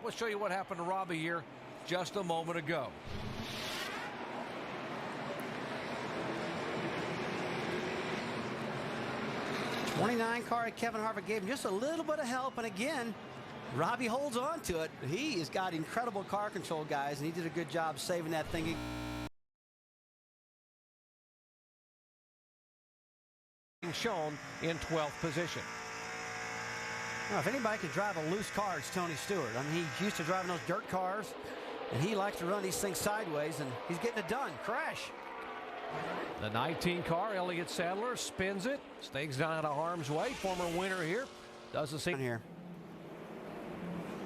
We'll show you what happened to Robbie here just a moment ago. 29 car, Kevin Harvick gave him just a little bit of help, and again, Robbie holds on to it. He has got incredible car control, guys, and he did a good job saving that thing. Shown in 12th position. Now, if anybody can drive a loose car, it's Tony Stewart. I mean, he's used to driving those dirt cars, and he likes to run these things sideways, and he's getting it done. Crash. The 19 car, Elliott Sadler, spins it, stays down out of harm's way. Former winner here does the same here.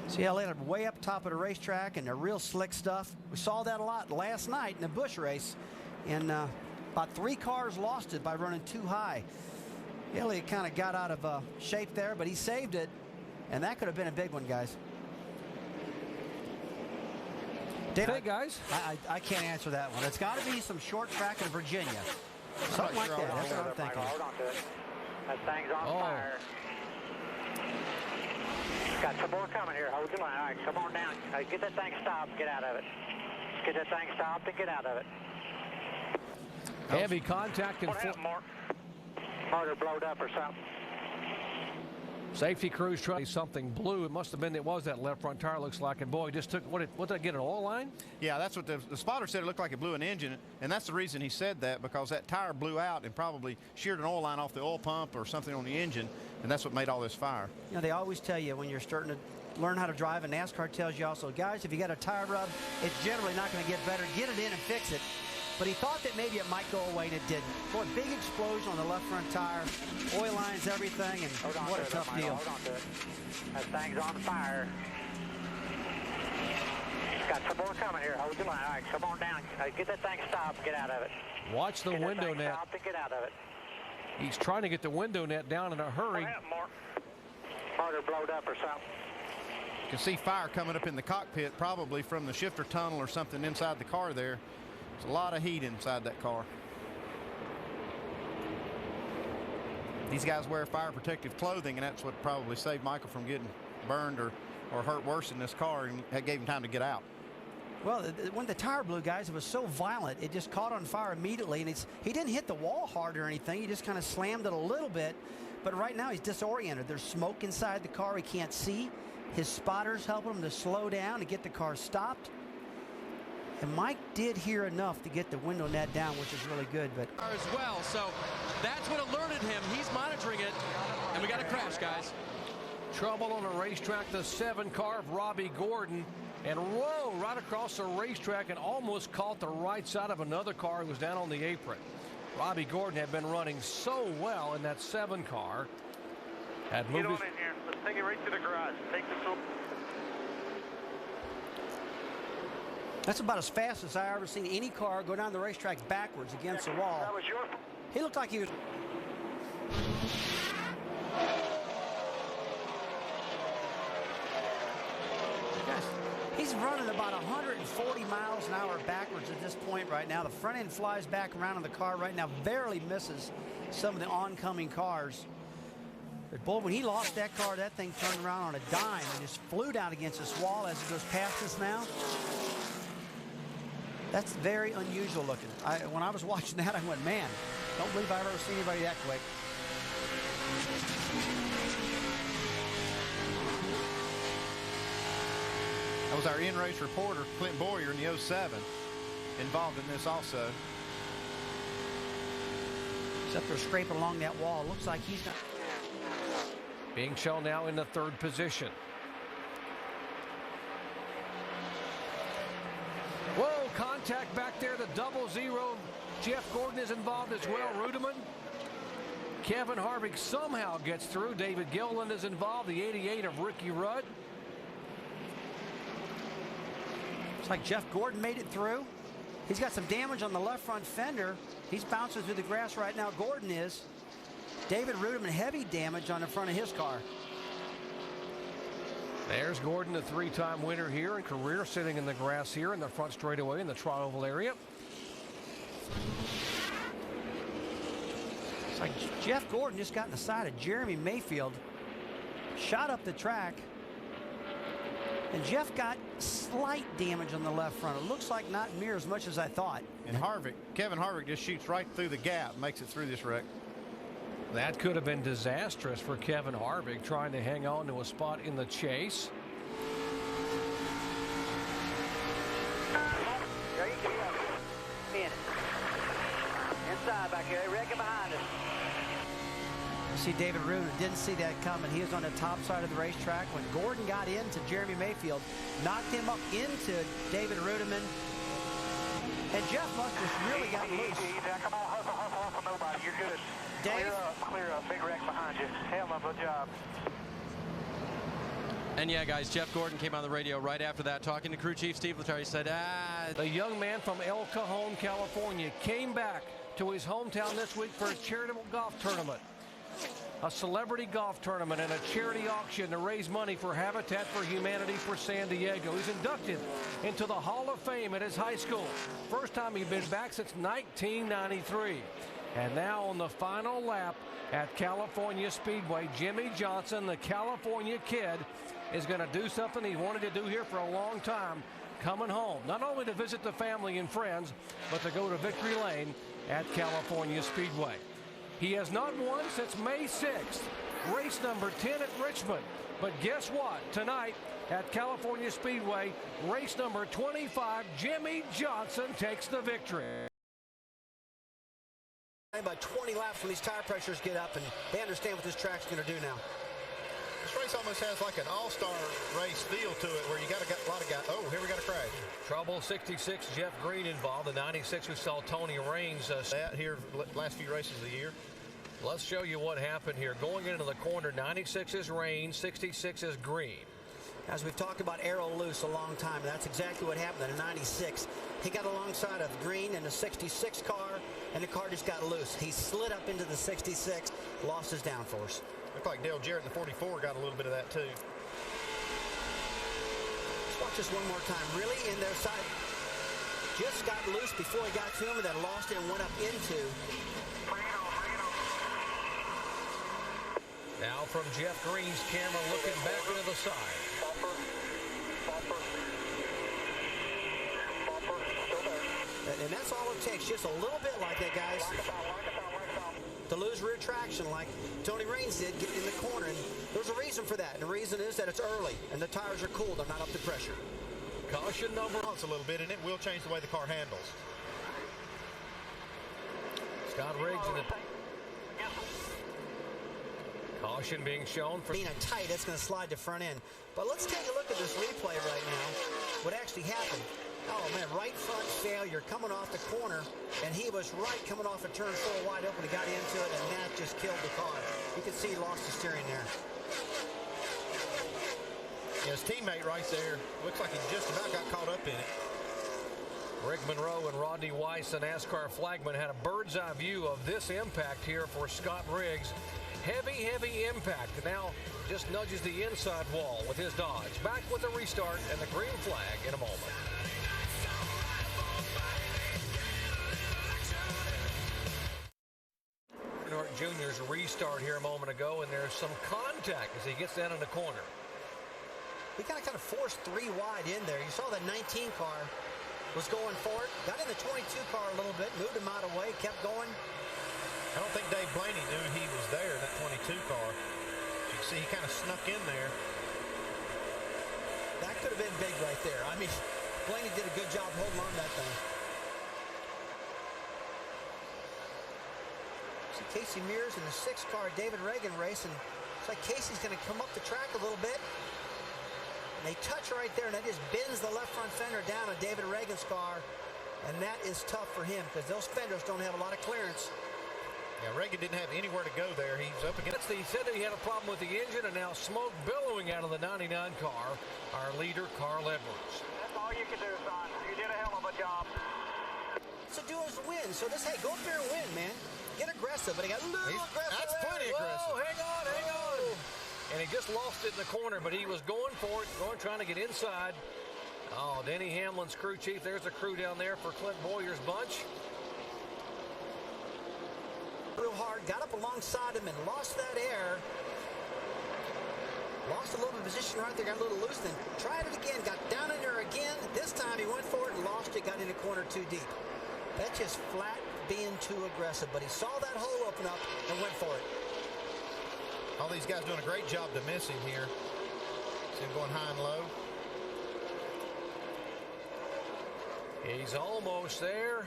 See how they ended way up top of the racetrack, and they're real slick stuff. We saw that a lot last night in the Busch race, and about 3 cars lost it by running too high. Elliott kind of got out of shape there, but he saved it, and that could have been a big one, guys. Hey, guys. I can't answer that one. It's got to be some short track in Virginia. Something like that. That's what I'm thinking. Hold on to it. That thing's on fire. Got some more coming here. Hold your line. All right, come on down. Get that thing stopped. Get out of it. Get that thing stopped and get out of it. Heavy contact. What happened, Mark? Motor blowed up or something. Safety crews trying something blue. It must have been, it was that left front tire, looks like. And boy, just took, what did I get, an oil line? Yeah, that's what the spotter said. It looked like it blew an engine. And that's the reason he said that, because that tire blew out and probably sheared an oil line off the oil pump or something on the engine. And that's what made all this fire. You know, they always tell you when you're starting to learn how to drive, and NASCAR tells you also, guys, if you got a tire rub, it's generally not going to get better. Get it in and fix it. But he thought that maybe it might go away, and it didn't. Boy, big explosion on the left front tire, oil lines, everything, and what a tough deal. Hold on to it. That thing's on fire. Got some more coming here. Hold your line. All right, come on down. Get that thing stopped. Get out of it. Watch the window net. Stop and get out of it. He's trying to get the window net down in a hurry. Motor blowed up or something. You can see fire coming up in the cockpit, probably from the shifter tunnel or something inside the car there. There's a lot of heat inside that car. These guys wear fire protective clothing, and that's what probably saved Michael from getting burned or hurt worse in this car, and that gave him time to get out. Well, when the tire blew, guys, it was so violent, it just caught on fire immediately, and he didn't hit the wall hard or anything. He just kind of slammed it a little bit, but right now he's disoriented. There's smoke inside the car he can't see. His spotters help him to slow down and get the car stopped. And Mike did hear enough to get the window net down, which is really good. But as well, so that's what alerted him. He's monitoring it, and we got a crash, guys. Trouble on the racetrack. The 7 car of Robbie Gordon, and whoa, right across the racetrack, and almost caught the right side of another car who was down on the apron. Robbie Gordon had been running so well in that 7 car. Had moved Get on in here. Let's take it right to the garage. Take this over. that's about as fast as I ever seen any car go down the racetrack backwards against the wall. That was your... He looked like he was... Guys, he's running about 140 miles an hour backwards at this point right now. The front end flies back around in the car right now, barely misses some of the oncoming cars. But boy, when he lost that car, that thing turned around on a dime and just flew down against this wall as it goes past us now. That's very unusual looking. When I was watching that, I went, man, don't believe I've ever seen anybody that quick. That was our in-race reporter, Clint Boyer, in the 07, involved in this also. He's up there scraping along that wall. Looks like he's not... Being shown now in the 3rd position. Whoa, contact back there, the 00. Jeff Gordon is involved as well. Rudeman. Kevin Harvick somehow gets through. David Gilliland is involved, the 88 of Ricky Rudd. Looks like Jeff Gordon made it through. He's got some damage on the left front fender. He's bouncing through the grass right now. Gordon is. David Ruderman, heavy damage on the front of his car. There's Gordon, the three-time winner here in career, sitting in the grass here in the front straightaway in the tri-oval area. It's like Jeff Gordon just got in the side of Jeremy Mayfield, shot up the track, and Jeff got slight damage on the left front. It looks like not near as much as I thought. And Kevin Harvick just shoots right through the gap, makes it through this wreck. That could have been disastrous for Kevin Harvick, trying to hang on to a spot in the chase. Inside back here, wrecking behind us. You see David Ruderman didn't see that coming. He was on the top side of the racetrack when Gordon got into Jeremy Mayfield, knocked him up into David Ruderman, and Jeff must have really got loose. Come on, hustle, nobody. You're good. Dave? Clear up. Big wreck behind you. Hell of a job. And yeah, guys, Jeff Gordon came on the radio right after that, talking to crew chief Steve Letari. He said, The young man from El Cajon, California, came back to his hometown this week for a charitable golf tournament. A celebrity golf tournament and a charity auction to raise money for Habitat for Humanity for San Diego. He's inducted into the Hall of Fame at his high school. First time he's been back since 1993. And now on the final lap at California Speedway, Jimmy Johnson, the California kid, is going to do something he wanted to do here for a long time, coming home. Not only to visit the family and friends, but to go to Victory Lane at California Speedway. He has not won since May 6th, race number 10 at Richmond. But guess what? Tonight at California Speedway, race number 25, Jimmy Johnson takes the victory. About 20 laps when these tire pressures get up, and they understand what this track's going to do now. This race almost has like an all-star race feel to it, where you got a lot of guys. Oh, here we got a crash. Trouble 66, Jeff Green involved. The 96 we saw Tony Raines that here last few races of the year. Let's show you what happened here. Going into the corner, 96 is Raines, 66 is Green. As we've talked about arrow loose a long time, that's exactly what happened in the 96. He got alongside of Green in the 66 car, and the car just got loose. He slid up into the 66, lost his downforce. Looked like Dale Jarrett in the 44 got a little bit of that too. Let's watch this one more time. Really in their side. Just got loose before he got to him, and then lost it and went up into. Now from Jeff Green's camera, looking back into the side. And that's all it takes, just a little bit like that, guys, to lose rear traction like Tony Raines did getting in the corner. And there's a reason for that. And the reason is that it's early and the tires are cool. They're not up to pressure. Caution number a little bit, and it will change the way the car handles. Scott Riggs in the caution being shown for being tight. It's going to slide to front end. But let's take a look at this replay right now. What actually happened? Oh man, right front failure coming off the corner, and he was right coming off a turn 4 wide open. He got into it, and that just killed the car. You can see he lost the steering there. Yeah, his teammate right there looks like he just about got caught up in it. Rick Monroe and Rodney Weiss, the NASCAR flagman, had a bird's eye view of this impact here for Scott Riggs. Heavy impact. Now just nudges the inside wall with his Dodge. Back with the restart and the green flag in a moment. Jr.'s restart here a moment ago, and there's some contact as he gets down in the corner. He kind of forced 3 wide in there. You saw the 19 car was going for it. Got in the 22 car a little bit, moved him out of the way, kept going. I don't think Dave Blaney knew he was there in that 22 car. You can see he kind of snuck in there. That could have been big right there. I mean, Blaney did a good job holding on to that thing. See Casey Mears in the 6 car David Reagan race, and it's like Casey's going to come up the track a little bit. And they touch right there, and that just bends the left front fender down on David Reagan's car. And that is tough for him because those fenders don't have a lot of clearance. Yeah, Reagan didn't have anywhere to go there. He was up against. He said that he had a problem with the engine, and now smoke billowing out of the 99 car. Our leader, Carl Edwards. That's all you can do, son. You did a hell of a job. So do is win. So this, hey, go up there and win, man. Get aggressive, but he got a little aggressive. That's plenty aggressive. Whoa, hang on. And he just lost it in the corner, but he was going for it, trying to get inside. Oh, Denny Hamlin's crew chief. There's the crew down there for Clint Boyer's bunch. Real hard, got up alongside him and lost that air. Lost a little bit of position right there, got a little loose, then tried it again, got down in there again. This time he went for it and lost it, got in the corner too deep. That's just flat being too aggressive, but he saw that hole open up and went for it. All these guys doing a great job to miss him here. See him going high and low. He's almost there.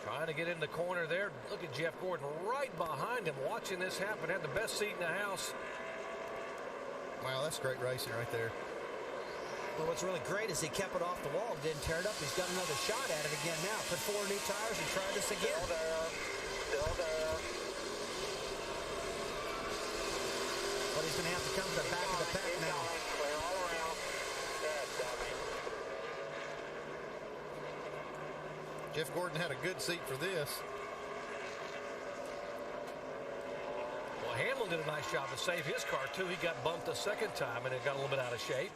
Trying to get in the corner there. Look at Jeff Gordon right behind him watching this happen. Had the best seat in the house. Wow, that's great racing right there. Well, what's really great is he kept it off the wall, didn't tear it up. He's got another shot at it again now. Put 4 new tires and try this again. Still there. But he's going to have to come to the back of the pack now. Clear all around. That's dummy. Jeff Gordon had a good seat for this. Well, Hamlin did a nice job to save his car, too. He got bumped the second time, and it got a little bit out of shape.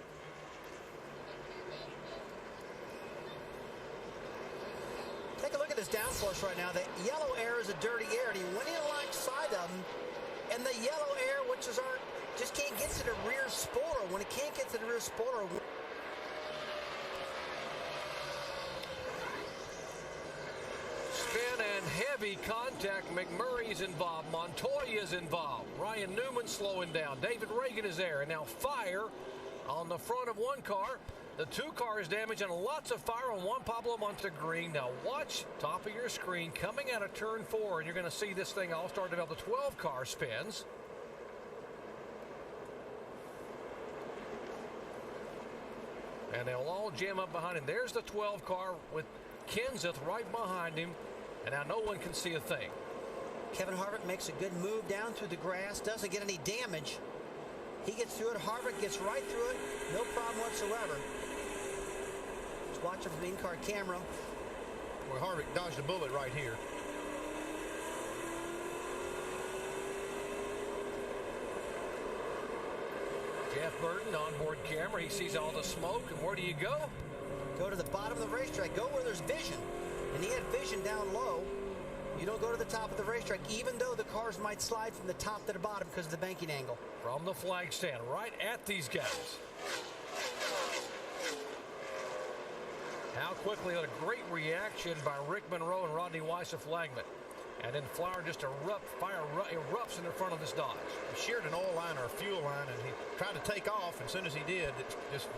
Take a look at this downforce right now. The yellow air is a dirty air, and he went in alongside of him, and the yellow air, which is just can't get to the rear spoiler. When it can't get to the rear spoiler, Spin and heavy contact. McMurray's involved. Montoya's involved. Ryan Newman slowing down. David Reagan is there. And now fire on the front of one car. The 2 cars damaged and lots of fire on Juan Pablo Montegreen. Now watch top of your screen coming out of turn 4, and you're going to see this thing all start to develop. The 12 car spins. And they'll all jam up behind him. There's the 12 car with Kenseth right behind him. And now no one can see a thing. Kevin Harvick makes a good move down through the grass. Doesn't get any damage. He gets through it. Harvick gets right through it. No problem whatsoever. Just watching from the in-car camera. Well, Harvick dodged a bullet right here. Jeff Burton on board camera. He sees all the smoke. And where do you go? Go to the bottom of the racetrack. Go where there's vision. And he had vision down low. You don't go to the top of the racetrack, even though the cars might slide from the top to the bottom because of the banking angle. From the flag stand, right at these guys. How quickly, a great reaction by Rick Monroe and Rodney Weiss of Flagman. And then fire erupts in the front of this Dodge. He sheared an oil line or a fuel line, and he tried to take off. As soon as he did, it just...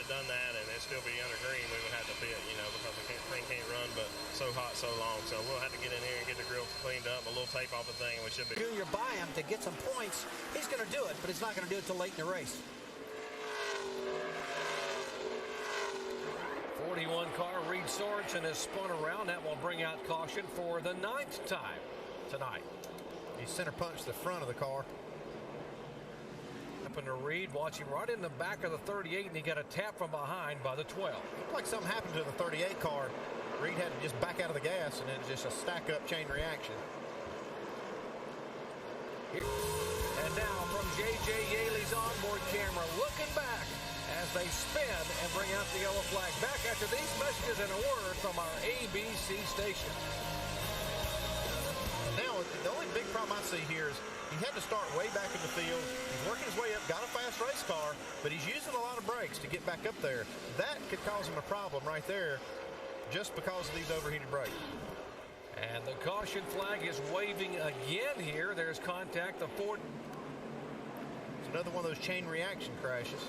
done that and it still be under green, we would have to pit, you know, because the thing can't run but so hot so long. So we'll have to get in here and get the grill cleaned up, a little tape off the thing, and we should be. Junior by him to get some points. He's going to do it, but he's not going to do it till late in the race. 41 car, Reed Sorensen has spun around. That will bring out caution for the 9th time tonight. He center punched the front of the car. Happened to Reed, watching right in the back of the 38, and he got a tap from behind by the 12. Looked like something happened to the 38 car. Reed had to just back out of the gas, and then just a stack-up chain reaction. And now from J.J. Yaley's onboard camera, looking back as they spin and bring out the yellow flag. Back after these messages and a word from our ABC station. Now, the only big problem I see here is he had to start way back in the field. He's working his way up, got a fast race car, but he's using a lot of brakes to get back up there. That could cause him a problem right there just because of these overheated brakes. And the caution flag is waving again here. There's contact. The Ford. It's another one of those chain reaction crashes.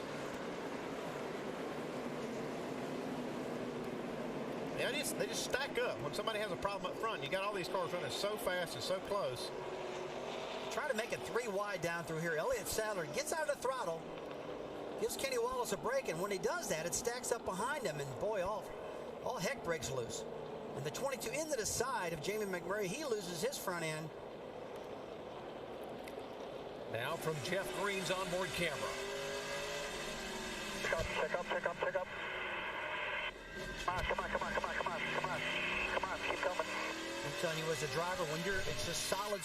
Yeah, they just stack up. When somebody has a problem up front, you got all these cars running so fast and so close. Try to make it 3 wide down through here. Elliott Sadler gets out of the throttle, gives Kenny Wallace a break, and when he does that, it stacks up behind him, and boy, all heck breaks loose. And the 22 into the side of Jamie McMurray, he loses his front end. Now from Jeff Green's onboard camera. Check up. Come on, keep coming. I'm telling you, as a driver, it's just solid.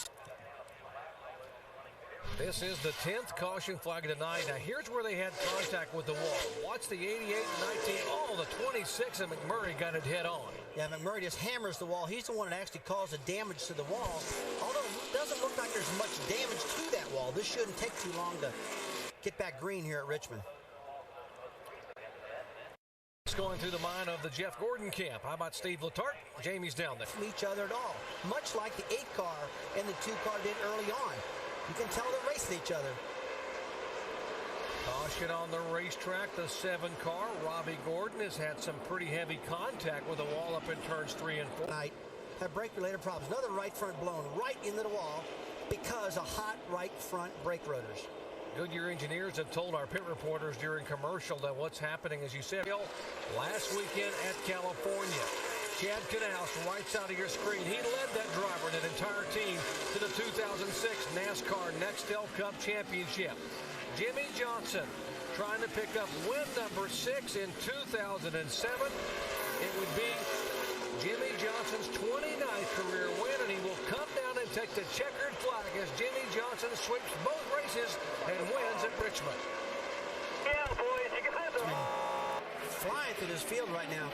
This is the 10th caution flag tonight. Now here's where they had contact with the wall. Watch the 88 and 19. Oh, the 26 and McMurray got it head on. Yeah, McMurray just hammers the wall. He's the one that actually caused the damage to the wall. Although it doesn't look like there's much damage to that wall. This shouldn't take too long to get back green here at Richmond. Going through the mind of the Jeff Gordon camp. How about Steve Letarte? Jamie's down there. From each other at all. Much like the 8 car and the 2 car did early on. You can tell they're racing each other. Caution on the racetrack. The 7 car, Robbie Gordon, has had some pretty heavy contact with the wall up in turns 3 and 4. Tonight, have brake-related problems. Another right front blown right into the wall because of hot right front brake rotors. Goodyear engineers have told our pit reporters during commercial that what's happening, as you said, last weekend at California. Chad Knaus, right side of your screen, he led that driver and an entire team to the 2006 NASCAR Nextel Cup Championship. Jimmy Johnson trying to pick up win number 6 in 2007. It would be Jimmy Johnson's 29th career win, and he will come down and take the checkered flag as Jimmy Johnson sweeps both races and wins at Richmond. Yeah, boys, you got them. Flying through this field right now.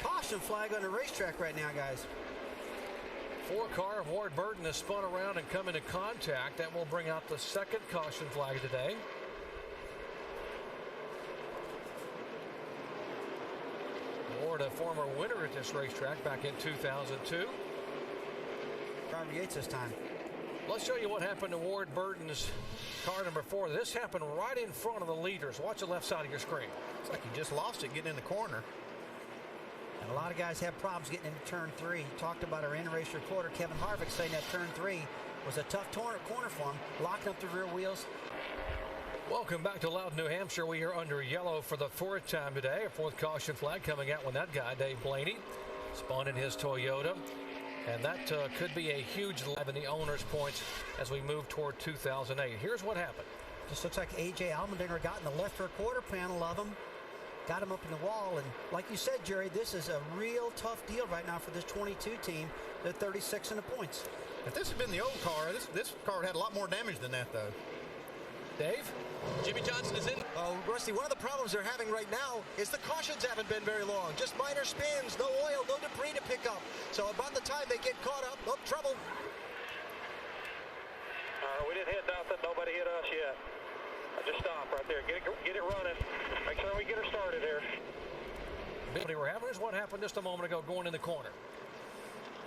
Caution flag on the racetrack right now, guys. 4 car of Ward Burton has spun around and come into contact. That will bring out the 2nd caution flag today. Ward, a former winner at this racetrack back in 2002. Robert Yates this time. Let's show you what happened to Ward Burton's car number 4. This happened right in front of the leaders. Watch the left side of your screen. It's like he just lost it getting in the corner. And a lot of guys have problems getting into turn 3. Talked about our in-race reporter, Kevin Harvick, saying that turn 3 was a tough corner for him, locking up the rear wheels. Welcome back to Loudon, New Hampshire. We are under yellow for the 4th time today. A 4th caution flag coming out when that guy, Dave Blaney, spun in his Toyota. And that could be a huge lap in the owner's points as we move toward 2008. Here's what happened. Just looks like A.J. Allmendinger got in the left rear quarter panel of him. Got him up in the wall, and like you said, Jerry, this is a real tough deal right now for this 22 team. They're 36 in the points. If this had been the old car, this car had a lot more damage than that, though. Dave? Jimmy Johnson is in. Oh, Rusty, one of the problems they're having right now is the cautions haven't been very long. Just minor spins, no oil, no debris to pick up. So about the time they get caught up, oh, trouble. We didn't hit nothing. Nobody hit us yet. Just stop right there. Get it running. Make sure we get her started here. We're having is what happened just a moment ago going in the corner.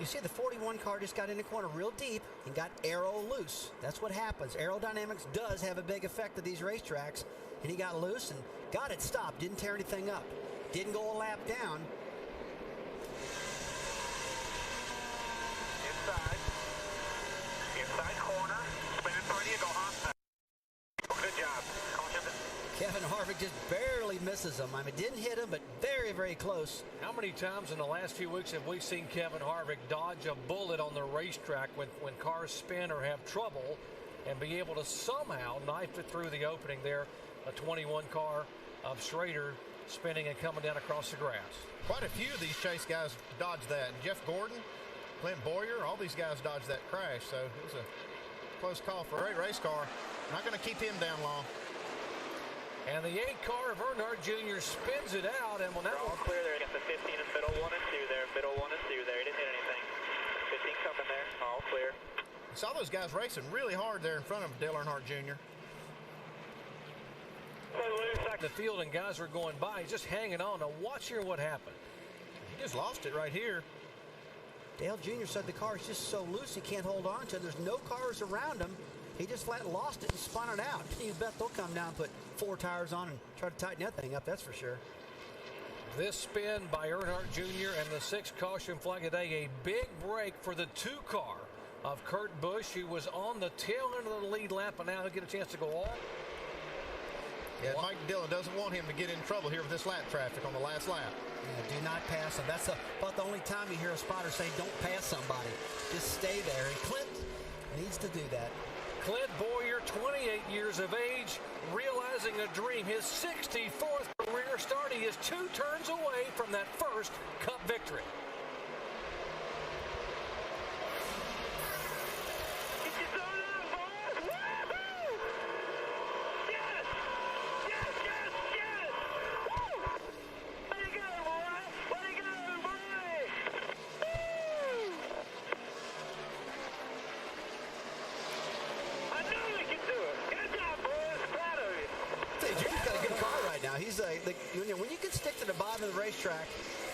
You see the 41 car just got in the corner real deep and got aero loose. That's what happens. Aerodynamics does have a big effect of these racetracks. And he got loose and got it stopped. Didn't tear anything up. Didn't go a lap down. Inside corner. Spin in front of you. Go hot. Good job. Kevin Harvick just barely misses him. I mean, didn't hit him, but very, very close. How many times in the last few weeks have we seen Kevin Harvick dodge a bullet on the racetrack when cars spin or have trouble and be able to somehow knife it through the opening there? A 21 car of Schrader spinning and coming down across the grass. Quite a few of these chase guys dodged that. Jeff Gordon, Clint Boyer, all these guys dodged that crash. So it was a close call for a great race car. Not going to keep him down long. And the 8 car of Earnhardt Jr. spins it out, and They're all clear there. Got the 15 in middle 1 and 2 there. Middle 1 and 2 there. He didn't hit anything. 15 coming there. All clear. I saw those guys racing really hard there in front of Dale Earnhardt Jr. The field and guys were going by. He's just hanging on. Now watch here what happened. He just lost it right here. Dale Jr. said the car is just so loose he can't hold on to it. There's no cars around him. He just flat lost it and spun it out. You bet they'll come down and put 4 tires on and try to tighten that thing up, that's for sure. This spin by Earnhardt Jr. and the 6th caution flag today, a big break for the 2 car of Kurt Busch, who was on the tail end of the lead lap, and now he'll get a chance to go all. Yeah, Mike Dillon doesn't want him to get in trouble here with this lap traffic on the last lap. Yeah, do not pass him. That's about the only time you hear a spotter say, don't pass somebody. Just stay there. And Clint needs to do that. Clint Boyer, 28 years of age, realizing a dream. His 64th career start. He is 2 turns away from that first Cup victory. When you can stick to the bottom of the racetrack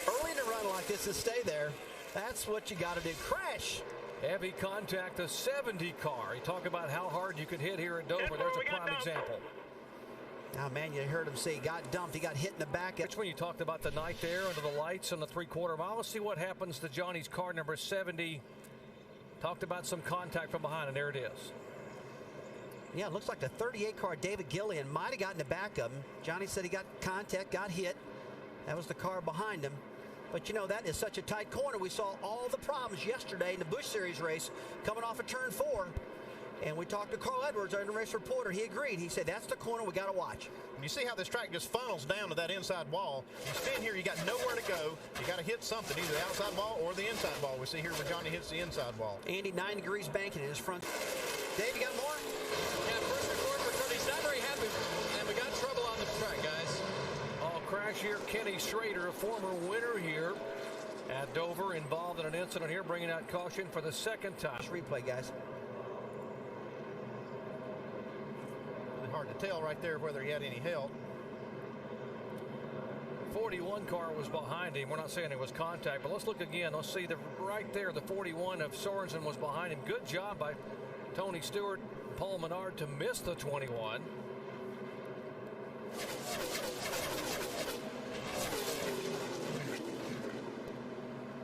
early in the run like this and stay there, that's what you got to do. Crash. Heavy contact, the 70 car. You talk about how hard you can hit here at Dover. There's a prime example. Now, man, you heard him say he got dumped. He got hit in the back. Richmond, you talked about the night there under the lights on the 3/4 mile. Let's see what happens to Johnny's car, number 70. Talked about some contact from behind, and there it is. Yeah, it looks like the 38 car, David Gillian, might have gotten the back of him. Johnny said he got contact, got hit. That was the car behind him. But, you know, that is such a tight corner. We saw all the problems yesterday in the Busch Series race coming off of turn 4. And we talked to Carl Edwards, our race reporter. He agreed. He said, that's the corner we got to watch. And you see how this track just funnels down to that inside wall. You stand here, you got nowhere to go. You got to hit something, either the outside wall or the inside wall. We see here where Johnny hits the inside wall. Andy, 9 degrees banking in his front. Dave, you got more? Yeah, first report for Cody. He's not very happy, and we got trouble on the track, guys. Oh, crash here. Kenny Schrader, a former winner here at Dover, involved in an incident here, bringing out caution for the second time. Just replay, guys. Hard to tell right there whether he had any help. 41 car was behind him. We're not saying it was contact, but let's look again. Let's see right there, the 41 of Sorensen was behind him. Good job by Tony Stewart, Paul Menard to miss the 21.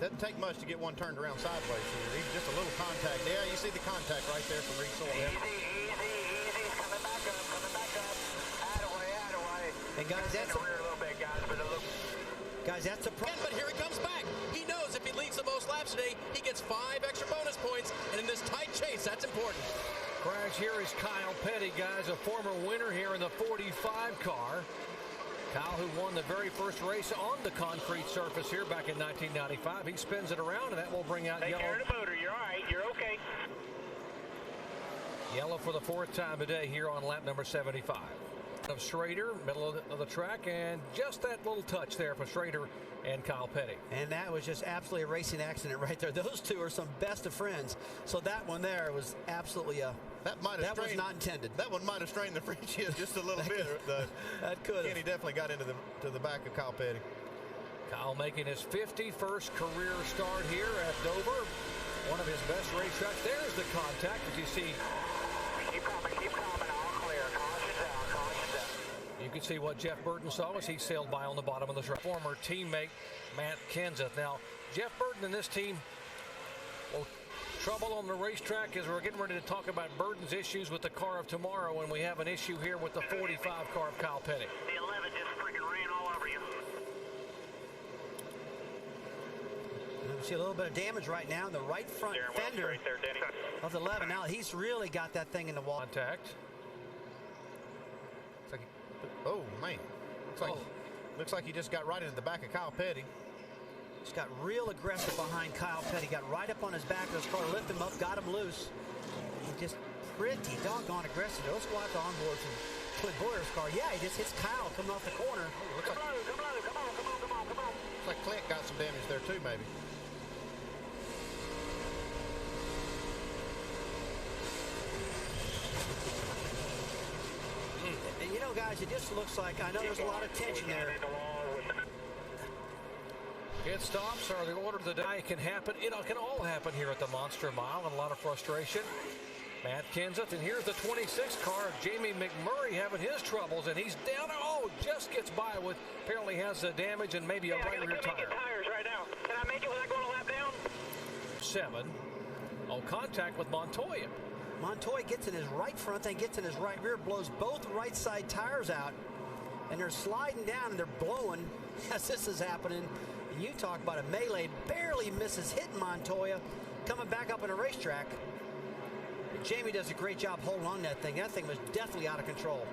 Doesn't take much to get one turned around sideways here. Even just a little contact. Yeah, you see the contact right there from Reed Sewell. And guys, that's a rear a little bit, guys, but guys, that's a problem. But here he comes back. He knows if he leads the most laps today, he gets 5 extra bonus points, and in this tight chase, that's important. Crash here is Kyle Petty, guys, a former winner here in the 45 car. Kyle, who won the very first race on the concrete surface here back in 1995. He spins it around, and that will bring out yellow. Take care of the motor. You're all right. You're okay. Yellow for the 4th time today here on lap number 75. Of Schrader, middle of the track, and just that little touch there for Schrader and Kyle Petty. And that was just absolutely a racing accident right there. Those two are some best of friends. So that one there was absolutely a that was not intended. That one might have strained the friendship just a little bit. That could have. Kenny definitely got into the back of Kyle Petty. Kyle making his 51st career start here at Dover. One of his best racetracks. There's the contact, as you see. Keep coming, all clear. Caution's out, caution's out. You can see what Jeff Burton saw as he sailed by on the bottom of the track. Former teammate Matt Kenseth. Now, Jeff Burton and this team, well, trouble on the racetrack as we're getting ready to talk about Burton's issues with the car of tomorrow, and we have an issue here with the 45 car of Kyle Petty. The 11 just freaking ran all over you. You see a little bit of damage right now in the right front fender of the 11. Now he's really got that thing in the wall. Contact. Oh, man. Looks like he just got right into the back of Kyle Petty. He's got real aggressive behind Kyle Petty. Got right up on his back of his car, lifted him up, got him loose. And just pretty doggone aggressive. Let's watch the onboard from Clint Boyer's car. Yeah, he just hits Kyle coming off the corner. Looks like Clint got some damage there too, maybe. And you know, guys, it just looks like, I know there's a lot of tension there. Pit stops are the order of the day. It can happen. It can all happen here at the Monster Mile, and a lot of frustration. Matt Kenseth, and here's the 26 car of Jamie McMurray having his troubles, and he's down. Oh, just gets by with, apparently has the damage and maybe a right rear tire. Tires right now. Can I make it without going a lap down? 7. Oh, contact with Montoya. Montoya gets in his right front, then gets in his right rear, blows both right side tires out, and they're sliding down and they're blowing as this is happening. And you talk about a melee, barely misses hitting Montoya, coming back up on a racetrack. But Jamie does a great job holding on that thing. That thing was definitely out of control.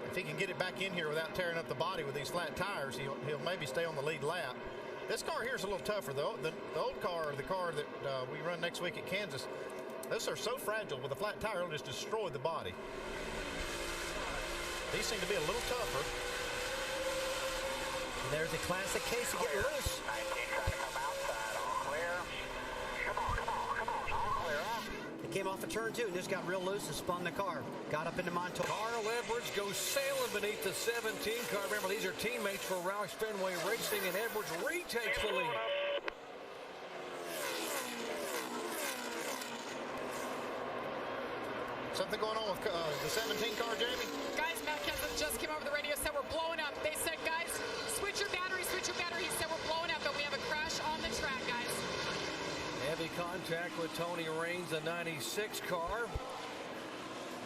If he can get it back in here without tearing up the body with these flat tires, he'll maybe stay on the lead lap. This car here is a little tougher. The old car, or the car that we run next week at Kansas, those are so fragile. With a flat tire, it'll just destroy the body. These seem to be a little tougher. And there's a classic case to get loose. 19 trying to come outside, all clear. Come on, all clear up. It came off a turn two and just got real loose and spun the car. Got up into Montoya. Carl Edwards goes sailing beneath the 17 car. Remember, these are teammates for Roush Fenway Racing, and Edwards retakes the lead. Something going on with the 17 car, Jamie? Guys, Matt Kenseth just came over the radio, said we're blowing up. They said, guys, switch your battery, switch your battery. He said we're blowing up, but we have a crash on the track, guys. Heavy contact with Tony Raines, the 96 car.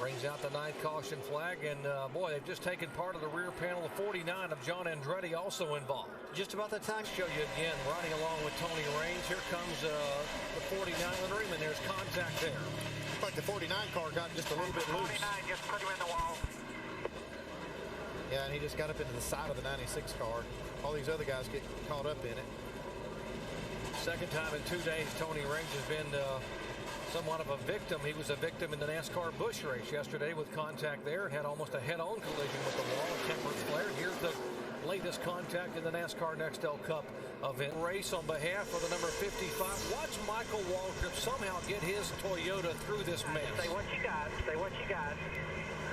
Brings out the 9th caution flag, and boy, they've just taken part of the rear panel. The 49 of John Andretti also involved. Just about the time. Show you again, riding along with Tony Raines. Here comes the 49 under him, and there's contact there. Looks like the 49 car got just a little bit loose. 49 just put him in the wall. Yeah, and he just got up into the side of the 96 car. All these other guys get caught up in it. Second time in 2 days, Tony Raines has been somewhat of a victim. He was a victim in the NASCAR Busch race yesterday with contact there and had almost a head-on collision with the wall. A tempered flare. Here's the latest contact in the NASCAR Nextel Cup event. Race on behalf of the number 55. Watch Michael Waltrip somehow get his Toyota through this mess. Say what you got. Say what you got.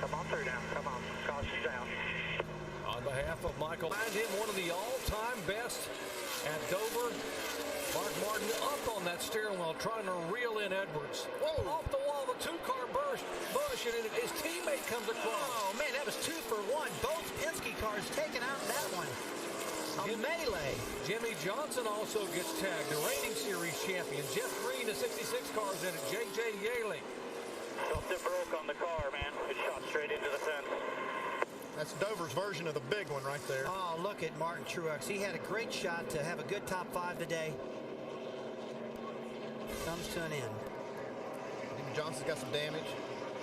Come on through now. Come on. Caution down. On behalf of Michael, find him one of the all-time best at Dover. Mark Martin up on that steering wheel trying to reel in Edwards. Whoa, off the wall, the 2-car Busch, and his teammate comes across. Oh, man, that was 2 for 1. Both Penske cars taken out in that one. A melee. Jimmy Johnson also gets tagged, the reigning series champion. Jeff Green, the 66 cars in it. J.J. Yaley. Something broke on the car, man. It shot straight into the fence. That's Dover's version of the big one right there. Oh, look at Martin Truex. He had a great shot to have a good top 5 today. Comes to an end. Jimmy Johnson's got some damage.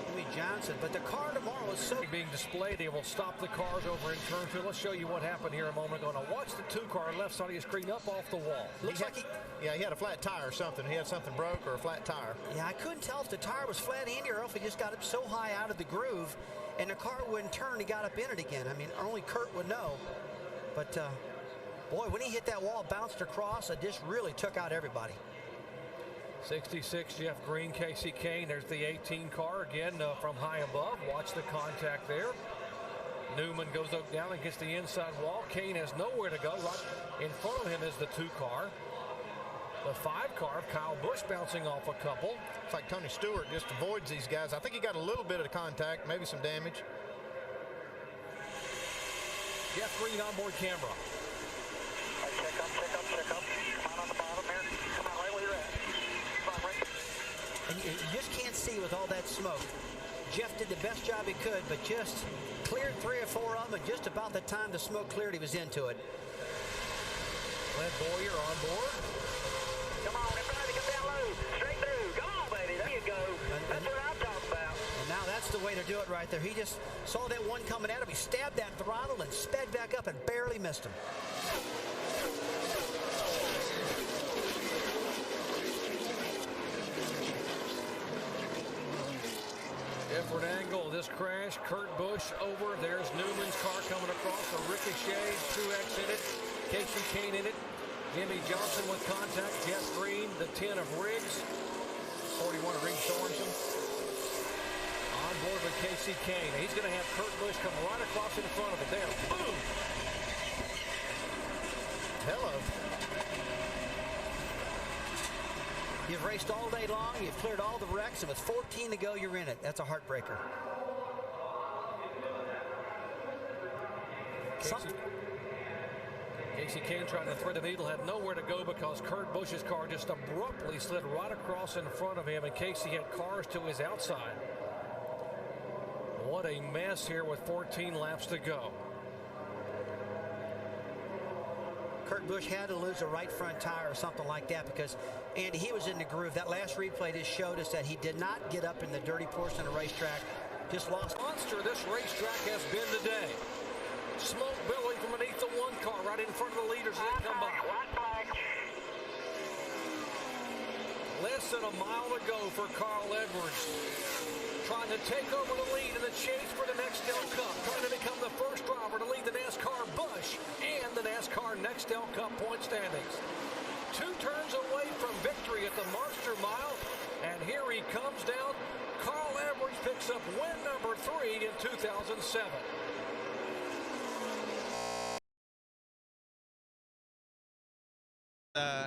Jimmy Johnson, but the car tomorrow is so being displayed. They will stop the cars over in turn 2. Let's show you what happened here a moment ago. Now watch the 2-car left side of your screen up off the wall. Looks like he had a flat tire or something. He had something broke or a flat tire. Yeah, I couldn't tell if the tire was flat, Andy, or if he just got up so high out of the groove and the car wouldn't turn. He got up in it again. I mean, only Kurt would know. But boy, when he hit that wall, bounced across, it just really took out everybody. 66 Jeff Green, Casey Kane. There's the 18 car again from high above. Watch the contact there. Newman goes up down and gets the inside wall. Kane has nowhere to go. Right in front of him is the 2 car. The 5 car of Kyle Busch bouncing off a couple. It's like Tony Stewart just avoids these guys. I think he got a little bit of contact, maybe some damage. Jeff Green onboard camera. Check up. Come on the bottom here. Come on, right where you're at. And you just can't see with all that smoke. Jeff did the best job he could, but just cleared 3 or 4 of them, and just about the time the smoke cleared, he was into it. Glenn Boyer on board. Come on, everybody, get down low. Straight through. Come on, baby. There you go. That's what I'm talking about. And now that's the way to do it right there. He just saw that one coming at him. He stabbed that throttle and sped back up and barely missed him. Different angle of this crash. Kurt Busch over. There's Newman's car coming across. A ricochet. Truex in it. Casey Kane in it. Jimmy Johnson with contact. Jeff Green, the 10 of Riggs. 41 of Riggs Sorensen. On board with Casey Kane. He's going to have Kurt Busch come right across in front of it. There. Boom! Hello. You've raced all day long. You've cleared all the wrecks, and with 14 to go, you're in it. That's a heartbreaker. Casey Kane trying to thread the needle, had nowhere to go because Kurt Busch's car just abruptly slid right across in front of him, and Casey had cars to his outside. What a mess here with 14 laps to go. Kurt Busch had to lose a right front tire or something like that because, Andy, he was in the groove. That last replay just showed us that he did not get up in the dirty portion of the racetrack. Just lost. Monster this racetrack has been today. Smoke billowing from beneath the one car right in front of the leaders as they come by. Less than a mile to go for Carl Edwards. Trying to take over the lead in the chase for the Nextel Cup. Trying to become the first driver to lead the NASCAR Busch and the NASCAR Nextel Cup point standings. 2 turns away from victory at the Monster Mile. And here he comes down. Carl Edwards picks up win number 3 in 2007.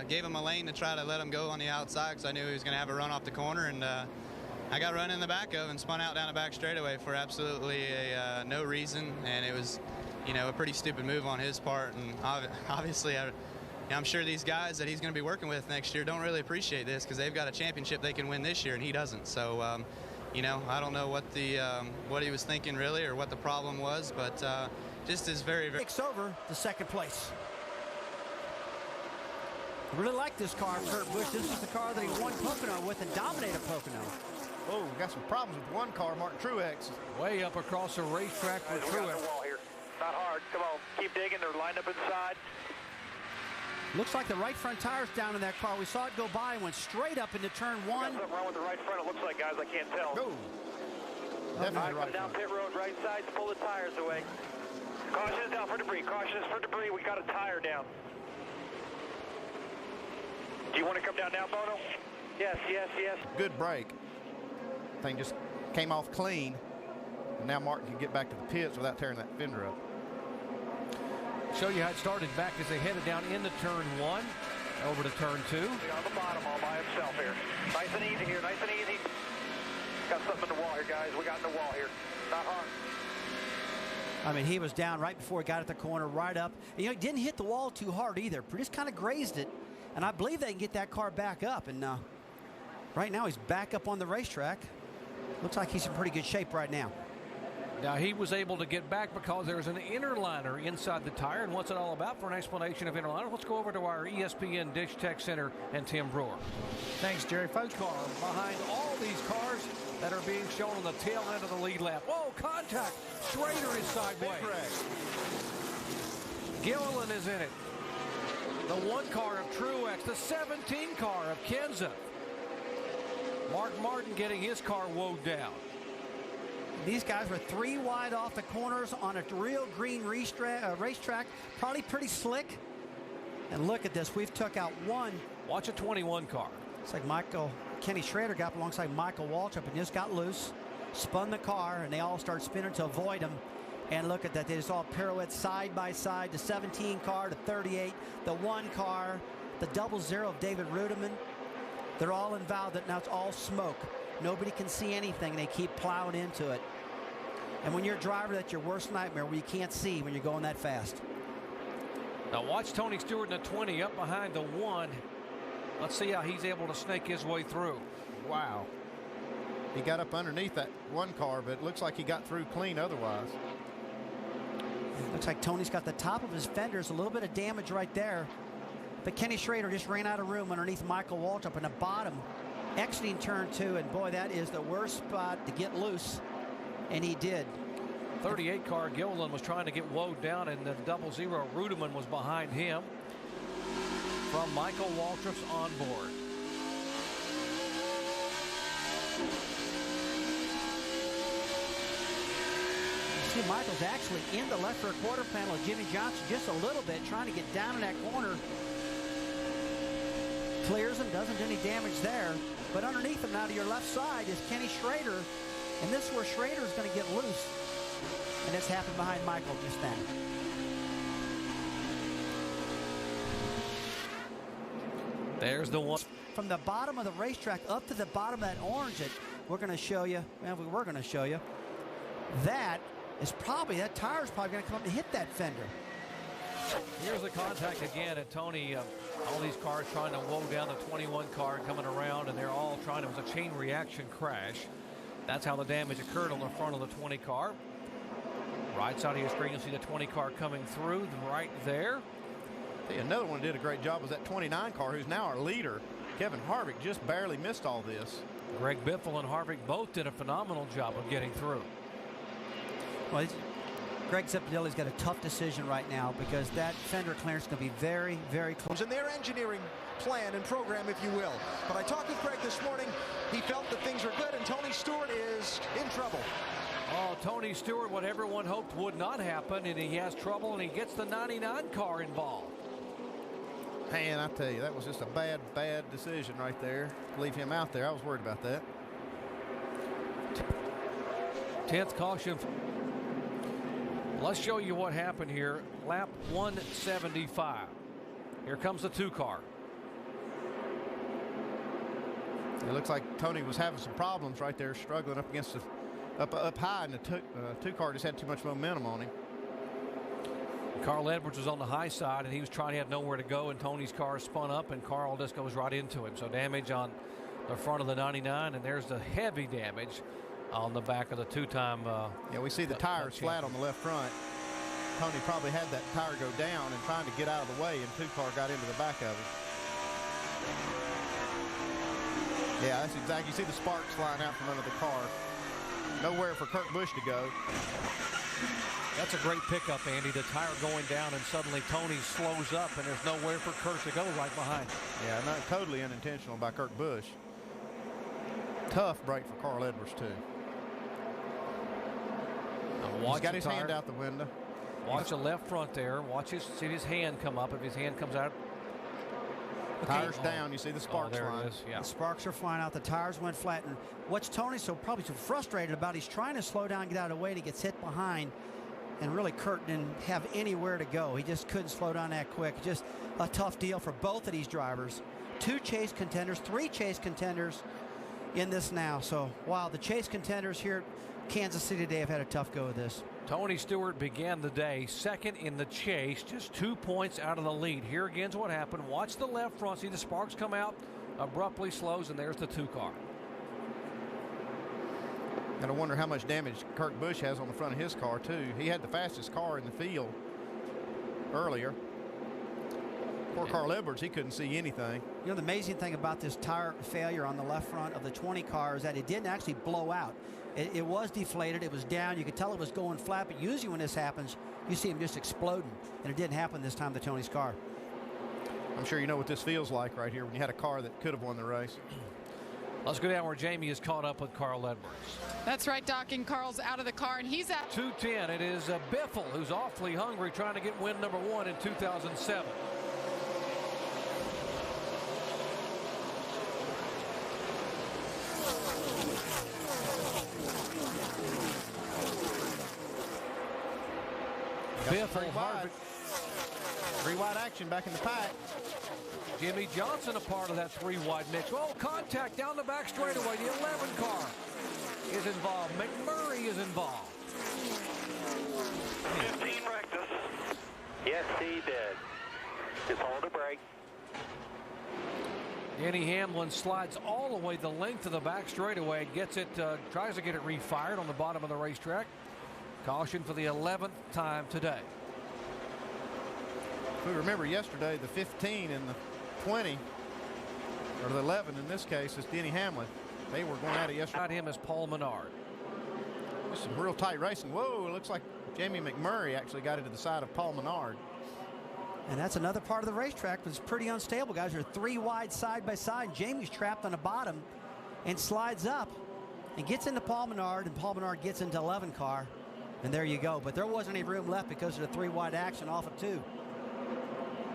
Gave him a lane to try to let him go on the outside because I knew he was going to have a run off the corner, and I got run in the back of and spun out down the back straightaway for absolutely no reason, and it was, you know, a pretty stupid move on his part. And obviously, I'm sure these guys that he's going to be working with next year don't really appreciate this because they've got a championship they can win this year, and he doesn't. So, you know, I don't know what the what he was thinking really or what the problem was, but just is very, very. Takes over the second place. I really like this car, Kurt Busch. This is the car that he won Pocono with and dominated Pocono. Oh, we got some problems with one car, Martin Truex. Way up across the racetrack with We got Truex. the wall here. Not hard. Come on. Keep digging. They're lined up inside. Looks like the right front tire's down in that car. We saw it go by and went straight up into turn 1. Got something wrong with the right front, it looks like, guys. I can't tell. Go. Definitely right come down pit road, right side, pull the tires away. Caution is down for debris. Caution is for debris. We got a tire down. Do you want to come down now, Bono? Yes, yes, yes. Good break. Thing just came off clean. And now Martin can get back to the pits without tearing that fender up. Show you how it started back as they headed down into turn 1, over to turn 2. On the bottom all by himself here. Nice and easy here, nice and easy. Got something in the wall here, guys. We got in the wall here. Not hard. I mean, he was down right before he got at the corner, right up. And, you know, he didn't hit the wall too hard either. Just kind of grazed it. And I believe they can get that car back up. And right now he's back up on the racetrack. Looks like he's in pretty good shape right now. Now, he was able to get back because there's an inner liner inside the tire. And what's it all about? For an explanation of inner liner, let's go over to our ESPN Dish Tech Center and Tim Brewer. Thanks, Jerry. Folks, car behind all these cars that are being shown on the tail end of the lead lap. Whoa, contact. Schrader is sideways. Gilliland is in it. The 1 car of Truex, the 17 car of Kenza. Mark Martin getting his car woed down. These guys were 3 wide off the corners on a real green racetrack, probably pretty slick. And look at this, we've took out 1. Watch a 21 car. It's like Kenny Schrader got up alongside Michael Waltrip and just got loose, spun the car, and they all start spinning to avoid him. And look at that, they just all pirouette side by side. The 17 car, the 38, the 1 car, the 00 of David Rudiman. They're all involved. Now it's all smoke. Nobody can see anything. They keep plowing into it. And when you're a driver, that's your worst nightmare, where you can't see when you're going that fast. Now watch Tony Stewart in the 20 up behind the 1. Let's see how he's able to snake his way through. Wow. He got up underneath that 1 car, but it looks like he got through clean otherwise. Looks like Tony's got the top of his fenders, a little bit of damage right there. But Kenny Schrader just ran out of room underneath Michael Waltrip in the bottom, exiting turn 2, and boy, that is the worst spot to get loose, and he did. 38 car Gilliland was trying to get woed down, and the 00 Rudiman was behind him from Michael Waltrip's onboard. See, Michael's actually in the left rear quarter panel of Jimmy Johnson just a little bit, trying to get down in that corner. Clears him, doesn't do any damage there. But underneath him now to your left side is Kenny Schrader. And this is where Schrader is going to get loose. And it's happened behind Michael just then. There's the 1. From the bottom of the racetrack up to the bottom of that orange that we're going to show you. Well, we're going to show you. That tire's probably going to come up and hit that fender. Here's the contact again at Tony. All these cars trying to woe down the 21 car coming around, and they're all trying. It was a chain reaction crash. That's how the damage occurred on the front of the 20 car. Right side of your screen, you'll see the 20 car coming through right there. Hey, another one did a great job was that 29 car, who's now our leader. Kevin Harvick just barely missed all this. Greg Biffle and Harvick both did a phenomenal job of getting through. Well, Greg Zipadelli's got a tough decision right now because that fender clearance is going to be very, very close. In their engineering plan and program, if you will. But I talked with Greg this morning. He felt that things are good, and Tony Stewart is in trouble. Oh, Tony Stewart, what everyone hoped would not happen, and he has trouble, and he gets the 99 car involved. Man, I tell you, that was just a bad, bad decision right there. Leave him out there. I was worried about that. 10th caution. Let's show you what happened here. Lap 175. Here comes the 2 car. It looks like Tony was having some problems right there, struggling up against the up high, and the 2 car just had too much momentum on him. Carl Edwards was on the high side, and he was trying to have nowhere to go, and Tony's car spun up, and Carl just goes right into him. So damage on the front of the 99, and there's the heavy damage on the back of the 2-time. Yeah, we see the tires flat on the left front. Tony probably had that tire go down and trying to get out of the way, and 2 car got into the back of it. Yeah, that's exactly. You see the sparks flying out from under the car. Nowhere for Kurt Busch to go. That's a great pickup, Andy. The tire going down, and suddenly Tony slows up, and there's nowhere for Kurt to go right behind. Yeah, not totally unintentional by Kurt Busch. Tough break for Carl Edwards, too. He's got his hand out the window. Watch the left front there. See his hand come up. If his hand comes out. Okay. Tires down. You see the sparks flying. It is, yeah. The sparks are flying out. The tires went flat. And what's Tony probably so frustrated about, he's trying to slow down, get out of the way, and he gets hit behind. And really, Kurt didn't have anywhere to go. He just couldn't slow down that quick. Just a tough deal for both of these drivers. 2 chase contenders, 3 chase contenders in this now. So, wow, the chase contenders here at Kansas City today have had a tough go of this. Tony Stewart began the day second in the chase, just 2 points out of the lead. Here again's what happened. Watch the left front. See the sparks come out, abruptly slows, and there's the 2 car. And I wonder how much damage Kurt Busch has on the front of his car, too. He had the fastest car in the field earlier. Poor Carl Edwards, he couldn't see anything. You know, the amazing thing about this tire failure on the left front of the 20 car is that it didn't actually blow out. It was deflated. It was down. You could tell it was going flat, but usually when this happens, you see him just exploding, and it didn't happen this time to Tony's car. I'm sure you know what this feels like right here when you had a car that could have won the race. Let's go down where Jamie is caught up with Carl Edwards. That's right, Doc, and Carl's out of the car, and he's at 210. It is Biffle, who's awfully hungry, trying to get win number 1 in 2007. Biffle, Harvick. 3-wide action back in the pack. Jimmy Johnson a part of that 3-wide mix. Oh, contact down the back straightaway. The 11 car is involved. McMurray is involved. 15 wrecked us. Yes, he did. Just hold the brake. Denny Hamlin slides all the way the length of the back straightaway, gets it, tries to get it refired on the bottom of the racetrack. Caution for the 11th time today. We remember yesterday the 15 and the 20, or the 11 in this case, is Denny Hamlin. They were going at it yesterday. Got him as Paul Menard. Just some real tight racing. Whoa, it looks like Jamie McMurray actually got into the side of Paul Menard. And that's another part of the racetrack that's pretty unstable, guys. They're 3 wide side by side. Jamie's trapped on the bottom and slides up and gets into Paul Menard, and Paul Menard gets into 11 car. And there you go. But there wasn't any room left because of the 3-wide action off of 2.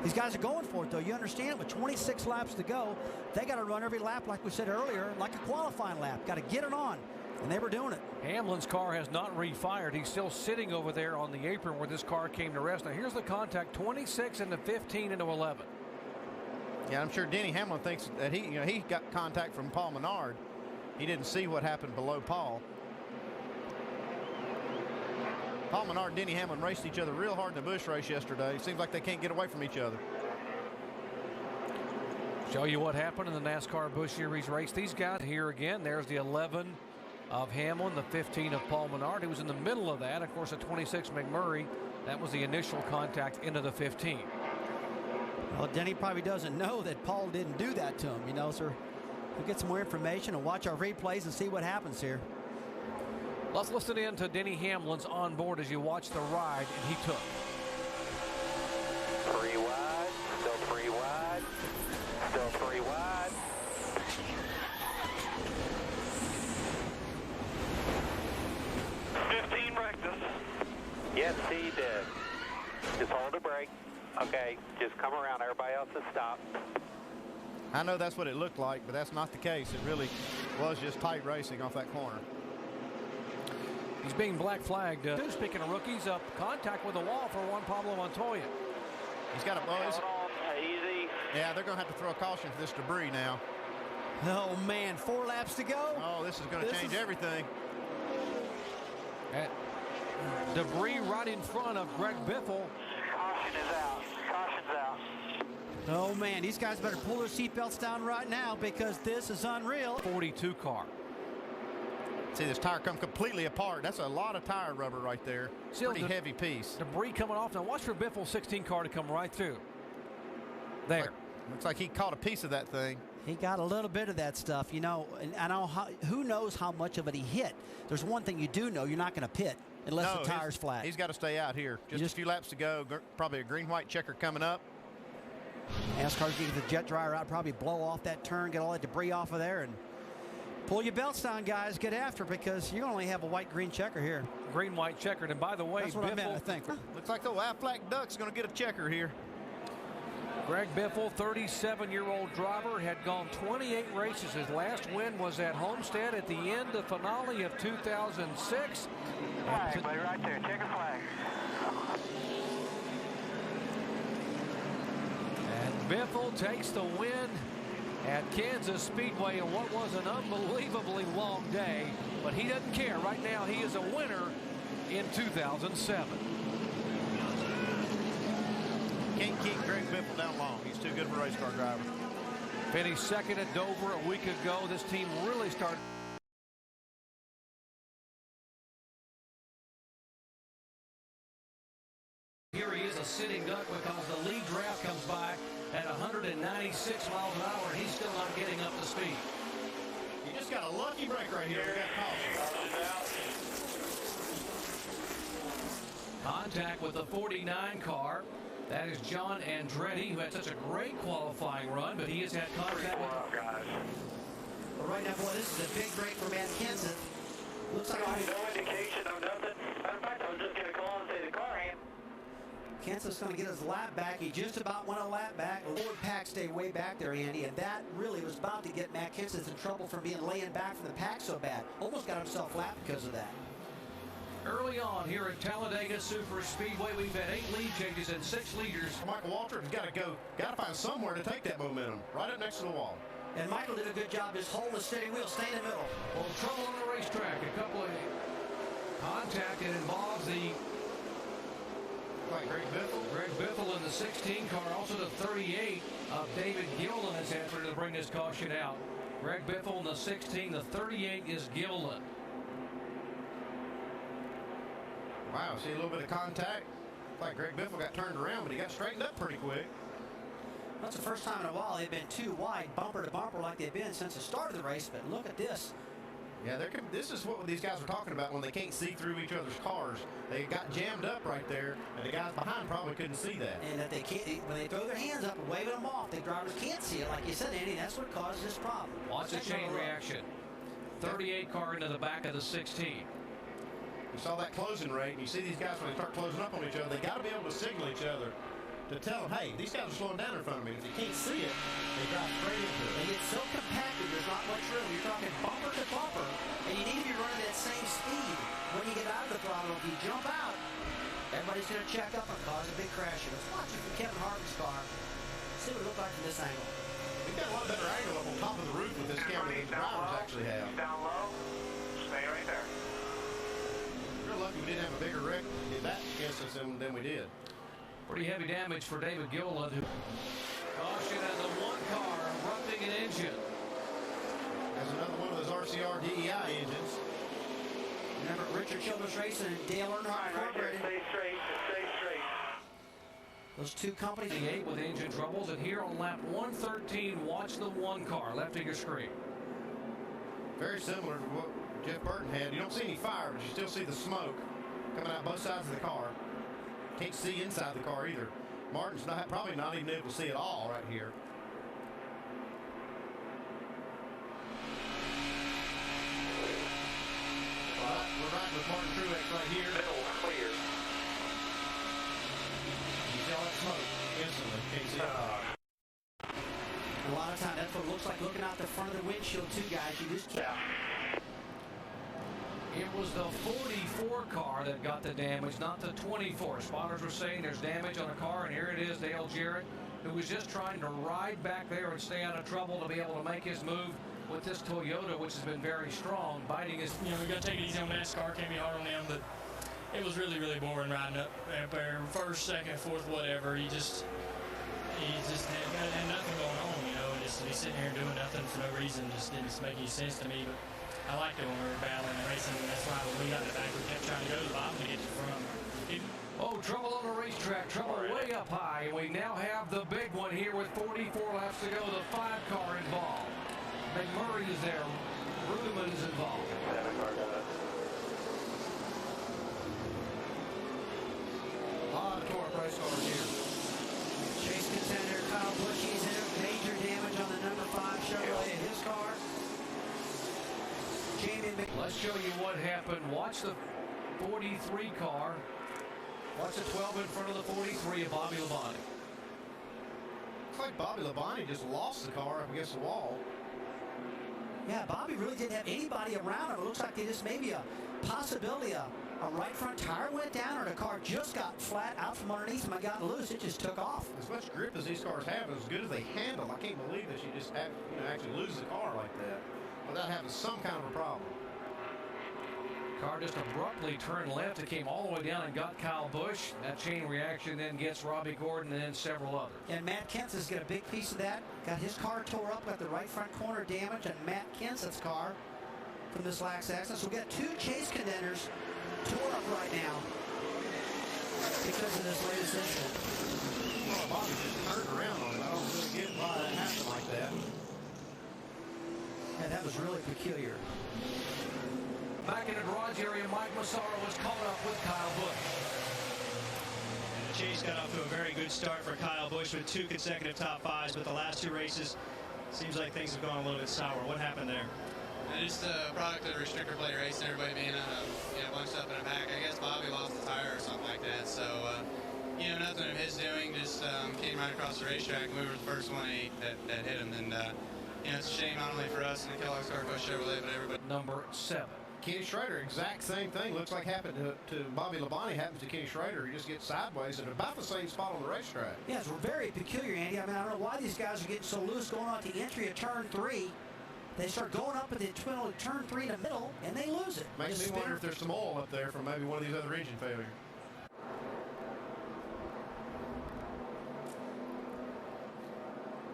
These guys are going for it, though. You understand, with 26 laps to go, they got to run every lap, like we said earlier, like a qualifying lap. Got to get it on. And they were doing it. Hamlin's car has not refired. He's still sitting over there on the apron where this car came to rest. Now, here's the contact, 26 into 15 into 11. Yeah, I'm sure Denny Hamlin thinks that he got contact from Paul Menard. He didn't see what happened below Paul. Paul Menard and Denny Hamlin raced each other real hard in the bush race yesterday. Seems like they can't get away from each other. Show you what happened in the NASCAR Busch Series race. These guys here again. There's the 11 of Hamlin, the 15 of Paul Menard. He was in the middle of that. Of course, the 26 McMurray. That was the initial contact into the 15. Well, Denny probably doesn't know that Paul didn't do that to him, you know, so we'll get some more information and watch our replays and see what happens here. Let's listen in to Denny Hamlin's on board as you watch the ride he took. 3 wide, still 3 wide, still 3 wide. Yes, he did. Just hold the brake. Okay, just come around. Everybody else has stopped. I know that's what it looked like, but that's not the case. It really was just tight racing off that corner. He's being black flagged. Speaking of rookies, contact with the wall for Juan Pablo Montoya. He's got a buzz. Easy. Yeah, they're going to have to throw a caution for this debris now. Oh, man, 4 laps to go. Oh, this is going to change everything. Debris right in front of Greg Biffle. Caution is out. Caution's out. Oh, man, these guys better pull their seatbelts down right now because this is unreal. 42 car. See this tire come completely apart. That's a lot of tire rubber right there. Pretty heavy piece. Debris coming off. Now watch for Biffle's 16 car to come right through. There. Looks like he caught a piece of that thing. He got a little bit of that stuff, you know, and I know who knows how much of it he hit. There's one thing you do know, you're not going to pit unless the tire's flat. He's got to stay out here. Just a few laps to go. Probably a green-white checker coming up. NASCAR's getting the jet dryer out, probably blow off that turn, get all that debris off of there, and pull your belts down, guys. Get after it because you only have a white-green checker here. Green-white checkered, and by the way, that's what I meant, I think. Looks like the Aflac Duck's going to get a checker here. Greg Biffle, 37-year-old driver, had gone 28 races. His last win was at Homestead at the end of finale of 2006. Flag, buddy, right there. Checker flag. And Biffle takes the win at Kansas Speedway in what was an unbelievably long day. But he doesn't care. Right now, he is a winner in 2007. Can't keep Greg Biffle down long. He's too good of a race car driver. Finished second at Dover a week ago. This team really started. Here he is, a sitting duck, because the lead draft comes by at 196 miles an hour, and he's still not getting up to speed. You just got a lucky break right here. We got Contact with the 49 car. That is John Andretti, who had such a great qualifying run, but he has had contact with guys. Well, right now, boy, this is a big break for Matt Kenseth. Looks like no indication of nothing. Matter of fact, I was just going to call and say the car hand. Kenseth's going to get his lap back. He just about went a lap back. The lower pack stayed way back there, Andy, and that really was about to get Matt Kenseth in trouble for being laying back from the pack so bad. Almost got himself flat because of that. Early on here at Talladega Super Speedway, we've had 8 lead changes and 6 leaders. Michael Waltrip's got to find somewhere to take that momentum, right up next to the wall. And Michael did a good job just holding the steering wheel, stay in the middle. Well, trouble on the racetrack. A couple of contact that involves the Greg Biffle in the 16 car, also the 38 of David Gilliland has answered to bring this caution out. Greg Biffle in the 16, the 38 is Gilliland. Wow, see a little bit of contact. Looks like Greg Biffle got turned around, but he got straightened up pretty quick. That's the first time in a while they've been too wide, bumper to bumper, like they've been since the start of the race. But look at this. Yeah, this is what these guys are talking about when they can't see through each other's cars. They got jammed up right there, and the guys behind probably couldn't see that. And that they can't, when they throw their hands up and waving them off, the drivers can't see it. Like you said, Andy, that's what caused this problem. Watch the chain reaction. 38 car into the back of the 16. You saw that closing rate, and you see these guys when they start closing up on each other, they got to be able to signal each other to tell them, hey, these guys are slowing down in front of me. If they can't see it, they drive straight into it. They get so compacted, there's not much room. You're talking bumper to bumper, and you need to be running that same speed when you get out of the throttle. If you jump out, everybody's going to check up and cause a big crash. Let's watch it from Kevin Harvick's car. See what it looks like from this angle. We've got a lot better angle up on top of the roof with this camera than the drivers actually have. Down low. Stay right there. real lucky we didn't have a bigger wreck in that instance than we did. Pretty heavy damage for David Gilliland. Caution as the one car erupting an engine. That's another one of those RCR DEI engines. Remember Richard Childress Racing and Dale Earnhardt Incorporated. Stay straight, stay straight. Those two companies. The 8 with engine troubles, and here on lap 113, watch the one car left of your screen. Very similar to what Jeff Burton had. You don't see any fire, but you still see the smoke coming out both sides of the car. Can't see inside the car either. Martin's probably not even able to see it all right here. We're riding with Martin Truex right here. Middle clear. You see all that smoke instantly. Can't see it. A lot of times, that's what it looks like looking out the front of the windshield, too, guys. You just can't. It was the 44 car that got the damage, not the 24. Spotters were saying there's damage on a car, and here it is, Dale Jarrett, who was just trying to ride back there and stay out of trouble to be able to make his move with this Toyota, which has been very strong, biting his... You know, we got to take it easy on NASCAR, can't be hard on them, but it was really, really boring riding up there. First, second, fourth, whatever. He just had nothing going on, you know, and just be sitting here doing nothing for no reason. Just didn't make any sense to me, but I liked it when we were battling and racing, and that's why when we got in the back, we kept trying to go to the bottom to get to the front. Oh, trouble on the racetrack, trouble way up high, and we now have the big one here with 44 laps to go, the 5-car involved. McMurray is there, Rudeman is involved. A lot of torque race cars here. Chase contender Kyle Busch, he's in major damage on the number 5 Chevrolet in his car. Let's show you what happened. Watch the 43 car. Watch the 12 in front of the 43 of Bobby Labonte. Looks like Bobby Labonte just lost the car up against the wall. Yeah, Bobby really didn't have anybody around him. It looks like they just maybe a possibility a right front tire went down, or the car just got flat out from underneath him and got loose. It just took off. As much grip as these cars have, as good as they handle, I can't believe that you just have, actually lose the car like that without having some kind of a problem. Car just abruptly turned left. It came all the way down and got Kyle Busch. That chain reaction then gets Robbie Gordon and then several others. And Matt Kenseth's got a big piece of that. Got his car tore up, got the right front corner damage, and Matt Kenseth's car from this last accident. So we got 2 chase contenders tore up right now because of this latest incident. Oh, Bobby just turned around on it. I don't really get why that happened like that. Yeah, that was really peculiar. Back in the garage area, Mike Massaro was caught up with Kyle Busch. And the chase got off to a very good start for Kyle Busch with 2 consecutive top 5s, but the last 2 races, seems like things have gone a little bit sour. What happened there? Just a product of the restrictor plate race and everybody being bunched up in the back. I guess Bobby lost the tire or something like that. So, nothing of his doing. Just came right across the racetrack, and we were the first one that hit him. And, it's a shame not only for us and the Kellogg's Carco Chevrolet, but everybody. Number 7. Kenny Schrader, exact same thing. Looks like happened to Bobby Labonte happens to Kenny Schrader. He just gets sideways at about the same spot on the racetrack. Yeah, it's very peculiar, Andy. I mean, I don't know why these guys are getting so loose going on at the entry of turn 3. They start going up at the turn 3 in the middle, and they lose it. Makes me wonder if there's some oil up there from maybe one of these other engine failures.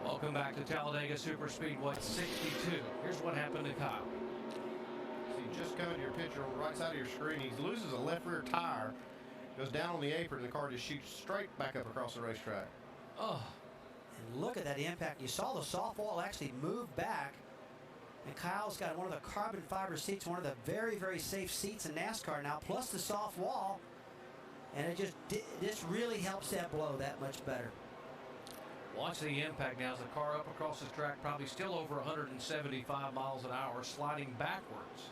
Welcome back to Talladega Superspeedway 62. Here's what happened to Kyle. Just coming to your picture on the right side of your screen, he loses a left rear tire, goes down on the apron, and the car just shoots straight back up across the racetrack. Oh, and look at that impact. You saw the soft wall actually move back, and Kyle's got one of the carbon fiber seats, one of the very, very safe seats in NASCAR now, plus the soft wall, and it just really helps that blow that much better. Watch the impact now as the car up across the track, probably still over 175 miles an hour, sliding backwards.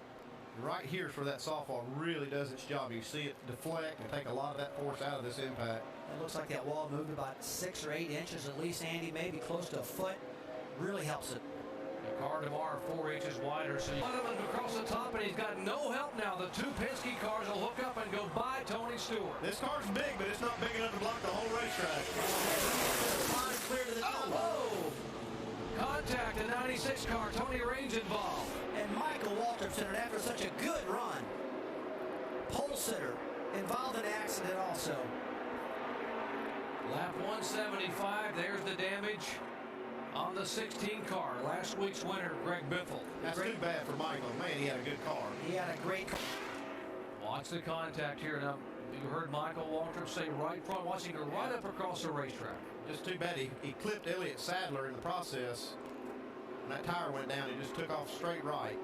Right here is where that softball really does its job. You see it deflect and take a lot of that force out of this impact. It looks like that wall moved about 6 or 8 inches at least, Andy, maybe close to a foot. Really helps it. The car tomorrow 4 inches wider, so you put him across the top, and he's got no help now. The 2 Penske cars will hook up and go by Tony Stewart. This car's big, but it's not big enough to block the whole racetrack. Clear to the top. Whoa! Contact, the 96 car, Tony Raines involved. And Michael Waltrip said it after such a good run. pole sitter involved in an accident also. Lap 175, there's the damage on the 16 car. Last week's winner, Greg Biffle. That's too bad for Michael. Man, he had a good car. He had a great car. Watch the contact here. Now, you heard Michael Waltrip say right front, watching her right up across the racetrack. Just too bad he clipped Elliott Sadler in the process. When that tire went down, he just took off straight right.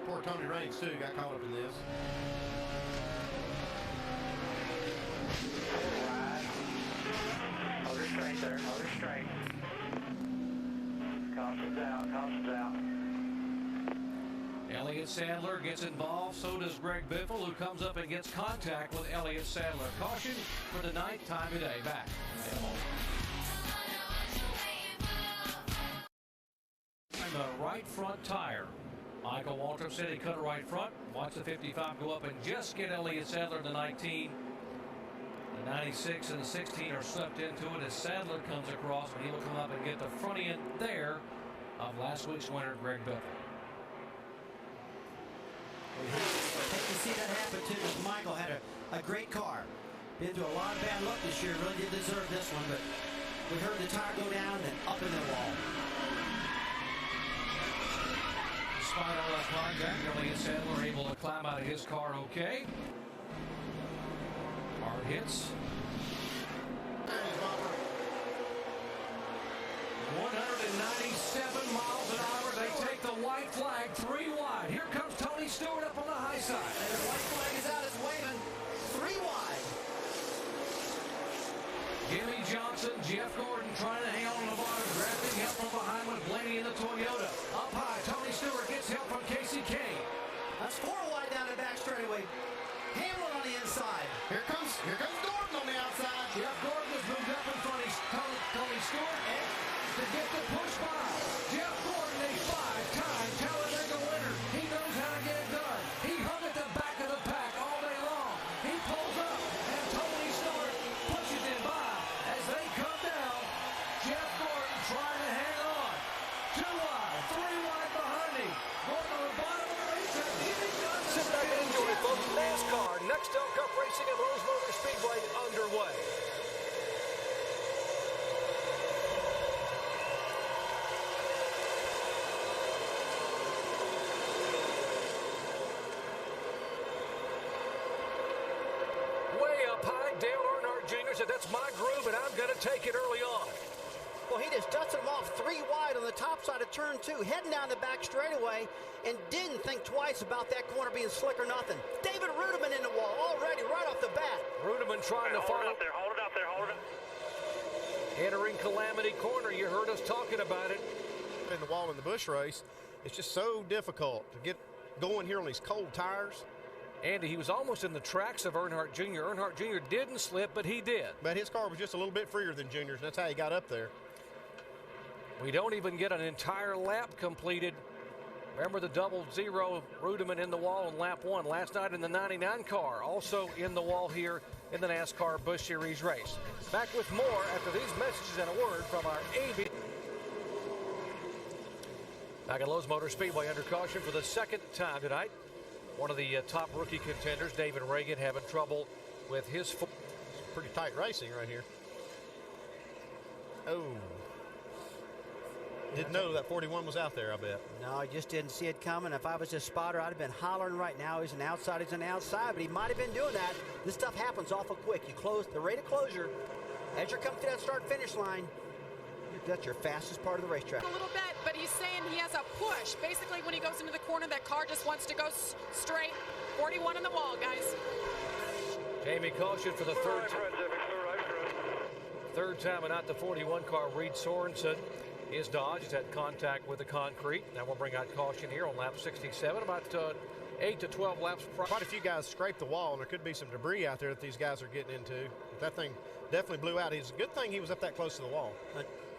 Poor Tony Raines, too, got caught up in this. Hold her straight there. Hold her straight. Caution's out. Caution's out. Elliott Sadler gets involved, so does Greg Biffle, who comes up and gets contact with Elliott Sadler. Caution for the 9th time today. Back. And the right front tire. Michael Waltrip said he cut a right front. Watch the 55 go up and just get Elliott Sadler to 19. The 96 and the 16 are swept into it as Sadler comes across, and he will come up and get the front end there of last week's winner, Greg Biffle. I hate to see that happen too, because Michael had a great car. Been through a lot of bad luck this year. Really did deserve this one, but we heard the tire go down and up in the wall. Despite all that contact, Elliott Sadler able to climb out of his car okay. Hard hits. 197 miles an hour. They take the white flag 3 wide. Here comes Tony Stewart up on the high side. And the white flag is out. It's waving 3 wide. Jimmy Johnson, Jeff Gordon trying to hang on the bottom, grabbing help from behind with Blaney in the Toyota. Up high, Tony Stewart gets help from Casey Kane. That's 4 wide down the back straightaway. Hamlin on the inside. Here comes Gordon on the outside. Jeff Gordon was moved up in front of Tony Stewart to get the push by. Jeff Gordon, a 5-time Talladega winner. He knows how to get it done. He hung at the back of the pack all day long. He pulls up, and Tony Stewart pushes him by as they come down. Jeff Gordon trying to hang on. 2 wide, 3 wide behind him. Going to the bottom of the racetrack. Sit back and enjoy, folks. NASCAR Nextel Cup Racing at Rose Motor Speedway underway. Way up high, Dale Earnhardt Jr. said, that's my groove, and I'm going to take it early on. Well, he just dusted him off 3 wide on the top side of turn 2, heading down the back straightaway, and didn't think twice about that corner being slick or nothing. David Rudiman in the wall already right off the bat. Rudiman trying to follow. Hold it up there, hold it up there. Entering Calamity Corner, you heard us talking about it. In the wall in the Busch race, it's just so difficult to get going here on these cold tires. Andy, he was almost in the tracks of Earnhardt Jr. Earnhardt Jr. didn't slip, but he did. But his car was just a little bit freer than Junior's, and that's how he got up there. We don't even get an entire lap completed. Remember the 0-0 Rudiman in the wall in lap 1 last night in the 99 car, also in the wall here in the NASCAR Busch Series race. Back with more after these messages and a word from our AB. Back at Lowe's Motor Speedway under caution for the 2nd time tonight. One of the top rookie contenders, David Reagan, having trouble with his foot. Pretty tight racing right here. Oh. Didn't know that 41 was out there, I bet. No, I just didn't see it coming. If I was a spotter, I'd have been hollering right now. He's an outside, but he might have been doing that. This stuff happens awful quick. You close the rate of closure. As you're coming to that start-finish line, that's your fastest part of the racetrack. A little bit, but he's saying he has a push. Basically, when he goes into the corner, that car just wants to go straight. 41 on the wall, guys. Jamie caution for the third time, and not the 41 car. Reed Sorensen is Dodge. He's had contact with the concrete. Now we'll bring out caution here on lap 67. About 8 to 12 laps. Quite a few guys scraped the wall, and there could be some debris out there that these guys are getting into. But that thing definitely blew out. It's a good thing he was up that close to the wall.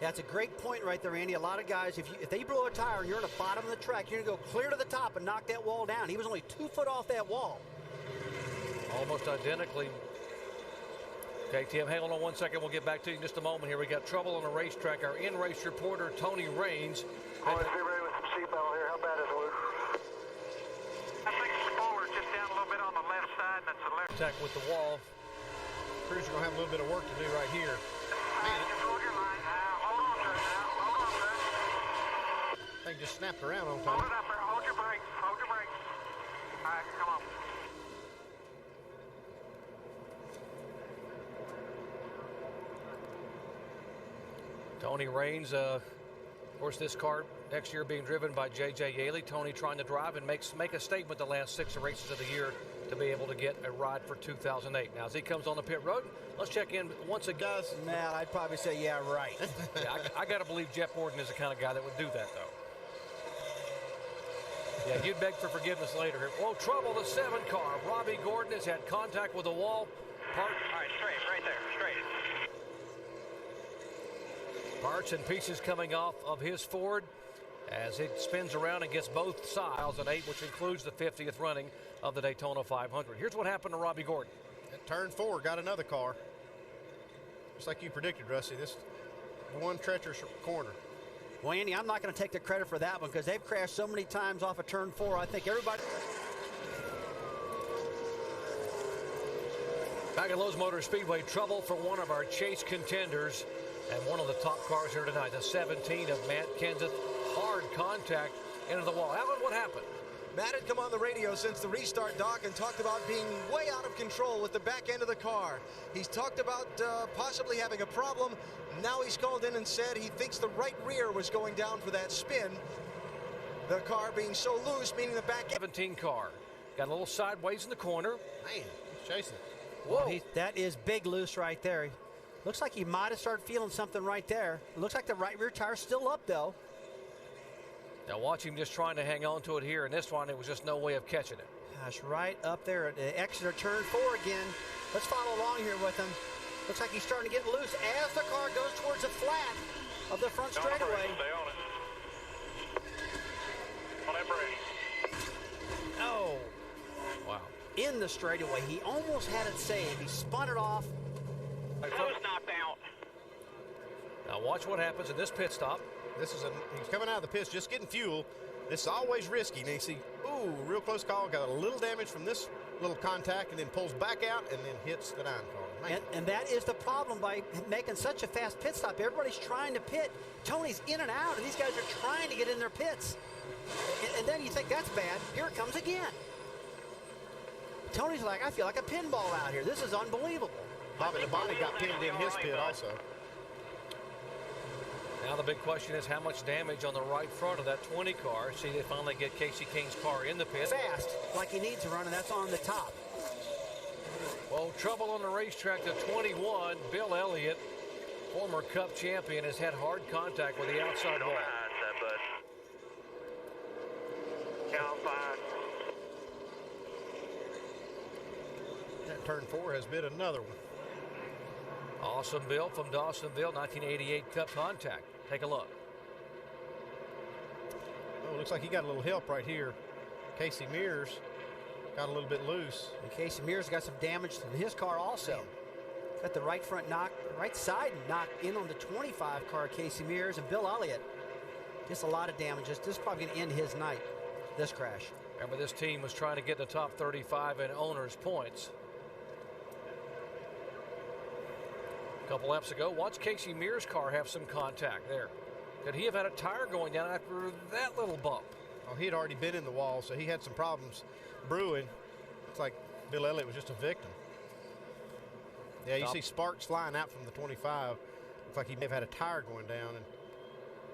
That's a great point right there, Andy. A lot of guys, if they blow a tire and you're on the bottom of the track, you're going to go clear to the top and knock that wall down. He was only 2 foot off that wall. Almost identically. Okay, Tim, hang on 1 second. We'll get back to you in just a moment here. We got trouble on the racetrack. Our in-race reporter, Tony Raines. Always be ready with some seatbelt here. How bad is it, Luke? I think little bit on the left side, and that's the left. Contact with the wall. Crews are going to have a little bit of work to do right here. Control your line. Hold on to it now. Hold on to it. They just snapped around on Hold time. it up there. Hold your brakes. Hold your brakes. All right, come on. Tony Raines, of course, this car next year being driven by J.J. Yaley. Tony trying to drive and make a statement the last 6 races of the year to be able to get a ride for 2008. Now, as he comes on the pit road, let's check in once again. Nah, I'd probably say, yeah, right. Yeah, I got to believe Jeff Gordon is the kind of guy that would do that, though. Yeah, you'd beg for forgiveness later. Whoa, trouble, the 7 car. Robbie Gordon has had contact with the wall. All right, straight, right there, straight. Parts and pieces coming off of his Ford as it spins around and gets both sides an 8, which includes the 50th running of the Daytona 500. Here's what happened to Robbie Gordon. At turn 4, got another car. Just like you predicted, Rusty. This one treacherous corner. Well, Andy, I'm not going to take the credit for that one because they've crashed so many times off of turn 4. I think everybody. Back at Lowe's Motor Speedway, trouble for one of our chase contenders and one of the top cars here tonight, the 17 of Matt Kenseth. Hard contact into the wall. Alan, what happened? Matt had come on the radio since the restart, Doc, and talked about being way out of control with the back end of the car. He's talked about possibly having a problem. Now he's called in and said he thinks the right rear was going down for that spin. The car being so loose, meaning the back end. 17 car. Got a little sideways in the corner. Man, he's chasing. Whoa. Well, that is big loose right there. Looks like he might have started feeling something right there. It looks like the right rear tire's still up, though. Now watch him just trying to hang on to it here. And this one, it was just no way of catching it. Gosh, right up there at the exit of turn 4 again. Let's follow along here with him. Looks like he's starting to get loose as the car goes towards the flat of the front straightaway. Stay on it. On that brake. Oh. Wow. In the straightaway. He almost had it saved. He spun it off. Nose knocked out. Now watch what happens in this pit stop. He's coming out of the pits, just getting fuel. This is always risky. And you see, ooh, real close call. Got a little damage from this little contact and then pulls back out and then hits the 9 car. And that is the problem by making such a fast pit stop. Everybody's trying to pit. Tony's in and out, and these guys are trying to get in their pits. And then you think that's bad. Here it comes again. Tony's like, I feel like a pinball out here. This is unbelievable. Bobby Labonte got pinned in his pit also. Now the big question is how much damage on the right front of that 20 car. See, they finally get Casey Kane's car in the pit. Fast, like he needs to run, and that's on the top. Well, trouble on the racetrack to 21. Bill Elliott, former Cup champion, has had hard contact with the outside wall. That turn 4 has been another one. Awesome Bill from Dawsonville, 1988 Cup contact. Take a look. Oh, looks like he got a little help right here. Casey Mears got a little bit loose. And Casey Mears got some damage in his car also. Got the right front knock, right side knocked in on the 25 car, Casey Mears, and Bill Elliott. Just a lot of damage. This is probably going to end his night, this crash. Remember, this team was trying to get in the top 35 in owners' points. A couple laps ago, watch Casey Mears' car have some contact there. Could he have had a tire going down after that little bump? Oh, he had already been in the wall, so he had some problems brewing. It's like Bill Elliott was just a victim. Yeah, you see sparks flying out from the 25. Looks like he may have had a tire going down. And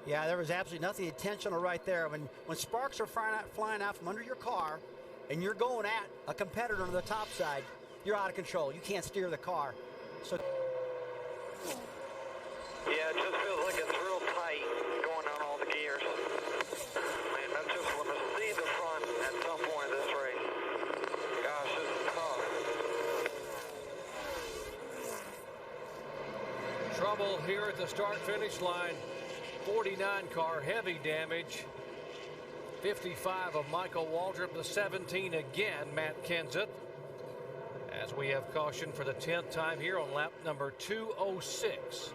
yeah, there was absolutely nothing intentional right there. When sparks are flying out from under your car and you're going at a competitor on the top side, you're out of control. You can't steer the car. So. Yeah, it just feels like it's real tight going on all the gears. Man, I just want to see the front at some point in this race. Gosh, this is tough. Trouble here at the start-finish line. 49 car, heavy damage. 55 of Michael Waldrop, the 17 again, Matt Kenseth. As we have caution for the 10th time here on lap number 206.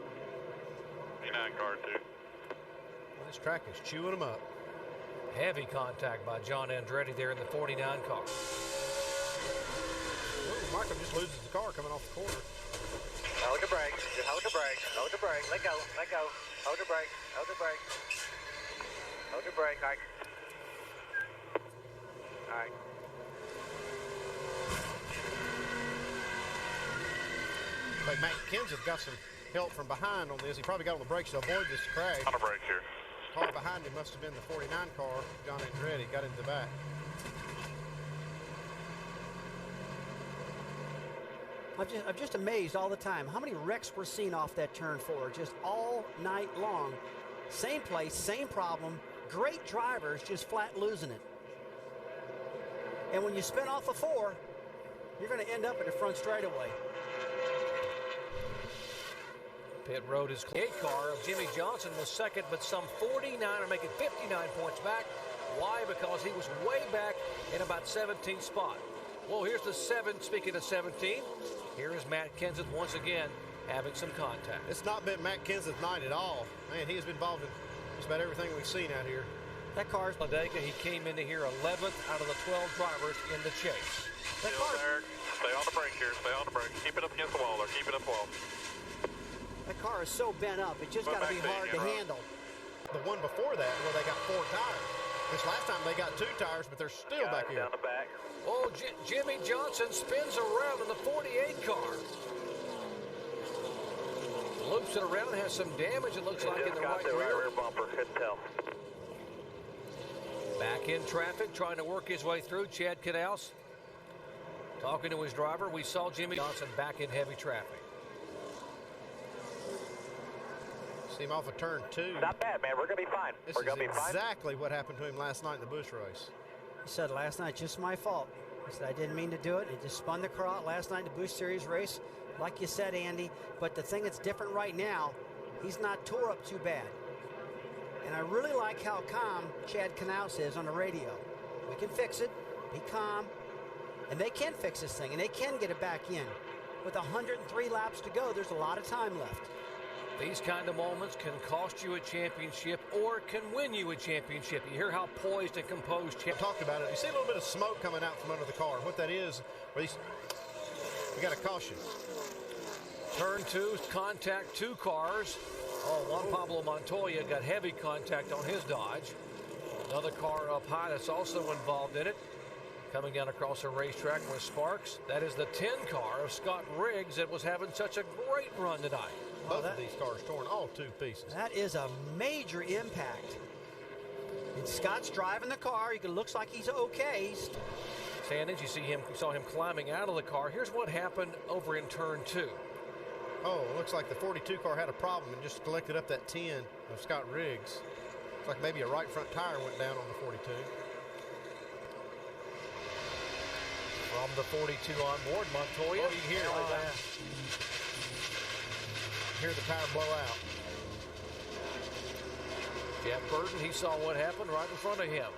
59 car, too. This track is chewing them up. Heavy contact by John Andretti there in the 49 car. Michael just loses the car coming off the corner. Hold the brake. Just hold the brake. Hold the brake. Let go. Let go. Hold the brake. Hold the brake. Hold the brake, Ike. All right. But Matt Kenseth got some help from behind on this. He probably got on the brakes to avoid this crash. On the brakes here. Car behind him must have been the 49 car. John Andretti got into the back. I'm just amazed all the time how many wrecks we're seeing off that turn 4 just all night long. Same place, same problem. Great drivers just flat losing it. And when you spin off a 4, you're going to end up in the front straightaway. Pit road is clear. Car of Jimmy Johnson was second, but some 49 are making 59 points back. Why? Because he was way back in about 17th spot. Well, here's the 7. Speaking of 17, here is Matt Kenseth once again having some contact. It's not been Matt Kenseth's night at all. Man, he has been involved in just about everything we've seen out here. That car's Talladega. He came into here 11th out of the 12 drivers in the chase. That car, stay on the brake here. Stay on the brake. Keep it up against the wall there. Keep it up the wall. That car is so bent up. It just got to be hard to handle. The one before that where they got 4 tires. This last time they got 2 tires, but they're still back here. Down the back. Oh, Jimmy Johnson spins around in the 48 car. Loops it around, has some damage, it looks like, in the right rear bumper. Couldn't tell. Back in traffic, trying to work his way through. Chad Knaus talking to his driver. We saw Jimmy Johnson back in heavy traffic. See him off of turn 2. Not bad, man. We're going to be fine. This We're going to be is fine. exactly what happened to him last night in the Busch race. He said last night, just my fault. He said, I didn't mean to do it. He just spun the car out last night in the Busch Series race, like you said, Andy. But the thing that's different right now, he's not tore up too bad. And I really like how calm Chad Knaus is on the radio. We can fix it. Be calm. And they can fix this thing, and they can get it back in. With 103 laps to go, there's a lot of time left. These kind of moments can cost you a championship or can win you a championship. You hear how poised and composed We talked about it. You see a little bit of smoke coming out from under the car. What that is, we got a caution. Turn 2, contact 2 cars. Oh, Juan Pablo Montoya got heavy contact on his Dodge. Another car up high that's also involved in it. Coming down across the racetrack with sparks. That is the 10 car of Scott Riggs that was having such a great run tonight. Both of these cars torn all 2 pieces. That is a major impact. And Scott's driving the car. It looks like he's okay. Sandage, you saw him climbing out of the car. Here's what happened over in turn 2. Oh, it looks like the 42 car had a problem and just collected up that 10 of Scott Riggs. Looks like maybe a right front tire went down on the 42. From the 42 on board, Montoya. Oh, you can hear it. Oh, yeah. Hear the tire blow out. Jeff Burton, he saw what happened right in front of him.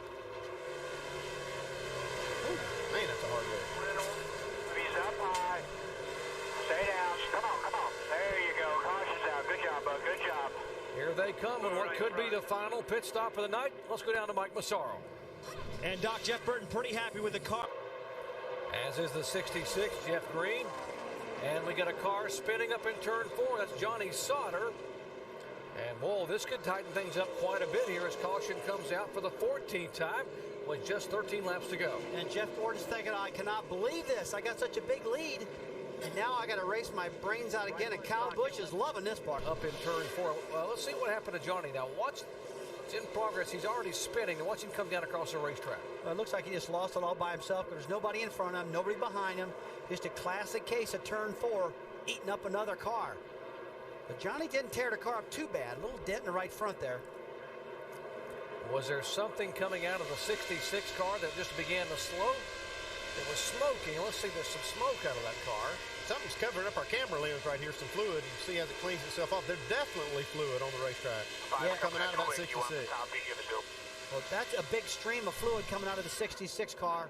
Ooh, man, that's a hard hit. He's up high. Stay down. Come on, come on. There you go. Caution's out. Good job, bud. Good job. Here they come in what could be the final pit stop of the night. Let's go down to Mike Massaro. And Doc, Jeff Burton pretty happy with the car. As is the 66, Jeff Green. And we got a car spinning up in turn 4. That's Johnny Sauter. And, whoa, this could tighten things up quite a bit here as caution comes out for the 14th time with just 13 laps to go. And Jeff Gordon's thinking, I cannot believe this. I got such a big lead. And now I got to race my brains out again. And Kyle Busch is loving this part. Up in turn 4. Well, let's see what happened to Johnny. Now, watch. It's in progress. He's already spinning. And watch him come down across the racetrack. Well, it looks like he just lost it all by himself. There's nobody in front of him, nobody behind him. Just a classic case of turn 4 eating up another car. But Johnny didn't tear the car up too bad. A little dent in the right front there. Was there something coming out of the 66 car that just began to slow? It was smoking. Let's see, there's some smoke out of that car. Something's covering up our camera lens right here, some fluid. You see as it cleans itself off. There's definitely fluid on the racetrack. Yeah, coming out of that 66. Well, that's a big stream of fluid coming out of the 66 car.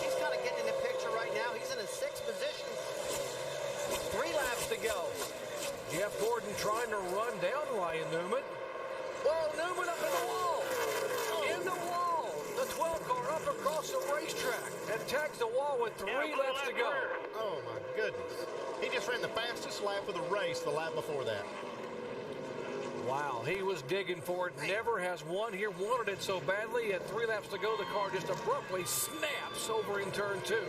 He's kind of getting in the picture right now. He's in a 6th position. 3 laps to go. Jeff Gordon trying to run down Ryan Newman. Whoa, Newman up in the wall. In the wall. The 12 car up across the racetrack. And tags the wall with 3 laps to go. Oh, my goodness. He just ran the fastest lap of the race the lap before that. Wow, he was digging for it. Never has won here. Wanted it so badly. At 3 laps to go, the car just abruptly snaps over in turn 2. All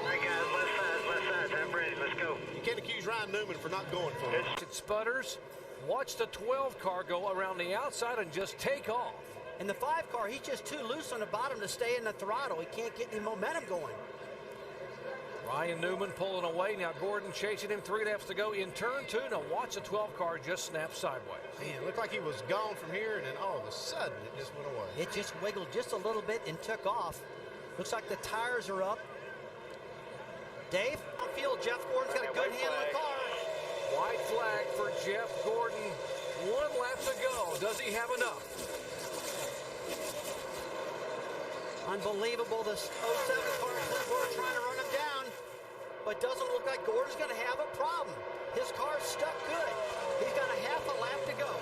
right, guys, left side, I'm ready. Let's go. You can't accuse Ryan Newman for not going for it. It sputters. Watch the 12 car go around the outside and just take off. And the 5 car, he's just too loose on the bottom to stay in the throttle. He can't get any momentum going. Ryan Newman pulling away. Now Gordon chasing him. 3 laps to go in turn 2. Now watch the 12 car just snap sideways. Man, it looked like he was gone from here, and then all of a sudden it just went away. It just wiggled just a little bit and took off. Looks like the tires are up. Dave, on field, Jeff Gordon's got a good handle of the car. White flag for Jeff Gordon. 1 lap to go. Does he have enough? Unbelievable. This 07 car is trying to run him down, but doesn't look like Gordon's going to have a problem. His car's stuck good. He's got a half a lap to go.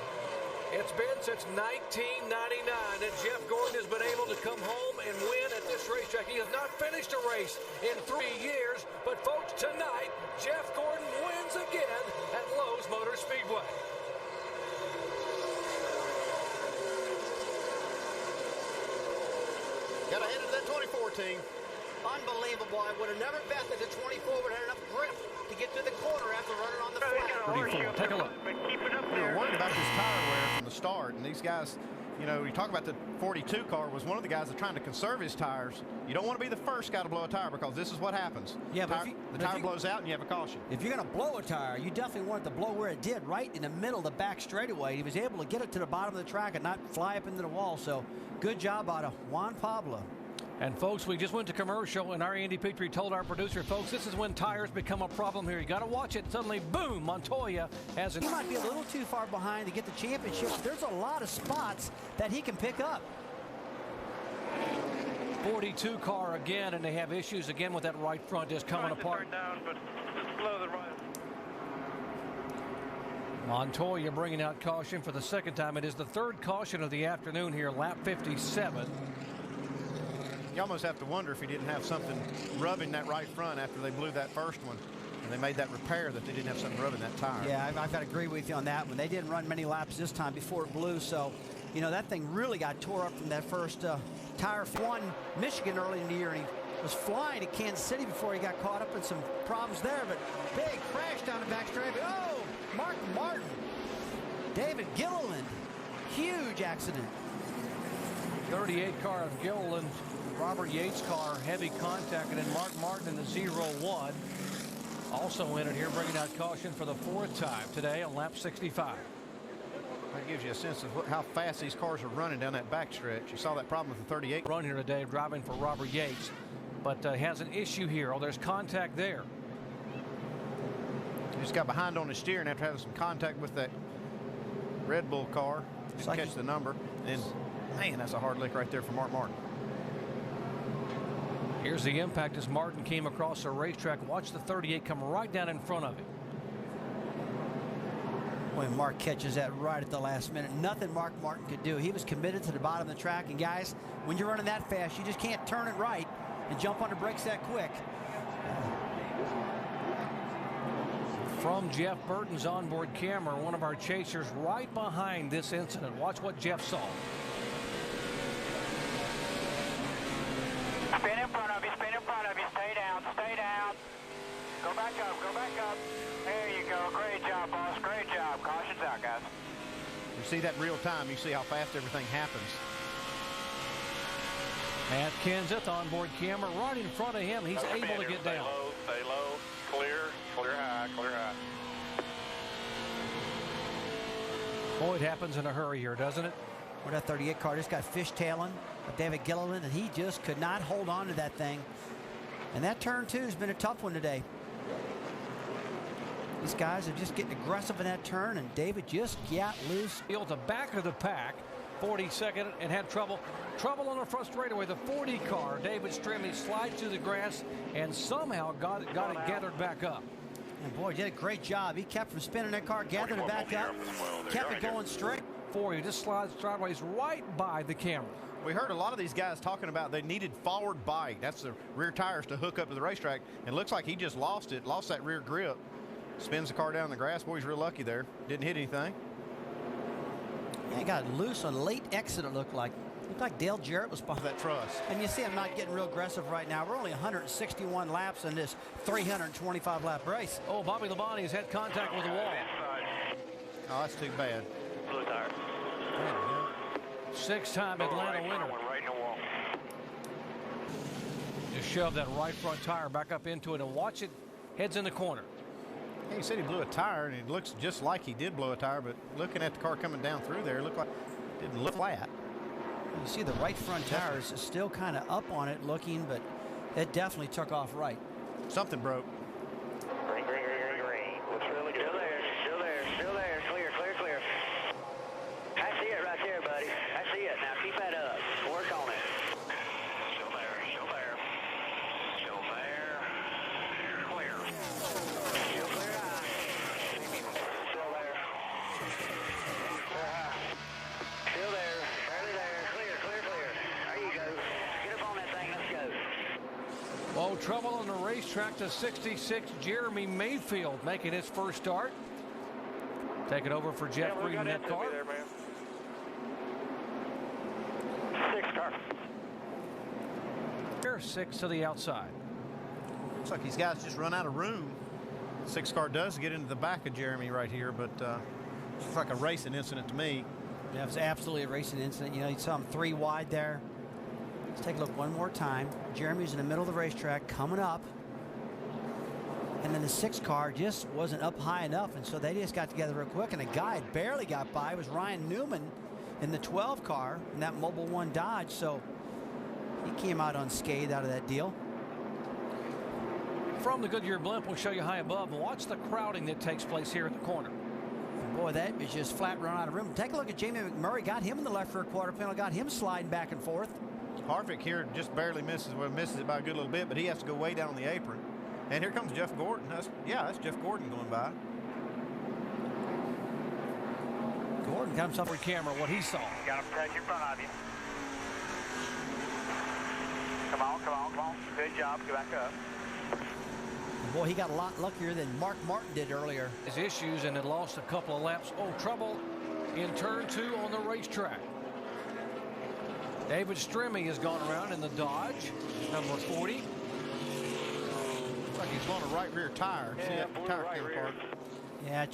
It's been since 1999 that Jeff Gordon has been able to come home and win at this racetrack. He has not finished a race in 3 years, but folks, tonight, Jeff Gordon wins again at Lowe's Motor Speedway. Got ahead of that 24 team. Unbelievable. I would have never bet that the 24 would have enough grip to get through the corner after running on the flat. Take a look. We were worried about this tire wear from the start, and these guys, you know, you talk about the 42 car was one of the guys that's trying to conserve his tires. You don't want to be the first guy to blow a tire because this is what happens. Yeah, but the tire blows out and you have a caution. If you're going to blow a tire, you definitely want it to blow where it did, right in the middle of the back straightaway. He was able to get it to the bottom of the track and not fly up into the wall. So good job out of Juan Pablo. And folks, we just went to commercial, and our Andy Petrie told our producer, folks, this is when tires become a problem here. You got to watch it. Suddenly, boom, Montoya has it. He might be a little too far behind to get the championship. There's a lot of spots that he can pick up. 42 car again, and they have issues again with that right front just coming apart. Down, but below the right. Montoya bringing out caution for the second time. It is the 3rd caution of the afternoon here, lap 57. You almost have to wonder if he didn't have something rubbing that right front after they blew that first one. And they made that repair that they didn't have something rubbing that tire. Yeah, I've got to agree with you on that one. They didn't run many laps this time before it blew. So, you know, that thing really got tore up from that first tire. Won Michigan early in the year, and he was flying to Kansas City before he got caught up in some problems there. But big crash down the back straight. Oh, Mark Martin. David Gilliland. Huge accident. 38 car of Gilliland. Robert Yates' car, heavy contact, and then Mark Martin in the 0-1. Also in it here, bringing out caution for the 4th time today on lap 65. That gives you a sense of how fast these cars are running down that backstretch. You saw that problem with the 38. Run here today, driving for Robert Yates, but has an issue here. Oh, there's contact there. He just got behind on the steering after having some contact with that Red Bull car. Didn't catch the number. And, man, that's a hard lick right there for Mark Martin. Here's the impact as Martin came across the racetrack. Watch the 38 come right down in front of him. Boy, Mark catches that right at the last minute. Nothing Mark Martin could do. He was committed to the bottom of the track. And, guys, when you're running that fast, you just can't turn it right and jump on the brakes that quick. From Jeff Burton's onboard camera, one of our chasers right behind this incident. Watch what Jeff saw. Spin in front of you, spin in front of you. Stay down, stay down. Go back up, go back up. There you go. Great job, boss. Great job. Caution's out, guys. You see that real time. You see how fast everything happens. Matt Kenseth onboard camera right in front of him. He's able to get down. Stay low. Clear. Clear high. Clear high. Boy, it happens in a hurry here, doesn't it? Well, that 38 car just got fishtailing with David Gilliland, and he just could not hold on to that thing. And that turn 2 has been a tough one today. These guys are just getting aggressive in that turn, and David just got loose. At the back of the pack, 42nd, and had trouble on the front straightaway. The 40 car, David Strimmy, slides through the grass and somehow got it gathered back up. And boy, did a great job. He kept from spinning that car, gathered it back up, kept it going straight. 4. He just slides sideways right by the camera. We heard a lot of these guys talking about they needed forward bite. That's the rear tires to hook up to the racetrack. And it looks like he just lost it, lost that rear grip. Spins the car down the grass. Boy, he's real lucky there. Didn't hit anything. Yeah, he got loose on late exit, it looked like. Looked like Dale Jarrett was behind that truss. And you see him not getting real aggressive right now. We're only 161 laps in this 325 lap race. Oh, Bobby Labonte has had contact with the wall. Oh, that's too bad. Blue tire. 6-time Atlanta winner. Right in the wall. Just shove that right front tire back up into it and watch it. Heads in the corner. Yeah, he said he blew a tire, and it looks just like he did blow a tire, but looking at the car coming down through there, it looked like it didn't look flat. You see the right front tire is still kind of up on it looking, but it definitely took off right. Something broke. Green, green, green, green, green. Looks really good. Still there, still there, still there. Clear, clear, clear. I see it right there, buddy. I see it. Now keep that up. Work on it. Still there, still there. Still there. Clear. Still clear high. Still there. Clear high. Still there. Barely there. Clear, clear, clear. There you go. Get up on that thing. Let's go. Oh, trouble on the racetrack to 66, Jeremy Mayfield making his first start. Taking over for Jeff Green in that car. There, man. 6 car. Here, 6 to the outside. Looks like these guys just run out of room. 6 car does get into the back of Jeremy right here, but it's like a racing incident to me. Yeah, it was absolutely a racing incident. You know, you saw him 3 wide there. Let's take a look one more time. Jeremy's in the middle of the racetrack coming up. And then the 6 car just wasn't up high enough, and so they just got together real quick, and a guy barely got by. It was Ryan Newman in the 12 car in that Mobil 1 Dodge, so he came out unscathed out of that deal. From the Goodyear blimp, we'll show you high above. Watch the crowding that takes place here in the corner. Boy, that is just flat run out of room. Take a look at Jamie McMurray. Got him in the left rear quarter panel, got him sliding back and forth. Harvick here just barely misses, well, misses it by a good little bit, but he has to go way down on the apron. And here comes Jeff Gordon. That's Jeff Gordon going by. Gordon comes up with camera what he saw. Got him right in front of you. Come on, come on, come on. Good job. Get back up. Boy, he got a lot luckier than Mark Martin did earlier. His issues and had lost a couple of laps. Oh, trouble in turn 2 on the racetrack. David Stremme has gone around in the Dodge, number 40. Looks like he's on a right rear tire. See that tire came apart. Yeah,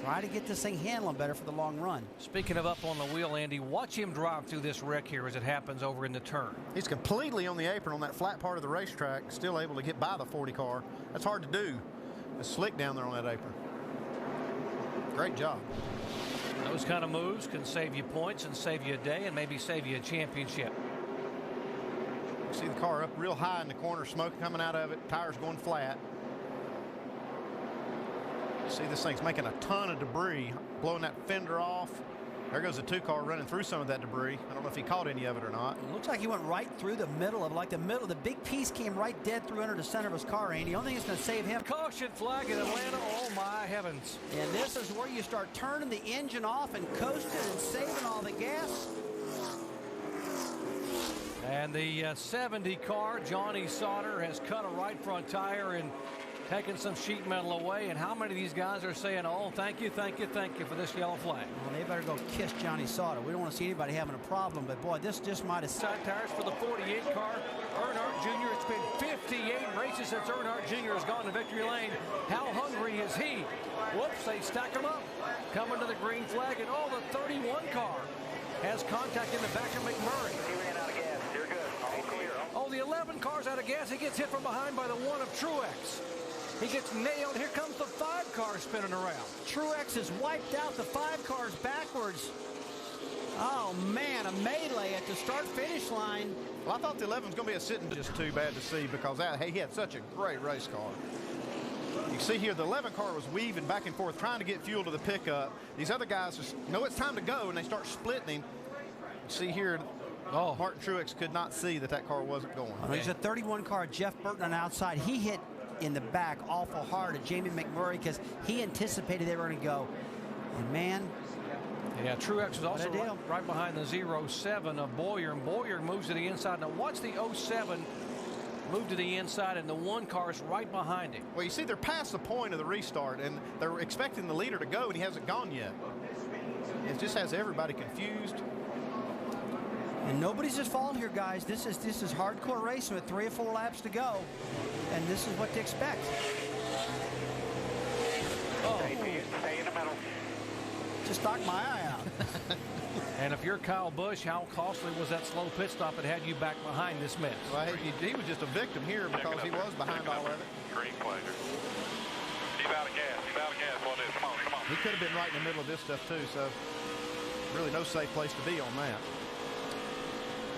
try to get this thing handling better for the long run. Speaking of up on the wheel, Andy, watch him drive through this wreck here as it happens over in the turn. He's completely on the apron on that flat part of the racetrack, still able to get by the 40 car. That's hard to do. It's slick down there on that apron. Great job. Those kind of moves can save you points and save you a day and maybe save you a championship. You see the car up real high in the corner, smoke coming out of it, tires going flat. See, this thing's making a ton of debris, blowing that fender off. There goes the 2 car running through some of that debris. I don't know if he caught any of it or not. It looks like he went right through the middle of, the big piece came right dead through under the center of his car, Andy. The only thing that's going to save him. Caution flag in Atlanta, oh my heavens. And this is where you start turning the engine off and coasting and saving all the gas. And the 70 car, Johnny Sauter, has cut a right front tire and taking some sheet metal away. And how many of these guys are saying, oh, thank you, thank you, thank you for this yellow flag? Well, they better go kiss Johnny Sauter. We don't want to see anybody having a problem, but boy, this just might have... Side tires for the 48 car, Earnhardt Jr. It's been 58 races since Earnhardt Jr. has gone to victory lane. How hungry is he? Whoops, they stack him up. Coming to the green flag, and oh, the 31 car has contact in the back of McMurray. He ran out of gas. You're good. All clear. Oh, the 11 car's out of gas. He gets hit from behind by the 1 of Truex. He gets nailed. Here comes the 5 car spinning around. Truex has wiped out the 5 cars backwards. Oh, man, a melee at the start-finish line. Well, I thought the 11 was going to be a sitting, just too bad to see because he had such a great race car. You see here, the 11 car was weaving back and forth, trying to get fuel to the pickup. These other guys just know it's time to go, and they start splitting him. You see here, Martin Truex could not see that car wasn't going. There's a 31 car, Jeff Burton on the outside. He hit in the back awful hard at Jamie McMurray because he anticipated they were going to go. And man, Yeah, Truex is also right behind the 07 of Boyer, and Boyer moves to the inside. Now watch the 07 move to the inside, and the 1 car is right behind him. Well, you see, they're past the point of the restart, and they're expecting the leader to go, and he hasn't gone yet. It just has everybody confused. And nobody's at fault here, guys. This is hardcore racing with 3 or 4 laps to go, and this is what to expect. Oh. Stay in the middle. Just knocked my eye out. And if you're Kyle Busch, how costly was that slow pit stop that had you back behind this mess? Well, he was just a victim here because he was behind all of it. Green pleasure. He's out of gas. He's out of gas. What is? Come on, come on. He could have been right in the middle of this stuff too, so really no safe place to be on that.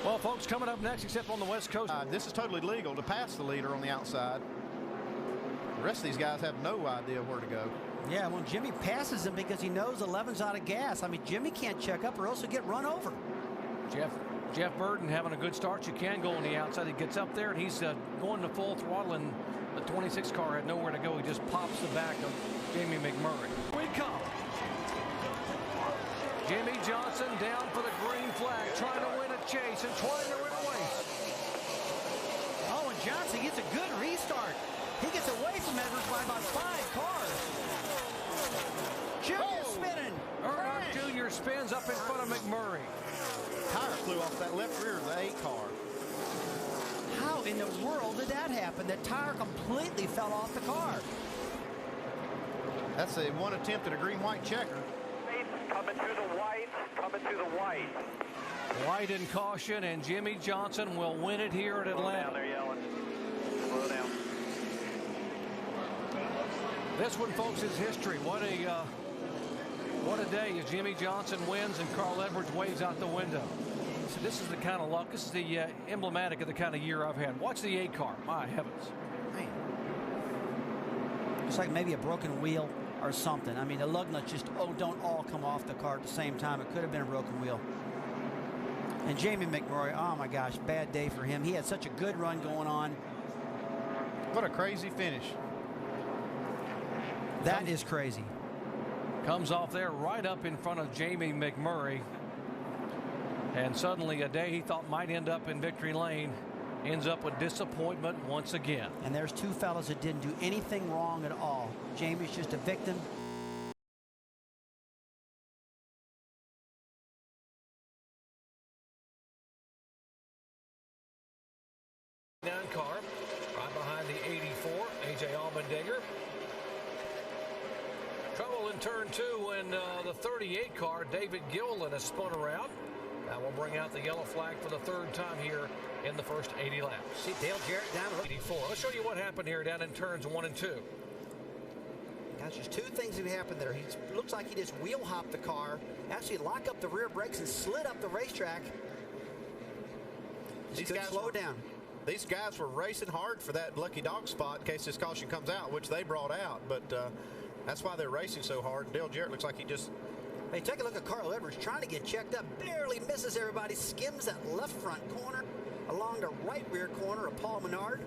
Well, folks, coming up next, except on the West Coast. This is totally legal to pass the leader on the outside. The rest of these guys have no idea where to go. Yeah, well, Jimmy passes him because he knows 11's out of gas. I mean, Jimmy can't check up or else he'll get run over. Jeff Burton having a good start. You can go on the outside. He gets up there, and he's going to full throttle, and the 26 car had nowhere to go. He just pops the back of Jamie McMurray. We come. Jimmy Johnson down for the green flag, trying to win a chase and trying to win a race. Oh, and Johnson gets a good restart. He gets away from Edwards by about 5 cars. Junior spinning. Earnhardt Jr. spins up in front of McMurray. Tire flew off that left rear of the 8 car. How in the world did that happen? The tire completely fell off the car. That's a one attempt at a green-white checker. Coming through the white. Coming through the white. White in caution, and Jimmy Johnson will win it here at Atlanta. Down there yelling. Slow down. This one, folks, is history. What a day as Jimmy Johnson wins and Carl Edwards waves out the window. So this is the kind of luck. This is the emblematic of the kind of year I've had. Watch the 8 car. My heavens. Man. It's like maybe a broken wheel or something. I mean, the lug nuts just don't all come off the car at the same time. It could have been a broken wheel. And Jamie McMurray, oh my gosh, bad day for him. He had such a good run going on. What a crazy finish. That is crazy. Comes off there right up in front of Jamie McMurray. And suddenly a day he thought might end up in victory lane ends up with disappointment once again. And there's 2 fellas that didn't do anything wrong at all. Jamie's just a victim. Car right behind the 84, A.J. Allmendinger. Trouble in turn 2 when the 38 car, David Gilliland, has spun around. That will bring out the yellow flag for the 3rd time here in the first 80 laps. See Dale Jarrett down to 84. Let's show you what happened here down in turns 1 and 2. Guys, there's 2 things that happened there. He looks like he just wheel hopped the car, actually locked up the rear brakes and slid up the racetrack. These guys slow down. These guys were racing hard for that lucky dog spot in case this caution comes out, which they brought out. But that's why they're racing so hard. Dale Jarrett looks like he just... Hey, take a look at Carl Edwards trying to get checked up. Barely misses everybody. Skims that left front corner along the right rear corner of Paul Menard.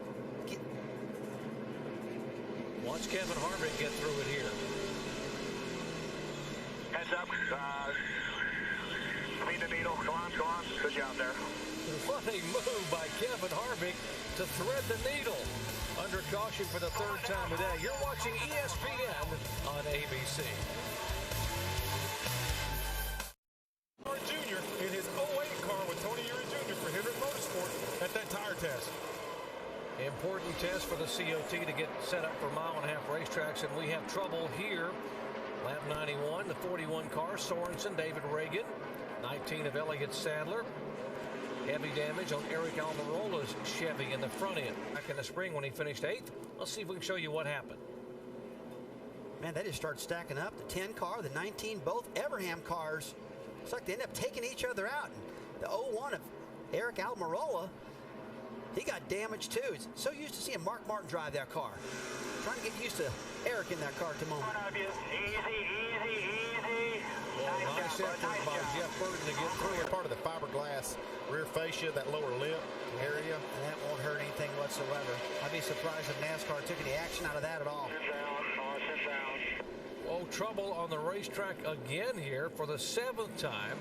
Watch Kevin Harvick get through it here. Heads up. Clean the needle. Go on, go on. Good job there. What a move by Kevin Harvick to thread the needle. Under caution for the 3rd time today. You're watching ESPN on ABC. Jr. in his 08 car with Tony Uri Jr. for Hendrick Motorsport at that tire test. Important test for the COT to get set up for mile-and-a-half racetracks, and we have trouble here. Lap 91, the 41 car, Sorensen, David Reagan, 19 of Elliott Sadler. Heavy damage on Eric Almirola's Chevy in the front end. Back in the spring when he finished 8th. Let's see if we can show you what happened. Man, they just start stacking up. The 10 car, the 19, both Everham cars. It's like they end up taking each other out. The 01 of Eric Almirola, he got damaged too. He's so used to seeing Mark Martin drive that car. Trying to get used to Eric in that car at the moment. Well, nice effort by Jeff Burton to get through. Part of the fiberglass rear fascia, that lower lip area. And that won't hurt anything whatsoever. I'd be surprised if NASCAR took any action out of that at all. Sit down. Sit down. Whoa, So trouble on the racetrack again here for the 7th time.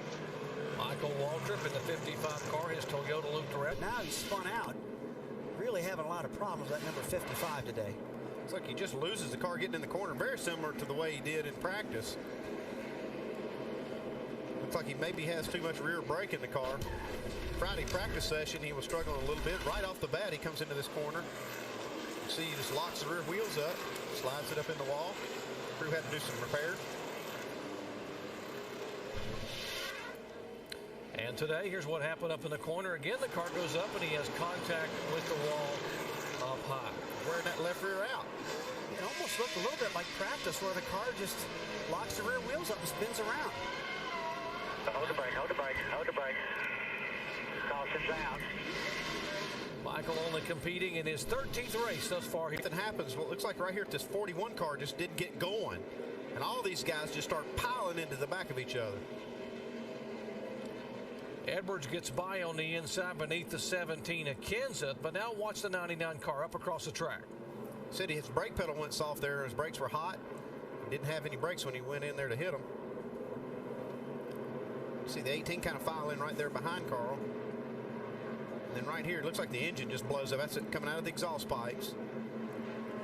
Michael Waltrip in the 55 car, his Toyota looped around. Now he's spun out. Really having a lot of problems with that number 55 today. It's like he just loses the car getting in the corner, very similar to the way he did in practice. Looks like he maybe has too much rear brake in the car. Friday practice session, he was struggling a little bit. Right off the bat, he comes into this corner. You see, he just locks the rear wheels up, slides it up in the wall. Crew had to do some repair. And today, here's what happened up in the corner. Again, the car goes up and he has contact with the wall up high. Wearing that left rear out. It almost looked a little bit like practice where the car just locks the rear wheels up and spins around. Hold the brake, hold the brake, hold the brake. Caution's out. Michael only competing in his 13th race thus far. Something happens. Well, it looks like right here, this 41 car just didn't get going. And all these guys just start piling into the back of each other. Edwards gets by on the inside beneath the 17 of Kenseth, but now watch the 99 car up across the track. Said his brake pedal went soft there. His brakes were hot. He didn't have any brakes when he went in there to hit them. See the 18 kind of file in right there behind Carl. And then right here, it looks like the engine just blows up. That's it coming out of the exhaust pipes.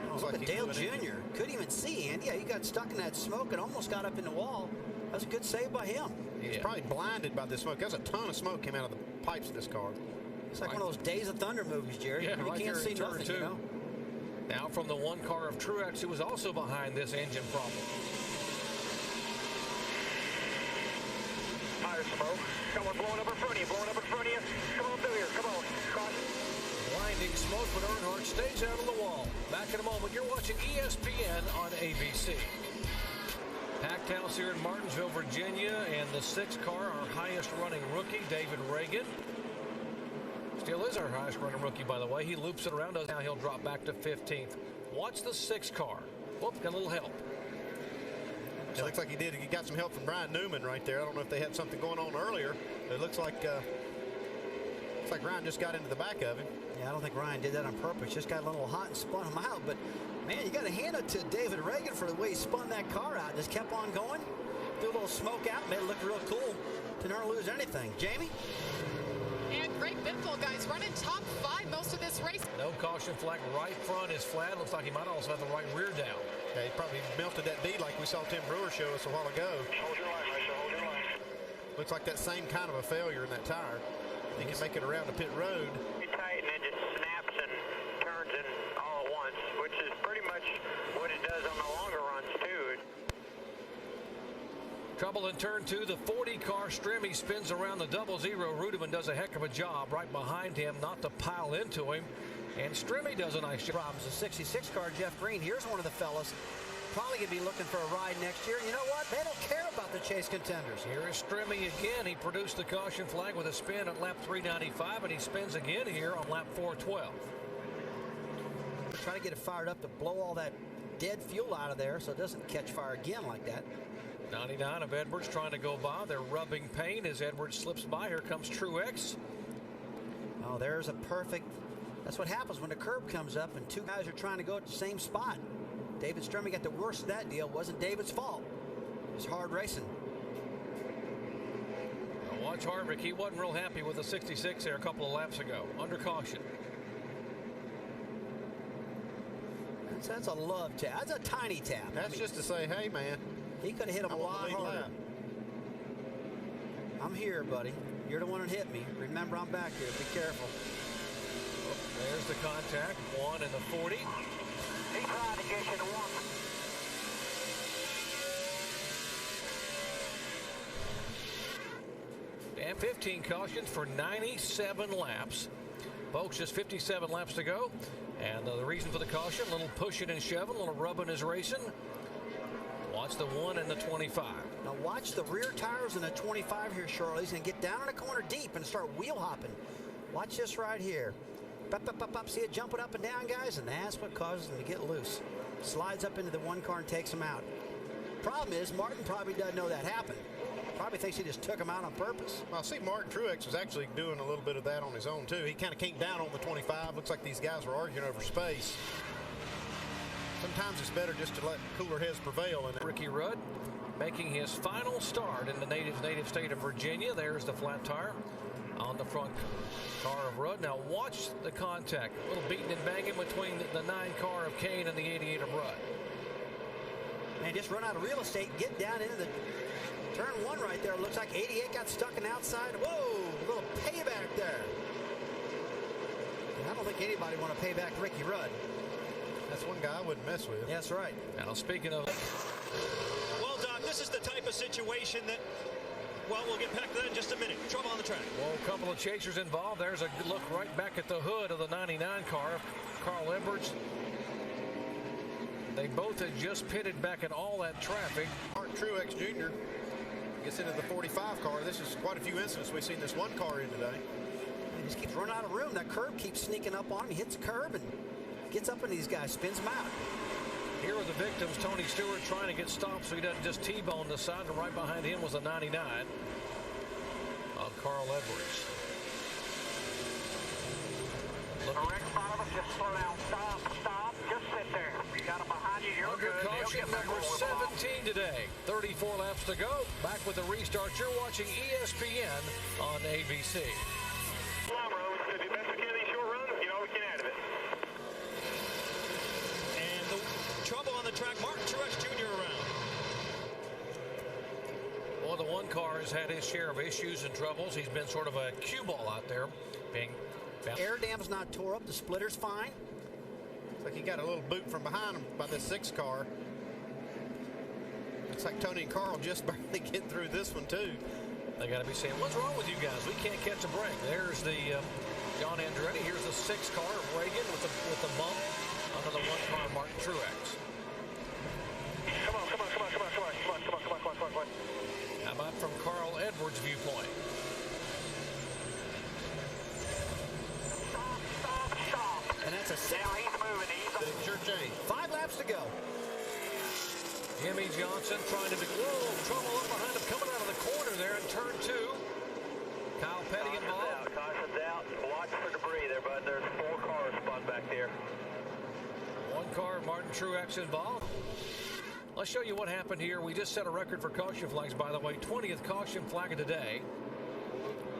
Oh, look at Dale Jr. Couldn't even see, Andy. Yeah, he got stuck in that smoke and almost got up in the wall. That was a good save by him. He was probably blinded by this smoke. There's a ton of smoke came out of the pipes of this car. It's like one of those Days of Thunder movies, Jerry. Yeah, you can't see nothing, you know? Now from the one car of Truex, who was also behind this engine problem. Fire smoke. Someone blowing up in front of you, blowing up in front of you. Come on through here, come on. Caution. Blinding smoke, but Earnhardt stays out of the wall. Back in a moment, you're watching ESPN on ABC. Packed house here in Martinsville, Virginia, and the 6th car, our highest running rookie, David Reagan. Still is our highest running rookie, by the way. He loops it around us. Now he'll drop back to 15th. Watch the 6th car. Whoop, got a little help. It looks like he did. He got some help from Brian Newman right there. I don't know if they had something going on earlier. It looks like Ryan just got into the back of him. Yeah, I don't think Ryan did that on purpose. Just got a little hot and spun him out. But, man, you got to hand it to David Reagan for the way he spun that car out. Just kept on going. Threw a little smoke out. Made it look real cool. Didn't hurt lose anything. Jamie? And Greg Biffle, guys, running top 5 most of this race. No caution flag. Right front is flat. Looks like he might also have the right rear down. Yeah, he probably melted that bead like we saw Tim Brewer show us a while ago. Hold your line, Racer, hold your line. Looks like that same kind of a failure in that tire. He can make it around the pit road. You tighten it, just snaps and turns in all at once, which is pretty much what it does on the longer runs, too. Trouble in turn 2. The 40 car Strimmy spins around the 00. Rudeman does a heck of a job right behind him not to pile into him. And Strimmy does a nice job. Problems. The 66 car, Jeff Green. Here's one of the fellas. Probably going to be looking for a ride next year. You know what? They don't care about the chase contenders. Here is Strimmy again. He produced the caution flag with a spin at lap 395, and he spins again here on lap 412. Try to get it fired up to blow all that dead fuel out of there so it doesn't catch fire again like that. 99 of Edwards trying to go by. They're rubbing paint as Edwards slips by. Here comes Truex. Oh, there's a perfect... That's what happens when the curb comes up and two guys are trying to go at the same spot. David Strimmy got the worst of that deal. It wasn't David's fault. It was hard racing. Now watch Harvick. He wasn't real happy with the 66 there a couple of laps ago. Under caution. That's a love tap. That's a tiny tap. That's just to say, hey, man. He could have hit him a lot harder. I'm here, buddy. You're the one that hit me. Remember, I'm back here. Be careful. There's the contact. 1 in the 40. He tried to get you to 1. And 15 cautions for 97 laps. Folks, just 57 laps to go. And the reason for the caution, a little pushing and shoving, a little rubbing is racing. Watch the 1 and the 25. Now watch the rear tires in the 25 here, Shirley. He's going to get down in the corner deep and start wheel hopping. Watch this right here. Up, up, up, up. See it jumping up and down, guys? And that's what causes him to get loose. Slides up into the one car and takes him out. Problem is, Martin probably doesn't know that happened. Probably thinks he just took him out on purpose. Well, I see Martin Truex was actually doing a little bit of that on his own, too. He kind of came down on the 25. Looks like these guys were arguing over space. Sometimes it's better just to let cooler heads prevail. And Ricky Rudd making his final start in the native state of Virginia. There's the flat tire on the front car of Rudd. Now watch the contact. A little beating and banging between the 9 car of Kane and the 88 of Rudd. And just run out of real estate, get down into the turn 1 right there. Looks like 88 got stuck in the outside. Whoa, a little payback there. And I don't think anybody want to pay back Ricky Rudd. That's one guy I wouldn't mess with. That's right. Now speaking of... Well, Doc, this is the type of situation that, well, we'll get back to that in just a minute. Trouble on the track. Well, a couple of chasers involved. There's a look right back at the hood of the 99 car of Carl Edwards. They both had just pitted back in all that traffic. Mark Truex Jr. gets into the 45 car. This is quite a few incidents we've seen this one car in today. He just keeps running out of room. That curb keeps sneaking up on him. He hits a curb and gets up in these guys, spins them out. Here are the victims. Tony Stewart trying to get stopped so he doesn't just T-bone the side, and right behind him was a 99 of Carl Edwards. Rick, front of us, just slow down. Stop. Just sit there. You got him behind you. You're Under good. caution number 17 today. 34 laps to go. Back with the restart. You're watching ESPN on ABC. Come on, bro. Let's do best we can these short runs. You know we can out of it. And the trouble on the track, Martin Truex Jr. around. Well, the one car has had his share of issues and troubles. He's been sort of a cue ball out there. Being air dam's not tore up. The splitter's fine. Looks like he got a little boot from behind him by this 6 car. Looks like Tony and Carl just barely get through this one, too. They got to be saying, what's wrong with you guys? We can't catch a break. There's the John Andretti. Here's the 6 car of Reagan with the bump under the 1 car of Martin Truex. Come on. How about from Carl Edwards' viewpoint? And that's a now he's moving. Big sure change. 5 laps to go. Jimmy Johnson trying to be trouble up behind him coming out of the corner there in turn 2. Kyle Petty involved. Caution's out. Watch for debris there, bud. There's 4 cars spun back there. 1 car of Martin Truex involved. Let's show you what happened here. We just set a record for caution flags, by the way. 20th caution flag of the day.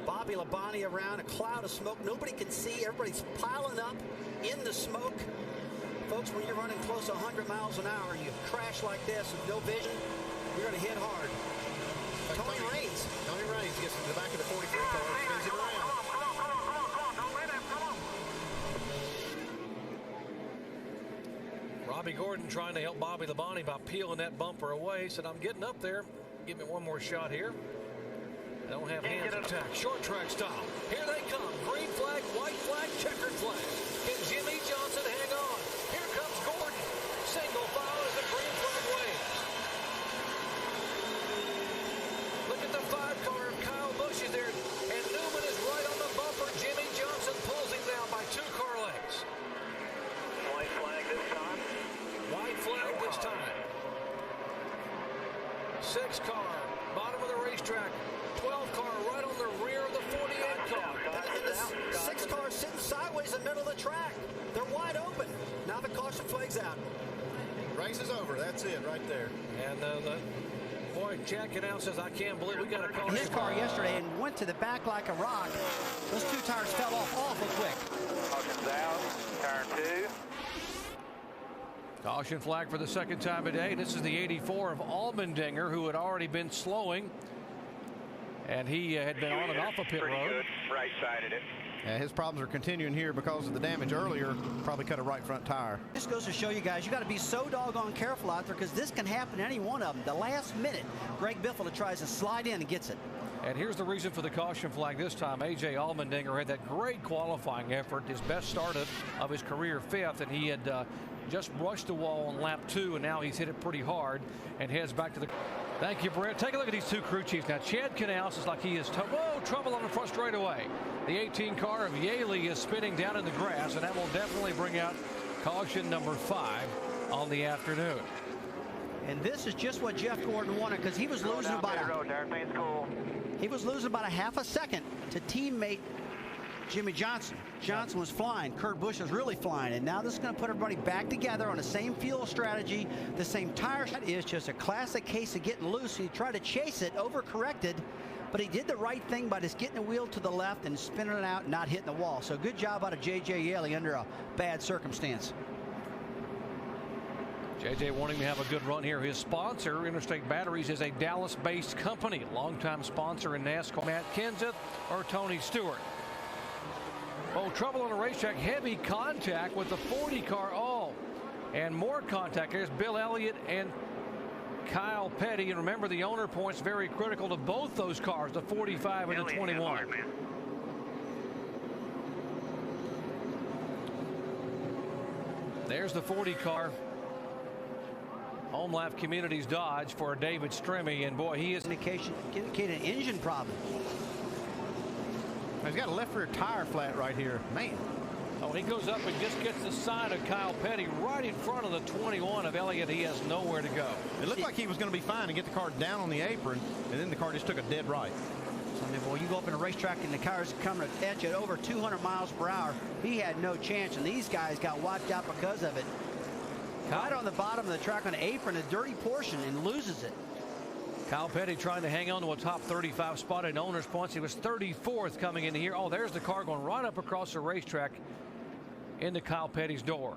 Bobby Labonte around, a cloud of smoke. Nobody can see. Everybody's piling up in the smoke. Folks, when you're running close to 100 miles an hour, you crash like this with no vision, you're going to hit hard. Tony Raines. Tony Raines gets into the back of the 43 car and spins him around. Robbie Gordon trying to help Bobby Labonte by peeling that bumper away. Said, I'm getting up there. Give me one more shot here. I don't have hands attack. Short track stop. Here they come. Green flag, white flag, checkered flag. Can Jimmy Johnson hang on? Here comes Gordon. Single file as the green flag waves. Look at the 5 car of Kyle Busch is there. And Newman is right on the bumper. Jimmy Johnson pulls him down by 2 car lengths. White flag this time. White flag this time. 6 car, bottom of the racetrack. 12 car right on the rear of the 48 car. And the 6 car sitting sideways in the middle of the track. They're wide open. Now the caution flag's out. Race is over. That's it right there. And the boy, Jack Canal says, I can't believe we got a caution. His car yesterday and went to the back like a rock. Those 2 tires fell off awful quick. Caution's out. Turn 2. Caution flag for the 2nd time today. This is the 84 of Allmendinger, who had already been slowing. And he had been on and off a pit road. Right-sided it. Yeah, his problems are continuing here because of the damage earlier. Probably cut a right front tire. This goes to show you guys, you got to be so doggone careful out there because this can happen to any one of them. The last minute, Greg Biffle tries to slide in and gets it. And here's the reason for the caution flag this time. A.J. Allmendinger had that great qualifying effort, his best start of his career, 5th, and he had just brushed the wall on lap 2, and now he's hit it pretty hard and heads back to the... Thank you, Brett. Take a look at these 2 crew chiefs. Now, Chad Canals is like he is... trouble on the front straightaway. The 18 car of Yaley is spinning down in the grass, and that will definitely bring out caution number 5 on the afternoon. And this is just what Jeff Gordon wanted because he was losing about everything's cool. He was losing about a half a second to teammate Jimmy Johnson. Johnson was flying. Kurt Busch was really flying. And now this is going to put everybody back together on the same fuel strategy, the same tires. That is just a classic case of getting loose. He tried to chase it, overcorrected, but he did the right thing by just getting the wheel to the left and spinning it out and not hitting the wall. So good job out of J.J. Yeley under a bad circumstance. JJ wanting to have a good run here. His sponsor, Interstate Batteries, is a Dallas-based company. Longtime sponsor in NASCAR. Matt Kenseth or Tony Stewart. Oh, trouble on the racetrack. Heavy contact with the 40 car. Oh, and more contact. There's Bill Elliott and Kyle Petty. And remember, the owner points very critical to both those cars, the 45 and the 21. There's the 40 car. Home Lap Communities Dodge for David Stremme, and boy, he is indicating an engine problem. He's got a left rear tire flat right here, man. Oh, he goes up and just gets the side of Kyle Petty right in front of the 21 of Elliott. He has nowhere to go. It looked like he was going to be fine and get the car down on the apron, and then the car just took a dead right. I mean, boy, you go up in a racetrack and the car's coming at you at over 200 miles per hour. He had no chance, and these guys got wiped out because of it. Right on the bottom of the track on the apron, a dirty portion, and loses it. Kyle Petty trying to hang on to a top 35 spot in owner's points. He was 34th coming into here. Oh, there's the car going right up across the racetrack into Kyle Petty's door.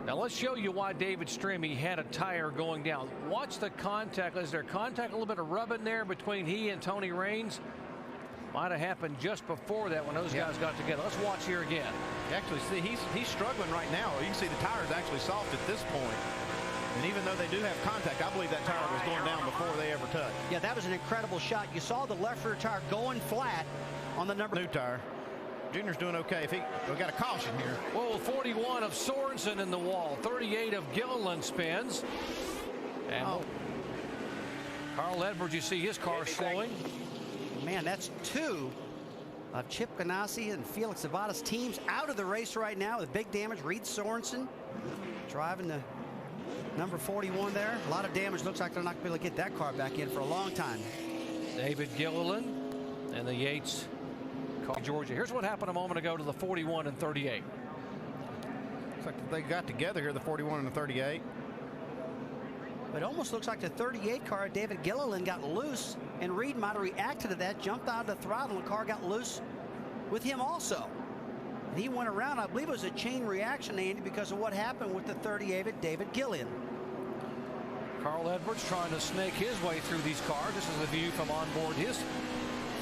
Now let's show you why David Stremme had a tire going down. Watch the contact. Is there contact, a little bit of rubbing there between he and Tony Raines? Might have happened just before that when those guys got together. Let's watch here again. You actually see he's struggling right now. You can see the tire's actually soft at this point. And even though they do have contact, I believe that tire was going down before they ever touched. Yeah, that was an incredible shot. You saw the left rear tire going flat on the number. New tire. Junior's doing okay. We got a caution here. Whoa, 41 of Sorensen in the wall. 38 of Gilliland spins. And Carl Edwards, you see his car slowing. Man, that's two of Chip Ganassi and Felix Zavada's teams out of the race right now with big damage. Reed Sorensen driving the number 41 there. A lot of damage. Looks like they're not going to be able to get that car back in for a long time. David Gilliland and the Yates car, Georgia. Here's what happened a moment ago to the 41 and 38. Looks like they got together here, the 41 and the 38. It almost looks like the 38 car, David Gilliland, got loose, and Reed might have reacted to that, jumped out of the throttle, and the car got loose with him also. And he went around. I believe it was a chain reaction, Andy, because of what happened with the 38 David Gilliland. Carl Edwards trying to snake his way through these cars. This is a view from on board his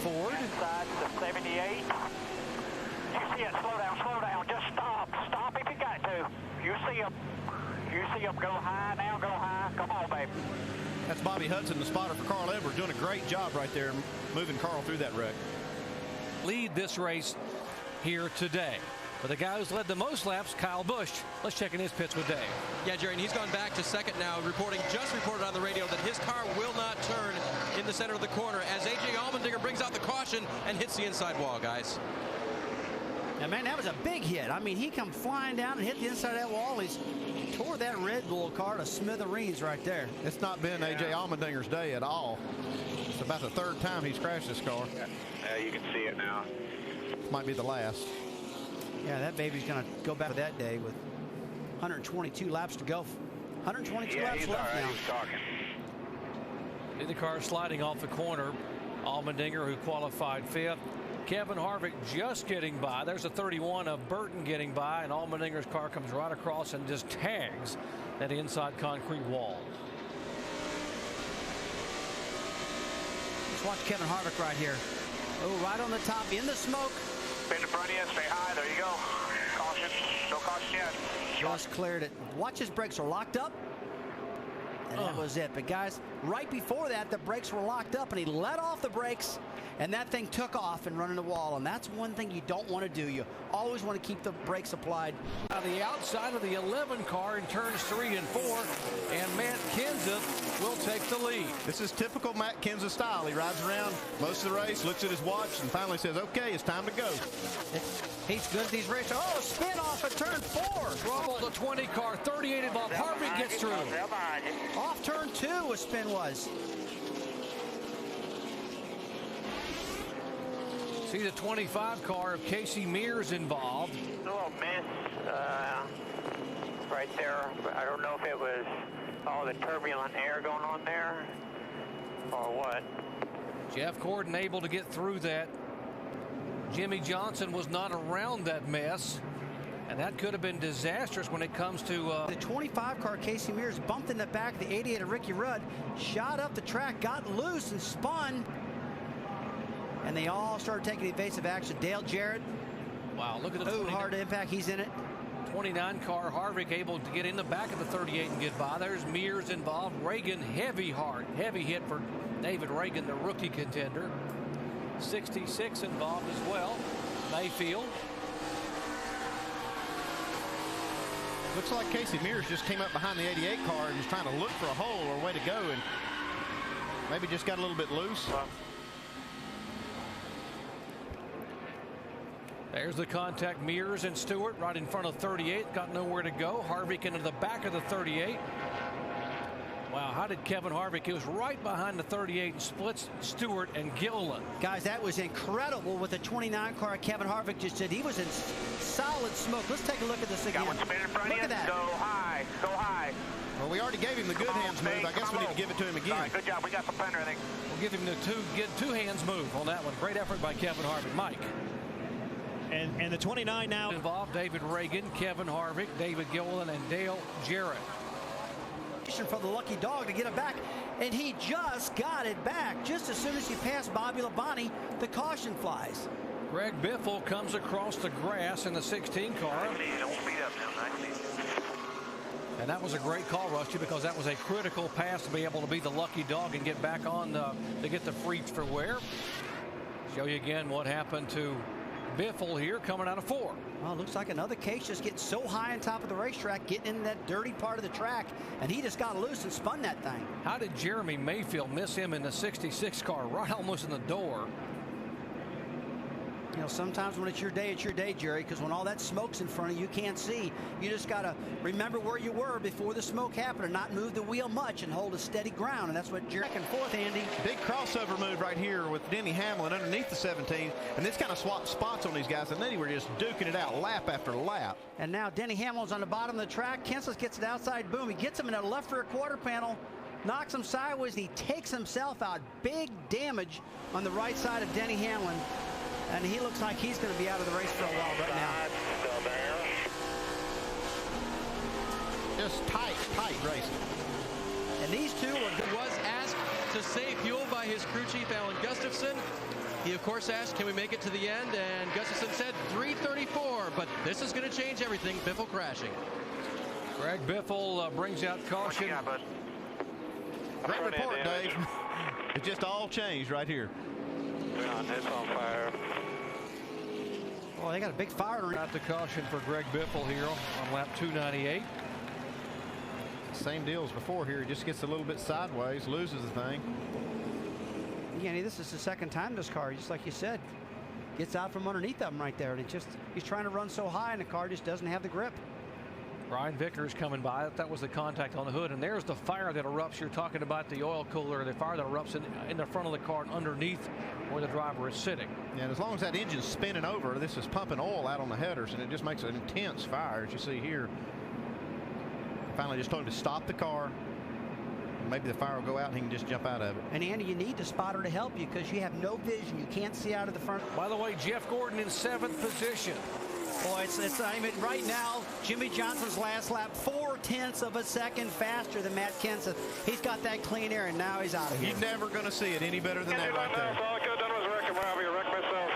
Ford. Inside the 78. You see it, slow down, just stop if you got to. You see him, go high now, go high, come on, baby. That's Bobby Hudson, the spotter for Carl Edwards, doing a great job right there, moving Carl through that wreck. Lead this race here today. But the guy who's led the most laps, Kyle Busch. Let's check in his pits with Dave. Yeah, Jerry, and he's gone back to second now, just reported on the radio that his car will not turn in the center of the corner as A.J. Allmendinger brings out the caution and hits the inside wall, guys. Now, man, that was a big hit. I mean, he come flying down and hit the inside of that wall. He's tore that Red Bull car to smithereens right there. It's not been A.J. Allmendinger's day at all. It's about the third time he's crashed this car. Yeah, you can see it now. This might be the last. Yeah, that baby's going to go back to that day with 122 laps to go. 122 laps left now. He's talking. The car sliding off the corner. Allmendinger, who qualified fifth. Kevin Harvick just getting by. There's a 31 of Burton getting by, and Allmendinger's car comes right across and just tags that inside concrete wall. Let's watch Kevin Harvick right here. Oh, right on the top, in the smoke. Spin in front of you, stay high, there you go. Caution, no caution yet. Just cleared it. Watch his brakes are locked up. And that was it. But guys, right before that, the brakes were locked up, and he let off the brakes, and that thing took off and run in the wall. And that's one thing you don't want to do. You always want to keep the brakes applied. Now the outside of the 11 car in turns 3 and 4, and Matt Kenseth will take the lead. This is typical Matt Kenseth style. He rides around most of the race, looks at his watch, and finally says, okay, it's time to go. He's good at these races. Oh, spin off at turn 4. Trouble the 20 car, 38 of Harvick gets through. Off turn 2 a spin was. See the 25 car of Casey Mears involved. A little miss right there. But I don't know if it was all the turbulent air going on there or what. Jeff Gordon able to get through that. Jimmy Johnson was not around that mess. And that could have been disastrous when it comes to the 25 car Casey Mears bumped in the back of the 88 of Ricky Rudd, shot up the track, got loose and spun. And they all started taking evasive action. Dale Jarrett. Wow, look at the hard impact. He's in it. 29 car Harvick able to get in the back of the 38 and get by. There's Mears involved. Reagan heavy hit for David Reagan, the rookie contender. 66 involved as well. Mayfield. Looks like Casey Mears just came up behind the 88 car and was trying to look for a hole or a way to go, and maybe just got a little bit loose. There's the contact. Mears and Stewart right in front of 38. Got nowhere to go. Harvick into the back of the 38. Wow, how did Kevin Harvick? He was right behind the 38 and splits Stewart and Gilliland. Guys, that was incredible what the 29 car Kevin Harvick just did. He was in solid smoke. Let's take a look at this again. Got one spin in front of you. Look at that. Go high. Go high. Well, we already gave him the good hands move. I guess we need to give it to him again. All right, good job. We got some fender, I think. We'll give him the two hands move on that one. Great effort by Kevin Harvick. Mike. And the 29 now involved David Reagan, Kevin Harvick, David Gilliland, and Dale Jarrett. For the lucky dog to get it back, and he just got it back. Just as soon as he passed Bobby Labonte, the caution flies. Greg Biffle comes across the grass in the 16 car. And that was a great call, Rusty, because that was a critical pass to be able to be the lucky dog and get back on to get the free for wear. Show you again what happened to Biffle here coming out of 4. Well, it looks like another case just getting so high on top of the racetrack, getting in that dirty part of the track, and he just got loose and spun that thing. How did Jeremy Mayfield miss him in the 66 car right almost in the door? You know, sometimes when it's your day, Jerry, because when all that smoke's in front of you, you can't see. You just got to remember where you were before the smoke happened and not move the wheel much and hold a steady ground. And that's what Jerry. Back and forth, Andy. Big crossover move right here with Denny Hamlin underneath the 17. And this kind of swapped spots on these guys. And then they were just duking it out lap after lap. And now Denny Hamlin's on the bottom of the track. Kenseth gets it outside. Boom. He gets him in a left rear quarter panel. Knocks him sideways. And he takes himself out. Big damage on the right side of Denny Hamlin. And he looks like he's going to be out of the race for a while right now. Just tight racing. And these two was asked to save fuel by his crew chief, Alan Gustafson. He, of course, asked, can we make it to the end? And Gustafson said 3:34, but this is going to change everything. Biffle crashing. Greg Biffle brings out caution. Great report, Dave. It just all changed right here. It's on fire. Well, they got a big fire. Out the caution for Greg Biffle here on lap 298. Same deal as before here. He just gets a little bit sideways, loses the thing. Yeah, this is the second time this car, just like you said, gets out from underneath them right there. And it just, he's trying to run so high and the car just doesn't have the grip. Brian Vickers coming by. That was the contact on the hood. And there's the fire that erupts. You're talking about the oil cooler, the fire that erupts in the front of the car and underneath where the driver is sitting. Yeah, and as long as that engine's spinning over, this is pumping oil out on the headers, and it just makes an intense fire, as you see here. Finally just told him to stop the car. Maybe the fire will go out and he can just jump out of it. And Andy, you need the spotter to help you because you have no vision. You can't see out of the front. By the way, Jeff Gordon in 7th position. Boy, I mean, right now, Jimmy Johnson's last lap, 0.4 of a second faster than Matt Kenseth. He's got that clean air, and now he's out of here. You're never going to see it any better than that right there. All I could have done was wreck him, Robbie. Wreck myself.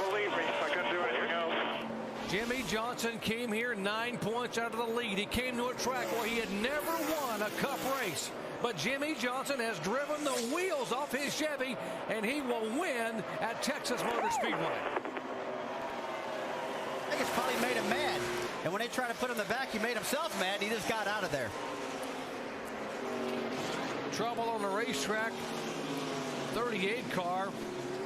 Believe me, I couldn't do anything else. Jimmy Johnson came here 9 points out of the lead. He came to a track where he had never won a Cup race. But Jimmy Johnson has driven the wheels off his Chevy, and he will win at Texas Motor Speedway. I think it's probably made him mad. And when they try to put him in the back, he made himself mad. He just got out of there. Trouble on the racetrack. 38 car.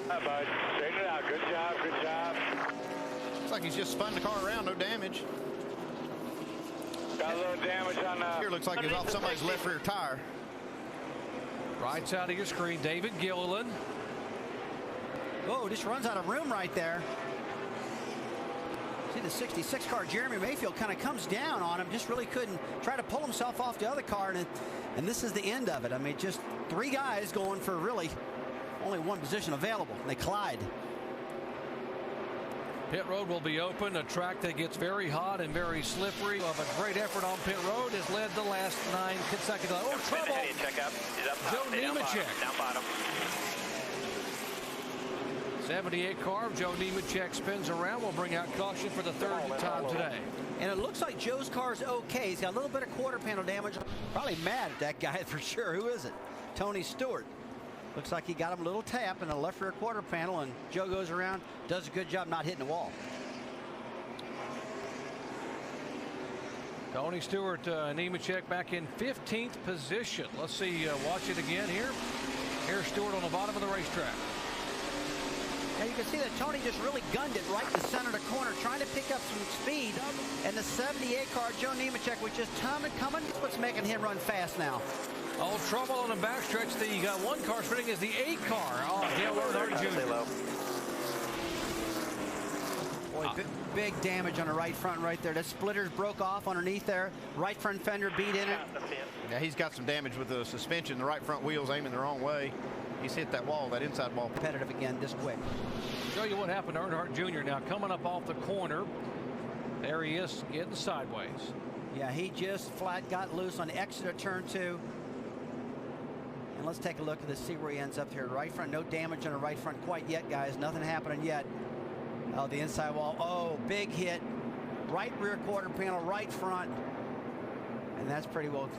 Hi, bud. Straighten it out. Good job. Good job. Looks like he's just spun the car around. No damage. Got a little damage on the... Here looks like he's off somebody's left rear tire. Right side of your screen, David Gilliland. Whoa, just runs out of room right there. See the 66 car, Jeremy Mayfield, kind of comes down on him, just really couldn't try to pull himself off the other car, and this is the end of it. I mean, just 3 guys going for really only 1 position available. They collide. Pit road will be open, a track that gets very hot and very slippery. Of a great effort on pit road has led the last 9 consecutive. Oh, trouble! Check up. He's up Joe top. Nemechek. Down bottom. 78 car of Joe Nemechek spins around. Will bring out caution for the 3rd time today. And it looks like Joe's car is okay. He's got a little bit of quarter panel damage. Probably mad at that guy for sure. Who is it? Tony Stewart. Looks like he got him a little tap in the left rear quarter panel, and Joe goes around, does a good job not hitting the wall. Tony Stewart, Nemechek back in 15th position. Let's see, watch it again here. Here's Stewart on the bottom of the racetrack. Yeah, you can see that Tony just really gunned it right in the center of the corner, trying to pick up some speed. And the 78 car, Joe Nemechek, was just coming. That's what's making him run fast now. Oh, trouble on the backstretch. The 1 car sprinting is the 8 car. Oh, Dale Earnhardt Jr. Boy, big damage on the right front right there. The splitters broke off underneath there. Right front fender beat in it. Yeah, he's got some damage with the suspension. The right front wheel's aiming the wrong way. He's hit that wall, that inside wall. Competitive again this quick. Show you what happened to Earnhardt Jr. now coming up off the corner. There he is getting sideways. Yeah, he just flat got loose on the exit of turn 2. And let's take a look at this, see where he ends up here. Right front, no damage on the right front quite yet, guys. Nothing happening yet. Oh, the inside wall. Oh, big hit. Right rear quarter panel, right front. And that's pretty well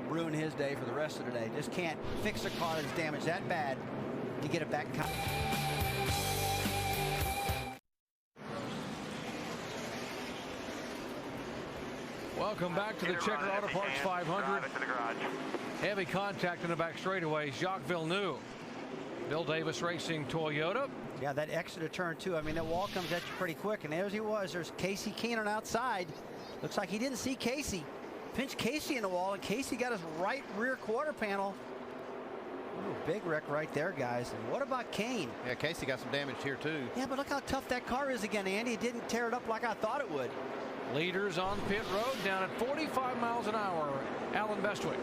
ruined his day for the rest of the day. Just can't fix a car that's damaged that bad to get it back. Welcome back to the Checker Auto Parts 500. Heavy contact in the back straightaway. Jacques Villeneuve. Bill Davis Racing Toyota. Yeah, that exit of turn 2. I mean, that wall comes at you pretty quick. And there he was. There's Casey Keenan outside. Looks like he didn't see Casey. Pinched Casey in the wall, and Casey got his right rear quarter panel. Ooh, big wreck right there, guys. And what about Kane? Yeah, Casey got some damage here, too. Yeah, but look how tough that car is again, Andy. It didn't tear it up like I thought it would. Leaders on pit road down at 45 miles an hour. Alan Bestwick.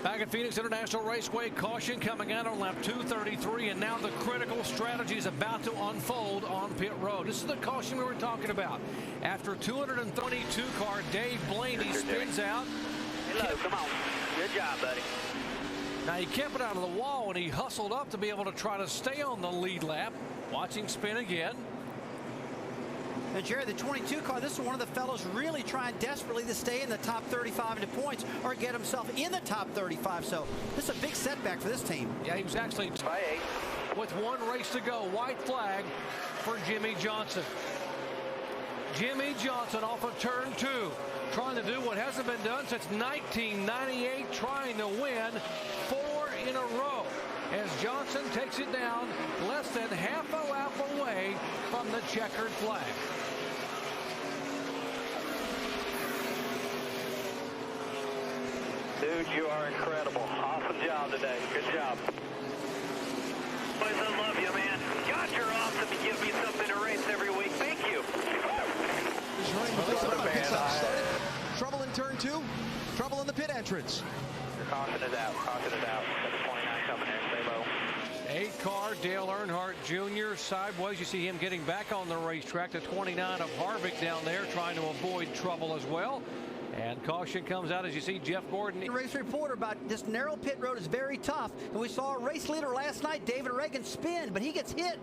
Back at Phoenix International Raceway, caution coming out on lap 233, and now the critical strategy is about to unfold on pit road. This is the caution we were talking about. After 222 car, Dave Blaney spins out. Hello, come on. Good job, buddy. Now he kept it out of the wall, and he hustled up to be able to try to stay on the lead lap. Watching spin again. And Jerry, the 22 car, this is one of the fellows really trying desperately to stay in the top 35 into points or get himself in the top 35. So this is a big setback for this team. Yeah, he was actually with 1 race to go. White flag for Jimmy Johnson. Jimmy Johnson off of turn 2, trying to do what hasn't been done since 1998, trying to win 4 in a row. As Johnson takes it down less than half a lap away from the checkered flag. Dude, you are incredible. Awesome job today. Good job. Boys, I love you, man. God, you're awesome. You give me something to race every week. Thank you. Trouble in turn 2. Trouble in the pit entrance. Caution is out. Caution is out. Got the 29 coming in. Stay low. 8 car, Dale Earnhardt Jr. sideways. You see him getting back on the racetrack. The 29 of Harvick down there trying to avoid trouble as well. And caution comes out as you see Jeff Gordon. Race reporter about this narrow pit road is very tough. And we saw a race leader last night, David Reagan, spin, but he gets hit.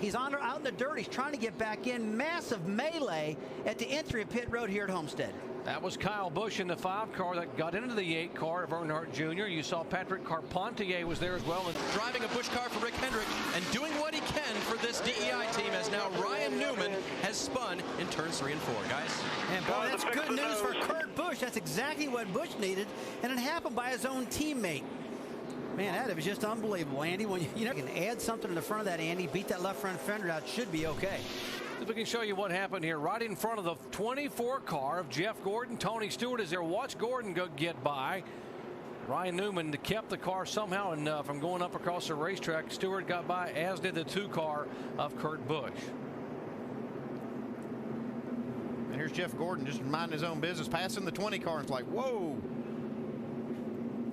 He's out in the dirt. He's trying to get back in. Massive melee at the entry of pit road here at Homestead. That was Kyle Busch in the 5 car that got into the 8 car of Earnhardt Jr. You saw Patrick Carpentier was there as well. And driving a Busch car for Rick Hendrick and doing what he can for this DEI team, as now Ryan Newman has spun in turns 3 and 4, guys. And boy, that's good news for Kurt Busch. That's exactly what Busch needed, and it happened by his own teammate. Man, that was just unbelievable, Andy. When you can add something in the front of that, Andy, beat that left front fender out, should be okay. If we can show you what happened here, right in front of the 24 car of Jeff Gordon. Tony Stewart is there. Watch Gordon get by. Ryan Newman kept the car somehow and from going up across the racetrack. Stewart got by, as did the 2 car of Kurt Busch. And here's Jeff Gordon just minding his own business, passing the 20 car. It's like, whoa.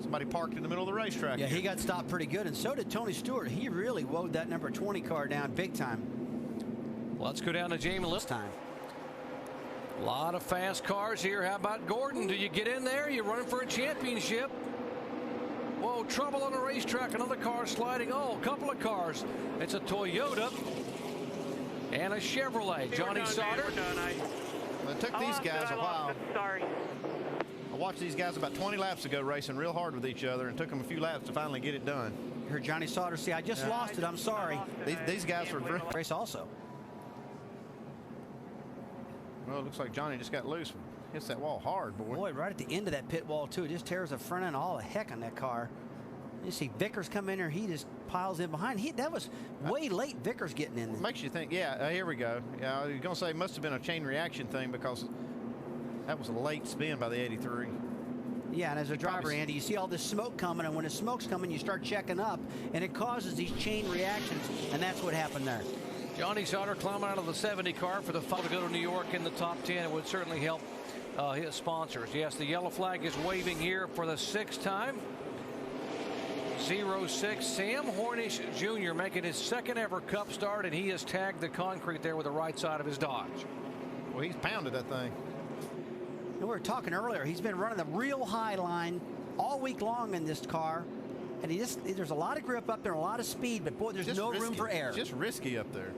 Somebody parked in the middle of the racetrack. Yeah, he got stopped pretty good, and so did Tony Stewart. He really woed that number 20 car down big time. Let's go down to Jamie List time. A lot of fast cars here. How about Gordon? Do you get in there? You're running for a championship. Whoa, trouble on the racetrack. Another car sliding. Oh, a couple of cars. It's a Toyota and a Chevrolet. Johnny Sauter. Well, it took these guys a while. Sorry. I watched these guys about 20 laps ago racing real hard with each other, and took them a few laps to finally get it done. You heard Johnny Sauter say, I just lost it. I'm sorry. These guys were race also. Well, it looks like Johnny just got loose. Hits that wall hard, boy. Boy, right at the end of that pit wall, too. It just tears the front end all the heck on that car. You see Vickers come in there. He just piles in behind. That was way late, Vickers getting in there. Makes you think, yeah, here we go. Yeah, I was going to say it must have been a chain reaction thing, because that was a late spin by the 83. Yeah, and as a driver, Andy, you see all this smoke coming, and when the smoke's coming, you start checking up, and it causes these chain reactions, and that's what happened there. Johnny Sauter climbing out of the 70 car for the final to go to New York in the top 10. It would certainly help his sponsors. Yes, the yellow flag is waving here for the 6th time. 06, Sam Hornish Jr. making his 2nd ever Cup start, and he has tagged the concrete there with the right side of his Dodge. Well, he's pounded that thing. And we were talking earlier, he's been running the real high line all week long in this car. And there's a lot of grip up there, a lot of speed, but boy, there's just no room for error. It's just risky up there.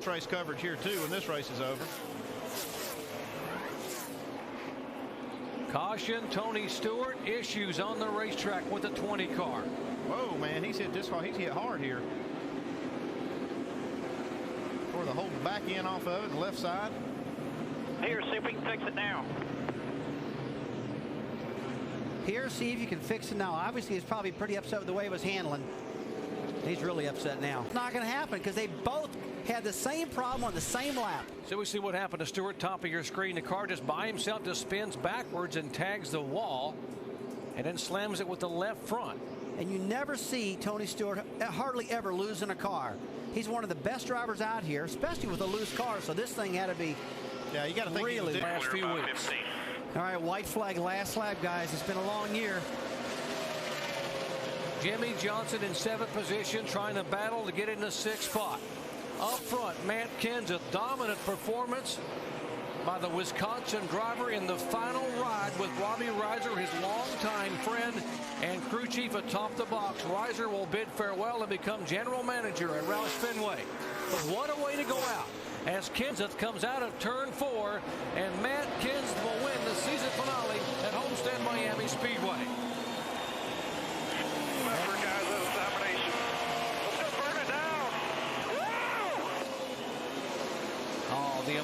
Race coverage here too when this race is over. Caution, Tony Stewart, issues on the racetrack with the 20 car. Whoa, man, he's hit this far. He's hit hard here. Tore the whole back end off of it, the left side. Here, see if we can fix it now. Here, see if you can fix it now. Obviously, he's probably pretty upset with the way it was handling. He's really upset now. It's not going to happen because they both had the same problem on the same lap. So we see what happened to Stewart. Top of your screen. The car just by himself just spins backwards and tags the wall and then slams it with the left front. And you never see Tony Stewart hardly ever losing a car. He's one of the best drivers out here, especially with a loose car. So this thing had to be you got to think really the last few weeks. All right, white flag, last lap, guys. It's been a long year. Jimmy Johnson in 7th position, trying to battle to get in the 6th spot. Up front, Matt Kens, a dominant performance by the Wisconsin driver in the final ride with Robbie Reiser, his longtime friend and crew chief atop the box. Reiser will bid farewell and become general manager at Roush Fenway. But what a way to go out as Kenseth comes out of turn 4, and Matt Kenseth will win the season finale at Homestead Miami Speedway. Oh, the